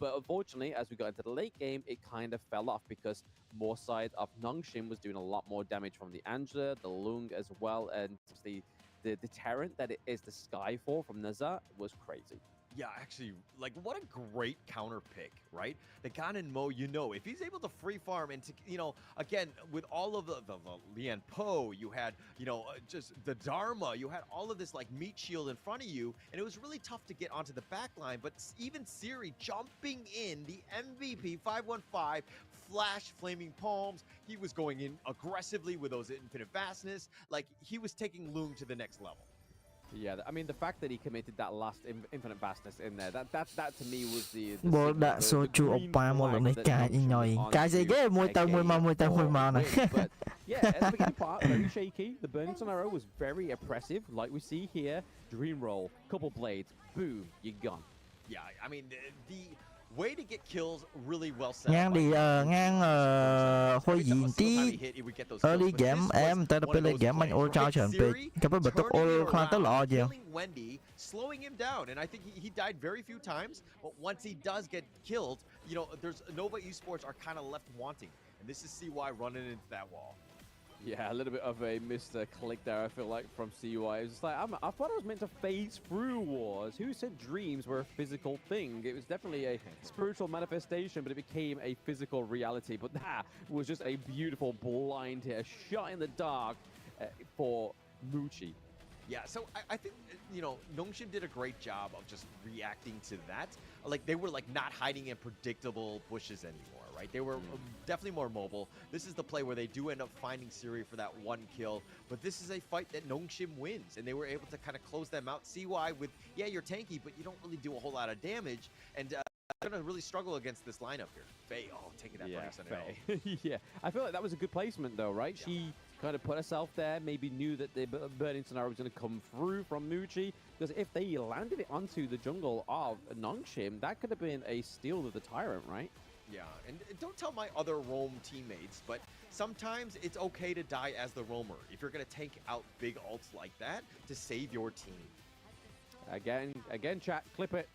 Speaker 19: But unfortunately, as we got into the late game, it kind of fell off because more side of Nongshim was doing a lot more damage from the Angela, the Lung as well, and the deterrent that it is the Skyfall from Nazar was crazy.
Speaker 20: Yeah, actually, like, what a great counter pick, right? The Ganon Mo, you know, if he's able to free farm and to, you know, again, with all of the Lian Po, you had, you know, just the Dharma, you had all of this, like, meat shield in front of you, and it was really tough to get onto the back line, but even Siri jumping in, the MVP 515, flash flaming palms, he was going in aggressively with those infinite vastness, like, he was taking Loom to the next level.
Speaker 19: Yeah, I mean, the fact that he committed that last infinite vastness in there, that to me was the
Speaker 14: Bố đã số chú oppa một lần này cài nhồi cài gì ghê mùi tao này.
Speaker 19: Yeah, at the beginning part, very shaky. The Burning Sun Arrow was very oppressive, like we see here. Dream Roll, couple blades, boom, you're gone.
Speaker 20: Yeah, I mean, the way to get kills really well set.
Speaker 14: Ngang đi ngang hồi gì tí early game em tới được play game anh all trao chuẩn bị cái bữa bật all khoan tới lọ gì.
Speaker 20: Wendy, slowing him down, and I think he died very few times, but once he does get killed, you know, there's Nova Esports are kind of left wanting, and this is CY running into that wall.
Speaker 19: Yeah, a little bit of a missed click there, I feel like, from CY. It was just like, I thought I was meant to phase through wars. Who said dreams were a physical thing? It was definitely a spiritual manifestation, but it became a physical reality. But that was just a beautiful blind here, shot in the dark for Muchi.
Speaker 20: Yeah, so I think, you know, Nongshim did a great job of just reacting to that. Like, they were, like, not hiding in predictable bushes anymore, right? They were definitely more mobile. This is the play where they do end up finding Siri for that one kill. But this is a fight that Nongshim wins, and they were able to kind of close them out. CY with, yeah, you're tanky, but you don't really do a whole lot of damage. And they're going to really struggle against this lineup here. Faye, oh, taking that Burning Sun Arrow.
Speaker 19: Yeah, I feel like that was a good placement, though, right? Yeah. She kind of put herself there, maybe knew that the Burning Sun Arrow was going to come through from Muchi, because if they landed it onto the jungle of Nongshim, that could have been a steal of the Tyrant, right?
Speaker 20: Yeah, and don't tell my other roam teammates, but sometimes it's okay to die as the roamer if you're going to take out big ults like that to save your team.
Speaker 19: Again, chat, clip it.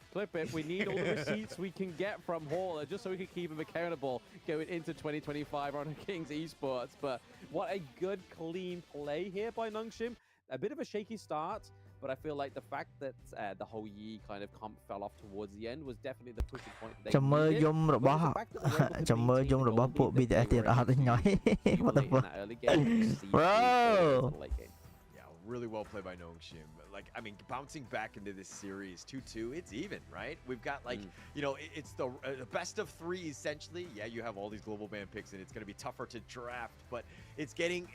Speaker 19: We need all the receipts we can get from Hauler just so we can keep him accountable going into 2025 on Kings Esports. But what a good, clean play here by Nongshim. A bit of a shaky start, but I feel like the fact that the whole Yi kind of comp fell off towards the end was definitely the pushing point they needed.
Speaker 14: Chầm mơ dung rồi bó bị để tiền ở đây nói. What the fuck? Bro!
Speaker 20: Really well played by Nongshim. Like, I mean, bouncing back into this series 2-2, it's even, right? We've got, like, you know, it's the best of three, essentially. Yeah, you have all these global ban picks, and it's going to be tougher to draft, but it's getting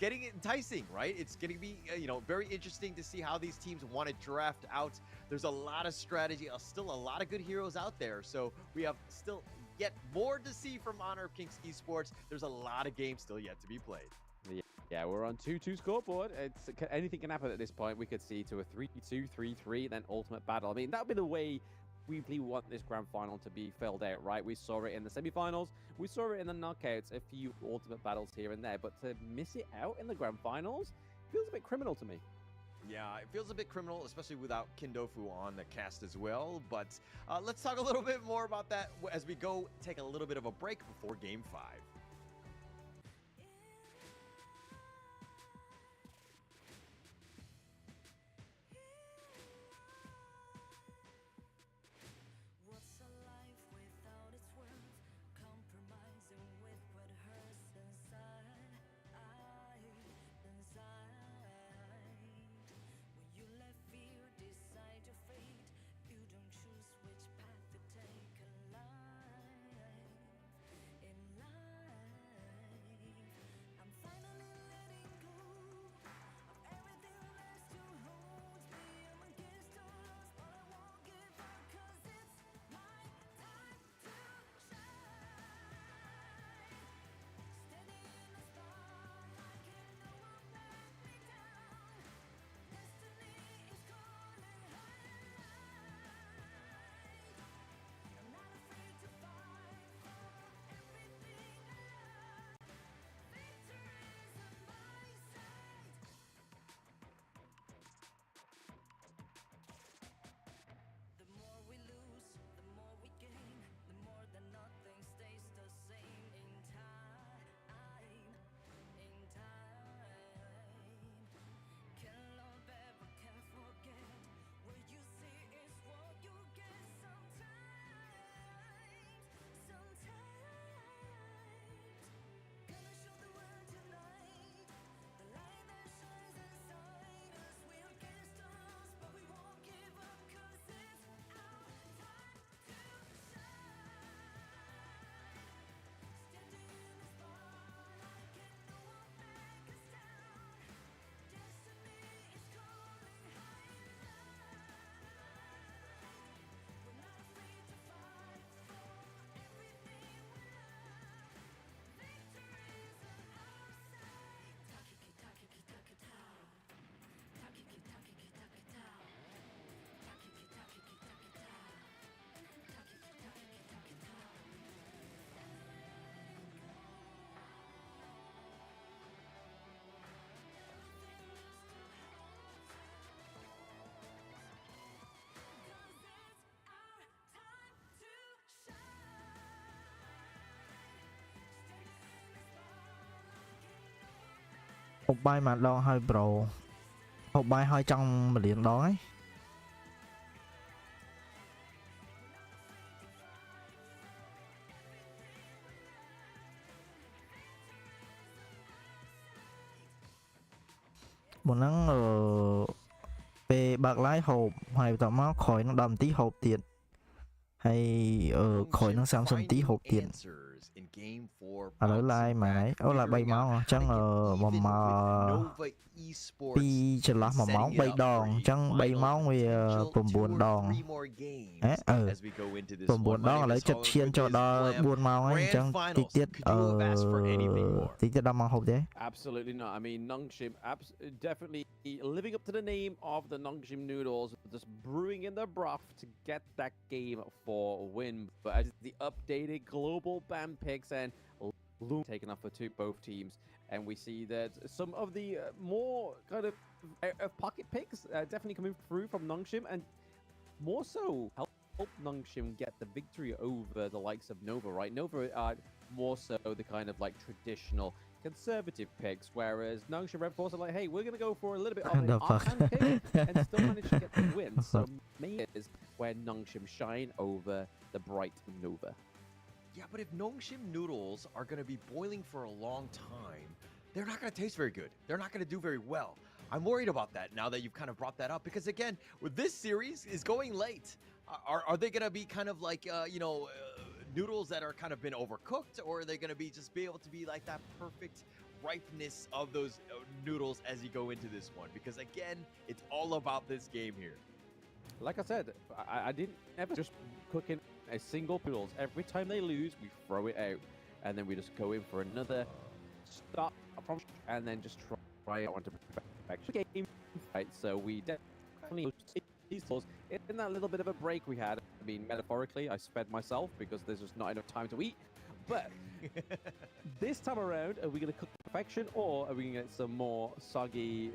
Speaker 20: enticing, right? It's going to be, you know, very interesting to see how these teams want to draft out. There's a lot of strategy, still a lot of good heroes out there, so we have still yet more to see from Honor of Kings Esports. There's a lot of games still yet to be played.
Speaker 19: Yeah, we're on 2-2 scoreboard. Anything can happen at this point. We could see to a 3-2, 3-3, then ultimate battle. I mean, that would be the way we really want this grand final to be filled out, right? We saw it in the semifinals. We saw it in the knockouts, a few ultimate battles here and there. But to miss it out in the grand finals feels a bit criminal to me.
Speaker 20: Yeah, it feels a bit criminal, especially without Kindofu on the cast as well. But let's talk a little bit more about that as we go take a little bit of a break before Game 5.
Speaker 14: ហូបបាយមួយដងហើយប្រូហូបបាយហើយចង់1លានដងហើយមុនហ្នឹងពេលបើក live ហូបហើយបន្ទាប់មកក្រោយនឹង10នាទីហូបទៀតហើយក្រោយនឹង30នាទីហូបទៀតឥឡូវ live ម៉ែអូ live 3ម៉ោងអញ្ចឹង1ម៉ោង2ចន្លោះ1ម៉ោង3ដងអញ្ចឹង3ម៉ោងវា9ដង9ដងឥឡូវចិត្តឈានចូលដល់4ម៉ោងហើយអញ្ចឹងតិចទៀត10ម៉ោងហូបទេ
Speaker 19: Absolutely not. I mean, Nongshim definitely living up to the name of the Nongshim noodles, just brewing in the broth to get that game for a win. But as the updated global ban picks and Loom taken off for both teams, and we see that some of the more kind of pocket picks definitely coming through from Nongshim, and more so help Nongshim get the victory over the likes of Nova, right? Nova are more so the kind of like traditional conservative picks, whereas Nongshim Red Force are like, hey, we're going to go for a little bit of an offhand pick and still manage to get the win. So maybe is where Nongshim shine over the bright Nova.
Speaker 20: Yeah, but if Nongshim noodles are going to be boiling for a long time, they're not going to taste very good. They're not going to do very well. I'm worried about that now that you've kind of brought that up, because again, with this series is going late. Are they going to be kind of like, noodles that are kind of been overcooked, or are they going to be just be able to be like that perfect ripeness of those noodles as you go into this one? Because again, it's all about this game here.
Speaker 19: Like I said, I didn't ever just cook in a single noodles. Every time they lose, we throw it out, and then we just go in for another start from and then just try it on to perfect the game. Right, so we definitely these tools in that little bit of a break we had. I mean, metaphorically, I sped myself because there's just not enough time to eat. But this time around, are we going to cook perfection, or are we going to get some more soggy,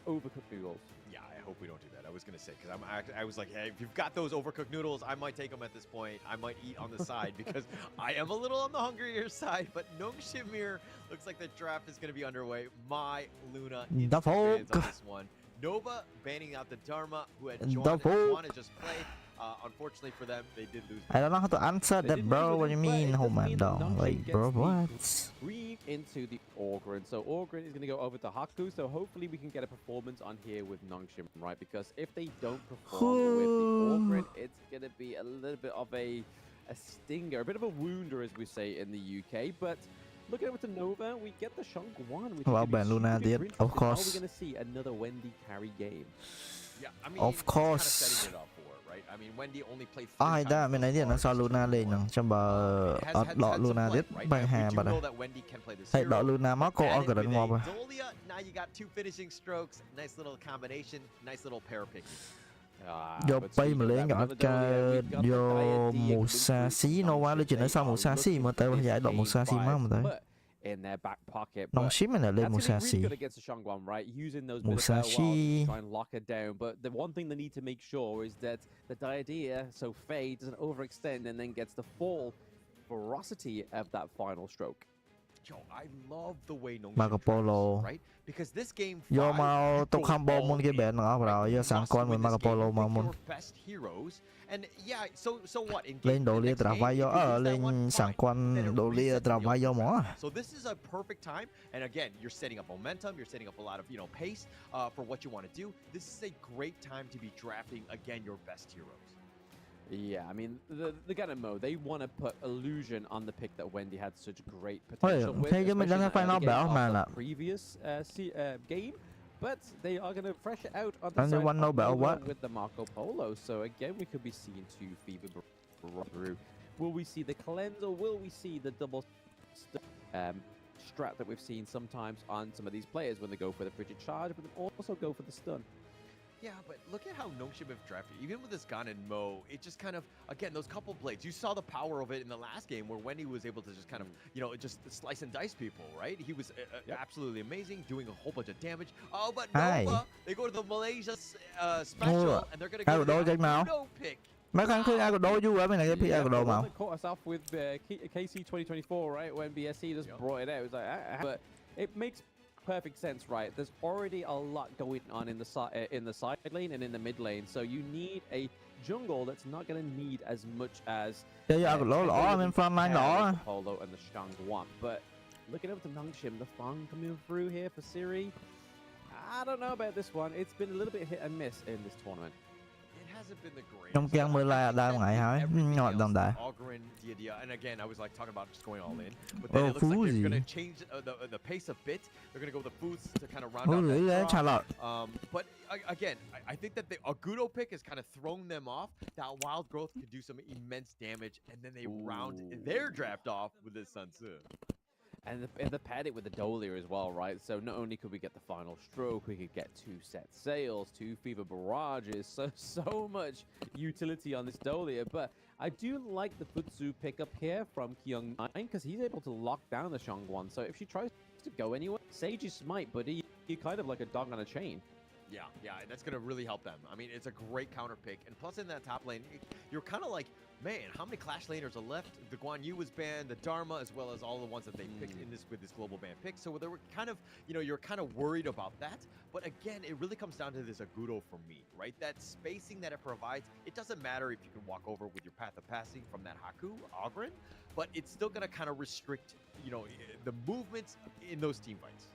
Speaker 19: overcooked noodles?
Speaker 20: Yeah, I hope we don't do that. I was going to say, because I was like, hey, if you've got those overcooked noodles, I might take them at this point. I might eat on the side because I am a little on the hungrier side. But Nongshim here looks like the draft is going to be underway. My Luna fans on this one. Nova banning out the Dharma, who had joined and wanted to just play. Unfortunately for them, they did lose.
Speaker 14: I don't know how to answer that, bro. What do you mean? Oh my god. Like, bro, what?
Speaker 19: Green into the Orgrin. So Orgrin is going to go over to Haku. So hopefully we can get a performance on here with Nongshim, right? Because if they don't perform with the Orgrin, it's going to be a little bit of a stinger, a bit of a wounder, as we say in the UK. But looking over to Nova, we get the Shangguan.
Speaker 14: Well, Ben Luna did, of course.
Speaker 19: Are we going to see another Wendy carry game?
Speaker 20: Yeah, I mean,
Speaker 14: of course.
Speaker 20: Kind of setting it up for it, right? I mean, Wendy only played
Speaker 14: 3 times. Mình nói nó sao Luna lên nè, cho bà đọ Luna biết bằng hà bà đây. Hey, đọ Luna má cô ở gần ngọc à.
Speaker 20: Zolia, now you got 2 finishing strokes, nice little combination, nice little pair picking.
Speaker 14: Vô bay mà lấy nhỏ ca vô Musashi nó qua lên chuyện ở sau Musashi mà tới giải đọ Musashi má mà tới.
Speaker 19: In their back pocket.
Speaker 14: Nongshim and Musashi.
Speaker 19: Really good against the Shangguan, right? Using those Musashi to try and lock it down. But the one thing they need to make sure is that the Diadea, so Faye, doesn't overextend and then gets the full ferocity of that final stroke.
Speaker 20: Yo, I love the way
Speaker 14: Marco Polo,
Speaker 20: right? Because this game
Speaker 14: yo mau tục combo môn cái bẹn ngõ rồi, yo sang con với Marco Polo mà môn.
Speaker 20: And yeah, so what?
Speaker 14: Lên đồ lia trabalho, lên sang con đồ lia trabalho mỏ.
Speaker 20: So this is a perfect time, and again, you're setting up momentum, you're setting up a lot of pace for what you want to do. This is a great time to be drafting again your best heroes.
Speaker 19: Yeah, I mean, the Gunner mode, they want to put illusion on the pick that Wendy had such great potential with, especially the previous game. But they are going to fresh it out on the side with the Marco Polo. So again, we could be seeing 2 Fever through. Will we see the cleanse, or will we see the double strat that we've seen sometimes on some of these players when they go for the frigid charge, but then also go for the stun?
Speaker 20: Yeah, but look at how Nongshim have drafted. Even with this Gan and Mo, it just kind of, again, those couple blades. You saw the power of it in the last game where Wendy was able to just kind of, just slice and dice people, right? He was absolutely amazing, doing a whole bunch of damage. Oh, but Nova, they go to the Malaysia special, and they're going to go to the no pick.
Speaker 14: Mấy khán khuyên ai có đôi vui ở bên này cái phía ai có đồ mà.
Speaker 19: Caught us off with KC 2024, right? When BSC just brought it out, it was like, but it makes perfect sense, right? There's already a lot going on in the side lane and in the mid lane, so you need a jungle that's not going to need as much as
Speaker 14: bên front line
Speaker 19: the Polo and the Shang want. But looking over to Nongshim, the Fang coming through here for Siri. I don't know about this one. It's been a little bit hit and miss in this tournament.
Speaker 20: It hasn't been the greatest.
Speaker 14: Trong trang 10 là đa ngày hả? Ngọt đồng đại.
Speaker 20: Ogren, Dia, and again, I was like talking about just going all in, but then it looks like they're going to change the pace a bit. They're going to go with the Foods to kind of round out that draw. But again, I think that the Agudo pick has kind of thrown them off. That Wild Growth could do some immense damage, and then they round their draft off with this Sun Tzu.
Speaker 19: And they paired it with the Dolier as well, right? So not only could we get the final stroke, we could get 2 set sails, 2 fever barrages, so much utility on this Dolier. But I do like the Futsu pickup here from Kyung9 because he's able to lock down the Shangguan. So if she tries to go anywhere, Sage is smite, but you're kind of like a dog on a chain.
Speaker 20: Yeah, that's going to really help them. I mean, it's a great counter pick. And plus in that top lane, you're kind of like, man, how many Clash laners are left? The Guan Yu was banned, the Dharma, as well as all the ones that they picked in with this global ban pick. So they were kind of, you're kind of worried about that. But again, it really comes down to this Agudo for me, right? That spacing that it provides, it doesn't matter if you can walk over with your Path of Passing from that Haku, Ogren, but it's still going to kind of restrict, the movements in those team fights.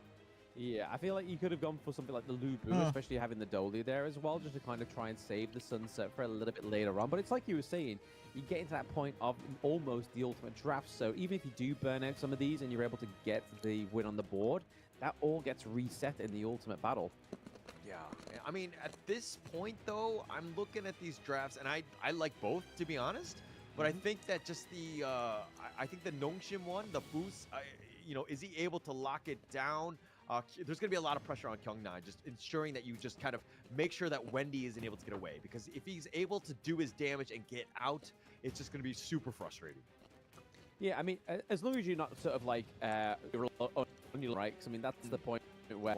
Speaker 19: Yeah, I feel like you could have gone for something like the Lubu, especially having the Dolly there as well, just to kind of try and save the Sunset for a little bit later on. But it's like you were saying, you get into that point of almost the ultimate draft. So even if you do burn out some of these and you're able to get the win on the board, that all gets reset in the ultimate battle.
Speaker 20: Yeah, I mean, at this point, though, I'm looking at these drafts, and I like both, to be honest. But I think that just I think the Nongshim one, the boost, is he able to lock it down? There's going to be a lot of pressure on Kyung9, just ensuring that you just kind of make sure that Wendy isn't able to get away. Because if he's able to do his damage and get out, it's just going to be super frustrating.
Speaker 19: Yeah, I mean, as long as you're not sort of like on your right, because I mean, that's the point where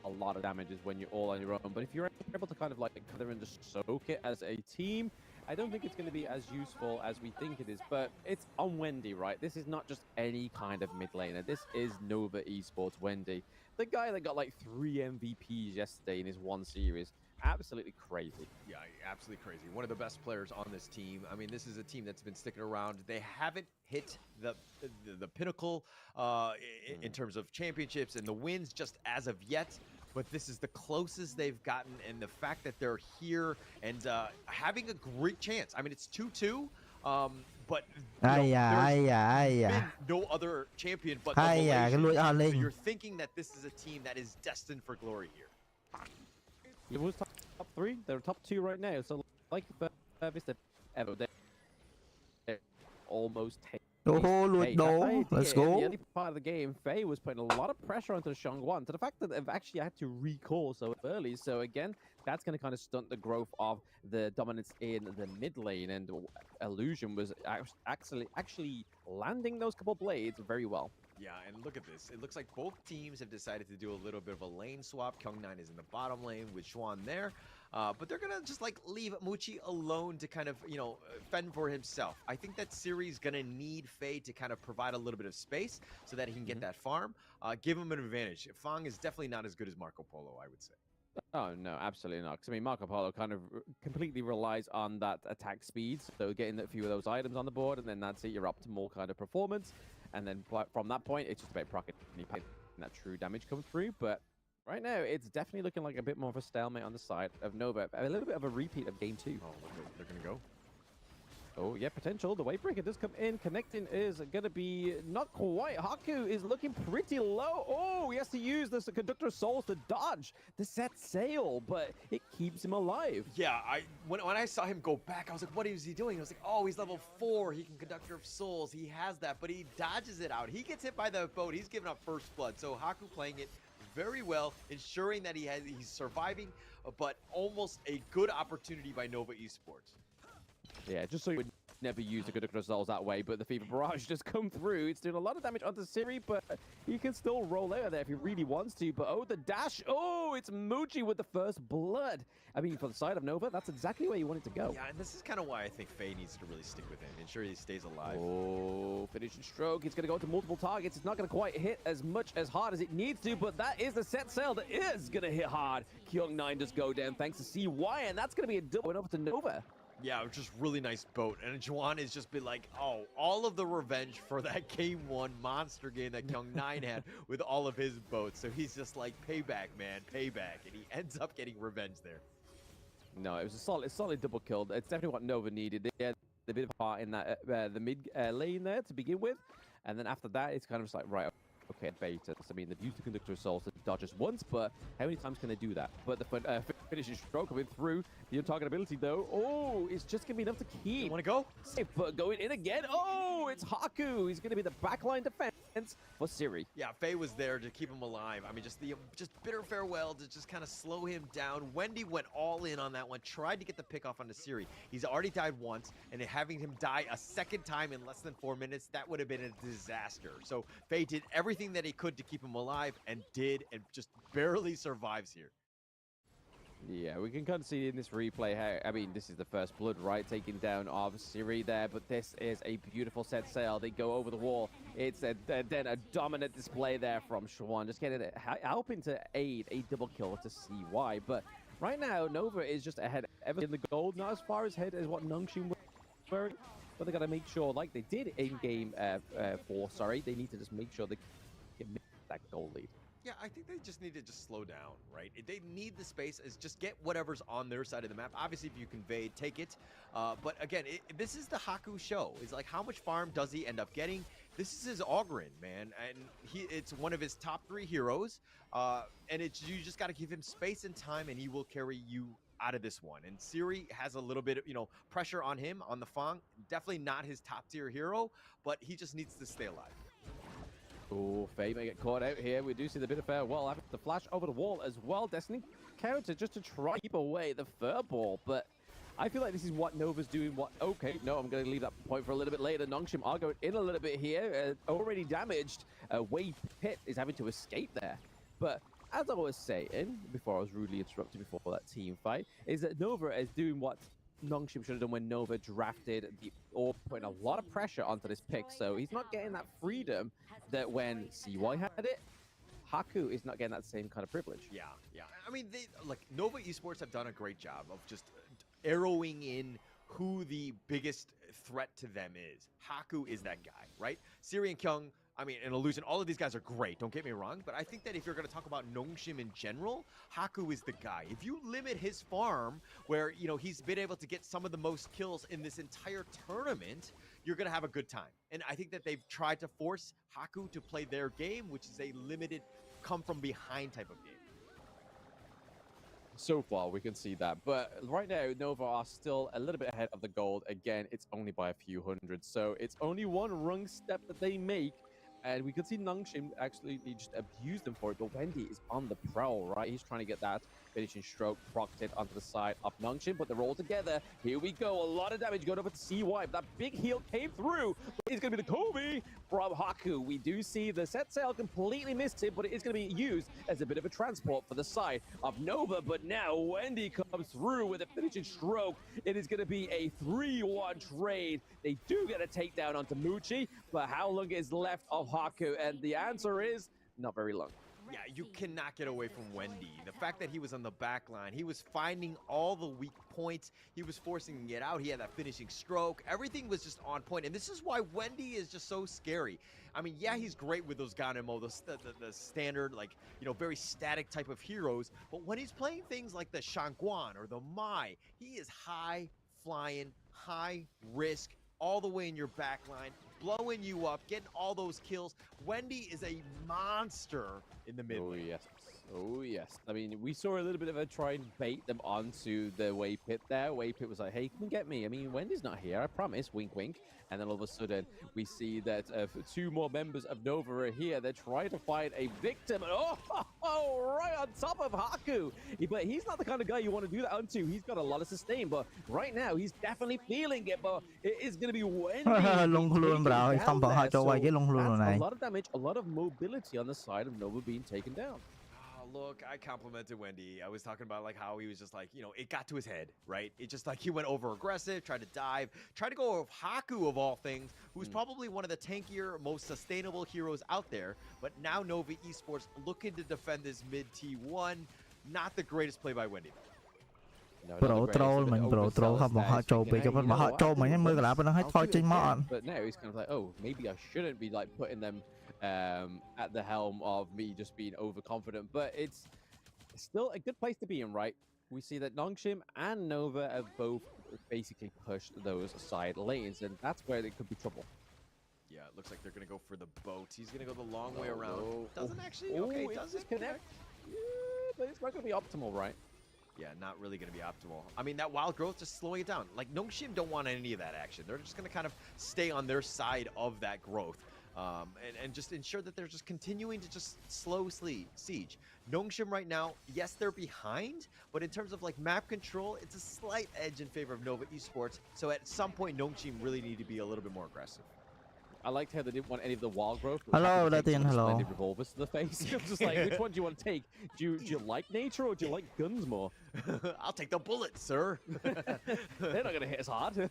Speaker 19: a lot of damage is when you're all on your own. But if you're able to kind of like cover and just soak it as a team, I don't think it's going to be as useful as we think it is, but it's on Wendy, right? This is not just any kind of mid laner. This is Nova Esports Wendy. The guy that got like 3 MVPs yesterday in his one series. Absolutely crazy.
Speaker 20: Yeah, absolutely crazy. One of the best players on this team. I mean, this is a team that's been sticking around. They haven't hit the pinnacle in terms of championships and the wins just as of yet. But this is the closest they've gotten, and the fact that they're here and having a great chance. I mean, it's 2-2, but there's been no other champion but the so you're thinking that this is a team that is destined for glory here.
Speaker 19: It was top 3. They're top 2 right now. So like the furthest they've ever, they're almost
Speaker 14: let's go.
Speaker 19: The early part of the game, Faye was putting a lot of pressure onto the Shangguan to the fact that they've actually had to recall so early. So again, that's going to kind of stunt the growth of the dominance in the mid lane. And Illusion was actually landing those couple blades very well.
Speaker 20: Yeah, and look at this. It looks like both teams have decided to do a little bit of a lane swap. Kyung9 is in the bottom lane with Xuan there. But they're going to just like leave Muchi alone to kind of, fend for himself. I think that Siri's going to need Faye to kind of provide a little bit of space so that he can get that farm. Give him an advantage. Fang is definitely not as good as Marco Polo, I would say.
Speaker 19: Oh, no, absolutely not. Because, I mean, Marco Polo kind of completely relies on that attack speed. So getting a few of those items on the board, and then that's it. You're up to more kind of performance. And then from that point, it's just about proccing that true damage come through. But right now, it's definitely looking like a bit more of a stalemate on the side of Nova. A little bit of a repeat of game 2.
Speaker 20: Oh, they're going to go.
Speaker 19: Oh, yeah, potential. The Wavebreaker does come in. Connecting is going to be not quite. Haku is looking pretty low. Oh, he has to use this Conductor of Souls to dodge the set sail, but it keeps him alive.
Speaker 20: Yeah, when I saw him go back, I was like, what is he doing? I was like, oh, he's level 4. He can Conductor of Souls. He has that, but he dodges it out. He gets hit by the boat. He's giving up first blood. So Haku playing it very well, ensuring that he's surviving, but almost a good opportunity by Nova Esports.
Speaker 19: Yeah, just so you would never used a good controls that way, but the Fever Barrage just come through. It's doing a lot of damage onto Siri, but he can still roll out of there if he really wants to. But oh, the dash. Oh, it's Muji with the first blood. I mean, for the side of Nova, that's exactly where you want it to go.
Speaker 20: Yeah, and this is kind of why I think Faye needs to really stick with him, ensure he stays alive.
Speaker 19: Oh, finishing stroke. It's going to go to multiple targets. It's not going to quite hit as much as hard as it needs to, but that is the set sail that is going to hit hard. Kyung9 does go down thanks to CY, and that's going to be a double over to Nova.
Speaker 20: Yeah, just really nice boat. And Juan has just been like, oh, all of the revenge for that game 1 monster game that Kyung9 had with all of his boats. So he's just like, payback, man, payback. And he ends up getting revenge there.
Speaker 19: No, it was a solid double kill. It's definitely what Nova needed. They had a bit of a part in that the mid lane there to begin with. And then after that, it's kind of just like, right, okay, Betas. I mean, they've used the Conductor Assault to dodge us once, but how many times can they do that? But the finishing stroke coming through, the untargetability though, oh, it's just going to be enough to keep.
Speaker 20: You want to go?
Speaker 19: But going in again, oh, it's Haku. He's going to be the backline defense for Siri.
Speaker 20: Yeah, Faye was there to keep him alive. I mean, just bitter farewell to just kind of slow him down. Wendy went all in on that one, tried to get the pick off onto Siri. He's already died once, and having him die a second time in less than 4 minutes, that would have been a disaster. So Faye did everything that he could to keep him alive, and just barely survives here.
Speaker 19: Yeah, we can kind of see in this replay how, I mean, this is the first blood, right? Taking down of Siri there, but this is a beautiful set sail. They go over the wall. It's then a dominant display there from Shawan, just getting it, helping to aid a double kill to CY. But right now, Nova is just ahead ever in the gold, not as far ahead as what Nongxin were, but they got to make sure, like they did in game 4, sorry, they need to just make sure they get that goal lead.
Speaker 20: Yeah, I think they just need to slow down, right? They need the space, is just get whatever's on their side of the map. Obviously, if you convey, take it. But again, this is the Haku show. It's like, how much farm does he end up getting? This is his Ogren, man, and it's one of his top 3 heroes. And you just got to give him space and time, and he will carry you out of this one. And Siri has a little bit of, pressure on him on the Fang. Definitely not his top tier hero, but he just needs to stay alive.
Speaker 19: Oh, Faye may get caught out here. We do see the bit of farewell having to flash over the wall as well. Destiny counter just to try to keep away the fur ball, but I feel like this is what Nova's doing. Okay, no, I'm going to leave that point for a little bit later. Nongxin are going in a little bit here. Already damaged. Wei Pit is having to escape there. But as I was saying, before I was rudely interrupted before that team fight, is that Nova is doing what Nongxin should have done when Nova drafted or putting a lot of pressure onto this pick. So he's not getting that freedom that when CY had it. Haku is not getting that same kind of privilege.
Speaker 20: Yeah. I mean, Nova Esports have done a great job of just arrowing in who the biggest threat to them is. Haku is that guy, right? Siri and Kyung, I mean, and Illusion, all of these guys are great, don't get me wrong, but I think that if you're going to talk about Nongxin in general, Haku is the guy. If you limit his farm, where, he's been able to get some of the most kills in this entire tournament, you're going to have a good time. And I think that they've tried to force Haku to play their game, which is a limited come-from-behind type of game.
Speaker 19: So far, we can see that. But right now, Nova are still a little bit ahead of the gold. Again, it's only by a few hundred. So it's only one rung step that they make. And we could see Nongxin actually just abuse them for it. But Wendy is on the prowl, right? He's trying to get that finishing stroke procced it onto the side of Nongxin. But they're all together. Here we go. A lot of damage going over to CY. But that big heal came through. It's going to be the Kobe from Haku. We do see the set sail completely missed it, but it is going to be used as a bit of a transport for the side of Nova. But now Wendy comes through with a finishing stroke. It is going to be a 3-1 trade. They do get a takedown onto Muchi, but how long is left of Haku? And the answer is not very long.
Speaker 20: Yeah, you cannot get away from Wendy. The fact that he was on the back line, he was finding all the weak points. He was forcing him to get out. He had that finishing stroke. Everything was just on point. And this is why Wendy is just so scary. I mean, yeah, he's great with those Ganemo, the standard, very static type of heroes. But when he's playing things like the Shangguan or the Mai, he is high flying, high risk, all the way in your back line, blowing you up, getting all those kills. Wendy is a monster in the mid lane.
Speaker 19: Oh, yes. Oh, yes. I mean, we saw a little bit of a try and bait them onto the Way Pit there. Way Pit was like, hey, come get me. I mean, Wendy's not here, I promise. Wink, wink. And then all of a sudden, we see that two more members of Nova are here. They're trying to find a victim. Oh, right on top of Haku. But he's not the kind of guy you want to do that onto. He's got a lot of sustain, but right now, he's definitely feeling it. But it is going to be Wendy.
Speaker 14: Lung luôn bro, không bọn họ cho quay cái lung luôn này.
Speaker 19: A lot of damage, a lot of mobility on the side of Nova being taken down.
Speaker 20: Look, I complimented Wendy. I was talking about like how he was just like, you know, it got to his head, right? It just like he went over aggressive, tried to dive, tried to go with Haku of all things, who's probably one of the tankier, most sustainable heroes out there. But now Nova Esports looking to defend this mid T1. Not the greatest play by Wendy.
Speaker 14: Pro troll mình pro troll không bọn họ troll bị cho bọn họ troll mà nhắm mưa lại bên nó hết thôi trên món.
Speaker 19: But now he's kind of like, oh, maybe I shouldn't be like putting them at the helm of me just being overconfident, but it's still a good place to be in, right? We see that Nongshim and Nova have both basically pushed those side lanes, and that's where there could be trouble.
Speaker 20: Yeah, it looks like they're going to go for the boat. He's going to go the long way around. Doesn't actually, okay, doesn't connect.
Speaker 19: Yeah, but it's not going to be optimal, right?
Speaker 20: Yeah, not really going to be optimal. I mean, that wild growth just slowing it down. Like, Nongshim don't want any of that action. They're just going to kind of stay on their side of that growth. And just ensure that they're just continuing to just slow siege. Nongshim right now, yes, they're behind, but in terms of like map control, it's a slight edge in favor of Nova Esports. So at some point, Nongshim really need to be a little bit more aggressive.
Speaker 19: I liked how they didn't want any of the wild growth.
Speaker 14: Hello,
Speaker 19: hello. Revolvers to the face. I'm just like, which one do you want to take? Do you like nature or do you like guns more?
Speaker 20: I'll take the bullets, sir.
Speaker 19: They're not going to hit as hard.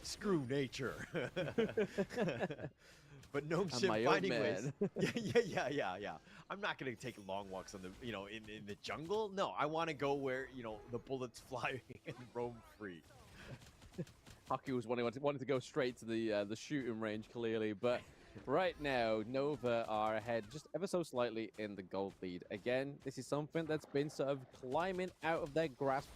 Speaker 20: Screw nature. But Nongshim finding ways. Yeah. I'm not gonna take long walks on the, you know, in the jungle. No, I want to go where, you know, the bullets fly and roam free.
Speaker 19: Haku was wanted to go straight to the shooting range clearly, but right now Nova are ahead just ever so slightly in the gold lead. Again, this is something that's been sort of climbing out of their grasp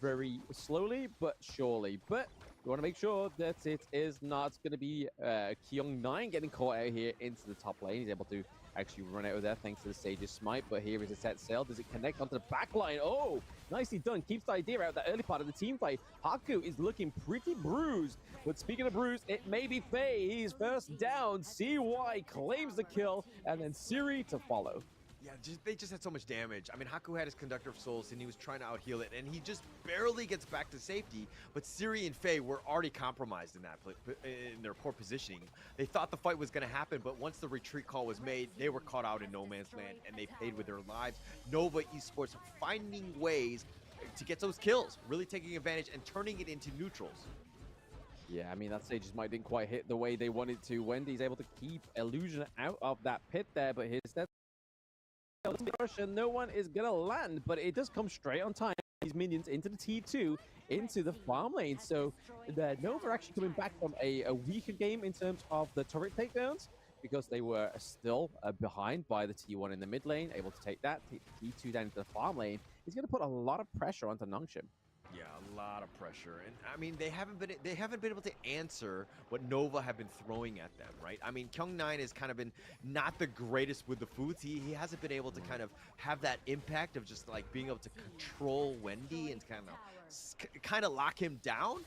Speaker 19: very slowly but surely. But we want to make sure that it is not going to be Kyung9 getting caught out here into the top lane. He's able to actually run out of there thanks to the Sage's Smite, but here is a set sail. Does it connect onto the back line? Oh, nicely done. Keeps the idea out that early part of the team fight. Haku is looking pretty bruised, but speaking of bruised, it may be Faye. He's first down. CY claims the kill, and then Siri to follow.
Speaker 20: Yeah, they just had so much damage. I mean, Haku had his Conductor of Souls, and he was trying to out-heal it, and he just barely gets back to safety. But Siri and Faye were already compromised in in their poor positioning. They thought the fight was going to happen, but once the retreat call was made, they were caught out in no man's land, and they paid with their lives. Nova Esports finding ways to get those kills, really taking advantage and turning it into neutrals.
Speaker 19: Yeah, I mean, that Sage's Might didn't quite hit the way they wanted to. Wendy's able to keep Illusion out of that pit there, but his death. No one is gonna land, but it does come straight on time. These minions into the T2, into the farm lane. So the Nova are actually coming back from a weaker game in terms of the turret takedowns, because they were still behind by the T1 in the mid lane, able to take that, take the T2 down into the farm lane. He's gonna put a lot of pressure onto Nongshim.
Speaker 20: Yeah, a lot of pressure, and I mean they haven't been able to answer what Nova have been throwing at them, right? I mean, Kyung9 has kind of been not the greatest with the foods. He hasn't been able to kind of have that impact of just like being able to control Wendy and kind of lock him down.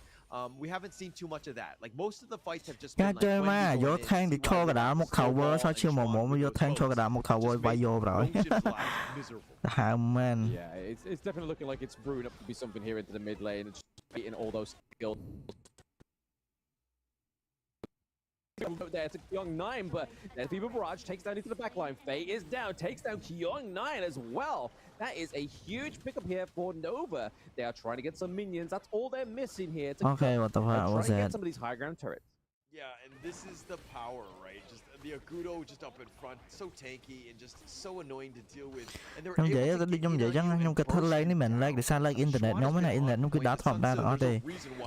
Speaker 20: We haven't seen too much of that. Like most of the fights have just been
Speaker 14: chơi mà vô thanh thì cho cái đá một cover sao chưa một vô thanh cho cái đá một cover bay vô rồi. Man.
Speaker 19: Yeah, it's definitely looking like it's brewing up to be something here into the mid lane. It's beating all those skills. There to Kyung9, but there's Fever Barrage, takes down into the backline. Faye is down, takes down Kyung9 as well. That is a huge pickup here for Nova. They are trying to get some minions. That's all they're missing here.
Speaker 14: Okay, what the fuck was that?
Speaker 19: Get some of these high ground turrets.
Speaker 20: Yeah, and this is the power, right? Just the Agudo just up in front, so tanky and just so annoying to deal with. And they're able to
Speaker 14: giống vậy chứ, nhưng cái thân lag này mình lag để sao lag internet nó mới là internet nó cứ đá thọt ra đó thì.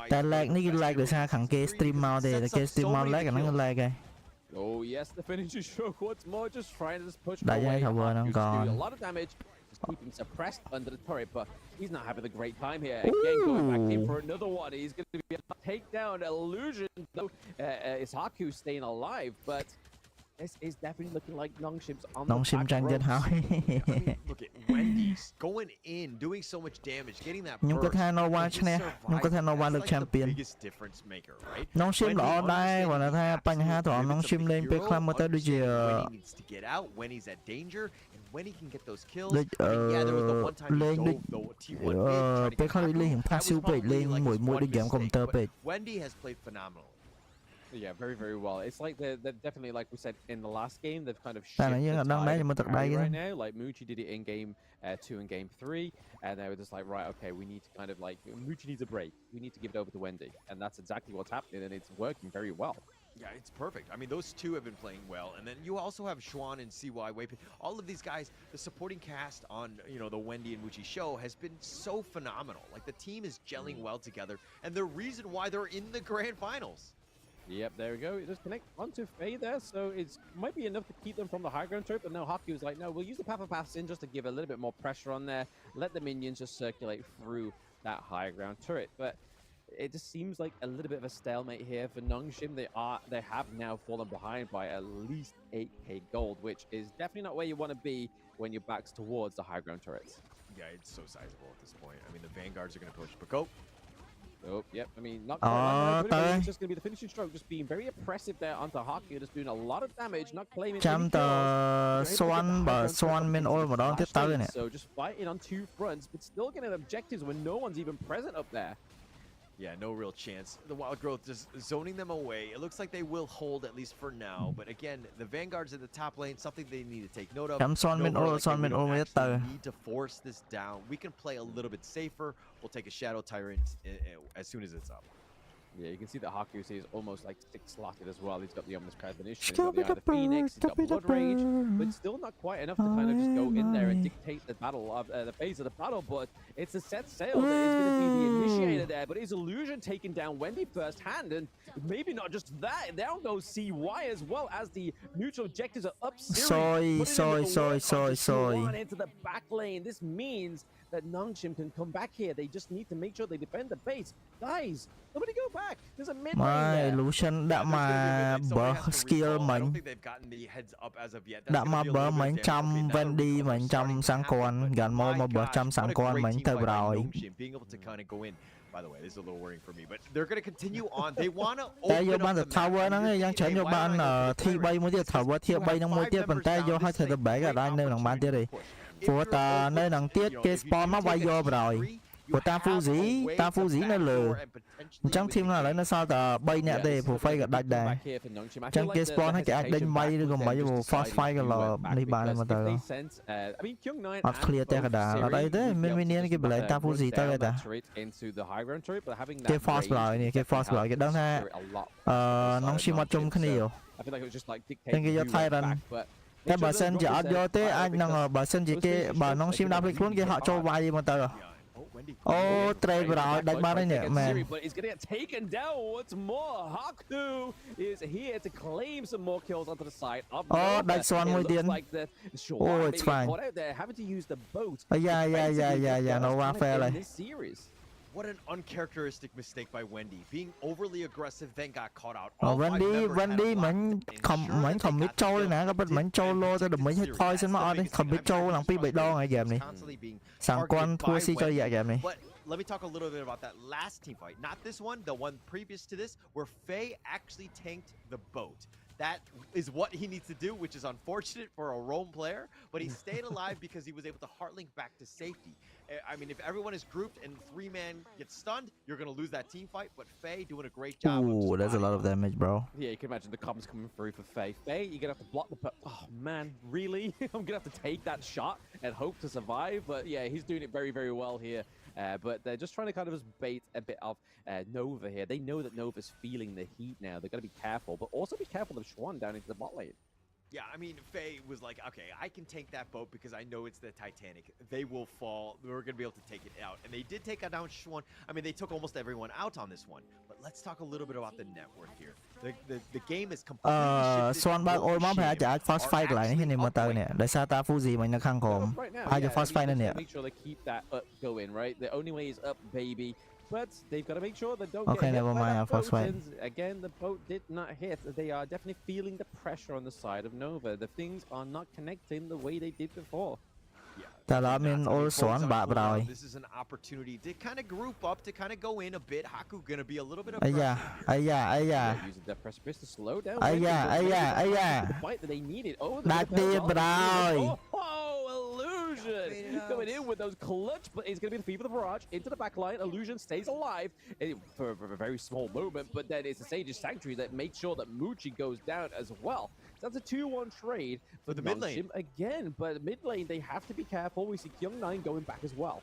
Speaker 14: Tại lag này lag để sao thằng kia stream mau thì cái stream mau lag nó lag cái.
Speaker 19: Oh yes, the finishing stroke once more, just trying to just push
Speaker 14: away.
Speaker 19: A lot of damage, just keeping suppressed under the turret, but he's not having a great time here. Again, going back in for another one. He's going to be able to take down Illusion, though Is Haku staying alive, but this is definitely looking like Nongshim's on the
Speaker 14: Nongshim
Speaker 19: back
Speaker 14: tranh
Speaker 19: ropes.
Speaker 14: giật hỏi.
Speaker 20: Look at Wendy's going in, doing so much damage, getting that
Speaker 14: Nhưng có
Speaker 20: burst.
Speaker 14: thể Nova
Speaker 20: and just
Speaker 14: nè, nhưng có thể
Speaker 20: surviving.
Speaker 14: Nova
Speaker 20: That's
Speaker 14: được
Speaker 20: like the
Speaker 14: champion.
Speaker 20: biggest difference maker, right?
Speaker 14: Nongshim
Speaker 20: Wendy
Speaker 14: ល្អដែរគាត់
Speaker 20: understanding
Speaker 14: ថា
Speaker 20: the
Speaker 14: បញ្ហា
Speaker 20: absolute
Speaker 14: របស់
Speaker 20: limits of
Speaker 14: Nongshim
Speaker 20: the
Speaker 14: លេងពេល
Speaker 20: hero,
Speaker 14: ខ្លះមើលទៅដូចជា
Speaker 20: understanding when he needs to get out, when he's at danger, and when he can get those kills.
Speaker 14: ដូច
Speaker 20: I mean, yeah, there was the one time he
Speaker 14: លេងដូច
Speaker 20: dove the T1 mid, trying to
Speaker 14: ពេល
Speaker 20: get
Speaker 14: ខ្លះ
Speaker 20: back
Speaker 14: លេង
Speaker 20: home. That was
Speaker 14: passive ពេក
Speaker 20: probably
Speaker 14: លេង
Speaker 20: like
Speaker 14: មួយ
Speaker 20: his
Speaker 14: មួយ
Speaker 20: one
Speaker 14: ដូច game
Speaker 20: mistake,
Speaker 14: កុំព្យូទ័រ
Speaker 20: but
Speaker 14: ពេក
Speaker 20: Wendy has played phenomenal.
Speaker 19: Yeah, very, very well. It's like they're definitely, like we said in the last game, they've kind of
Speaker 14: តែ
Speaker 19: shifted
Speaker 14: យើង
Speaker 19: the
Speaker 14: អត់ដឹងដែរ
Speaker 19: tide
Speaker 14: ខ្ញុំមើល
Speaker 19: of
Speaker 14: ទឹកដៃ
Speaker 19: carry
Speaker 14: គេ
Speaker 19: right now. Like Muchi did it in game 2 and game 3, and they were just like, right, okay, we need to kind of like Muchi needs a break. We need to give it over to Wendy, and that's exactly what's happening, and it's working very well.
Speaker 20: Yeah, it's perfect. I mean, those two have been playing well, and then you also have Xuan and CY Waypin. All of these guys, the supporting cast on the Wendy and Muchi show has been so phenomenal. Like the team is gelling well together, and the reason why they're in the grand finals.
Speaker 19: Yep, there we go. It just connect onto Faye there, so it might be enough to keep them from the high ground turret, but no, Haku was like, no, we'll use the Papa Pass in just to give a little bit more pressure on there, let the minions just circulate through that high ground turret. But it just seems like a little bit of a stalemate here for Nongshim. They have now fallen behind by at least 8k gold, which is definitely not where you want to be when your back's towards the high ground turrets.
Speaker 20: Yeah, it's so sizable at this point. I mean, the Vanguards are going to push, but go.
Speaker 19: Oh, yep. I mean, not quite like that. It's just going to be the finishing stroke, just being very oppressive there onto Haku, just doing a lot of damage, not claiming
Speaker 14: ចាំ
Speaker 19: any
Speaker 14: ត
Speaker 19: kills.
Speaker 14: Swan បើ Swan មាន all ម្ដងទៀតទៅនេះ
Speaker 19: So just fighting on two fronts, but still getting objectives when no one's even present up there.
Speaker 20: Yeah, no real chance. The Wild Growth just zoning them away. It looks like they will hold at least for now. But again, the Vanguards in the top lane, something they need to take note of.
Speaker 14: Swan min all Swan min all
Speaker 20: We
Speaker 14: ទៅ
Speaker 20: need to force this down. We can play a little bit safer. We'll take a Shadow Tyrant as soon as it's up.
Speaker 19: Yeah, you can see that Haku is almost like 6-slotted as well. He's got the Ominous Premonition, he's got the Eye of the Phoenix, he's got Blood Rage, but still not quite enough to kind of just go in there and dictate the battle of the phase of the battle. But it's a set sail that is going to be the initiator there. But is Illusion taking down Wendy firsthand? And maybe not just that, down goes CY as well as the neutral objectives are up series.
Speaker 14: Soy.
Speaker 19: Into the back lane. This means that Nongshim can come back here. They just need to make sure they defend the base. Guys, nobody go back. There's a mid lane there.
Speaker 14: Illusion ដាក់មកបើ skill មិញ ដាក់មកបើមិញចាំ Wendy មិញចាំសាំងគាត់កានមកបើចាំសាំងគាត់មិញទៅក្រោយ
Speaker 20: Being able to kind of go in. By the way, this is a little worrying for me, but they're going to continue on. They want to
Speaker 14: តែ
Speaker 20: open
Speaker 14: យក
Speaker 20: up
Speaker 14: បាន
Speaker 20: the
Speaker 14: ទៅ
Speaker 20: map.
Speaker 14: tower ហ្នឹងឯងយ៉ាងច្រើនយកបាន T3 មួយទៀត tower T3 ហ្នឹងមួយទៀតប៉ុន្តែយកឲ្យធ្វើទៅ back អត់អាចនៅនឹងបានទៀតទេព្រោះតានៅនឹងទៀតគេ spawn មកវាយយកប្រហើយព្រោះតា Fuzi នៅលើអញ្ចឹង team ណាឥឡូវនៅសល់តែ3នាក់ទេព្រោះ Faye ក៏ដាច់ដែរអញ្ចឹងគេ spawn ឲ្យគេអាចដេញវាយឬក៏មិនព្រោះ fast fight ក៏នេះបានមកទៅអត់ clear តែកដាលអត់អីទេមានវិញ្ញាណគេបលែងតា Fuzi ទៅទេតាគេ fast ប្រហើយនេះគេ fast ប្រហើយគេដឹងថាNongshim អត់ជុំគ្នាចឹងគេយក Tyrant តែបើសិនជាអត់យកទេអាចនឹងបើសិនជាគេបើ Nongshim ដាក់ភ្លេចខ្លួនគេហក់ចូលវាយមកទៅអូ trade ប្រហើយដាច់បានហើយនេះ man
Speaker 19: But he's gonna get taken down once more. Haku is here to claim some more kills onto the side of
Speaker 14: that's one more then. Oh, it's fine.
Speaker 19: Out there, having to use the boat.
Speaker 14: Yeah. No one fair.
Speaker 19: This series.
Speaker 20: What an uncharacteristic mistake by Wendy. Being overly aggressive, then got caught out.
Speaker 14: Wendy មិញ commit ចូលណាក៏ពិតមិញចូលលោទៅដើម្បីឲ្យ poison មកអត់ទេ commit ចូលឡើងពី3ដងហើយ game នេះសាំងគាត់ធ្វើស៊ីចូលរយៈ game នេះ
Speaker 20: But let me talk a little bit about that last team fight. Not this one, the one previous to this, where Faye actually tanked the boat. That is what he needs to do, which is unfortunate for a roam player, but he stayed alive because he was able to heartlink back to safety. I mean, if everyone is grouped and 3-man gets stunned, you're going to lose that team fight, but Faye doing a great job.
Speaker 14: Ooh, there's a lot of damage, bro.
Speaker 19: Yeah, you can imagine the comms coming through for Faye. Faye, you're going to have to block the... Oh, man, really? I'm going to have to take that shot and hope to survive, but yeah, he's doing it very, very well here. But they're just trying to kind of just bait a bit of Nova here. They know that Nova's feeling the heat now. They've got to be careful, but also be careful of Xuan down into the bot lane.
Speaker 20: Yeah, I mean, Faye was like, okay, I can tank that boat because I know it's the Titanic. They will fall. We're going to be able to take it out. And they did take down Xuan. I mean, they took almost everyone out on this one. But let's talk a little bit about the network here. The game is completely shifted.
Speaker 14: Xuan បើ all មកប្រហែលជាអាច fast fight កន្លែងនេះនេះមកទៅនេះដោយសារតា Fuzi មិញនៅខាងក្រោមអាច fast fight នេះ
Speaker 19: Make sure they keep that up going, right? The only way is up, baby. but they've got to make sure they don't
Speaker 14: Okay,
Speaker 19: get hit
Speaker 14: never
Speaker 19: by
Speaker 14: mind,
Speaker 19: that
Speaker 14: I first
Speaker 19: boat.
Speaker 14: fight.
Speaker 19: And again, the boat did not hit. They are definitely feeling the pressure on the side of Nova. The things are not connecting the way they did before.
Speaker 14: តែឡើយមានអូលសន់បាក់ប្រយ
Speaker 20: This is an opportunity to kind of group up, to kind of go in a bit. Haku gonna be a little bit of
Speaker 14: អាយ៉ា
Speaker 19: Using the precipice to slow down.
Speaker 14: អាយ៉ា
Speaker 19: The fight that they needed. Oh,
Speaker 14: ដាច់ទៀតប្រយ
Speaker 19: Illusion going in with those clutch, but it's going to be the feet of the barrage into the back line. Illusion stays alive for a very small moment, but then it's the Sage's Sanctuary that makes sure that Muchi goes down as well. So that's a 2-1 trade for
Speaker 20: the mid lane
Speaker 19: again, but mid lane they have to be careful. We see Kyung9 going back as well.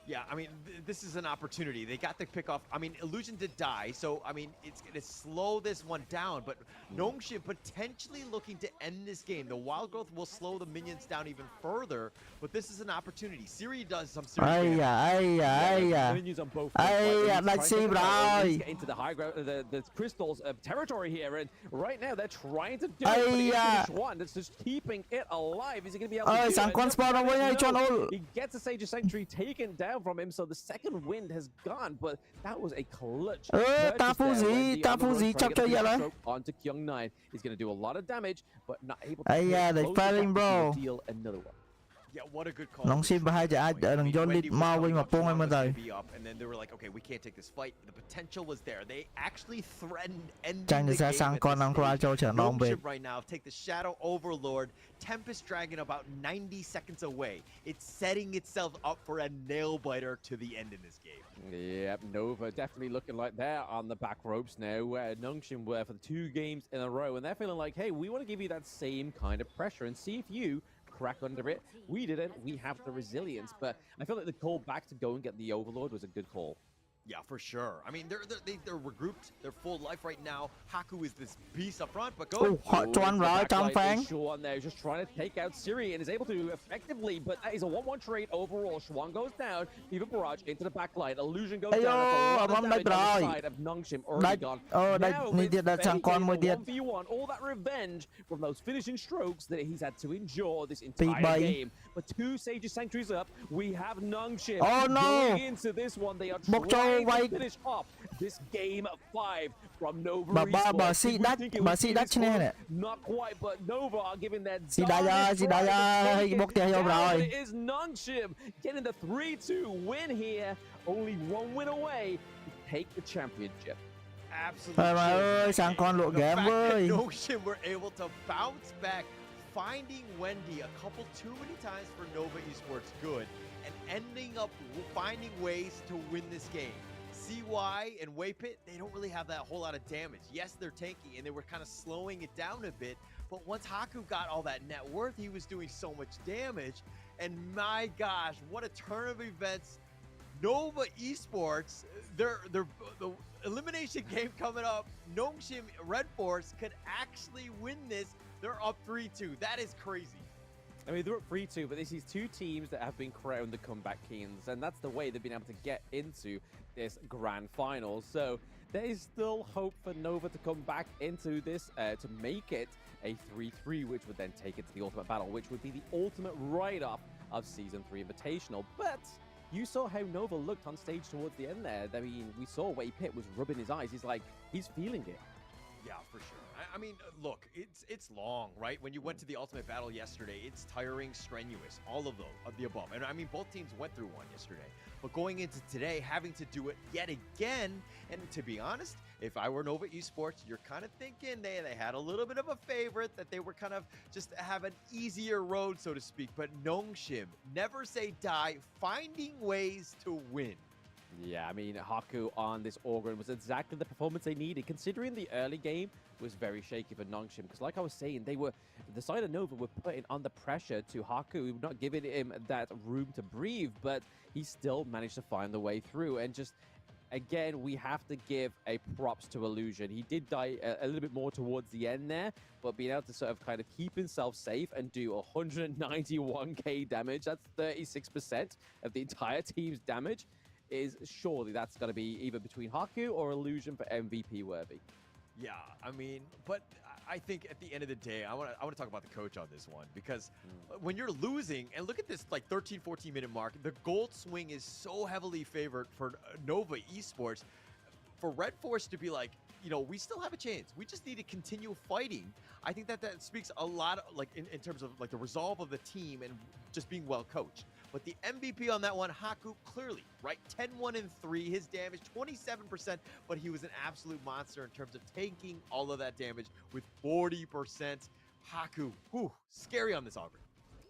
Speaker 20: Yeah, I mean, this is an opportunity. They got the pick off. I mean, Illusion did die, so, I mean, it's going to slow this one down, but Nongshim potentially looking to end this game. The Wild Growth will slow the minions down even further, but this is an opportunity. Siri does some serious damage.
Speaker 19: Minions on both
Speaker 14: let's see, bro.
Speaker 19: Get into the high ground, the crystals territory here, and right now they're trying to do it, but he finished one. That's just keeping it alive. Is he going to be able to do it? He gets the Sage's Sanctuary taken down from him, so the second wind has gone, but that was a clutch.
Speaker 14: Tafuzi,
Speaker 19: onto Kyung9. He's going to do a lot of damage, but not able to
Speaker 14: they're fighting, bro.
Speaker 19: deal another one.
Speaker 20: Yeah, what a good call.
Speaker 14: នងស៊ីប្រហែលជាអាចនឹងយកលីតមកវិញមកពងឲ្យមើលទៅ
Speaker 20: And then they were like, okay, we can't take this fight. The potential was there. They actually threatened ending
Speaker 14: ចាញ់
Speaker 20: the
Speaker 14: ដោយសារ
Speaker 20: game
Speaker 14: សាំង
Speaker 20: at
Speaker 14: គាត់
Speaker 20: this
Speaker 14: នឹងខ្លាចចូលច្រើនដងពេក
Speaker 20: Gnome Ship right now take the Shadow Overlord. Tempest Dragon about 90 seconds away. It's setting itself up for a nail biter to the end in this game.
Speaker 19: Yep, Nova definitely looking like they're on the back ropes now, where Nongshim were for the 2 games in a row, and they're feeling like, hey, we want to give you that same kind of pressure and see if you crack under it. We didn't. We have the resilience, but I feel like the call back to go and get the Overlord was a good call.
Speaker 20: Yeah, for sure. I mean, they're regrouped. They're full life right now. Haku is this beast up front, but go.
Speaker 19: Shuan there just trying to take out Siri and is able to effectively, but that is a 1-1 trade overall. Shuan goes down. Fever Barrage into the back line. Illusion goes down. That's a lot of damage on the side of Nongshim already gone. Now it's 1v1. All that revenge from those finishing strokes that he's had to endure this entire game. But 2 Sage's Sanctuaries up. We have Nongshim going into this one. They are trying to finish off this game 5 from Nova. Not quite, but Nova are giving that it is Nongshim getting the 3-2 win here. Only 1 win away to take the championship.
Speaker 20: Absolutely. The fact that Nongshim were able to bounce back, finding Wendy a couple too many times for Nova Esports good, and ending up finding ways to win this game. CY and Waypit, they don't really have that whole lot of damage. Yes, they're tanky, and they were kind of slowing it down a bit, but once Haku got all that net worth, he was doing so much damage, and my gosh, what a turn of events. Nova Esports, the elimination game coming up, Nongshim Red Force could actually win this. They're up 3-2. That is crazy.
Speaker 19: I mean, they're up 3-2, but this is 2 teams that have been crowned the comeback kings, and that's the way they've been able to get into this grand final. So there is still hope for Nova to come back into this to make it a 3-3, which would then take it to the ultimate battle, which would be the ultimate write-off of Season 3 Invitational. But you saw how Nova looked on stage towards the end there. I mean, we saw Way Pit was rubbing his eyes. He's like, he's feeling it.
Speaker 20: Yeah, for sure. I mean, look, it's long, right? When you went to the ultimate battle yesterday, it's tiring, strenuous, all of the above. And I mean, both teams went through one yesterday. But going into today, having to do it yet again, and to be honest, if I were Nova Esports, you're kind of thinking they had a little bit of a favorite, that they were kind of just have an easier road, so to speak. But Nongshim, never say die, finding ways to win.
Speaker 19: Yeah, I mean, Haku on this Orgrin was exactly the performance they needed, considering the early game was very shaky for Nongshim. Because like I was saying, the side of Nova were putting on the pressure to Haku, not giving him that room to breathe, but he still managed to find the way through. And just, again, we have to give a props to Illusion. He did die a little bit more towards the end there, but being able to sort of kind of keep himself safe and do 191k damage, that's 36% of the entire team's damage, is surely that's going to be either between Haku or Illusion for MVP worthy.
Speaker 20: Yeah, I mean, but I think at the end of the day, I want to talk about the coach on this one, because when you're losing, and look at this like 13, 14 minute mark, the gold swing is so heavily favored for Nova Esports. For Red Force to be like, you know, we still have a chance. We just need to continue fighting. I think that speaks a lot of, like in terms of like the resolve of the team and just being well coached. But the MVP on that one, Haku, clearly, right? 10-1 and 3, his damage 27%, but he was an absolute monster in terms of taking all of that damage with 40%. Haku, whew, scary on this Augur.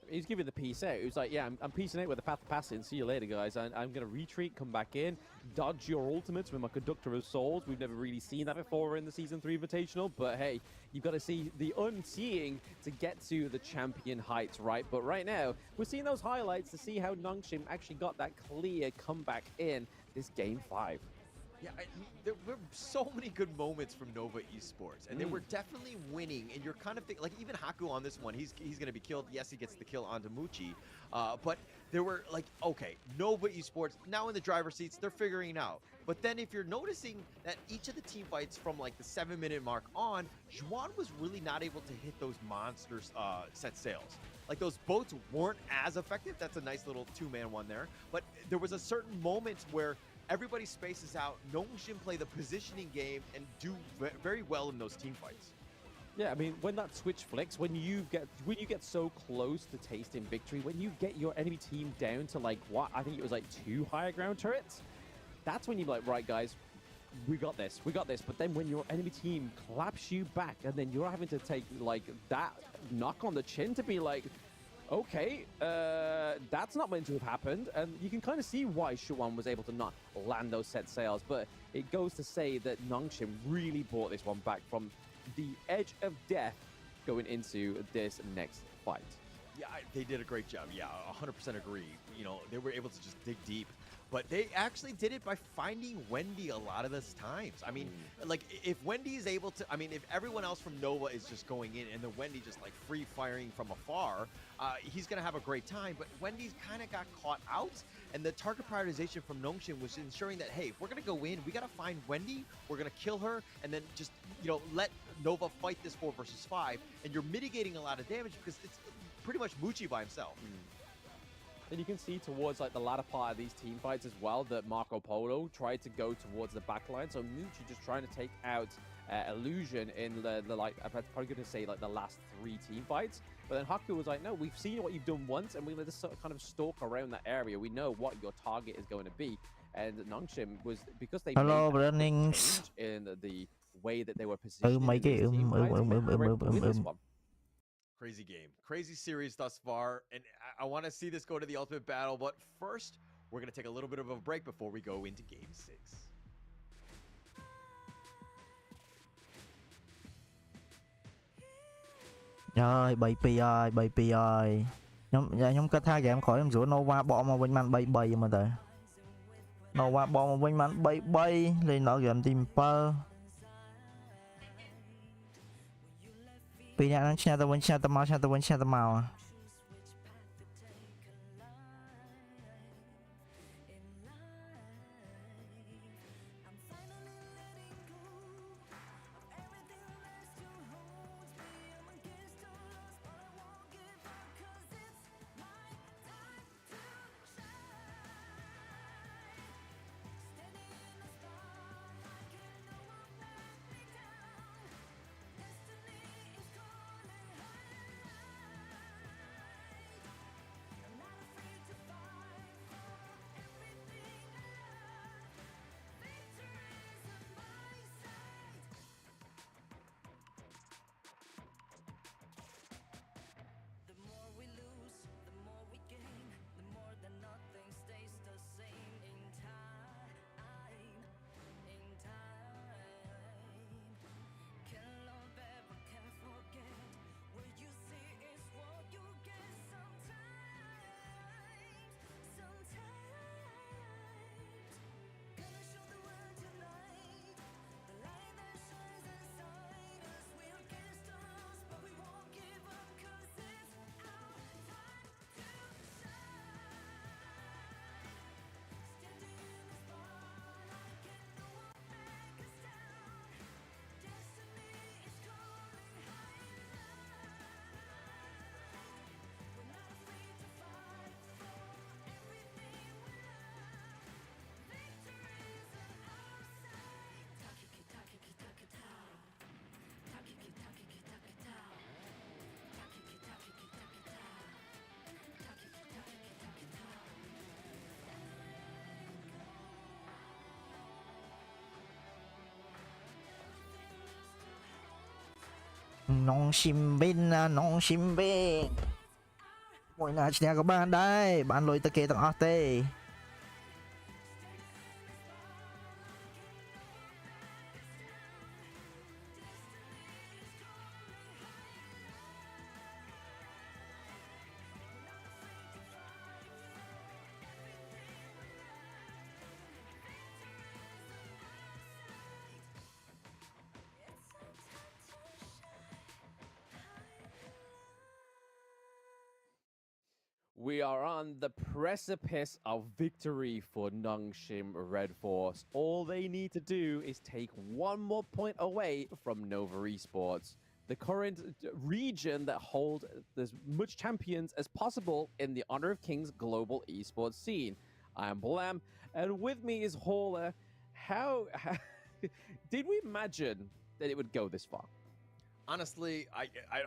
Speaker 19: He's giving the piece out. He was like, yeah, I'm piecing out with the path of passing. See you later, guys. I'm going to retreat, come back in, dodge your ultimates with my Conductor of Souls. We've never really seen that before in the Season 3 Invitational. But hey, you've got to see the unseeing to get to the champion heights, right? But right now, we're seeing those highlights to see how Nongshim actually got that clear comeback in this Game 5.
Speaker 20: Yeah, there were so many good moments from Nova Esports, and they were definitely winning. And you're kind of thinking, like, even Haku on this one, he's going to be killed. Yes, he gets the kill onto Muchi, but there were like, okay, Nova Esports now in the driver's seats, they're figuring it out. But then if you're noticing that each of the team fights from like the 7-minute mark on, Juan was really not able to hit those monsters set sails. Like those boats weren't as effective. That's a nice little two-man one there. But there was a certain moment where everybody spaces out. Nongshim play the positioning game and do very well in those team fights.
Speaker 19: Yeah, I mean, when that switch flicks, when you get so close to tasting victory, when you get your enemy team down to like what I think it was like 2 higher ground turrets, that's when you're like, right, guys, we got this. But then when your enemy team claps you back, and then you're having to take like that knock on the chin to be like, okay, that's not meant to have happened. And you can kind of see why Shuan was able to not land those set sails. But it goes to say that Nongshim really brought this one back from the edge of death going into this next fight.
Speaker 20: Yeah, they did a great job. Yeah, 100% agree. You know, they were able to just dig deep. But they actually did it by finding Wendy a lot of those times. I mean, like, if Wendy is able to, I mean, if everyone else from Nova is just going in and then Wendy just, like, free firing from afar, he's going to have a great time. But Wendy's kind of got caught out. And the target prioritization from Nongshim was ensuring that, hey, if we're going to go in, we got to find Wendy, we're going to kill her, and then just, you know, let Nova fight this 4 versus 5. And you're mitigating a lot of damage because it's pretty much Muchi by himself.
Speaker 19: And you can see towards like the latter part of these team fights as well that Marco Polo tried to go towards the back line. So Muchi just trying to take out Illusion in the like, I'm probably going to say like the last 3 team fights. But then Haku was like, no, we've seen what you've done once and we're going to sort of kind of stalk around that area. We know what your target is going to be. And Nongshim was, because they made that change in the way that they were positioned in these team fights, this one.
Speaker 20: Crazy game. Crazy series thus far. And I want to see this go to the ultimate battle. But first, we're going to take a little bit of a break before we go into Game 6.
Speaker 14: Rồi, 7-2 rồi, 7-2 rồi. Nhóm kết tha em khỏi em rửa Nova bỏ mà bên man 7-7 mà tới. Nova bỏ mà bên man 7-7 lên đó game team per. Vì nãy nó xe tao màu à. น้องชิมบินนะน้องชิมบินมวยนาชนะกับบ้านได้บ้านลอยตะเกียงต่างออเต้
Speaker 19: We are on the precipice of victory for Nongshim Red Force. All they need to do is take one more point away from Nova Esports, the current region that holds as much champions as possible in the Honor of Kings global esports scene. I am Blam, and with me is Hauler. How did we imagine that it would go this far?
Speaker 20: Honestly,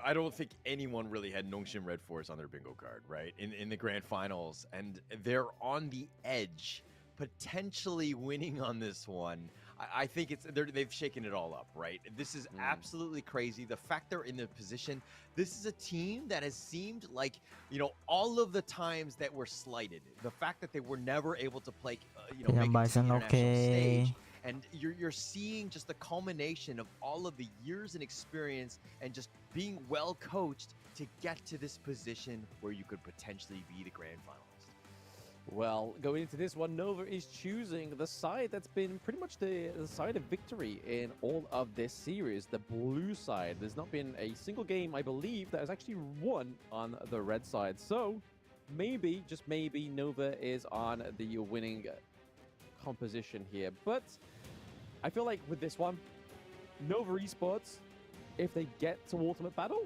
Speaker 20: I don't think anyone really had Nongshim Red Force on their bingo card, right? In the grand finals, and they're on the edge, potentially winning on this one. I think they've shaken it all up, right? This is absolutely crazy. The fact they're in the position, this is a team that has seemed like, you know, all of the times that were slighted, the fact that they were never able to play, make it to the international stage. And you're seeing just the culmination of all of the years and experience and just being well coached to get to this position where you could potentially be the grand finalist.
Speaker 19: Well, going into this one, Nova is choosing the side that's been pretty much the side of victory in all of this series, the blue side. There's not been a single game, I believe, that has actually won on the red side. So maybe, just maybe, Nova is on the winning composition here. But I feel like with this one, Nova Esports, if they get to Ultimate Battle,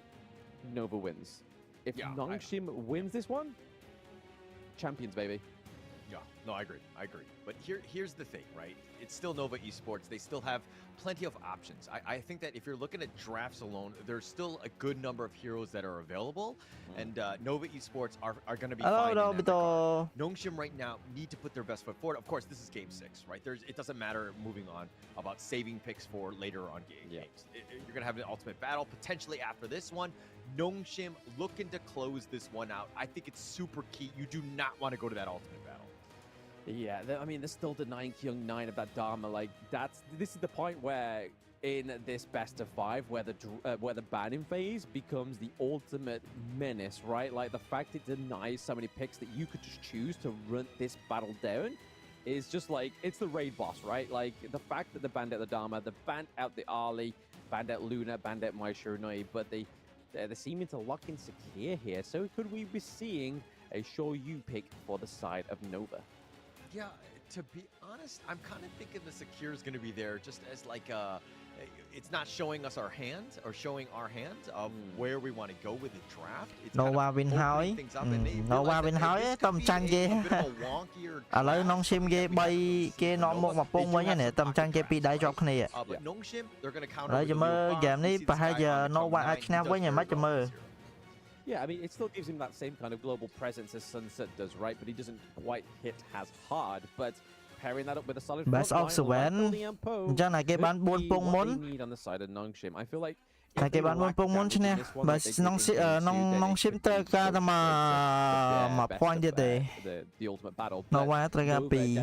Speaker 19: Nova wins. If Nongshim wins this one, champions, baby.
Speaker 20: Yeah, no, I agree. But here's the thing, right? It's still Nova Esports. They still have plenty of options. I think that if you're looking at drafts alone, there's still a good number of heroes that are available, and Nova Esports are going to be fine in that regard. Nongshim right now need to put their best foot forward. Of course, this is Game 6, right? It doesn't matter moving on about saving picks for later on games. You're going to have an ultimate battle potentially after this one. Nongshim looking to close this one out. I think it's super key. You do not want to go to that ultimate battle.
Speaker 19: Yeah, I mean, they're still denying Kyung 9 of that Dharma. Like, this is the point where in this best of 5, where the banning phase becomes the ultimate menace, right? Like, the fact it denies so many picks that you could just choose to run this battle down is just like, it's the raid boss, right? Like, the fact that they banned out the Dharma, they banned out the Ali, banned out Luna, banned out Mai Shirunoi, but they're seeming to lock in Secure here. So could we be seeing a Shoryu pick for the side of Nova?
Speaker 20: Yeah, to be honest, I'm kind of thinking the Secure is going to be there just as like it's not showing us our hand or showing our hand of where we want to go with the draft. It's
Speaker 14: Nova win hỏi Nova win hỏi tầm tranh ghê. À lấy Nongshim ghê bay kia nó một mặt bông với nè tầm tranh ghê bị đáy drop này. Lấy cho mơ game này phải hai giờ Nova Archna với nhà mắt cho mơ.
Speaker 19: Yeah, I mean, it still gives him that same kind of global presence as Sunset does, right? But he doesn't quite hit as hard. But pairing that up with a solid
Speaker 14: best of Sven, chắc là cái bán buôn pung muốn.
Speaker 19: I feel like
Speaker 14: là cái bán buôn pung muốn chứ nè. But Nongshim tới cả mà point đi để. Nó qua tới cả bị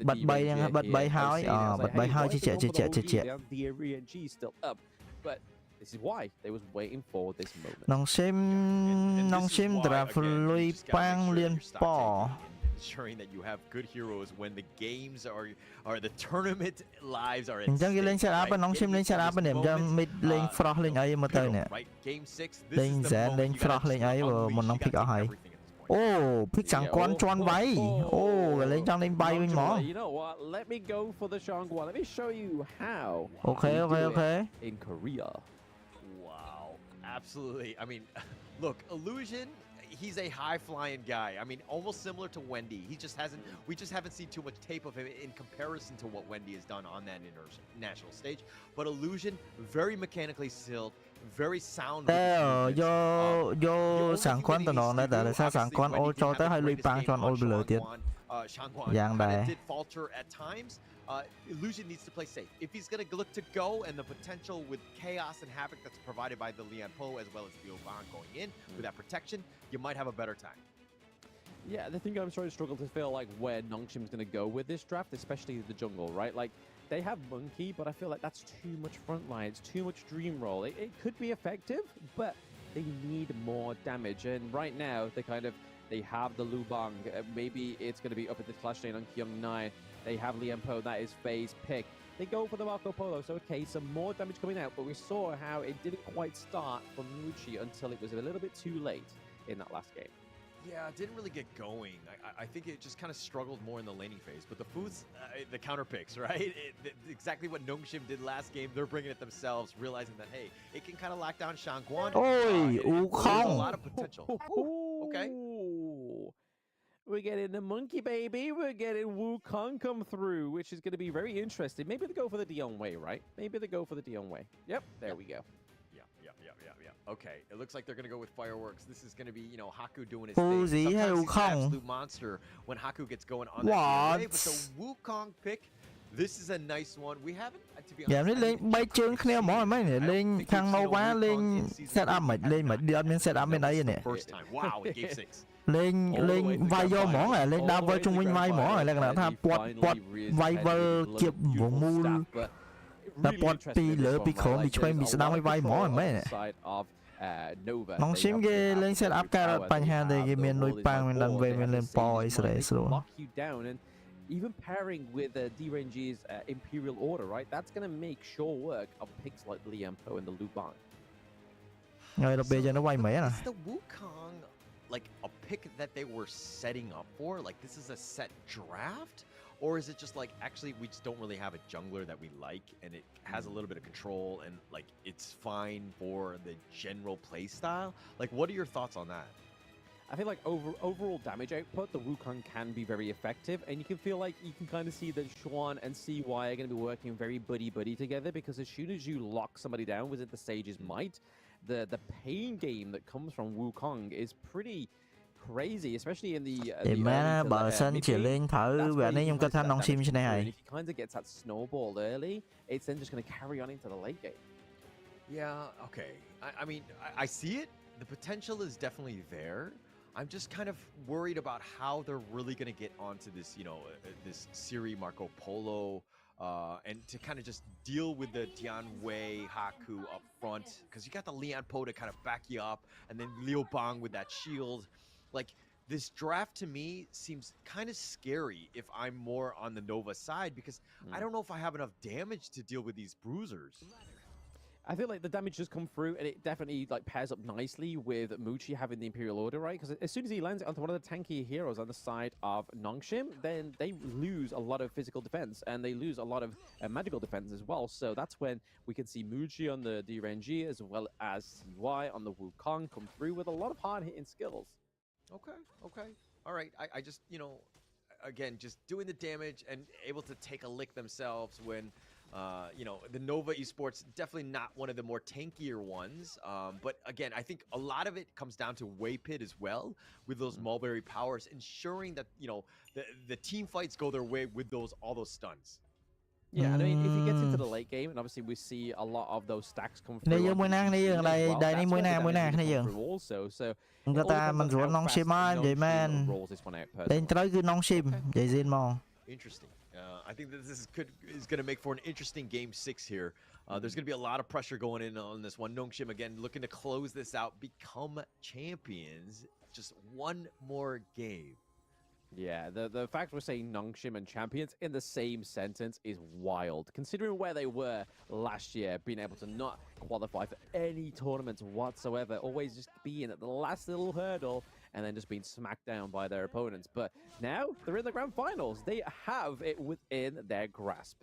Speaker 14: bật bay hỏi, bật bay hỏi chứ chết.
Speaker 19: This is why they was waiting for this moment.
Speaker 14: Nongshim draft lui bang liên bỏ.
Speaker 20: Ensuring that you have good heroes when the games are the tournament lives are.
Speaker 14: Chẳng cái lên setup Nongshim lên setup điểm cho mid lên frost lên ấy mà tới nè. Lên dễ lên frost lên ấy và một nong pick ở hay. Pick chẳng quan tròn bay. Lên trong lên bay bên mỏ.
Speaker 19: You know what? Let me go for the Shangguan. Let me show you how.
Speaker 14: Okay.
Speaker 19: In Korea.
Speaker 20: Absolutely. I mean, look, Illusion, he's a high-flying guy. I mean, almost similar to Wendy. We just haven't seen too much tape of him in comparison to what Wendy has done on that international stage. But Illusion, very mechanically skilled, very sound.
Speaker 14: Vô sáng quan tụi nó là tại sao sáng quan ô cho tới hơi lùi bang cho ô bị lừa tiền. Dạng này.
Speaker 20: Illusion needs to play safe. If he's going to look to go, and the potential with chaos and havoc that's provided by the Lian Po as well as Liu Bang going in with that protection, you might have a better time.
Speaker 19: Yeah, the thing I'm starting to struggle to feel like where Nongshim's going to go with this draft, especially the jungle, right? Like, they have Monkey, but I feel like that's too much frontline. It's too much Dream Roll. It could be effective, but they need more damage. And right now, they have the Liu Bang. Maybe it's going to be up at the Clash lane on Kyung 9. They have Lian Po. That is Faye's pick. They go for the Marco Polo. So, okay, some more damage coming out. But we saw how it didn't quite start for Muchi until it was a little bit too late in that last game.
Speaker 20: Yeah, it didn't really get going. I think it just kind of struggled more in the laning phase. But the Foods, the counter picks, right? Exactly what Nongshim did last game. They're bringing it themselves, realizing that, hey, it can kind of lock down Shangguan.
Speaker 14: Oi,
Speaker 20: there's a lot of potential. Okay.
Speaker 19: We're getting the Monkey, baby. We're getting Wukong come through, which is going to be very interesting. Maybe they go for the Dion way, right? Maybe they go for the Dion way. Yep, there we go.
Speaker 20: Yeah. Okay, it looks like they're going to go with fireworks. This is going to be, Haku doing his
Speaker 14: Who's
Speaker 20: thing.
Speaker 14: he?
Speaker 20: Sometimes he's an
Speaker 14: Wukong.
Speaker 20: absolute monster when Haku gets going on that way. But the Wukong pick, this is a nice one. We haven't, to be honest.
Speaker 14: Dạ nó lên bay chươngគ្នាហ្មងmấy nè lên thằng Nova lên set up mà lên mà đi admin set up bên đây nè.
Speaker 20: Wow, game 6.
Speaker 14: lên vai vô mỏ à lên đau vai trung quanh vai mỏ à là cái thằng quạt vai vơ chụp vụ mu là quạt pi lỡ pi khổ bị chơi bị đau vai mỏ mấy nè. Nong sim ghê lên set up cáiបញ្ហាដែលគេមានលុយប៉ាំងមិនដឹងពេលមានlên po Israel
Speaker 19: Even pairing with D-Range's Imperial Order, right? That's going to make sure work of picks like Lian Po and the Liu Bang.
Speaker 14: Rồi đặc biệt cho nó quay mấy à?
Speaker 20: Is the Wukong like a pick that they were setting up for? Like this is a set draft? Or is it just like, actually, we just don't really have a jungler that we like, and it has a little bit of control, and like it's fine for the general play style? Like, what are your thoughts on that?
Speaker 19: I feel like overall damage output, the Wukong can be very effective, and you can feel like you can kind of see that Xuan and CY are going to be working very buddy together, because as soon as you lock somebody down with the Sage's Might, the pain game that comes from Wukong is pretty crazy, especially in the
Speaker 14: thì má bờ sân chỉ lên thử và nếu như có thanh non sim trên này.
Speaker 19: If he kind of gets that snowball early, it's then just going to carry on into the late game.
Speaker 20: Yeah, okay. I mean, I see it. The potential is definitely there. I'm just kind of worried about how they're really going to get onto this, this Siri Marco Polo, and to kind of just deal with the Dian Wei Haku up front, because you got the Lian Po to kind of back you up, and then Liu Bang with that shield. Like, this draft to me seems kind of scary if I'm more on the Nova side, because I don't know if I have enough damage to deal with these bruisers.
Speaker 19: I feel like the damage does come through, and it definitely like pairs up nicely with Muchi having the Imperial Order, right? Because as soon as he lands onto one of the tanky heroes on the side of Nongshim, then they lose a lot of physical defense, and they lose a lot of magical defense as well. So that's when we can see Muchi on the D-Range as well as CY on the Wukong come through with a lot of hard-hitting skills.
Speaker 20: Okay. All right. I just, again, just doing the damage and able to take a lick themselves when... the Nova Esports, definitely not one of the more tankier ones. But again, I think a lot of it comes down to Waypit as well, with those mulberry powers, ensuring that, the team fights go their way with all those stuns.
Speaker 19: Yeah, and I mean, if he gets into the late game, and obviously we see a lot of those stacks come through.
Speaker 14: Đây mới năng đi đây đây mới năng này dừng. Người ta mình rủ non sim á, vậy man. Đến tới cứ non sim, vậy zin mò.
Speaker 20: Interesting. I think that this is going to make for an interesting game 6 here. There's going to be a lot of pressure going in on this one. Nongshim, again, looking to close this out, become champions. Just one more game.
Speaker 19: Yeah, the fact we're saying Nongshim and champions in the same sentence is wild, considering where they were last year, being able to not qualify for any tournaments whatsoever, always just being at the last little hurdle, and then just being smacked down by their opponents. But now they're in the grand finals. They have it within their grasp.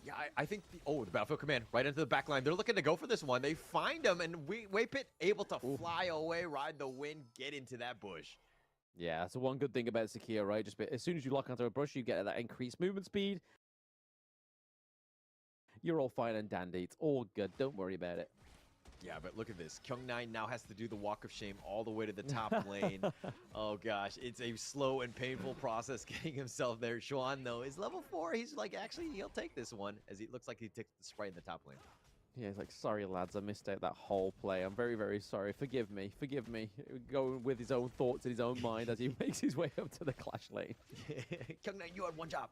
Speaker 20: Yeah, I think the Battlefield Command right into the back line. They're looking to go for this one. They find him, and Waypit able to fly away, ride the wind, get into that bush.
Speaker 19: Yeah, that's the one good thing about Sakia, right? Just as soon as you lock onto a brush, you get that increased movement speed. You're all fine and dandy. It's all good. Don't worry about it.
Speaker 20: Yeah, but look at this. Kyung9 now has to do the walk of shame all the way to the top lane. Oh gosh, it's a slow and painful process getting himself there. Xuan, though, is level 4. He's like, actually, he'll take this one, as he looks like he takes the sprite in the top lane.
Speaker 19: Yeah, he's like, sorry, lads, I missed out that whole play. I'm very, very sorry. Forgive me. Forgive me. Going with his own thoughts in his own mind as he makes his way up to the clash lane.
Speaker 20: Kyung9, you had one job.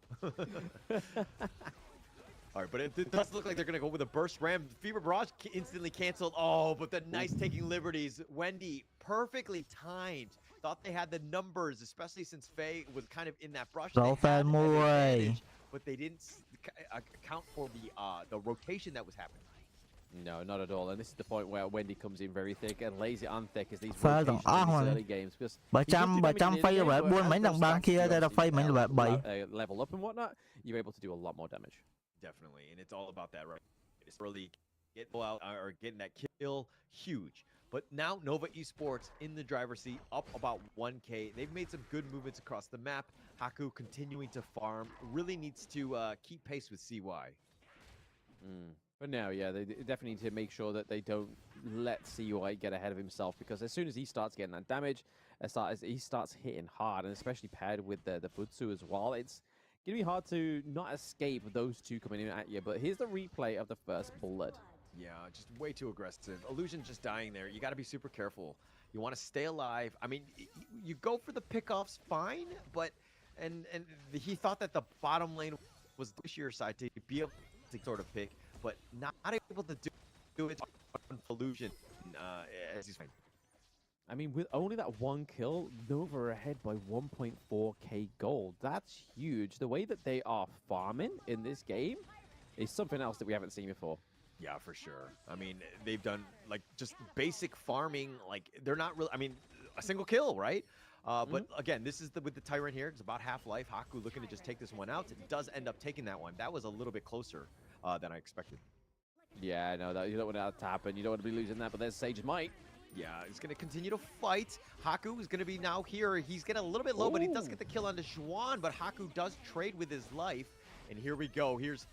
Speaker 20: All right, but it does look like they're going to go with a burst ram. Fever Barrage instantly canceled. Oh, but the nice taking liberties. Wendy, perfectly timed. Thought they had the numbers, especially since Faye was kind of in that brush. They had an advantage, but they didn't account for the rotation that was happening.
Speaker 19: No, not at all. And this is the point where Wendy comes in very thick and lays it on thick as these
Speaker 14: Phơi
Speaker 19: rotations
Speaker 14: còn
Speaker 19: in these early games. Because
Speaker 14: bà trăm phay là bạn buôn mấy đồng băng kia đây là phay mấy là bạn 7.
Speaker 19: Level up and whatnot, you're able to do a lot more damage.
Speaker 20: Definitely, and it's all about that, right? It's early get out or getting that kill, huge. But now Nova Esports in the driver's seat, up about 1K. They've made some good movements across the map. Haku continuing to farm, really needs to keep pace with CY.
Speaker 19: But now, yeah, they definitely need to make sure that they don't let CY get ahead of himself, because as soon as he starts getting that damage, as he starts hitting hard, and especially paired with the Butsu as well, it's going to be hard to not escape those two coming in at you. But here's the replay of the first blood.
Speaker 20: Yeah, just way too aggressive. Illusion just dying there. You got to be super careful. You want to stay alive. I mean, you go for the pickoffs, fine, but and he thought that the bottom lane was the sheer side to be able to sort of pick, but not able to do it on Illusion as he's fine.
Speaker 19: I mean, with only that one kill, Nova are ahead by 1.4k gold. That's huge. The way that they are farming in this game is something else that we haven't seen before.
Speaker 20: Yeah, for sure. I mean, they've done like just basic farming. Like they're not really. I mean, a single kill, right? But again, this is with the Tyrant here. It's about half life. Haku looking to just take this one out. It does end up taking that one. That was a little bit closer than I expected.
Speaker 19: Yeah, I know that you don't want that to happen. You don't want to be losing that. But there's Sage's Might.
Speaker 20: Yeah, he's going to continue to fight. Haku is going to be now here. He's getting a little bit low, but he does get the kill onto Xuan. But Haku does trade with his life. And here we go. Here's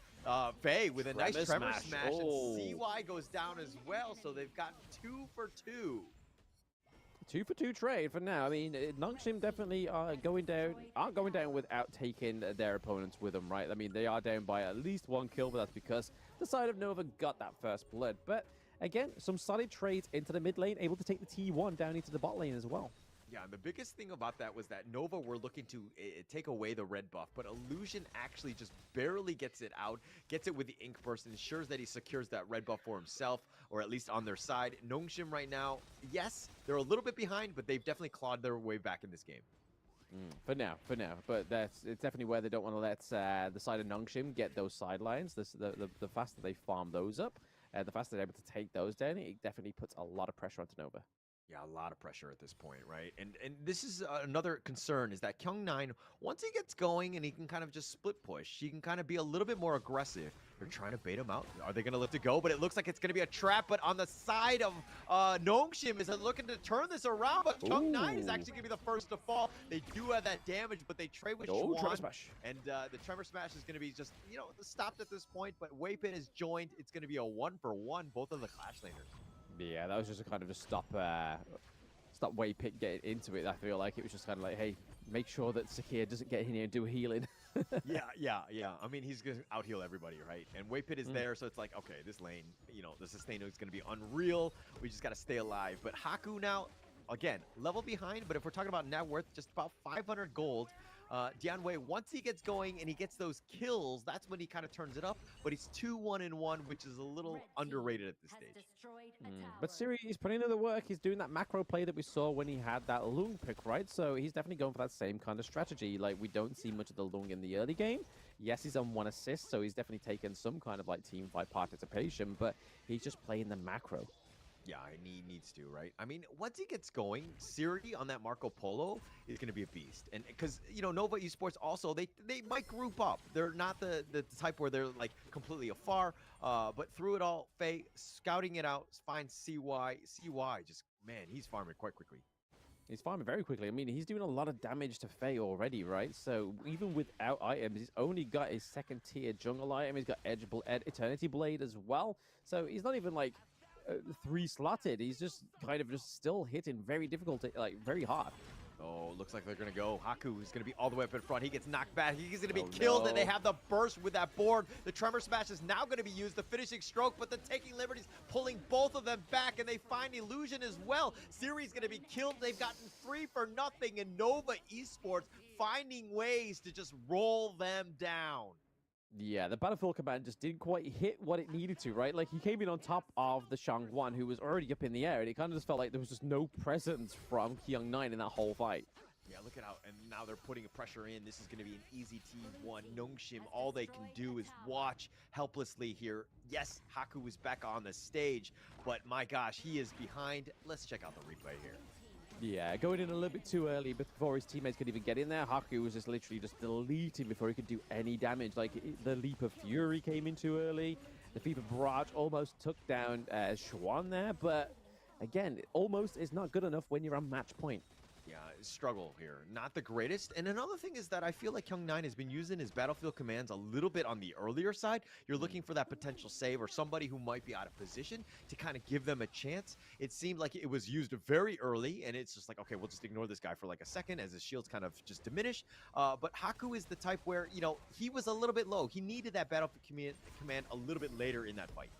Speaker 20: Faye with a nice Tremor Smash. And CY goes down as well. So they've got 2 for 2.
Speaker 19: 2 for 2 trade for now. I mean, Nongshim definitely aren't going down without taking their opponents with them, right? I mean, they are down by at least 1 kill, but that's because the side of Nova got that first blood. But again, some solid trades into the mid lane, able to take the T1 down into the bot lane as well.
Speaker 20: Yeah, and the biggest thing about that was that Nova were looking to take away the red buff, but Illusion actually just barely gets it out, gets it with the Ink Burst, and ensures that he secures that red buff for himself, or at least on their side. Nongshim right now, yes, they're a little bit behind, but they've definitely clawed their way back in this game.
Speaker 19: For now. But it's definitely where they don't want to let the side of Nongshim get those sidelines. The faster they farm those up, the faster they're able to take those down, it definitely puts a lot of pressure onto Nova.
Speaker 20: Yeah, a lot of pressure at this point, right? And this is another concern, is that Kyung9, once he gets going and he can kind of just split push, he can kind of be a little bit more aggressive. They're trying to bait him out. Are they going to let it go? But it looks like it's going to be a trap. But on the side of Nongshim is looking to turn this around. But Kyung9 is actually going to be the first to fall. They do have that damage, but they trade with Xuan.
Speaker 19: Tremor Smash.
Speaker 20: And the Tremor Smash is going to be just, stopped at this point. But Waypin is joined. It's going to be a 1-for-1, both of the Clash Laners. Yeah,
Speaker 19: that was just a kind of a stop Waypit getting into it. I feel like it was just kind of like, hey, make sure that Sakir doesn't get in here and do healing.
Speaker 20: Yeah. I mean, he's going to out-heal everybody, right? And Waypit is there, so it's like, okay, this lane, the sustainer is going to be unreal. We just got to stay alive. But Haku now, again, level behind, but if we're talking about net worth, just about 500 gold. Dianwei, once he gets going and he gets those kills, that's when he kind of turns it up. But he's 2-1-1, which is a little underrated at this stage.
Speaker 19: But Siri, he's putting in the work. He's doing that macro play that we saw when he had that Lung pick, right? So he's definitely going for that same kind of strategy. Like, we don't see much of the Lung in the early game. Yes, he's on 1 assist, so he's definitely taken some kind of like team fight participation, but he's just playing the macro.
Speaker 20: Yeah, he needs to, right? I mean, once he gets going, Siri on that Marco Polo is going to be a beast. And because, Nova Esports also, they might group up. They're not the type where they're like completely afar. But through it all, Faye scouting it out, finds CY. CY just, man, he's farming quite quickly.
Speaker 19: He's farming very quickly. I mean, he's doing a lot of damage to Faye already, right? So even without items, he's only got his 2nd tier jungle item. He's got Eternity Blade as well. So he's not even like 3 slotted. He's just kind of just still hitting very difficult, like very hard.
Speaker 20: Oh, looks like they're going to go. Haku is going to be all the way up in front. He gets knocked back. He's going to be killed, and they have the burst with that board. The Tremor Smash is now going to be used, the finishing stroke, but the Taking Liberties pulling both of them back, and they find Illusion as well. Siri's going to be killed. They've gotten 3 for nothing, and Nova Esports finding ways to just roll them down.
Speaker 19: Yeah, the Battlefield Command just didn't quite hit what it needed to, right? Like, he came in on top of the Shang-Wan, who was already up in the air, and it kind of just felt like there was just no presence from Kyung9 in that whole fight.
Speaker 20: Yeah, look at how, and now they're putting a pressure in. This is going to be an easy T1. Nongshim, all they can do is watch helplessly here. Yes, Haku is back on the stage, but my gosh, he is behind. Let's check out the replay here.
Speaker 19: Yeah, going in a little bit too early before his teammates could even get in there. Haku was just literally just deleting before he could do any damage. Like, the Leap of Fury came in too early. The Fever Barrage almost took down Schwan there, but again, almost is not good enough when you're on match point.
Speaker 20: Yeah, struggle here. Not the greatest. And another thing is that I feel like Kyung9 has been using his battlefield commands a little bit on the earlier side. You're looking for that potential save or somebody who might be out of position to kind of give them a chance. It seemed like it was used very early, and it's just like, okay, we'll just ignore this guy for like a second as his shields kind of just diminish. But Haku is the type where, you know, he was a little bit low. He needed that battlefield command a little bit later in that fight.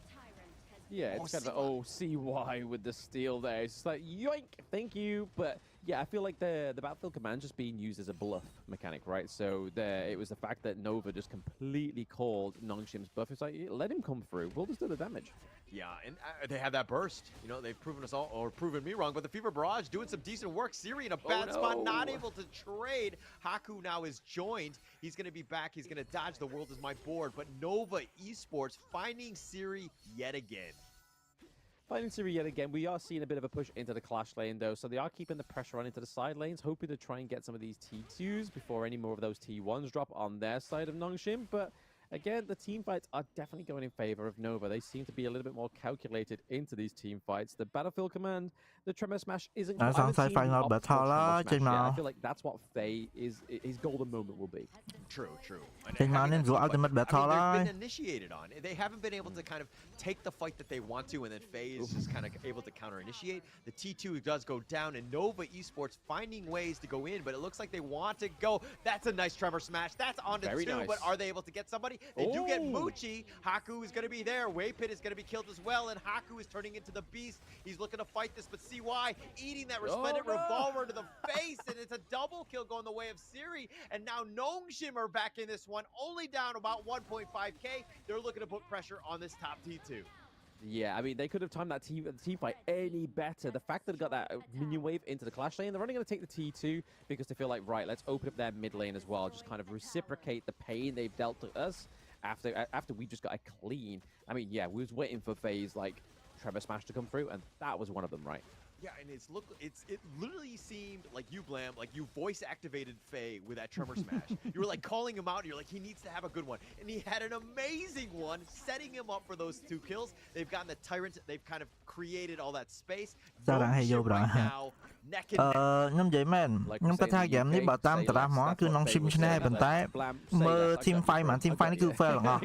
Speaker 19: Yeah, it's kind of CY with the steal there. It's just like, yoink, thank you. But yeah, I feel like the Battlefield Command just being used as a bluff mechanic, right? So it was the fact that Nova just completely called Nongshim's buff. It's like, let him come through. We'll just do the damage.
Speaker 20: Yeah, and they have that burst. You know, they've proven us all, or proven me wrong, but the Fever Barrage doing some decent work. Siri in a bad spot, not able to trade. Haku now is joined. He's going to be back. He's going to dodge the world is my board. But Nova Esports finding Siri yet again.
Speaker 19: Finding Siri yet again. We are seeing a bit of a push into the Clash lane, though, so they are keeping the pressure on into the side lanes, hoping to try and get some of these T2s before any more of those T1s drop on their side of Nongshim. But again, the team fights are definitely going in favor of Nova. They seem to be a little bit more calculated into these team fights. The Battlefield Command, the Tremor Smash isn't quite I feel like that's what Faye is his golden moment will be.
Speaker 20: True, true.
Speaker 14: Ultimate
Speaker 20: they've been initiated on. They haven't been able to kind of take the fight that they want to, and then Faye is just kind of able to counter-initiate. The T2 does go down, and Nova Esports finding ways to go in, but it looks like they want to go. That's a nice Tremor Smash. That's on to 2, but are they able to get somebody? They do get Muchi. Haku is going to be there. Waypit is going to be killed as well, and Haku is turning into the beast. He's looking to fight this, but CY eating that Resplendent Revolver to the face, and it's a double kill going the way of Siri, and now Nongshim are back in this one, only down about 1.5k. They're looking to put pressure on this top T2.
Speaker 19: Yeah, I mean, they could have timed that team fight any better. The fact that they got that minion wave into the Clash lane, they're only going to take the T2 because they feel like, right, let's open up their mid lane as well. Just kind of reciprocate the pain they've dealt to us after we just got a clean. I mean, yeah, we was waiting for Faye's, like, Tremor Smash to come through, and that was one of them, right?
Speaker 20: Yeah, and it literally seemed like you, Blam, like you voice activated Faye with that Tremor Smash. You were like calling him out, and you're like, he needs to have a good one. And he had an amazing one, setting him up for those 2 kills. They've gotten the Tyrant, they've kind of created all that space.
Speaker 14: Nhưng vậy man, nhưng ta thay giảm ní bảo tam tara món cứ non sim sne bên tay mơ team fight mà team fight ní cứ phê là ngon.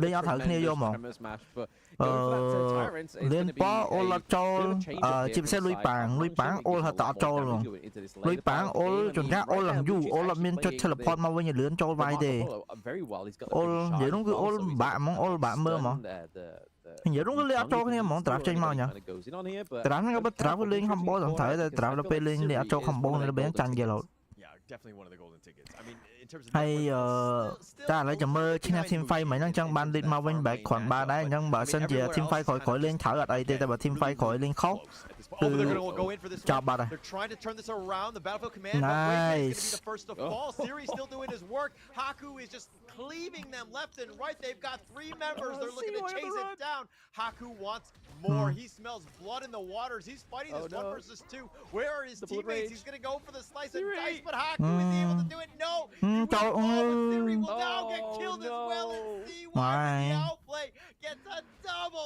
Speaker 14: Bây giờ thử kia vô một. Lên bó ô là trâu, chim xe lui bảng ô là tạo trâu luôn. Lui bảng ô chuẩn ra ô là du ô là miền cho teleport mà với nhà lươn trâu vai đề. Ô vậy đúng cứ ô bạn mơ mà. Giờ đúng cái lẽ trâu cái này món trap trên màu nhỉ? Trap nó bắt trap lên không bó tổng thể trap là pe lên lẽ trâu không bó nên là bé chăn vậy rồi. Hay ta lại chậm mơ trên team fight mấy năng chẳng ban định mau bên bạc khoảng 3 đá nhưng bảo sân chỉ team fight khỏi lên thở ở đâyแต่ team fight khỏi lên khóc. Chop about it.
Speaker 20: They're trying to turn this around. The Battlefield Command. Nice. Is going to be the first to fall. Siri's still doing his work. Haku is just cleaving them left and right. They've got 3 members. They're looking to chase it down. Haku wants more. He smells blood in the waters. He's fighting this 1 versus 2. Where are his teammates? He's going to go for the slice and dice, but Haku is able to do it. No. Siri will now get killed as well. And CY with the outplay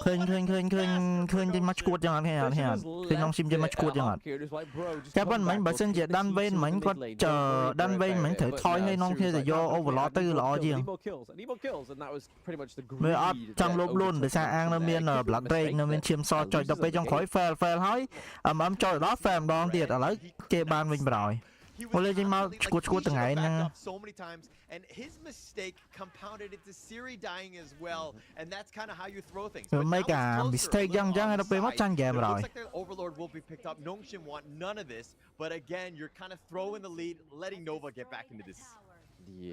Speaker 14: ឃើញទីមកឈួតចឹងអត់ឃើញឃើញនងស៊ីមចេញមកឈួតចឹងអត់តែប៉ុន្មានបើសិនជាដាន់វេនមិញគាត់ដាន់វេនមិញត្រូវថយឲ្យនងគ្នាទៅយក overlord ទៅល្អជាងមើលអត់ចង់លូបលូនដោយសារអាងនៅមាន blood rage នៅមានឈាមសចុចដល់ពេលចុងក្រោយ fail ហើយចុចដល់ fail ម្ដងទៀតឥឡូវគេបានវិញបណ្ដោយមកលេងមកឈួតថ្ងៃហ្នឹង
Speaker 20: so many times and his mistake compounded into Siri dying as well and that's kind of how you throw things
Speaker 14: but make a mistake យ៉ាងដល់ពេលមកចាញ់ហ្គេមបណ្ដោយ
Speaker 20: looks like the overlord will be picked up Nongshim want none of this but again you're kind of throwing the lead letting Nova get back into this.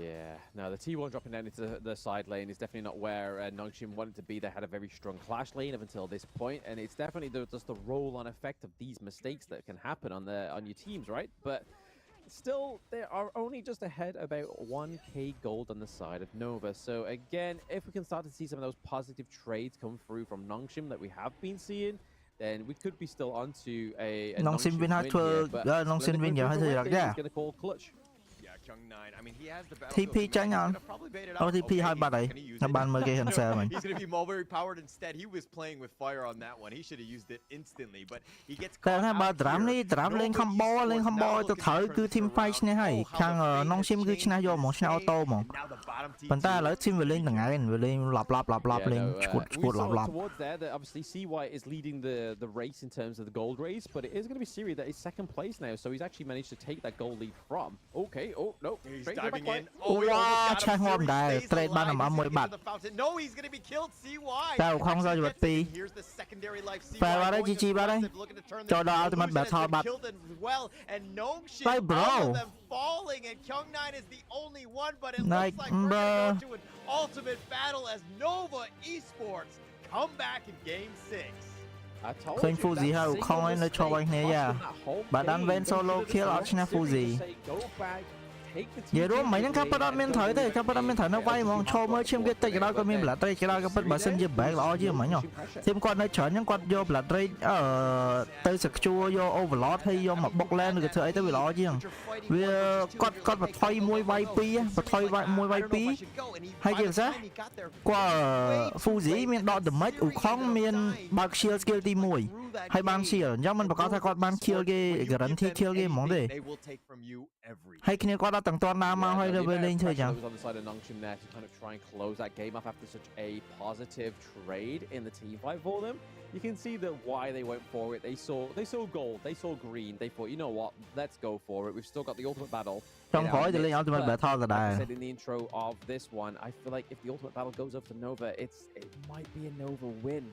Speaker 19: Yeah, no, the T1 dropping down into the side lane is definitely not where Nongshim wanted to be. They had a very strong clash lane up until this point, and it's definitely just the roll-on effect of these mistakes that can happen on your teams, right? But still, they are only just ahead about 1k gold on the side of Nova. So again, if we can start to see some of those positive trades come through from Nongshim that we have been seeing, then we could be still onto a Nongshim win here. But
Speaker 14: Nongshim win here,
Speaker 19: he's going to call clutch.
Speaker 20: I mean, he has the battle
Speaker 14: TP ចាញ់អត់ TP ឲ្យបាត់ហើយបានមើលគេ cancel មិញ
Speaker 20: He's going to be mulberry powered instead. He was playing with fire on that one. He should have used it instantly, but he gets
Speaker 14: តែថាបើត្រាំនេះត្រាំលេង combo ទៅត្រូវគឺ team fight ឈ្នះហើយខាង Nongshim គឺឈ្នះយកហ្មងឈ្នះអូតូហ្មងប៉ុន្តែឥឡូវ team វាលេងតថ្ងៃវាលេងឡប់លេងឈួតឡប់
Speaker 19: towards there that obviously CY is leading the race in terms of the gold race, but it is going to be Siri that is second place now, so he's actually managed to take that gold lead from. Okay, no,
Speaker 20: he's diving in.
Speaker 14: Wow, ឆេះងាប់ដែរ trade បានអំមួយបាត់
Speaker 20: No, he's going to be killed. CY.
Speaker 14: តែខំសជីវិត2
Speaker 20: Here's the secondary life.
Speaker 14: CY បាត់ហើយ GG បាត់ហើយចូលដល់ ultimate battle បាត់
Speaker 20: well and Nongshim
Speaker 14: bro
Speaker 20: them falling and Kyung9 is the only one but it looks like we're going to go to an ultimate battle as Nova Esports come back in game 6.
Speaker 14: ឃើញ Fuzi ហើយខំឲ្យនៅឈប់ឲ្យគ្នាយ៉ាបើដាន់ Ven solo kill អត់ឈ្នះ Fuzi និយាយរួមមិញហ្នឹងការប៉ាត់អត់មានត្រូវទេការប៉ាត់អត់មានត្រូវនៅវាយហ្មងឈរមើលឈាមគេតិចដល់គាត់មាន blood rage គេដល់ក៏ពិតបើសិនជា back ល្អជាងមិញឈាមគាត់នៅច្រើនហ្នឹងគាត់យក blood rage ទៅ secure យក overlord ហើយយកមកបុក land ឬក៏ធ្វើអីទៅវាល្អជាងវាគាត់បន្ថយមួយវាយពីរបន្ថយមួយវាយពីរហើយជាពិសេសគាត់ Fuzi មានដក damage ឧខំមានបើក shield skill ទី1ហើយបាន shield អញ្ចឹងមិនប្រកាសថាគាត់បាន kill គេ guarantee kill គេហ្មងទេហើយគ្នាគាត់ទាំងតន់ដើរមកហើយទៅវិញលេងធ្វើយ៉ាង
Speaker 19: on the side of Nongshim there to kind of try and close that game off after such a positive trade in the team fight for them. You can see that why they went for it. They saw gold, they saw green. They thought, you know what, let's go for it. We've still got the ultimate battle.
Speaker 14: Trong khỏi thì lên ultimate battle rồi
Speaker 19: like I
Speaker 14: đây.
Speaker 19: said in the intro of this one, I feel like if the ultimate battle goes over to Nova, it might be a Nova win.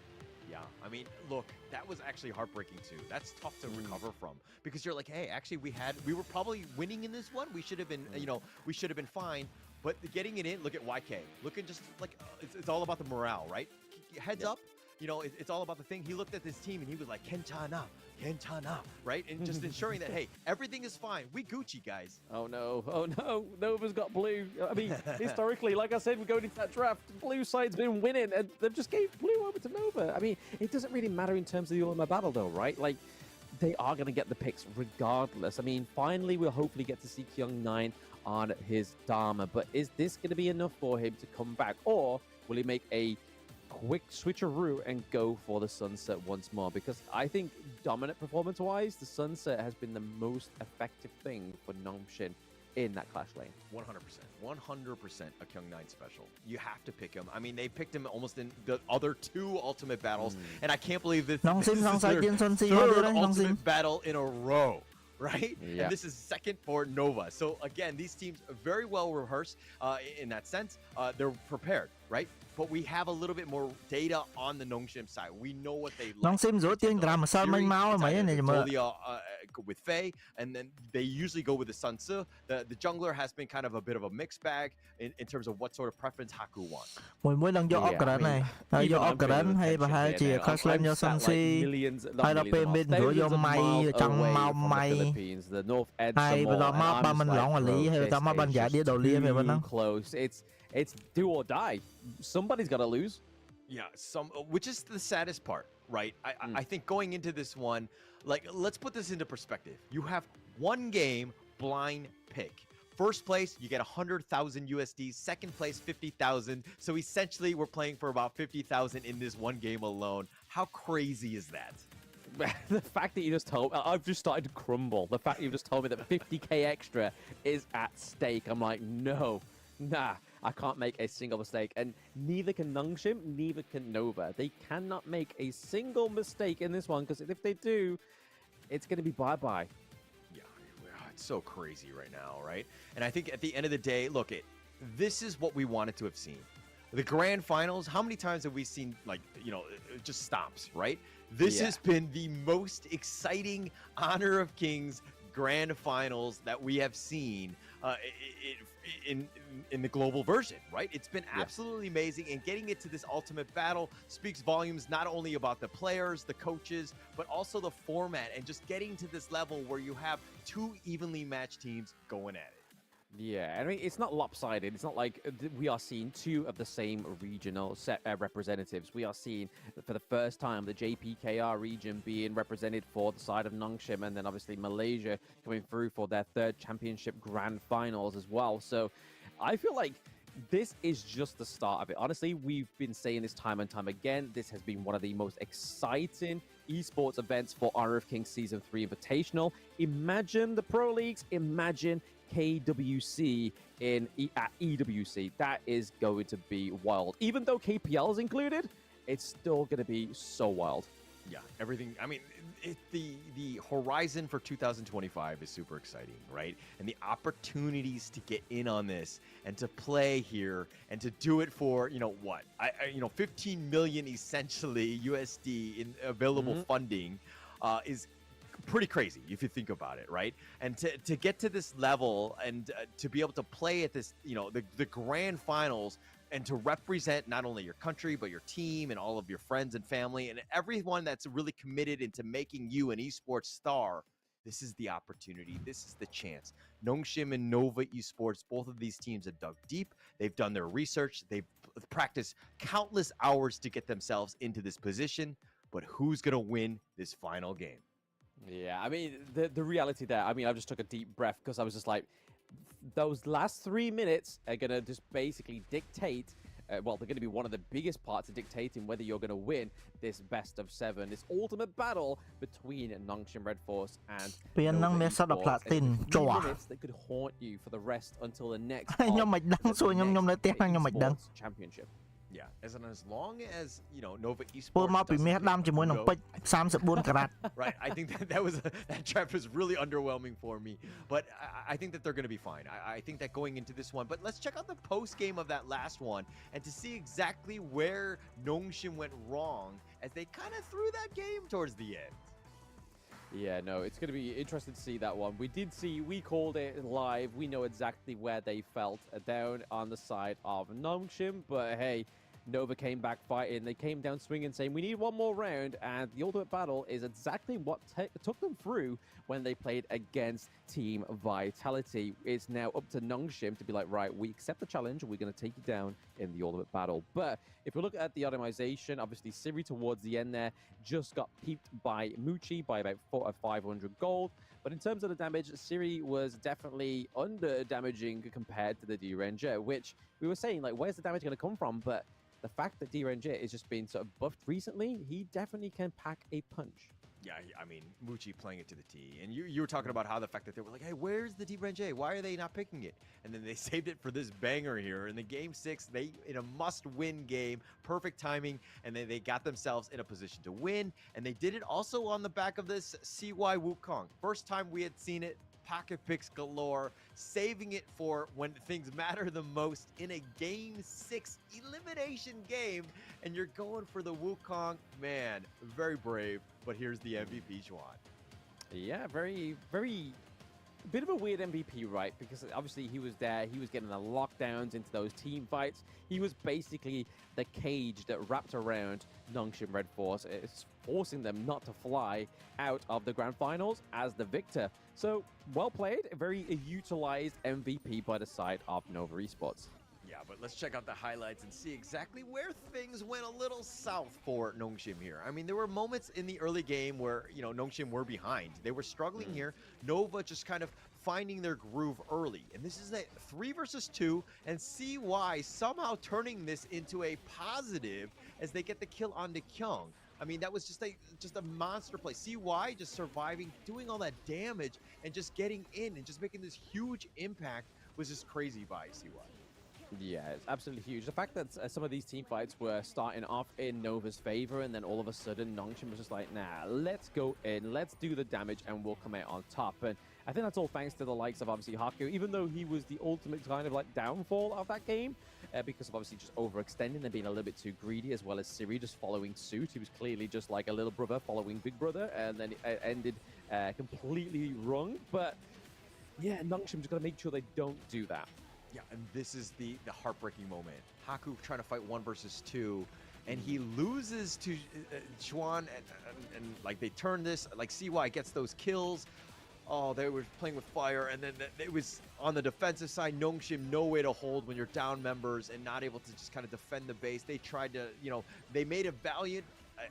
Speaker 20: Yeah, I mean, look, that was actually heartbreaking too. That's tough to recover from because you're like, hey, actually we were probably winning in this one. We should have been, we should have been fine. But getting it in, look at YK. Look at just like it's all about the morale, right? Heads up, it's all about the thing. He looked at this team and he was like, Kentana, right? And just ensuring that, hey, everything is fine. We Gucci, guys.
Speaker 19: Oh no, Nova's got blue. I mean, historically, like I said, we're going into that draft. Blue side's been winning, and they've just gave blue over to Nova. I mean, it doesn't really matter in terms of the ultimate battle, though, right? Like, they are going to get the picks regardless. I mean, finally, we'll hopefully get to see Kyung9 on his Dharma, but is this going to be enough for him to come back, or will he make a quick switcheroo and go for the Sunset once more? Because I think dominant performance-wise, the Sunset has been the most effective thing for Nongshim in that clash lane.
Speaker 20: 100% a Kyung9 special. You have to pick him. I mean, they picked him almost in the other 2 ultimate battles, and I can't believe this is their third ultimate battle in a row. Right?
Speaker 19: Yeah.
Speaker 20: And this is second for Nova. So again, these teams are very well rehearsed in that sense. They're prepared, right? But we have a little bit more data on the Nongshim side. We know what they like.
Speaker 14: Nongshim rửa tiếng drama sao mình máu mà này mà
Speaker 20: with Faye, and then they usually go with the Sun Tzu. The jungler has been kind of a bit of a mixed bag in terms of what sort of preference Haku wants.
Speaker 14: Mỗi lần vô Opgren này, vô Opgren hay bà hai chỉ clash lane vô Sun Tzu, hay là bên bên rửa vô May trong mau May, hay bây giờ má ba mình lỏng là lý, hay tao má ban giả đi đầu lia về bên đó.
Speaker 19: It's do or die. Somebody's got to lose.
Speaker 20: Yeah, which is the saddest part, right? I think going into this one, like, let's put this into perspective. You have one game blind pick First place, you get 100,000 USD. Second place, 50,000. So essentially, we're playing for about 50,000 in this one game alone. How crazy is that?
Speaker 19: The fact that you just told me, I've just started to crumble. The fact that you just told me that 50k extra is at stake. I'm like, no, nah, I can't make a single mistake. And neither can Nongshim, neither can Nova. They cannot make a single mistake in this one, because if they do, it's going to be bye-bye.
Speaker 20: Yeah, it's so crazy right now, right? And I think at the end of the day, look, this is what we wanted to have seen. The grand finals, how many times have we seen, like, just stomps, right? This has been the most exciting Honor of Kings grand finals that we have seen in the global version, right? It's been absolutely amazing, and getting it to this ultimate battle speaks volumes not only about the players, the coaches, but also the format, and just getting to this level where you have two evenly matched teams going at it.
Speaker 19: Yeah, I mean, it's not lopsided. It's not like we are seeing two of the same regional representatives. We are seeing, for the first time, the JPKR region being represented for the side of Nongshim, and then obviously Malaysia coming through for their third championship grand finals as well. So I feel like this is just the start of it. Honestly, we've been saying this time and time again. This has been one of the most exciting esports events for Honor of Kings Season 3 Invitational. Imagine the Pro Leagues, imagine KWC at EWC. That is going to be wild. Even though KPL is included, it's still going to be so wild.
Speaker 20: Yeah, everything. I mean, the horizon for 2025 is super exciting, right? And the opportunities to get in on this and to play here and to do it for, 15 million essentially USD in available funding is pretty crazy if you think about it, right? And to get to this level and to be able to play at this, the grand finals, and to represent not only your country, but your team and all of your friends and family and everyone that's really committed into making you an esports star, this is the opportunity. This is the chance. Nongshim and Nova Esports, both of these teams have dug deep. They've done their research. They've practiced countless hours to get themselves into this position. But who's going to win this final game?
Speaker 19: Yeah, I mean, the reality there, I mean, I just took a deep breath because I was just like, those last 3 minutes are going to just basically dictate, well, they're going to be one of the biggest parts of dictating whether you're going to win this best of 7, this ultimate battle between Nongshim Red Force and Nova Esports. 3 minutes that could haunt you for the rest until the next championship.
Speaker 20: Yeah, as long as, Nova Esports
Speaker 14: ពលមកពីមាសដាំជាមួយនឹងពេជ្រ34 ការ៉ាត់
Speaker 20: Right, I think that draft was really underwhelming for me, but I think that they're going to be fine. I think that going into this one, but let's check out the post game of that last one and to see exactly where Nongshim went wrong as they kind of threw that game towards the end.
Speaker 19: Yeah, no, it's going to be interesting to see that one. We called it live. We know exactly where they felt down on the side of Nongshim, but hey, Nova came back fighting. They came down swinging, saying, we need one more round, and the ultimate battle is exactly what took them through when they played against Team Vitality. It's now up to Nongshim to be like, right, we accept the challenge, we're going to take you down in the ultimate battle. But if we look at the itemization, obviously Siri towards the end there just got peeped by Muchi by about 400 or 500 gold. But in terms of the damage, Siri was definitely under damaging compared to the D-Ranger, which we were saying, like, where's the damage going to come from? But the fact that D-Ranger is just being sort of buffed recently, he definitely can pack a punch.
Speaker 20: Yeah, I mean, Muchi playing it to the T. And you were talking about how the fact that they were like, hey, where's the D-Ranger? Why are they not picking it? And then they saved it for this banger here. In the game 6, they in a must-win game, perfect timing, and then they got themselves in a position to win. And they did it also on the back of this CY Wukong. First time we had seen it. Pocket picks galore, saving it for when things matter the most in a Game 6 elimination game, and you're going for the Wukong. Man, very brave, but here's the MVP, Juan.
Speaker 19: Yeah, very, very... bit of a weird MVP, right? Because obviously he was there, he was getting the lockdowns into those team fights. He was basically the cage that wrapped around Nongshim Red Force. It's forcing them not to fly out of the grand finals as the victor. So, well played, a very utilized MVP by the side of Nova Esports.
Speaker 20: Yeah, but let's check out the highlights and see exactly where things went a little south for Nongshim here. I mean, there were moments in the early game where, you know, Nongshim were behind. They were struggling here. Nova just kind of finding their groove early. And this is a 3 versus 2, and CY somehow turning this into a positive as they get the kill on the Kyung. I mean, that was just a monster play. CY just surviving, doing all that damage, and just getting in and just making this huge impact was just crazy by CY.
Speaker 19: Yeah, it's absolutely huge. The fact that some of these team fights were starting off in Nova's favor, and then all of a sudden Nongshim was just like, nah, let's go in, let's do the damage, and we'll come out on top. And I think that's all thanks to the likes of obviously Haku, even though he was the ultimate kind of like downfall of that game, because of obviously just overextending and being a little bit too greedy, as well as Siri just following suit. He was clearly just like a little brother following big brother, and then it ended completely wrong. But yeah, Nongshim's got to make sure they don't do that.
Speaker 20: Yeah, and this is the heartbreaking moment. Haku trying to fight 1 versus 2, and he loses to Chuan, and like they turn this, like CY gets those kills. Oh, they were playing with fire, and then it was on the defensive side. Nongshim no way to hold when you're down members and not able to just kind of defend the base. They tried to, you know, they made a valiant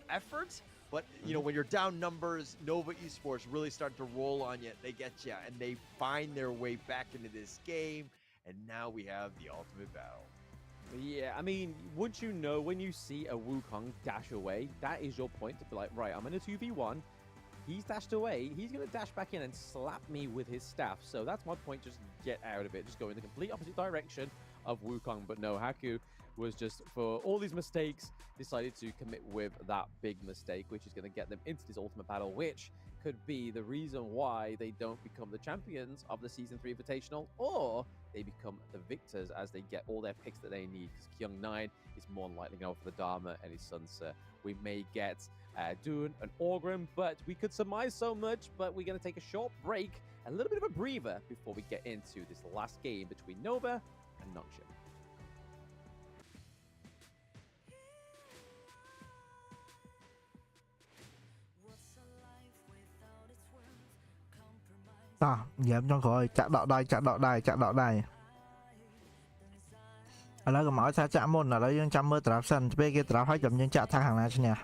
Speaker 20: effort, but you know, when you're down numbers, Nova Esports really starting to roll on you. They get you, and they find their way back into this game. And now we have the ultimate battle.
Speaker 19: Yeah, I mean, once you know, when you see a Wukong dash away, that is your point to be like, right, I'm in a 2v1. He's dashed away. He's going to dash back in and slap me with his staff. So that's my point. Just get out of it. Just go in the complete opposite direction of Wukong. But no, Haku was just, for all these mistakes, decided to commit with that big mistake, which is going to get them into this ultimate battle, which could be the reason why they don't become the champions of the Season 3 Invitational, or they become the victors as they get all their picks that they need, because Kyung9 is more than likely going for the Dharma and his Sunsa. We may get Dune and Orgrim, but we could surmise so much, but we're going to take a short break, a little bit of a breather, before we get into this last game between Nova and Nongshim.
Speaker 14: Giảm cho khỏi chặn đọ đài ở đó có mỗi sao chạm môn ở đó dương trăm mưa trap sân về cái trap hay chậm dương chạm thang hàng này chứ nè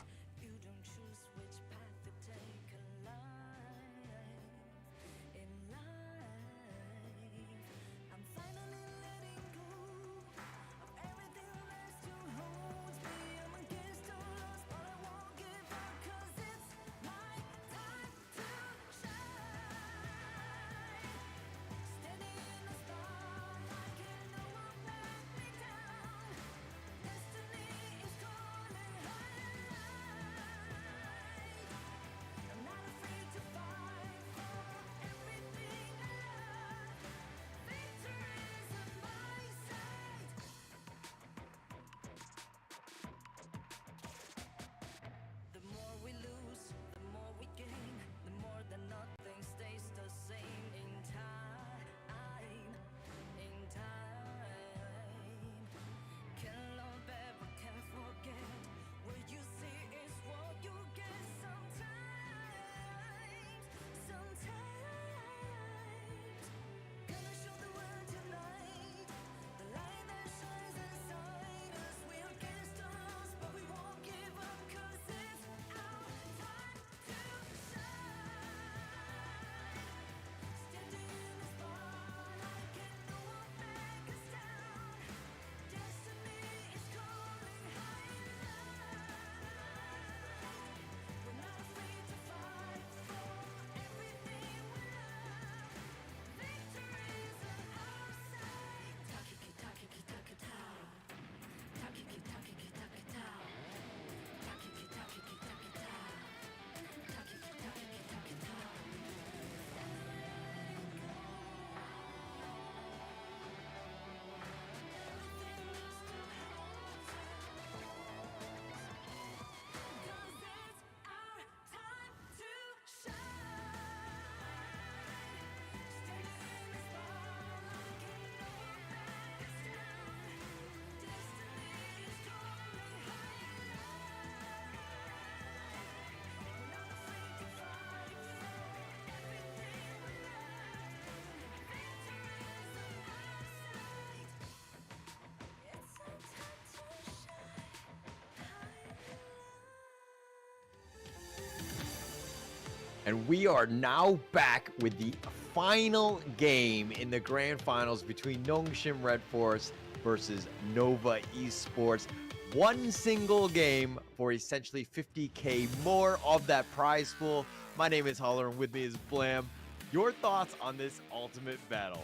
Speaker 20: And we are now back with the final game in the grand finals between Nongshim Red Force versus Nova Esports. One single game for essentially 50K more of that prize pool. My name is Holler, and with me is Blam. Your thoughts on this ultimate battle?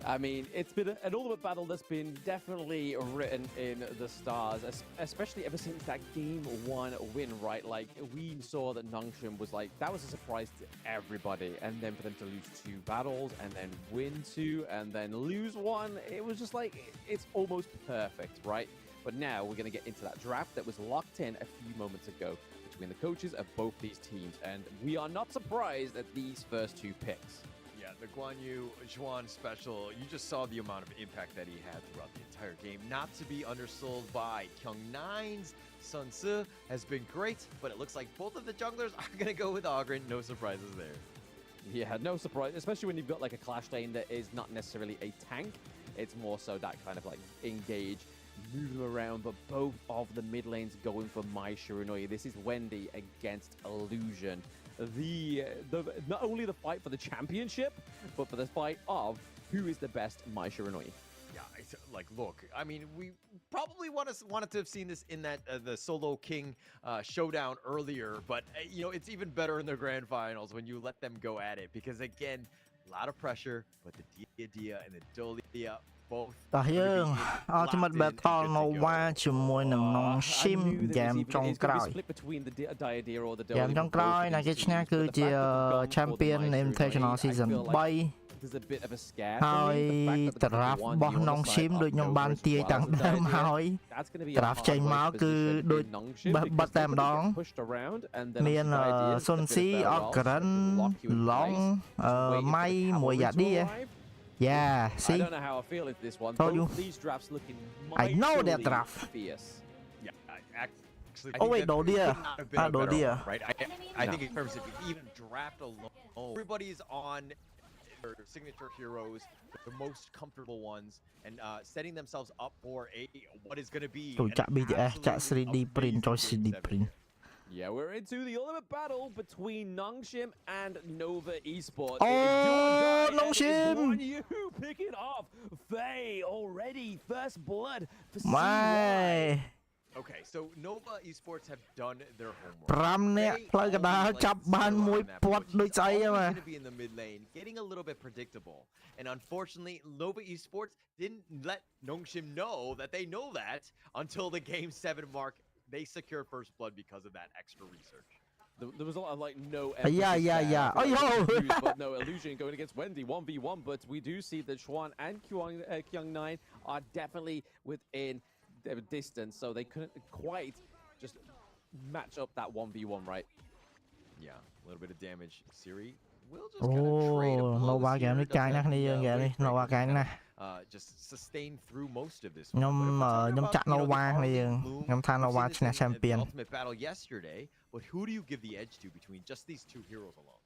Speaker 19: I mean, it's been an ultimate battle that's been definitely written in the stars, especially ever since that game 1 win, right? Like, we saw that Nongshim was like, that was a surprise to everybody. And then for them to lose 2 battles and then win 2 and then lose 1, it was just like, it's almost perfect, right? But now we're going to get into that draft that was locked in a few moments ago between the coaches of both these teams. And we are not surprised at these first 2 picks.
Speaker 20: Yeah, the Guan Yu Zhuan special, you just saw the amount of impact that he had throughout the entire game. Not to be undersold by Kyung9's Sun Se has been great, but it looks like both of the junglers are going to go with Ogren. No surprises there.
Speaker 19: Yeah, no surprise, especially when you've got like a clash lane that is not necessarily a tank. It's more so that kind of like engage, move them around, but both of the mid lanes going for Mai Shiranui. This is Wendy against Illusion. Not only the fight for the championship, but for the fight of who is the best Mai Shiranui.
Speaker 20: Yeah, it's, like, look, I mean, we probably wanted to have seen this in that the Solo King showdown earlier, but you know, it's even better in the grand finals when you let them go at it, because again, a lot of pressure, but the Dia and the Dolia both
Speaker 14: តោះយើង Ultimate Battle Nova ជាមួយនឹង Nongshim ហ្គេមចុងក្រោយ ហ្គេមចុងក្រោយណាគេឈ្នះគឺជា Champion Invitational Season 3 ហើយ draft របស់ Nongshim ដូចខ្ញុំបានទាយតាំងដើមហើយ draft ចេញមកគឺដូចបិទតែម្ដងមាន Sun Si Ogren Long Mai មួយ Yadi Yeah, see?
Speaker 19: I don't know how I feel into this one.
Speaker 14: Told you.
Speaker 19: Both these drafts looking
Speaker 14: I know that draft.
Speaker 20: Yeah, actually.
Speaker 14: Oh wait, Dodia. Dodia.
Speaker 20: Right? I think in terms of even draft alone, everybody's on their signature heroes, the most comfortable ones, and setting themselves up for what is going to be.
Speaker 14: Chak BTS, Chak 3D print, choice 3D print.
Speaker 19: Yeah, we're into the ultimate battle between Nongshim and Nova Esports.
Speaker 14: Oh, Nongshim!
Speaker 19: You pick it off. Faye already first blood for
Speaker 14: My.
Speaker 20: Okay, so Nova Esports have done their homework.
Speaker 14: 5 នាក់ផ្លូវកណ្ដាលចាប់បានមួយពាត់ដូចស្អីហ្នឹង
Speaker 20: going to be in the mid lane, getting a little bit predictable. And unfortunately, Nova Esports didn't let Nongshim know that they know that until the game 7 mark. They secured first blood because of that extra research.
Speaker 19: There was a lot of like no
Speaker 14: yeah. Oh yo.
Speaker 19: But no, Illusion going against Wendy 1v1, but we do see that Zhuan and Kyung9 are definitely within their distance, so they couldn't quite just match up that 1v1, right?
Speaker 20: Yeah, a little bit of damage. Siri will just kind of trade a blow.
Speaker 14: Nova game នេះកាយណាស់គ្នាយើងហ្គេមនេះ Nova កាយណាស់
Speaker 20: just sustain through most of this.
Speaker 14: ខ្ញុំចាក់ Nova គ្នាយើងខ្ញុំថា Nova ឈ្នះ Champion.
Speaker 20: Ultimate battle yesterday, but who do you give the edge to between just these 2 heroes alone?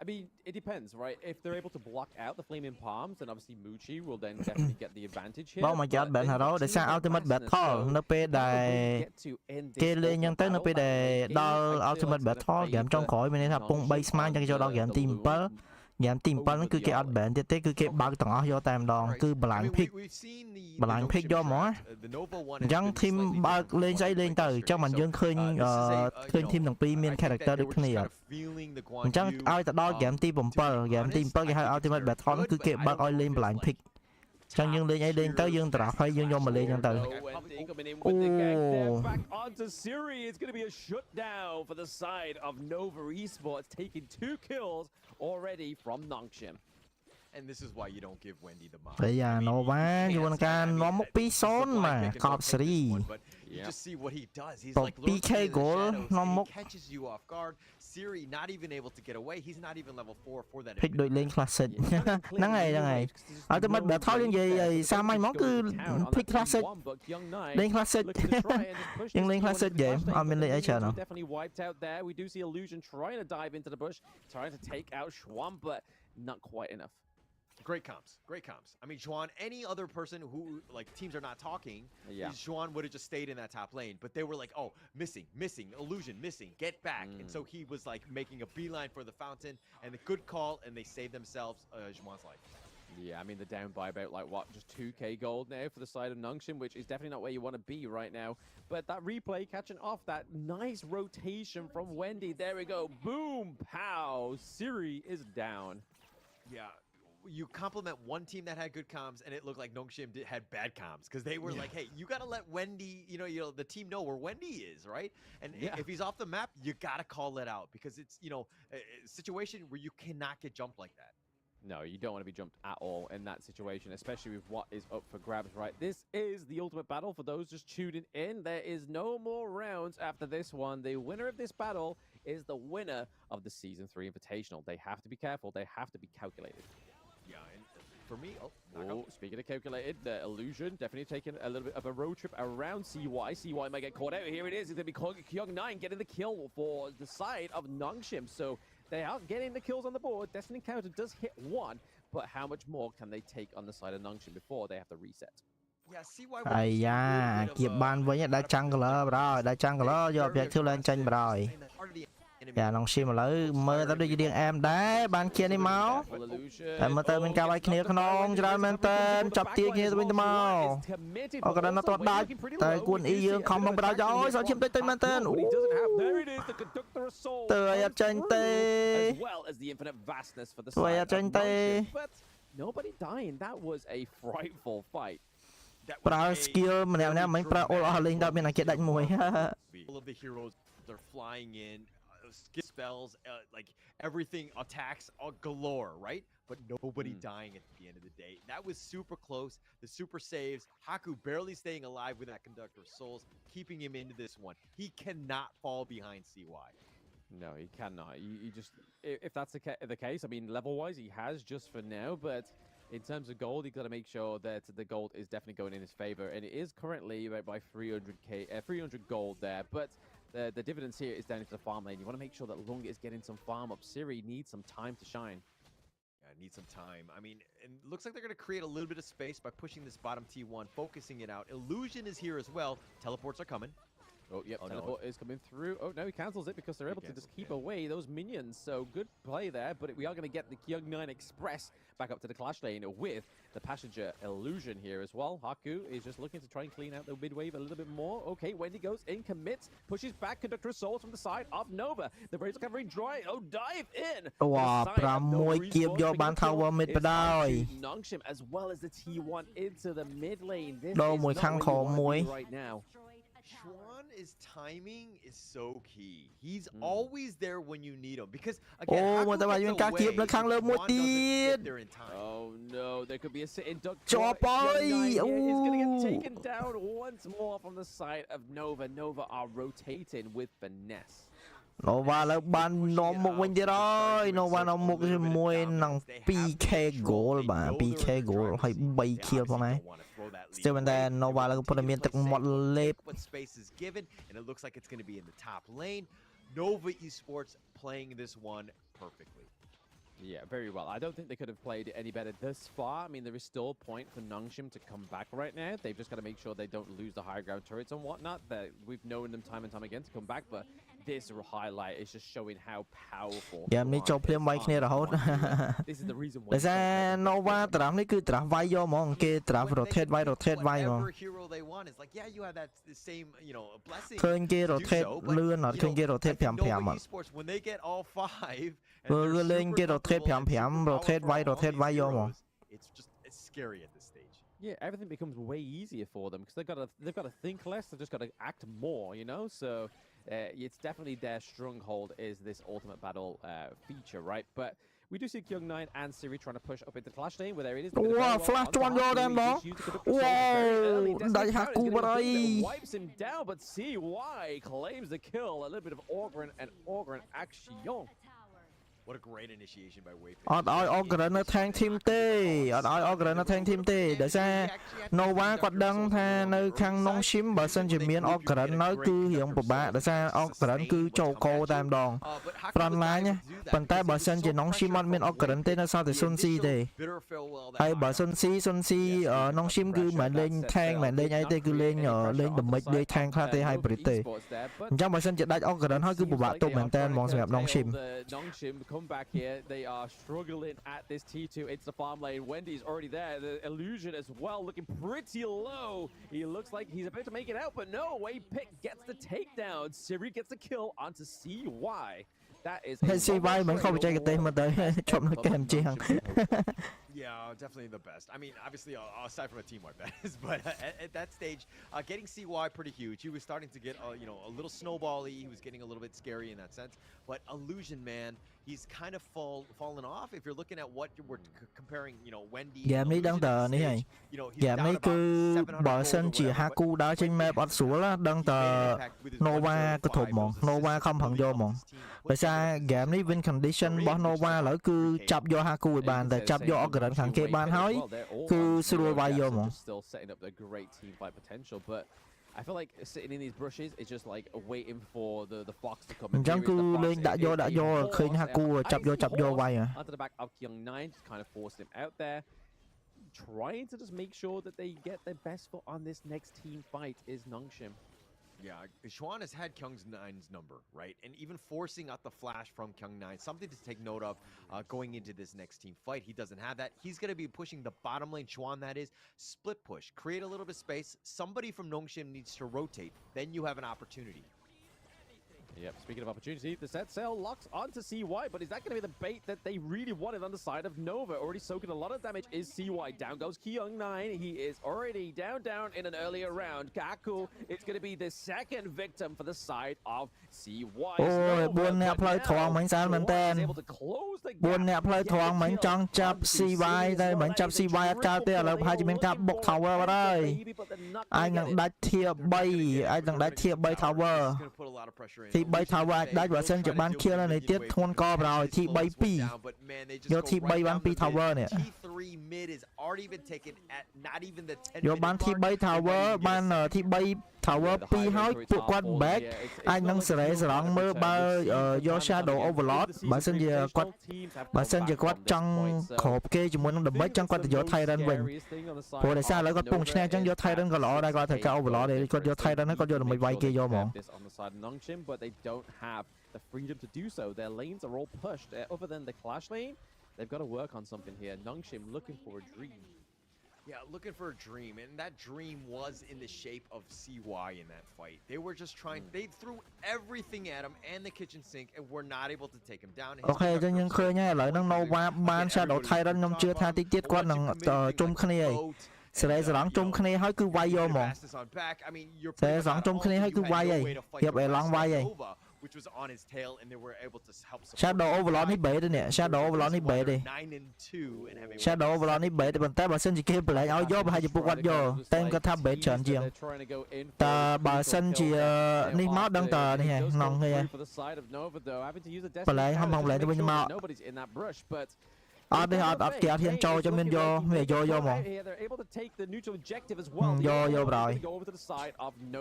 Speaker 19: I mean, it depends, right? If they're able to block out the flaming palms, then obviously Muchi will then definitely get the advantage here.
Speaker 14: បងមកចាត់ Ben Hero ដោយសារ Ultimate Battle នៅពេលដែលគេលេងអញ្ចឹងទៅនៅពេលដែលដល់ Ultimate Battle ហ្គេមចុងក្រោយមានន័យថាពង3ស្មើអញ្ចឹងចូលដល់ហ្គេមទី 7 ហ្គេមទី 7 ហ្នឹងគឺគេអត់ ban ទៀតទេគឺគេបើកទាំងអស់យកតែម្ដងគឺ blind pick យកហ្មងអញ្ចឹង team បើកលេងស្អីលេងទៅអញ្ចឹងមិនយើងឃើញ team ទាំងពីរមាន character ដូចគ្នាអញ្ចឹងឲ្យទៅដល់ហ្គេមទី 7 ហ្គេមទី 7 គេហៅ Ultimate Battle គឺគេបើកឲ្យលេង blind pick អញ្ចឹងយើងលេងអីលេងទៅយើង draft ហើយយើងយកមកលេងអញ្ចឹងទៅ
Speaker 19: Back onto Siri. It's going to be a shutdown for the side of Nova Esports, taking 2 kills already from Nongshim.
Speaker 20: And this is why you don't give Wendy the mark.
Speaker 14: យ៉ា Nova យូរការនាំមក 2-0 មកកប់ Siri.
Speaker 20: You just see what he does. He's like
Speaker 14: PK goal នាំមក
Speaker 20: catches you off guard. Siri not even able to get away. He's not even level 4 for that.
Speaker 14: Pick ដូចលេង classic ហ្នឹងហើយ Ultimate Battle យើងនិយាយសាមញ្ញមកគឺ pick classic លេង classic យើងលេង classic game អត់មានលេងអីច្រើន
Speaker 19: Definitely wiped out there. We do see Illusion trying to dive into the bush, trying to take out Zhuan, but not quite enough.
Speaker 20: Great comps. Great comps. I mean, Juan, any other person who, like, teams are not talking, Juan would have just stayed in that top lane. But they were like, oh, missing, illusion, missing, get back. And so he was, like, making a beeline for the fountain. And the good call, and they saved themselves Juan's life.
Speaker 19: Yeah, I mean, they're down by about, like, what, just 2k gold now for the side of Nongshim, which is definitely not where you want to be right now. But that replay catching off, that nice rotation from Wendy. There we go. Boom, pow. Siri is down.
Speaker 20: Yeah. You compliment one team that had good comms, and it looked like Nongshim had bad comms because they were like, "Hey, you gotta let Wendy, you know, the team know where Wendy is, right? And if he's off the map, you gotta call it out because it's, you know, a situation where you cannot get jumped like that."
Speaker 19: No, you don't want to be jumped at all in that situation, especially with what is up for grabs, right? This is the ultimate battle for those just tuning in. There is no more rounds after this one. The winner of this battle is the winner of the Season 3 Invitational. They have to be careful. They have to be calculated.
Speaker 20: Yeah, and for me,
Speaker 19: speaking of calculated, the illusion definitely taking a little bit of a road trip around CY. CY might get caught out. Here it is. It's going to be Kyung9 getting the kill for the side of Nongshim. So they are getting the kills on the board. Destiny Encounter does hit one, but how much more can they take on the side of Nongshim before they have to reset?
Speaker 20: Yeah, CY.
Speaker 14: អាយ៉ាគៀបបានវិញដាក់ jungler បរោដាក់ jungler យក objective ឡើងចេញបរោយ៉ានងឈីមឥឡូវមើលទៅដូចរៀងអែមដែរបានគៀននេះមកតែមើលទៅមានការវាយគ្នាក្នុងច្រើនមែនតើចាប់ទាញគ្នាទៅវិញទៅមកអូក៏ដល់ទៅដាច់តែគួនអ៊ីយើងខំមកបរោយកអូយសោឈាមតិចមែនតើទៅឲ្យអត់ចាញ់ទេទៅឲ្យអត់ចាញ់ទេ
Speaker 19: Nobody dying. That was a frightful fight.
Speaker 14: ប្រើ skill ម្នាក់ៗមិនប្រើ all អស់លេងដល់មានអាគេដាច់មួយ
Speaker 20: All of the heroes are flying in, skill spells, like everything attacks galore, right? But nobody dying at the end of the day. That was super close. The super saves. Haku barely staying alive with that Conductor of Souls, keeping him into this one. He cannot fall behind CY.
Speaker 19: No, he cannot. You just, if that's the case, I mean, level-wise, he has just for now, but in terms of gold, he's got to make sure that the gold is definitely going in his favor, and it is currently by 300 gold there, but the dividends here is down into the farm lane. You want to make sure that Lung is getting some farm up. Siri needs some time to shine.
Speaker 20: Yeah, need some time. I mean, it looks like they're going to create a little bit of space by pushing this bottom T1, focusing it out. Illusion is here as well. Teleports are coming.
Speaker 19: Oh, yep, teleport is coming through. Oh, no, he cancels it because they're able to just keep away those minions. So good play there, but we are going to get the Kyung9 Express back up to the clash lane with the passenger illusion here as well. Haku is just looking to try and clean out the mid wave a little bit more. Okay, Wendy goes in, commits, pushes back Conductor of Souls from the side of Nova. The Braves covering dry. Oh, dive in!
Speaker 14: Wow, 6 គៀបយកបាន tower mid បដ ாய்
Speaker 19: Nongshim as well as the T1 into the mid lane. This is
Speaker 14: ដល់មួយខាងខមមួយ
Speaker 20: right now. Juan's timing is so key. He's always there when you need him because again,
Speaker 14: Haku gets away, Juan
Speaker 20: doesn't get there in time.
Speaker 19: Oh no, there could be a sitting duck.
Speaker 14: Chopoy!
Speaker 19: He's going to get taken down once more from the side of Nova. Nova are rotating with finesse.
Speaker 14: Nova លើបាននាំមកវិញទៀតហើយ Nova នាំមកជាមួយនឹង 2k goal បាទ 2k goal ហើយ 3 kill ផងដែរ Still in there, Nova លើព័ត៌មានទឹកមាត់លេប
Speaker 20: What space is given and it looks like it's going to be in the top lane. Nova Esports playing this one perfectly.
Speaker 19: Yeah, very well. I don't think they could have played it any better thus far. I mean, there is still a point for Nongshim to come back right now. They've just got to make sure they don't lose the high ground turrets and whatnot. That we've known them time and time again to come back, but this highlight is just showing how powerful.
Speaker 14: Yeah, នេះចូលភ្លាមវាយគ្នារហូត
Speaker 19: This is the reason why.
Speaker 14: តែ Nova ត្រាស់នេះគឺត្រាស់វាយយកហ្មងគេត្រាស់ rotate វាយ rotate វាយហ្មង
Speaker 20: hero they want is like yeah you have that same you know blessing
Speaker 14: ឃើញគេ rotate លឿនអត់ឃើញគេ rotate 5-5 អត់
Speaker 20: when they get all 5
Speaker 14: មើលលេងគេ rotate 5-5 rotate វាយ rotate វាយយកហ្មង
Speaker 20: it's scary at this stage.
Speaker 19: Yeah, everything becomes way easier for them because they've got to think less. They've just got to act more, you know. So it's definitely their stronghold is this ultimate battle feature, right? But we do see Kyung9 and Siri trying to push up into the clash lane where there it is.
Speaker 14: Wow, flash one go them though. Wow, dai Haku barai.
Speaker 19: Wipes him down, but CY claims the kill. A little bit of Orgren and Orgren action.
Speaker 20: What a great initiation by Waypit.
Speaker 14: អត់ឲ្យអក្រិននៅថែងធីមទេអត់ឲ្យអក្រិននៅថែងធីមទេដោយសារ Nova គាត់ដឹងថានៅខាង Nongshim បើសិនជាមានអក្រិននៅគឺរៀងពិបាកដោយសារអក្រិនគឺចូលកោតែម្ដង front line ប៉ុន្តែបើសិនជា Nongshim អត់មានអក្រិនទេនៅសល់តែ Sun C ទេហើយបើ Sun C Nongshim គឺមិនលេងថែងមិនលេងអីទេគឺលេងdamage លេងថែងខ្លះទេ hybrid ទេអញ្ចឹងបើសិនជាដាច់អក្រិនហើយគឺពិបាកទប់មែនតើហ្មងសម្រាប់ Nongshim
Speaker 19: Nongshim come back here. They are struggling at this T2. It's the farm lane. Wendy's already there. The illusion as well, looking pretty low. He looks like he's about to make it out, but no. Waypit gets the takedown. Siri gets the kill onto CY. That is.
Speaker 14: CY មិនខុសបច្ចេកទេសមកទៅជប់នៅកែមជាង
Speaker 20: Yeah, definitely the best. I mean, obviously, aside from a team-wide best, but at that stage, getting CY pretty huge. He was starting to get, a little snowbally. He was getting a little bit scary in that sense. But Illusion, man, he's kind of fallen off. If you're looking at what we're comparing, Wendy. ហ្គេមនេះដឹងតើនេះហើយហ្គេមនេះគឺបើសិនជា Haku ដើរចេញ map អត់ស្រួលដឹងតើ Nova ក៏ធប់ហ្មង Nova ខំប្រឹងយកហ្មងដោយសារ game នេះ win condition របស់ Nova ឥឡូវគឺចាប់យក Haku ឲ្យបានតែចាប់យក Ogren ខាងគេបានហើយគឺស្រួលវាយយកហ្មង
Speaker 19: Still setting up the great team fight potential, but I feel like sitting in these bushes is just like waiting for the fox to come in.
Speaker 14: អញ្ចឹងគឺលេងដាក់យកឃើញ Haku ចាប់យកវាយ
Speaker 19: onto the back of Kyung9 just kind of forced him out there. Trying to just make sure that they get their best foot on this next team fight is Nongshim.
Speaker 20: Yeah, Xuan has had Kyung9's number, right? And even forcing out the flash from Kyung9, something to take note of going into this next team fight. He doesn't have that. He's going to be pushing the bottom lane, Xuan that is. Split push, create a little bit of space. Somebody from Nongshim needs to rotate. Then you have an opportunity.
Speaker 19: Yep, speaking of opportunity, the set sail locks onto CY, but is that going to be the bait that they really wanted on the side of Nova? Already soaking a lot of damage is CY. Down goes Kyung9. He is already down in an earlier round. Kaku, it's going to be the second victim for the side of CY.
Speaker 14: 4 អ្នកផ្លូវត្រង់មិញស្អាតមែនតើ 4 អ្នកផ្លូវត្រង់មិញចង់ចាប់ CY តែមិនចាប់ CY អត់កើតទេឥឡូវប្រហែលជាមានការបុក tower បាត់ហើយអាចនឹងដាច់ tier 3 អាចនឹងដាច់ tier 3 tower T 3 tower អាចដាច់បើសិនជាបាន kill នៅទៀតធ្ងន់កប្រហើយ T 3 2យក T 3បាន 2 tower នេះ
Speaker 20: T3 mid is already been taken at not even the
Speaker 14: យកបាន T 3 tower បាន T 3 tower 2ហើយពួកគាត់ back អាចនឹងសេរីសរងមើលបើយក shadow overlord បើសិនជាគាត់ចង់គ្របគេជាមួយនឹង damage ចង់គាត់ទៅយក tyrant វិញព្រោះដោយសារឥឡូវគាត់ពងឈ្នះអញ្ចឹងយក tyrant ក៏ល្អដែរគាត់ត្រូវការ overlord ទេគាត់យក tyrant ហើយគាត់យក damage វាយគេយកហ្មង
Speaker 19: but they don't have the freedom to do so. Their lanes are all pushed. Other than the clash lane, they've got to work on something here. Nongshim looking for a dream.
Speaker 20: Yeah, looking for a dream, and that dream was in the shape of CY in that fight. They were just trying, they threw everything at him and the kitchen sink and were not able to take him down.
Speaker 14: អូខេអញ្ចឹងយើងឃើញហើយឥឡូវនឹង Nova បាន Shadow Tyrant ខ្ញុំជឿថាតិចទៀតគាត់នឹងជុំគ្នាហើយសេរីសរងជុំគ្នាហើយគឺវាយយកហ្មងសេរីសរងជុំគ្នាហើយគឺវាយហើយៀបឲ្យឡងវាយហើយ
Speaker 20: which was on his tail and they were able to help
Speaker 14: Shadow Overlord នេះ bait ទេនេះ Shadow Overlord នេះ bait ទេ Shadow Overlord នេះ bait ទេប៉ុន្តែបើសិនជាគេប្រឡែងឲ្យយកប្រហែលជាពួកគាត់យកតែគាត់ថា bait ច្រើនជាងតើបើសិនជានេះមកដឹងតើនេះហើយក្នុងនេះហើយប្រឡែងហំប្រឡែងទៅវិញមក អត់ទេអត់គេអត់ហ៊ានចូលចាំមានយកហ្មងយកប្រហើយ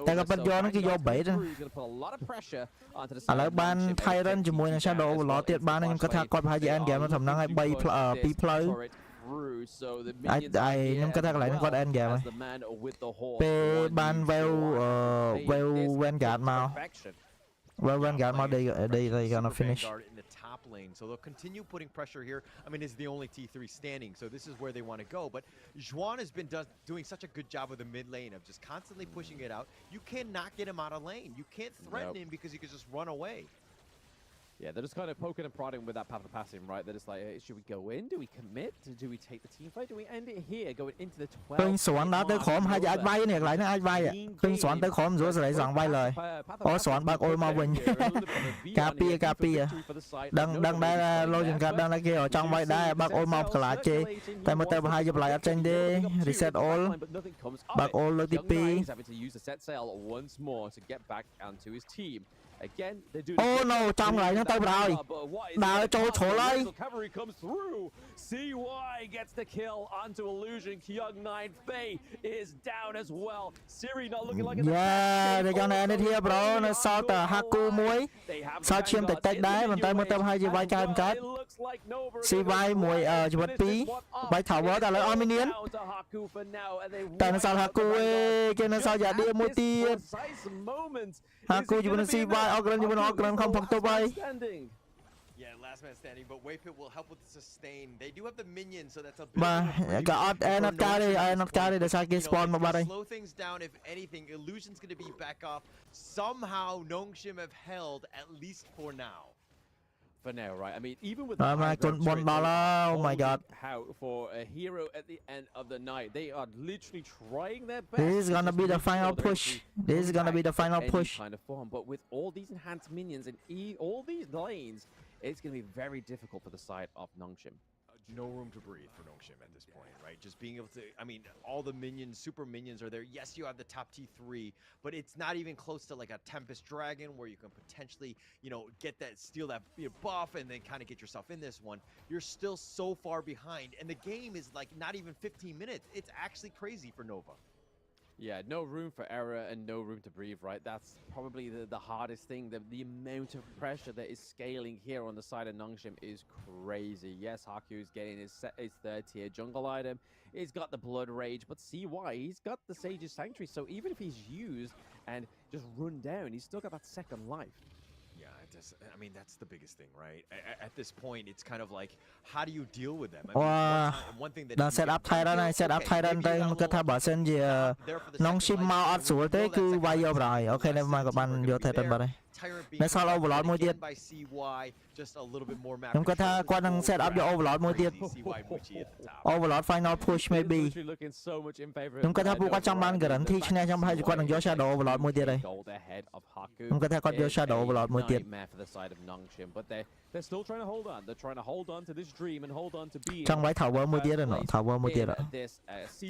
Speaker 14: តែក៏ពិតយកហ្នឹងគឺយក bait ឥឡូវបាន Tyrant ជាមួយនឹង Shadow Overlord ទៀតបានខ្ញុំគិតថាគាត់ប្រហែលជា end game នៅត្រឹមហ្នឹងហើយ2ផ្លូវខ្ញុំគិតថាកន្លែងហ្នឹងគាត់ end game ហើយពេលបាន Vanguard មក Vanguard មក they gonna finish
Speaker 20: in the top lane, so they'll continue putting pressure here. I mean, it's the only T3 standing, so this is where they want to go. But Xuan has been doing such a good job with the mid lane of just constantly pushing it out. You cannot get him out of lane. You can't threaten him because he can just run away.
Speaker 19: Yeah, they're just kind of poking and prodding with that path of passing, right? They're just like, hey, should we go in? Do we commit? Do we take the team fight? Do we end it here, going into the 12?
Speaker 14: ឃើញស្រាន់ដល់ទៅក្រុមហើយអាចវាយនេះកន្លែងហ្នឹងអាចវាយឃើញស្រាន់ទៅក្រុមស្រួលសេរីសងវាយលើអូស្រាន់បើកអុលមកវិញការពារដឹងដែរលោកចង្កាត់ដឹងថាគេចង់វាយដែរបើកអុលមកក្លាចទេតែមើលទៅប្រហែលជាបន្លាយអត់ចេញទេ reset all បើកអុលលើកទី2
Speaker 19: having to use the set sail once more to get back onto his team. Again, they're doing.
Speaker 14: Oh no, trong lại nó tới rồi. Đợi cho chỗ lấy.
Speaker 19: Cavalry comes through. CY gets the kill onto Illusion. Kyung9 Faye is down as well. Siri not looking like
Speaker 14: Yeah, để cho này here bro, nó sau tờ Haku muối. Sau chiếm tịch tách đáy, mình tới một tâm hai gì vai trai một cái. CY muối chụp bật tí. Vai thảo vỡ ta lấy Ominion. Ta nó sau Haku ấy, cho nó sau giả đi muối tiền. Haku chụp bật CY, Ogren chụp bật Ogren không phòng tố bay.
Speaker 20: Yeah, last man standing, but Waypit will help with the sustain. They do have the minions, so that's a bit
Speaker 14: Mà cả odd not carry để sai cái spawn mà ba đây.
Speaker 20: Slow things down if anything. Illusion's going to be back off. Somehow Nongshim have held at least for now.
Speaker 19: For now, right? I mean, even with the
Speaker 14: my oh my god.
Speaker 19: How for a hero at the end of the night, they are literally trying their best.
Speaker 14: This is gonna be the final push. This is gonna be the final push.
Speaker 19: Kind of form, but with all these enhanced minions and all these lanes, it's going to be very difficult for the side of Nongshim.
Speaker 20: No room to breathe for Nongshim at this point, right? Just being able to, I mean, all the minions, super minions are there. Yes, you have the top T3, but it's not even close to like a Tempest Dragon where you can potentially, get that, steal that buff and then kind of get yourself in this one. You're still so far behind, and the game is like not even 15 minutes. It's actually crazy for Nova.
Speaker 19: Yeah, no room for error and no room to breathe, right? That's probably the hardest thing. The amount of pressure that is scaling here on the side of Nongshim is crazy. Yes, Haku is getting his third tier jungle item. He's got the Blood Rage, but CY, he's got the Sage's Sanctuary. So even if he's used and just run down, he's still got that second life.
Speaker 20: Yeah, I mean, that's the biggest thing, right? At this point, it's kind of like, how do you deal with them? I mean, one thing that
Speaker 14: đã set up Titan này, set up Titan đây, cái thằng bảo sân gì Nongshim mau ắt xuống thế cứ bay vô rồi. Ok, nên mà các bạn vô Titan vào đây. Nó sau overlordមួយទៀត ខ្ញុំគាត់ថាគាត់នឹង set up យក overlord មួយទៀត overlord final push maybe ខ្ញុំគាត់ថាពួកគាត់ចង់បាន guarantee ឈ្នះខ្ញុំប្រហែលជាគាត់នឹងយក shadow overlord មួយទៀតហើយខ្ញុំគាត់ថាគាត់យក shadow overlord មួយទៀត
Speaker 19: They're still trying to hold on. They're trying to hold on to this dream and hold on to be.
Speaker 14: ចង់វាយ tower មួយទៀតហ្នឹង tower មួយទៀត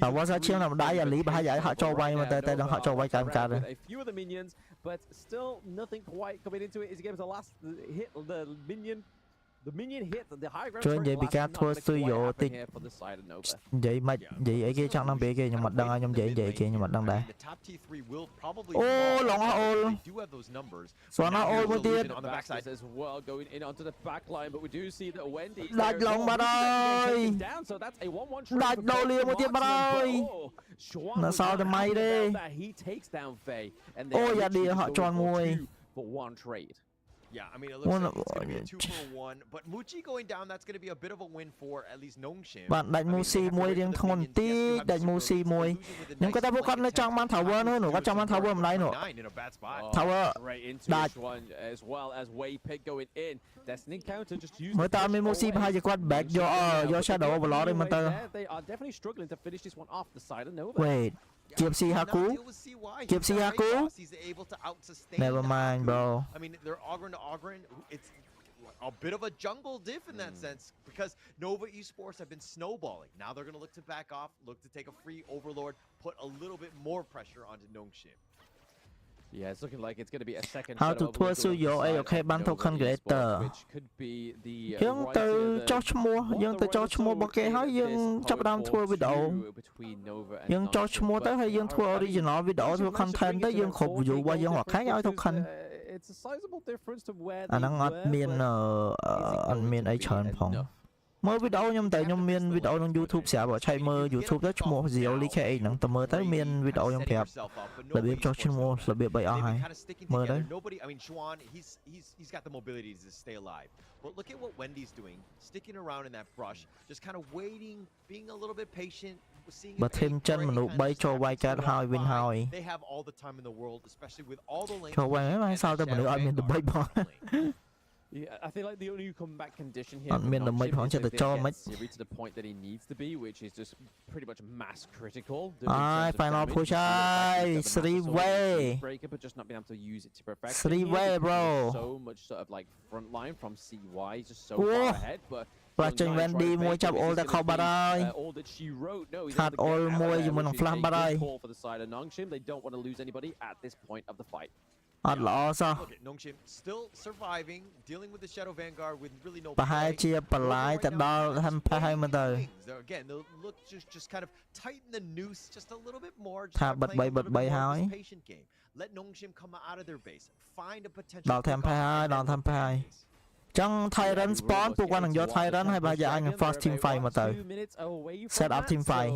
Speaker 14: tower សាឈៀងតាមដៃអាលីប្រហែលជាហក់ចូលវាយមកតែនឹងហក់ចូលវាយកម្មការ
Speaker 19: A few of the minions, but still nothing quite coming into it. Is he able to last hit the minion? The minion hit the high ground.
Speaker 14: ជួយនិយាយពីការធ្វើស្ទូឌីយោតិចនិយាយមិននិយាយអីគេចង់ដឹងពីគេខ្ញុំអត់ដឹងហើយខ្ញុំនិយាយគេខ្ញុំអត់ដឹងដែរអូឡងអូលស្វណអូលមួយទៀត
Speaker 19: on the backside as well going in onto the back line, but we do see that Wendy
Speaker 14: ដាច់ឡងបាត់ហើយ
Speaker 19: down, so that's a 1-1
Speaker 14: ដាច់ដូលីមួយទៀតបាត់ហើយនៅសល់តែម៉ៃទេ
Speaker 19: he takes down Faye and
Speaker 14: អូយ៉ាឌីហក់ជន់មួយ
Speaker 20: for one trade. Yeah, I mean, it looks like it's going to be a 2-for-1, but Muchi going down, that's going to be a bit of a win for at least Nongshim.
Speaker 14: បាទដាច់ Musi មួយរៀងធ្ងន់តិចដាច់ Musi មួយខ្ញុំគាត់ថាពួកគាត់នៅចង់បាន Tower នោះគាត់ចង់បាន Tower ម្ដាយនោះ Tower ដាច់
Speaker 19: as well as Waypit going in. Destiny counter just use
Speaker 14: មើលតើមាន Musi ប្រហែលជាគាត់ back យក Shadow Overlord ទេមើលតើ
Speaker 19: They are definitely struggling to finish this one off the side of Nova.
Speaker 14: Wait, KFC Haku? KFC Haku? Never mind, bro.
Speaker 20: I mean, they're Ogren to Ogren. It's a bit of a jungle diff in that sense because Nova Esports have been snowballing. Now they're going to look to back off, look to take a free Overlord, put a little bit more pressure onto Nongshim.
Speaker 19: Yeah, it's looking like it's going to be a second.
Speaker 14: How to pursue your AOK បាន token creator យើងទៅចោះឈ្មោះយើងទៅចោះឈ្មោះរបស់គេហើយយើងចាប់ផ្ដើមធ្វើវីដេអូយើងចោះឈ្មោះទៅហើយយើងធ្វើ original វីដេអូធ្វើ content ទៅយើងគ្រប់ view របស់យើងរាល់ខែឲ្យ token
Speaker 19: It's a sizable difference to where
Speaker 14: អាហ្នឹងអត់មានអីច្រើនផងមើលវីដេអូខ្ញុំតែខ្ញុំមានវីដេអូក្នុង YouTube ស្រាប់ឆៃមើល YouTube ទៅឈ្មោះ ZeolyKH ហ្នឹងទៅមើលទៅមានវីដេអូខ្ញុំប្រាប់របៀបចុះឈ្មោះរបៀបអីអស់ហើយមើលទៅ
Speaker 20: I mean, Chuan, he's got the mobility to stay alive. But look at what Wendy's doing, sticking around in that brush, just kind of waiting, being a little bit patient.
Speaker 14: បើធីមចិនមនុស្ស3ចូលវាយកើតហើយវិញហើយ
Speaker 20: They have all the time in the world, especially with all the lanes.
Speaker 14: ចូលវាយហើយសល់តែមនុស្សអត់មានដើម្បីបង
Speaker 19: Yeah, I feel like the only comeback condition here
Speaker 14: អត់មានដើម្បីផងចិត្តទៅចូលមិន
Speaker 19: to the point that he needs to be, which is just pretty much mass critical.
Speaker 14: Final push ហើយ 3 way
Speaker 19: breaker, but just not being able to use it to perfection.
Speaker 14: 3 way bro
Speaker 19: So much sort of like front line from CY, just so far ahead, but
Speaker 14: បាទចេញ Wendy មួយចាប់ all តែខោបាត់ហើយ
Speaker 19: all that she wrote no
Speaker 14: ខាត់ all មួយជាមួយនឹង flash បាត់ហើយ
Speaker 19: for the side of Nongshim. They don't want to lose anybody at this point of the fight.
Speaker 14: អត់ល្អសោះ
Speaker 20: Look at Nongshim still surviving, dealing with the Shadow Vanguard with really no
Speaker 14: ប្រហែល
Speaker 20: play.
Speaker 14: ជាបន្លាយទៅដល់ហាន់ផេះហើយមើលទៅ
Speaker 20: Again, they'll look just kind of tighten the noose just a little bit more.
Speaker 14: ថាបិទ3បិទ3ហើយ
Speaker 20: Patient game. Let Nongshim come out of their base. Find a potential.
Speaker 14: ដល់ហាន់ផេះហើយដល់ហាន់ផេះហើយចឹង Tyrant spawn ពួកគាត់នឹងយក Tyrant ហើយបើយកអញ First Team Fight មកទៅ Set up Team Fight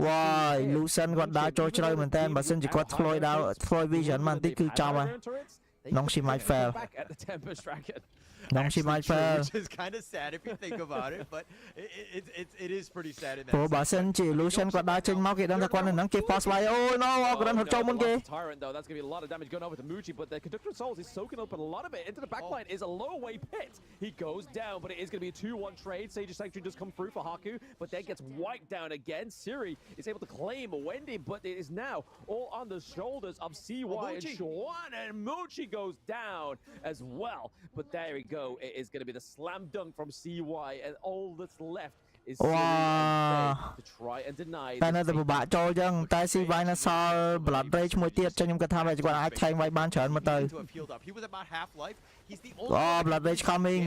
Speaker 14: វ៉ាយ Lucian គាត់ដើរចូលជ្រៅមែនតើបើសិនជាគាត់ធ្លុយដល់ធ្លុយ Vision មកបន្តិចគឺចំហើយ Nongshim might fail Nongshim might fail
Speaker 20: Which is kind of sad if you think about it, but it is pretty sad in that.
Speaker 14: ព្រោះបើសិនជា Lucian គាត់ដើរចេញមកគេដឹងថាគាត់នៅហ្នឹងគេ Force Fight អូ no គាត់រត់ចូលមុនគេ
Speaker 19: Tyrant though, that's going to be a lot of damage going over to Muji, but the Conductor of Souls is soaking up a lot of it into the backline. Is a low away pit. He goes down, but it is going to be a 2-1 trade. Sage's Sanctuary does come through for Haku, but then gets wiped down again. Siri is able to claim Wendy, but it is now all on the shoulders of CY and Shawan, and Muji goes down as well. But there we go. It is going to be the slam dunk from CY, and all that's left is Siri and Faye to try and deny.
Speaker 14: តែនៅតែពិបាកចូលចឹងតែ CY នៅសល់ Blood Rage មួយទៀតចឹងខ្ញុំគិតថាគាត់អាចថែមវាយបានច្រើនមកទៅ
Speaker 20: He was about half life. He's the only
Speaker 14: Oh, Blood Rage coming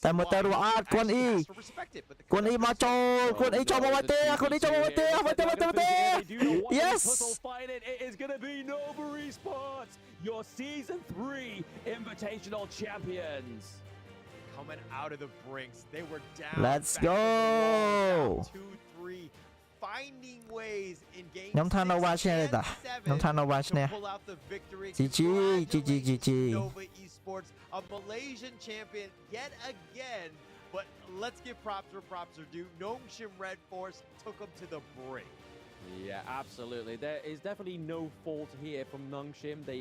Speaker 14: តែមកទៅរត់អត់គួនអ៊ីគួនអ៊ីមកចូលគួនអ៊ីចូលមកទេគួនអ៊ីចូលមកទេមកទេ Yes
Speaker 19: It is going to be Nova Esports, your season 3 Invitational champions.
Speaker 20: Coming out of the brinks, they were down.
Speaker 14: Let's go.
Speaker 20: 2-3, finding ways in game
Speaker 14: ខ្ញុំថា Nova ឈ្នះទេតាខ្ញុំថា Nova ឈ្នះ
Speaker 20: pull out the victory.
Speaker 14: GG
Speaker 20: Nova Esports, a Malaysian champion yet again. But let's give props where props are due. Nongshim Red Force took them to the brink.
Speaker 19: Yeah, absolutely. There is definitely no fault here from Nongshim. They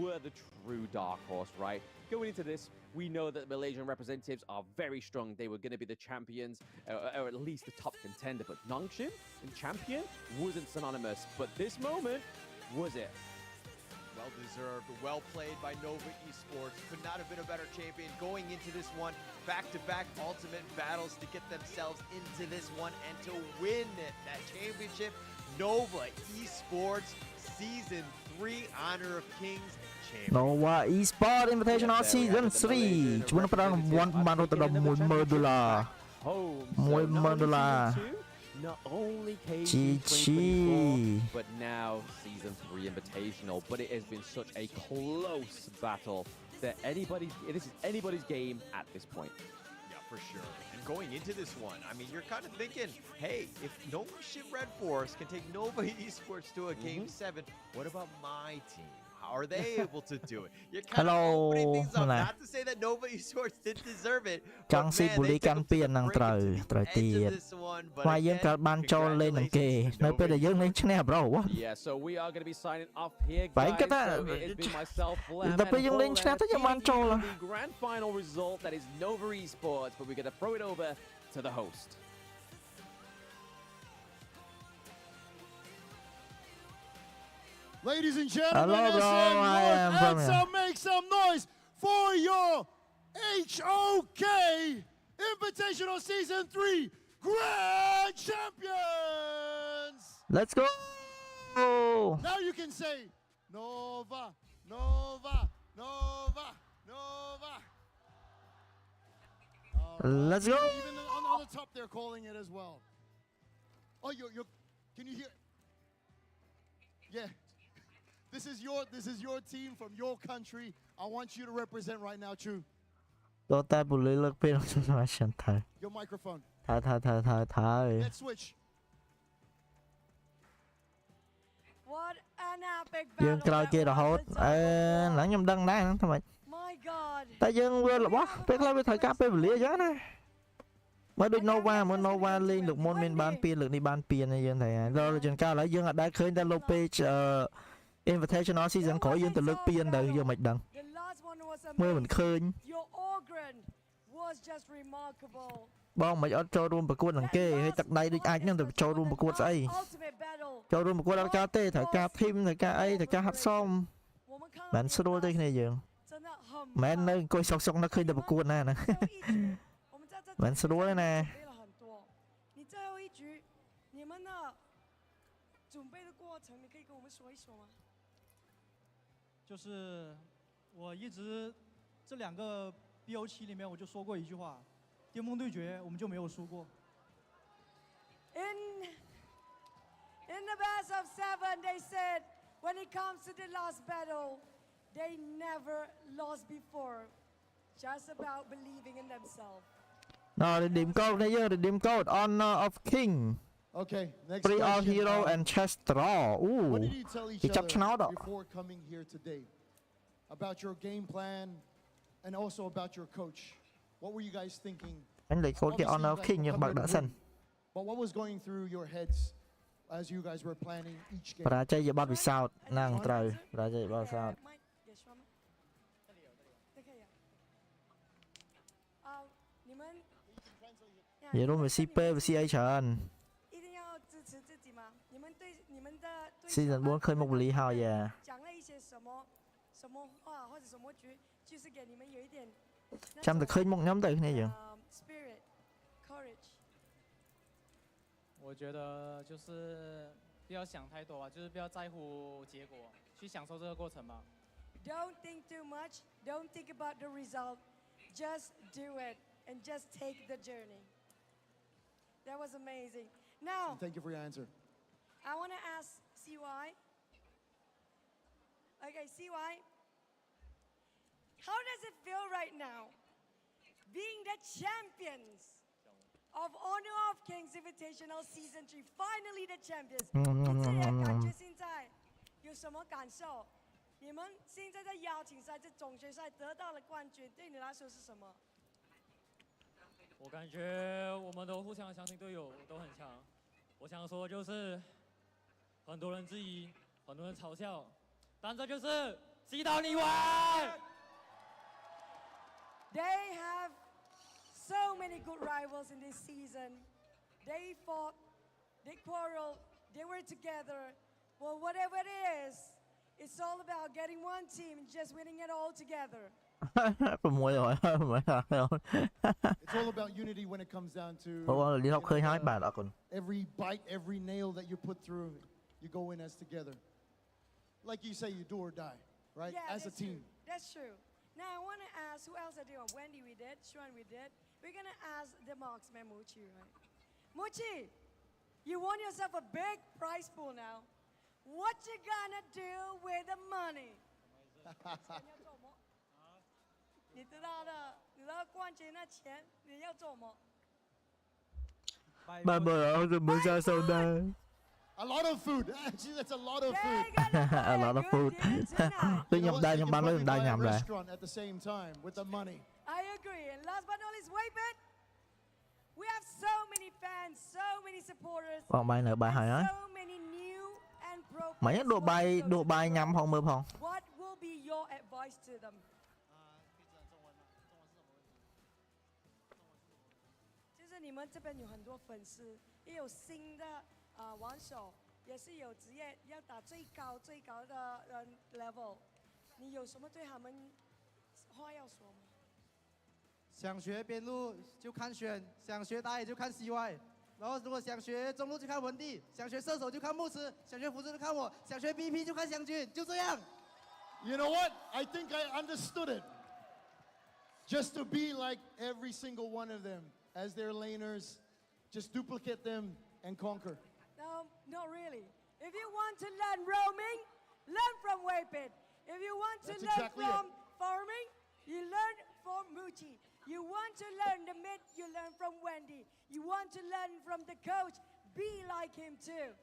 Speaker 19: were the true dark horse, right? Going into this, we know that the Malaysian representatives are very strong. They were going to be the champions, or at least the top contender. But Nongshim and champion wasn't synonymous. But this moment, was it?
Speaker 20: Well deserved, well played by Nova Esports. Could not have been a better champion going into this one. Back-to-back ultimate battles to get themselves into this one and to win that championship. Nova Esports Season 3 Honor of Kings champion.
Speaker 14: Nova Esports Invitational Season 3 ជាមួយនឹងប្រាក់រង្វាន់បានរត់ទៅដល់$10,000
Speaker 19: Not only KG 2024, but now Season 3 Invitational. But it has been such a close battle that this is anybody's game at this point.
Speaker 20: Yeah, for sure. And going into this one, I mean, you're kind of thinking, hey, if Nongshim Red Force can take Nova Esports to a Game 7, what about my team? How are they able to do it? You're kind of opening things up. Not to say that Nova Esports didn't deserve it.
Speaker 14: ចង់ស៊ីបូលីកាន់ពៀននឹងត្រូវទៀតហើយយើងក៏បានចូលលេងនឹងគេនៅពេលដែលយើងលេងឈ្នះ bro
Speaker 19: Yeah, so we are going to be signing off here guys.
Speaker 14: បែរក៏ថា
Speaker 19: So it has been myself,
Speaker 14: តែពេលយើងលេងឈ្នះទៅយើងបានចូល
Speaker 19: the grand final result that is Nova Esports, but we're going to throw it over to the host.
Speaker 8: Ladies and gentlemen, make some noise for your HOK Invitational Season 3 Grand Champions!
Speaker 14: Let's go!
Speaker 8: Now you can say, Nova, Nova, Nova, Nova.
Speaker 14: Let's go!
Speaker 8: Even on the top, they're calling it as well. Oh, can you hear? Yeah. This is your team from your country. I want you to represent right now, Chu.
Speaker 14: Your
Speaker 8: microphone.
Speaker 14: Let's
Speaker 8: switch.
Speaker 13: What an epic
Speaker 14: យើងក្រោយគេរហូតឡើងខ្ញុំដឹងដែរហ្នឹងថាម៉េច
Speaker 13: My god
Speaker 14: តែយើងវារបស់ពេលខ្លះវាត្រូវការពេលវេលាអញ្ចឹងណាមើលដូច Nova លេងលើកមុនមានបាន2លើកនេះបាន2ហើយយើងថាដល់ជួនកាលឥឡូវយើងអត់ដែលឃើញតែលោក page Invitational Season ក្រោយយើងទៅលើក2ទៅយើងមិនដឹងមើលមិនឃើញ
Speaker 13: Your Ogren was just remarkable
Speaker 14: បងមិនអត់ចូលរួមប្រកួតនឹងគេហើយទឹកដៃដូចអាចនឹងទៅចូលរួមប្រកួតស្អីចូលរួមប្រកួតអត់កើតទេត្រូវការ team ត្រូវការអីត្រូវការហាត់សមមិនស្រួលទេគ្នាយើងមិននៅអង្គុយសុកនៅឃើញតែប្រកួតណាហ្នឹងមិនស្រួលទេណា
Speaker 13: 你最后一局你们的准备的过程你可以跟我们说一说吗
Speaker 22: 就是我一直这2个 BO7里面我就说过一句话，巅峰对决我们就没有输过。
Speaker 13: In the best of 7, they said when it comes to the last battle, they never lost before. Just about believing in themselves.
Speaker 14: Rồi redeem code đây giờ redeem code Honor of King.
Speaker 8: Okay, next
Speaker 14: Free all
Speaker 8: question.
Speaker 14: hero and chest draw.
Speaker 8: What did you tell each
Speaker 14: Thì chấp
Speaker 8: other
Speaker 14: nó đó.
Speaker 8: before coming here today about your game plan and also about your coach? What were you guys thinking?
Speaker 14: Anh lấy code cái
Speaker 8: Obviously,
Speaker 14: Honor
Speaker 8: you
Speaker 14: of
Speaker 8: guys
Speaker 14: King
Speaker 8: were
Speaker 14: nhưng
Speaker 8: coming
Speaker 14: bạn đã
Speaker 8: to
Speaker 14: sân.
Speaker 8: win. But what was going through your heads as you guys were planning each game?
Speaker 14: ប្រជ័យបបពិសោធន៍ហ្នឹងត្រូវប្រជ័យបបពិសោធន៍ និយាយរួមវាស៊ីពេលវាស៊ីអីច្រើន Season 4ឃើញមុខវេលាហើយយ៉ា ចាំតែឃើញមុខខ្ញុំទៅគ្នាយើង
Speaker 22: 我觉得就是不要想太多吧，就是不要在乎结果，去享受这个过程吧。
Speaker 13: Don't think too much. Don't think about the result. Just do it and just take the journey. That was amazing. Now,
Speaker 8: Thank you for your answer.
Speaker 13: I want to ask CY. Okay, CY. How does it feel right now being the champions of Honor of Kings Invitational Season 3? Finally the champions. 你自己的感觉现在有什么感受？你们现在在邀请赛、这总决赛得到了冠军，对你来说是什么？
Speaker 22: 我感觉我们都互相相信，队友都很强。我想说就是很多人质疑，很多人嘲笑，但这就是击倒你玩。
Speaker 13: They have so many good rivals in this season. They fought, they quarreled, they were together. Well, whatever it is, it's all about getting one team and just winning it all together.
Speaker 14: 6rồi
Speaker 8: It's all about unity when it comes down to
Speaker 14: เพราะว่าที่เราเคยให้บาทอ่ะคุณ
Speaker 8: every bite, every nail that you put through, you go in as together. Like you say, you do or die, right?
Speaker 13: Yeah,
Speaker 8: As a
Speaker 13: that's
Speaker 8: team.
Speaker 13: True. That's true. Now I want to ask, who else are doing? Wendy we did, Xuan we did. We're going to ask the marksman Muchi, right? Muchi, you won yourself a big prize pool now. What you gonna do with the money? 你知道的，你知道冠军那钱你要做什么？
Speaker 14: Ba bờ ở mới ra sau đây.
Speaker 8: A lot of food. Actually, that's a lot of food.
Speaker 14: A lot of food. Tôi nhầm đây nhầm ban với đây nhầm rồi.
Speaker 8: Restaurant at the same time with the money.
Speaker 13: I agree. And last but not least, wait a bit. We have so many fans, so many supporters.
Speaker 14: Còn bài nữa bài hay á.
Speaker 13: So many new and pro.
Speaker 14: Mấy đồ bài nhầm không mơ không?
Speaker 13: What will be your advice to them? 就是你们这边有很多粉丝，也有新的网手，也是有职业要打最高的level。你有什么对他们话要说吗？
Speaker 22: 想学边路就看选，想学打野就看 CY， 然后如果想学中路就看文帝，想学射手就看牧师，想学辅助就看我，想学 BP 就看湘军，就这样。
Speaker 8: You know what? I think I understood it. Just to be like every single one of them as their laners, just duplicate them and conquer.
Speaker 13: No, not really. If you want to learn roaming, learn from Waypit. If you want to
Speaker 8: That's
Speaker 13: learn
Speaker 8: exactly
Speaker 13: from
Speaker 8: it.
Speaker 13: farming, you learn from Muchi. You want to learn the mid, you learn from Wendy. You want to learn from the coach, be like him too.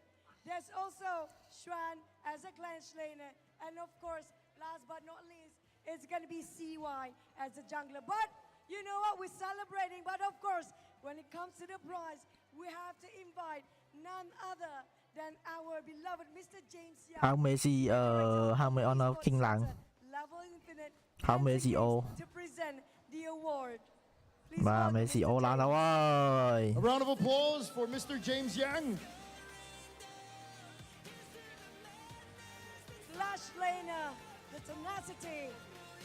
Speaker 13: There's also Xuan as a clan laner, and of course, last but not least, it's gonna be CY as a jungler. But you know what? We're celebrating, but of course, when it comes to the prize, we have to invite none other than our beloved Mr. James Young.
Speaker 14: 20 Honor of King lặng. Không Messi ô.
Speaker 13: To present the award.
Speaker 14: Và Messi ô là đâu ơi.
Speaker 8: A round of applause for Mr. James Young.
Speaker 13: Flash laner, the tenacity,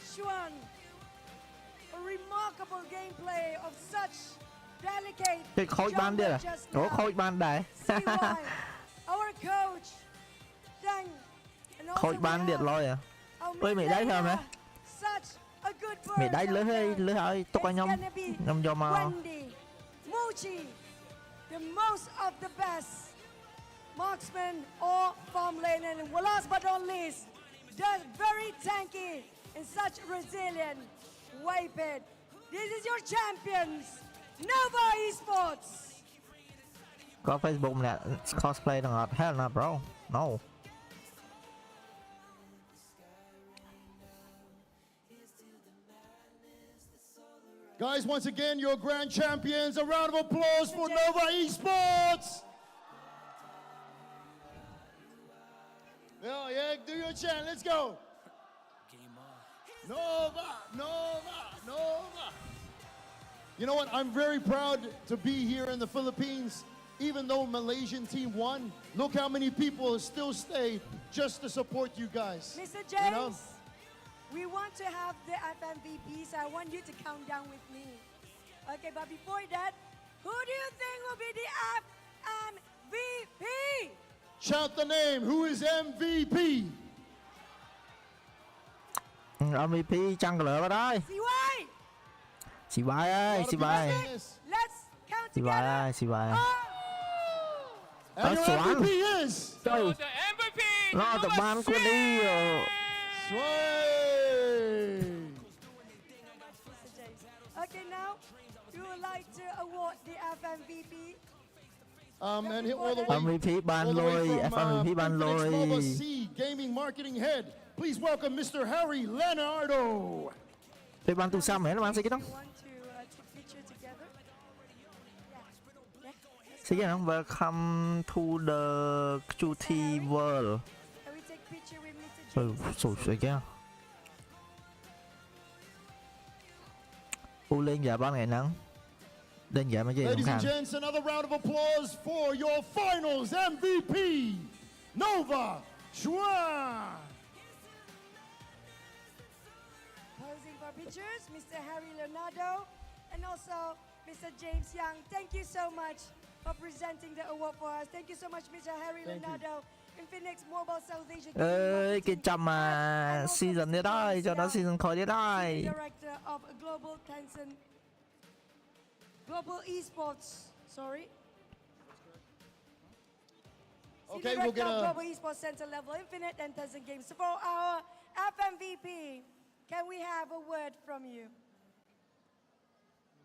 Speaker 13: Xuan. A remarkable gameplay of such delicate.
Speaker 14: Cái khối ban đi à? Ủa khối ban đây.
Speaker 13: Our coach, Dang.
Speaker 14: Khối ban điện lôi à?
Speaker 13: Our
Speaker 14: Ôi mày đấy thôi mày.
Speaker 13: Such a good bird.
Speaker 14: Mày đấy lưới hơi tốt anh nhom. Nhom cho mà.
Speaker 13: Wendy, Muchi, the most of the best marksman or farm lane, and last but not least, the very tanky and such resilient Waypit. This is your champions, Nova Esports.
Speaker 14: Có Facebook nè, cosplay đừng ngọt. Hell no bro, no.
Speaker 8: Guys, once again, your grand champions. A round of applause for Nova Esports. Yeah, do your chant. Let's go. Nova, Nova, Nova. You know what? I'm very proud to be here in the Philippines. Even though Malaysian team won, look how many people still stayed just to support you guys.
Speaker 13: Mr. James,
Speaker 8: You know?
Speaker 13: we want to have the FMVP, so I want you to count down with me. Okay, but before that, who do you think will be the FMVP?
Speaker 8: Shout the name. Who is MVP?
Speaker 14: MVP chăng lửa vào đây.
Speaker 13: CY.
Speaker 14: CY ơi, CY.
Speaker 13: Let's count
Speaker 14: CY ơi, CY.
Speaker 8: And your MVP is...
Speaker 14: Trời. Lo tập ban của đi rồi.
Speaker 13: Okay, now we would like to award the FMVP.
Speaker 8: And hit all the way,
Speaker 14: MVP ban lôi, FMVP ban lôi.
Speaker 8: Nova C Gaming Marketing Head. Please welcome Mr. Harry Leonardo.
Speaker 14: Thì ban tu sao mẹ nó ban gì cái đó? Sige nó welcome to the QT world. Rồi kìa. U lên dạ ban ngày nắng. Đơn giản mà gì
Speaker 8: Ladies and gents, another round of applause for your finals MVP, Nova Chuan.
Speaker 13: Posing for pictures, Mr. Harry Leonardo, and also Mr. James Young. Thank you so much for presenting the award for us. Thank you so much, Mr. Harry Leonardo. Infinix Mobile South Asia.
Speaker 14: Ơi cái chăm mà season đi đây cho nó season khỏi đi đây.
Speaker 13: Director of Global Tencent Global Esports. Sorry.
Speaker 8: Okay, we'll get a
Speaker 13: Global Esports Center Level Infinite and Tencent Games. So for our FMVP, can we have a word from you?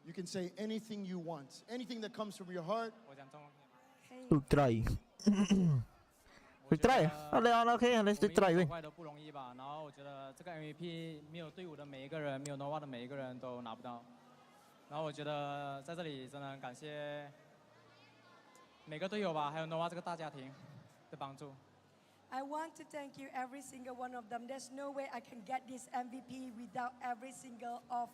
Speaker 8: You can say anything you want, anything that comes from your heart.
Speaker 14: Try. Try. Leon OK, let's try.
Speaker 22: 快都不容易吧，然后我觉得这个 MVP 没有队伍的每一个人，没有 Nova 的每一个人都拿不到。然后我觉得在这里真的很感谢每个队友吧，还有 Nova 这个大家庭的帮助。
Speaker 13: I want to thank you, every single one of them. There's no way I can get this MVP without every single of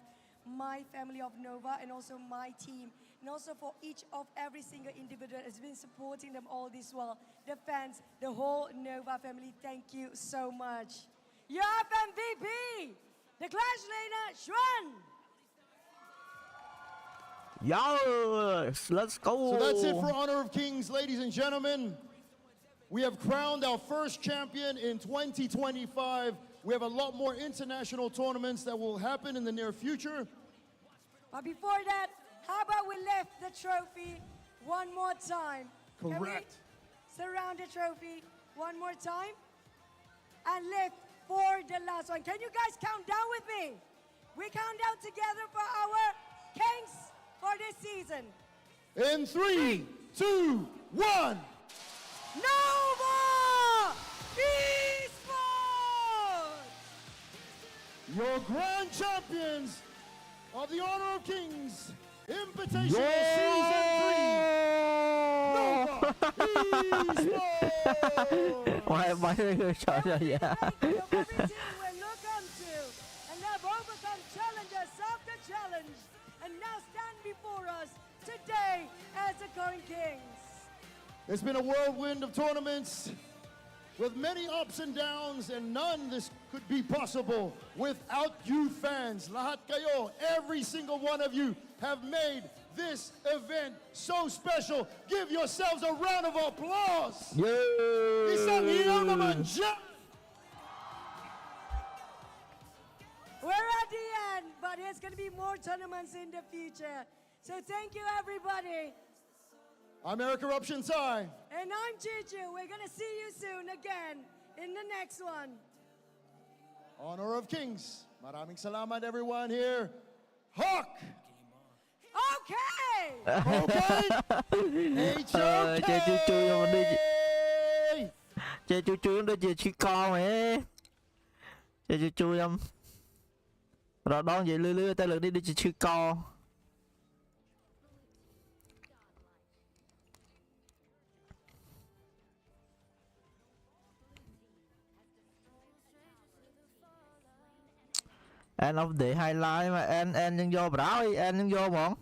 Speaker 13: my family of Nova and also my team. And also for each of every single individual has been supporting them all this while. The fans, the whole Nova family, thank you so much. Your FMVP, the Clash Laner, Xuan.
Speaker 14: Yes, let's go.
Speaker 8: So that's it for Honor of Kings, ladies and gentlemen. We have crowned our first champion in 2025. We have a lot more international tournaments that will happen in the near future.
Speaker 13: But before that, how about we lift the trophy one more time? Can we
Speaker 8: Correct.
Speaker 13: surround the trophy one more time? And lift for the last one. Can you guys count down with me? We count down together for our Kings for this season.
Speaker 8: In 3, 2, 1.
Speaker 13: Nova Esports!
Speaker 8: Your grand champions of the Honor of Kings Invitational Season 3. Nova Esports!
Speaker 14: Why trời vậy?
Speaker 13: We're welcome to and have overcome challenges after challenge and now stand before us today as the current kings.
Speaker 8: It's been a whirlwind of tournaments with many ups and downs, and none this could be possible without you fans. Lahat kayo, every single one of you have made this event so special. Give yourselves a round of applause.
Speaker 14: Yay!
Speaker 8: Isang iyaw naman dyan.
Speaker 13: but there's going to be more tournaments in the future. So thank you, everybody.
Speaker 8: I'm Eric Eruption Time.
Speaker 13: And I'm Juju. We're going to see you soon again in the next one.
Speaker 8: Honor of Kings. Maraming salamat everyone here. Hawk!
Speaker 13: Okay!
Speaker 8: Okay! H-O-K!
Speaker 14: Chơi chui mà đi. Chơi chui nó chơi chi con mày. Chơi chui không? Rồi đón vậy lưa tay lượt đi chơi con. Anh không để highlight mà anhยังvô bảo đi, anhยังvô bọn.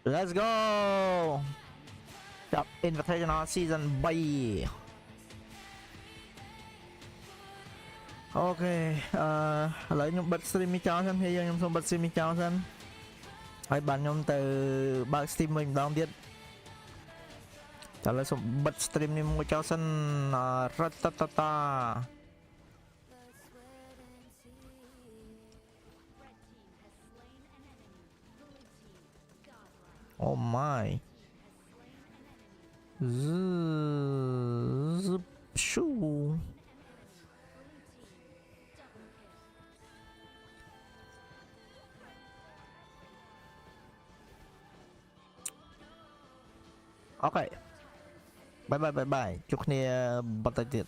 Speaker 14: Let's go. Top Invitational Season 3. Ok, lấy nhóm bật stream đi cháu xem, bây giờ nhóm xong bật stream đi cháu xem. Hãy bạn nhóm từ bật stream mình đóng tiếp. Cháu lấy xong bật stream đi mua cháu xem ratatata. Oh my. Shoo. Ok. Bye bye. Chúcគ្នាបន្តទៀត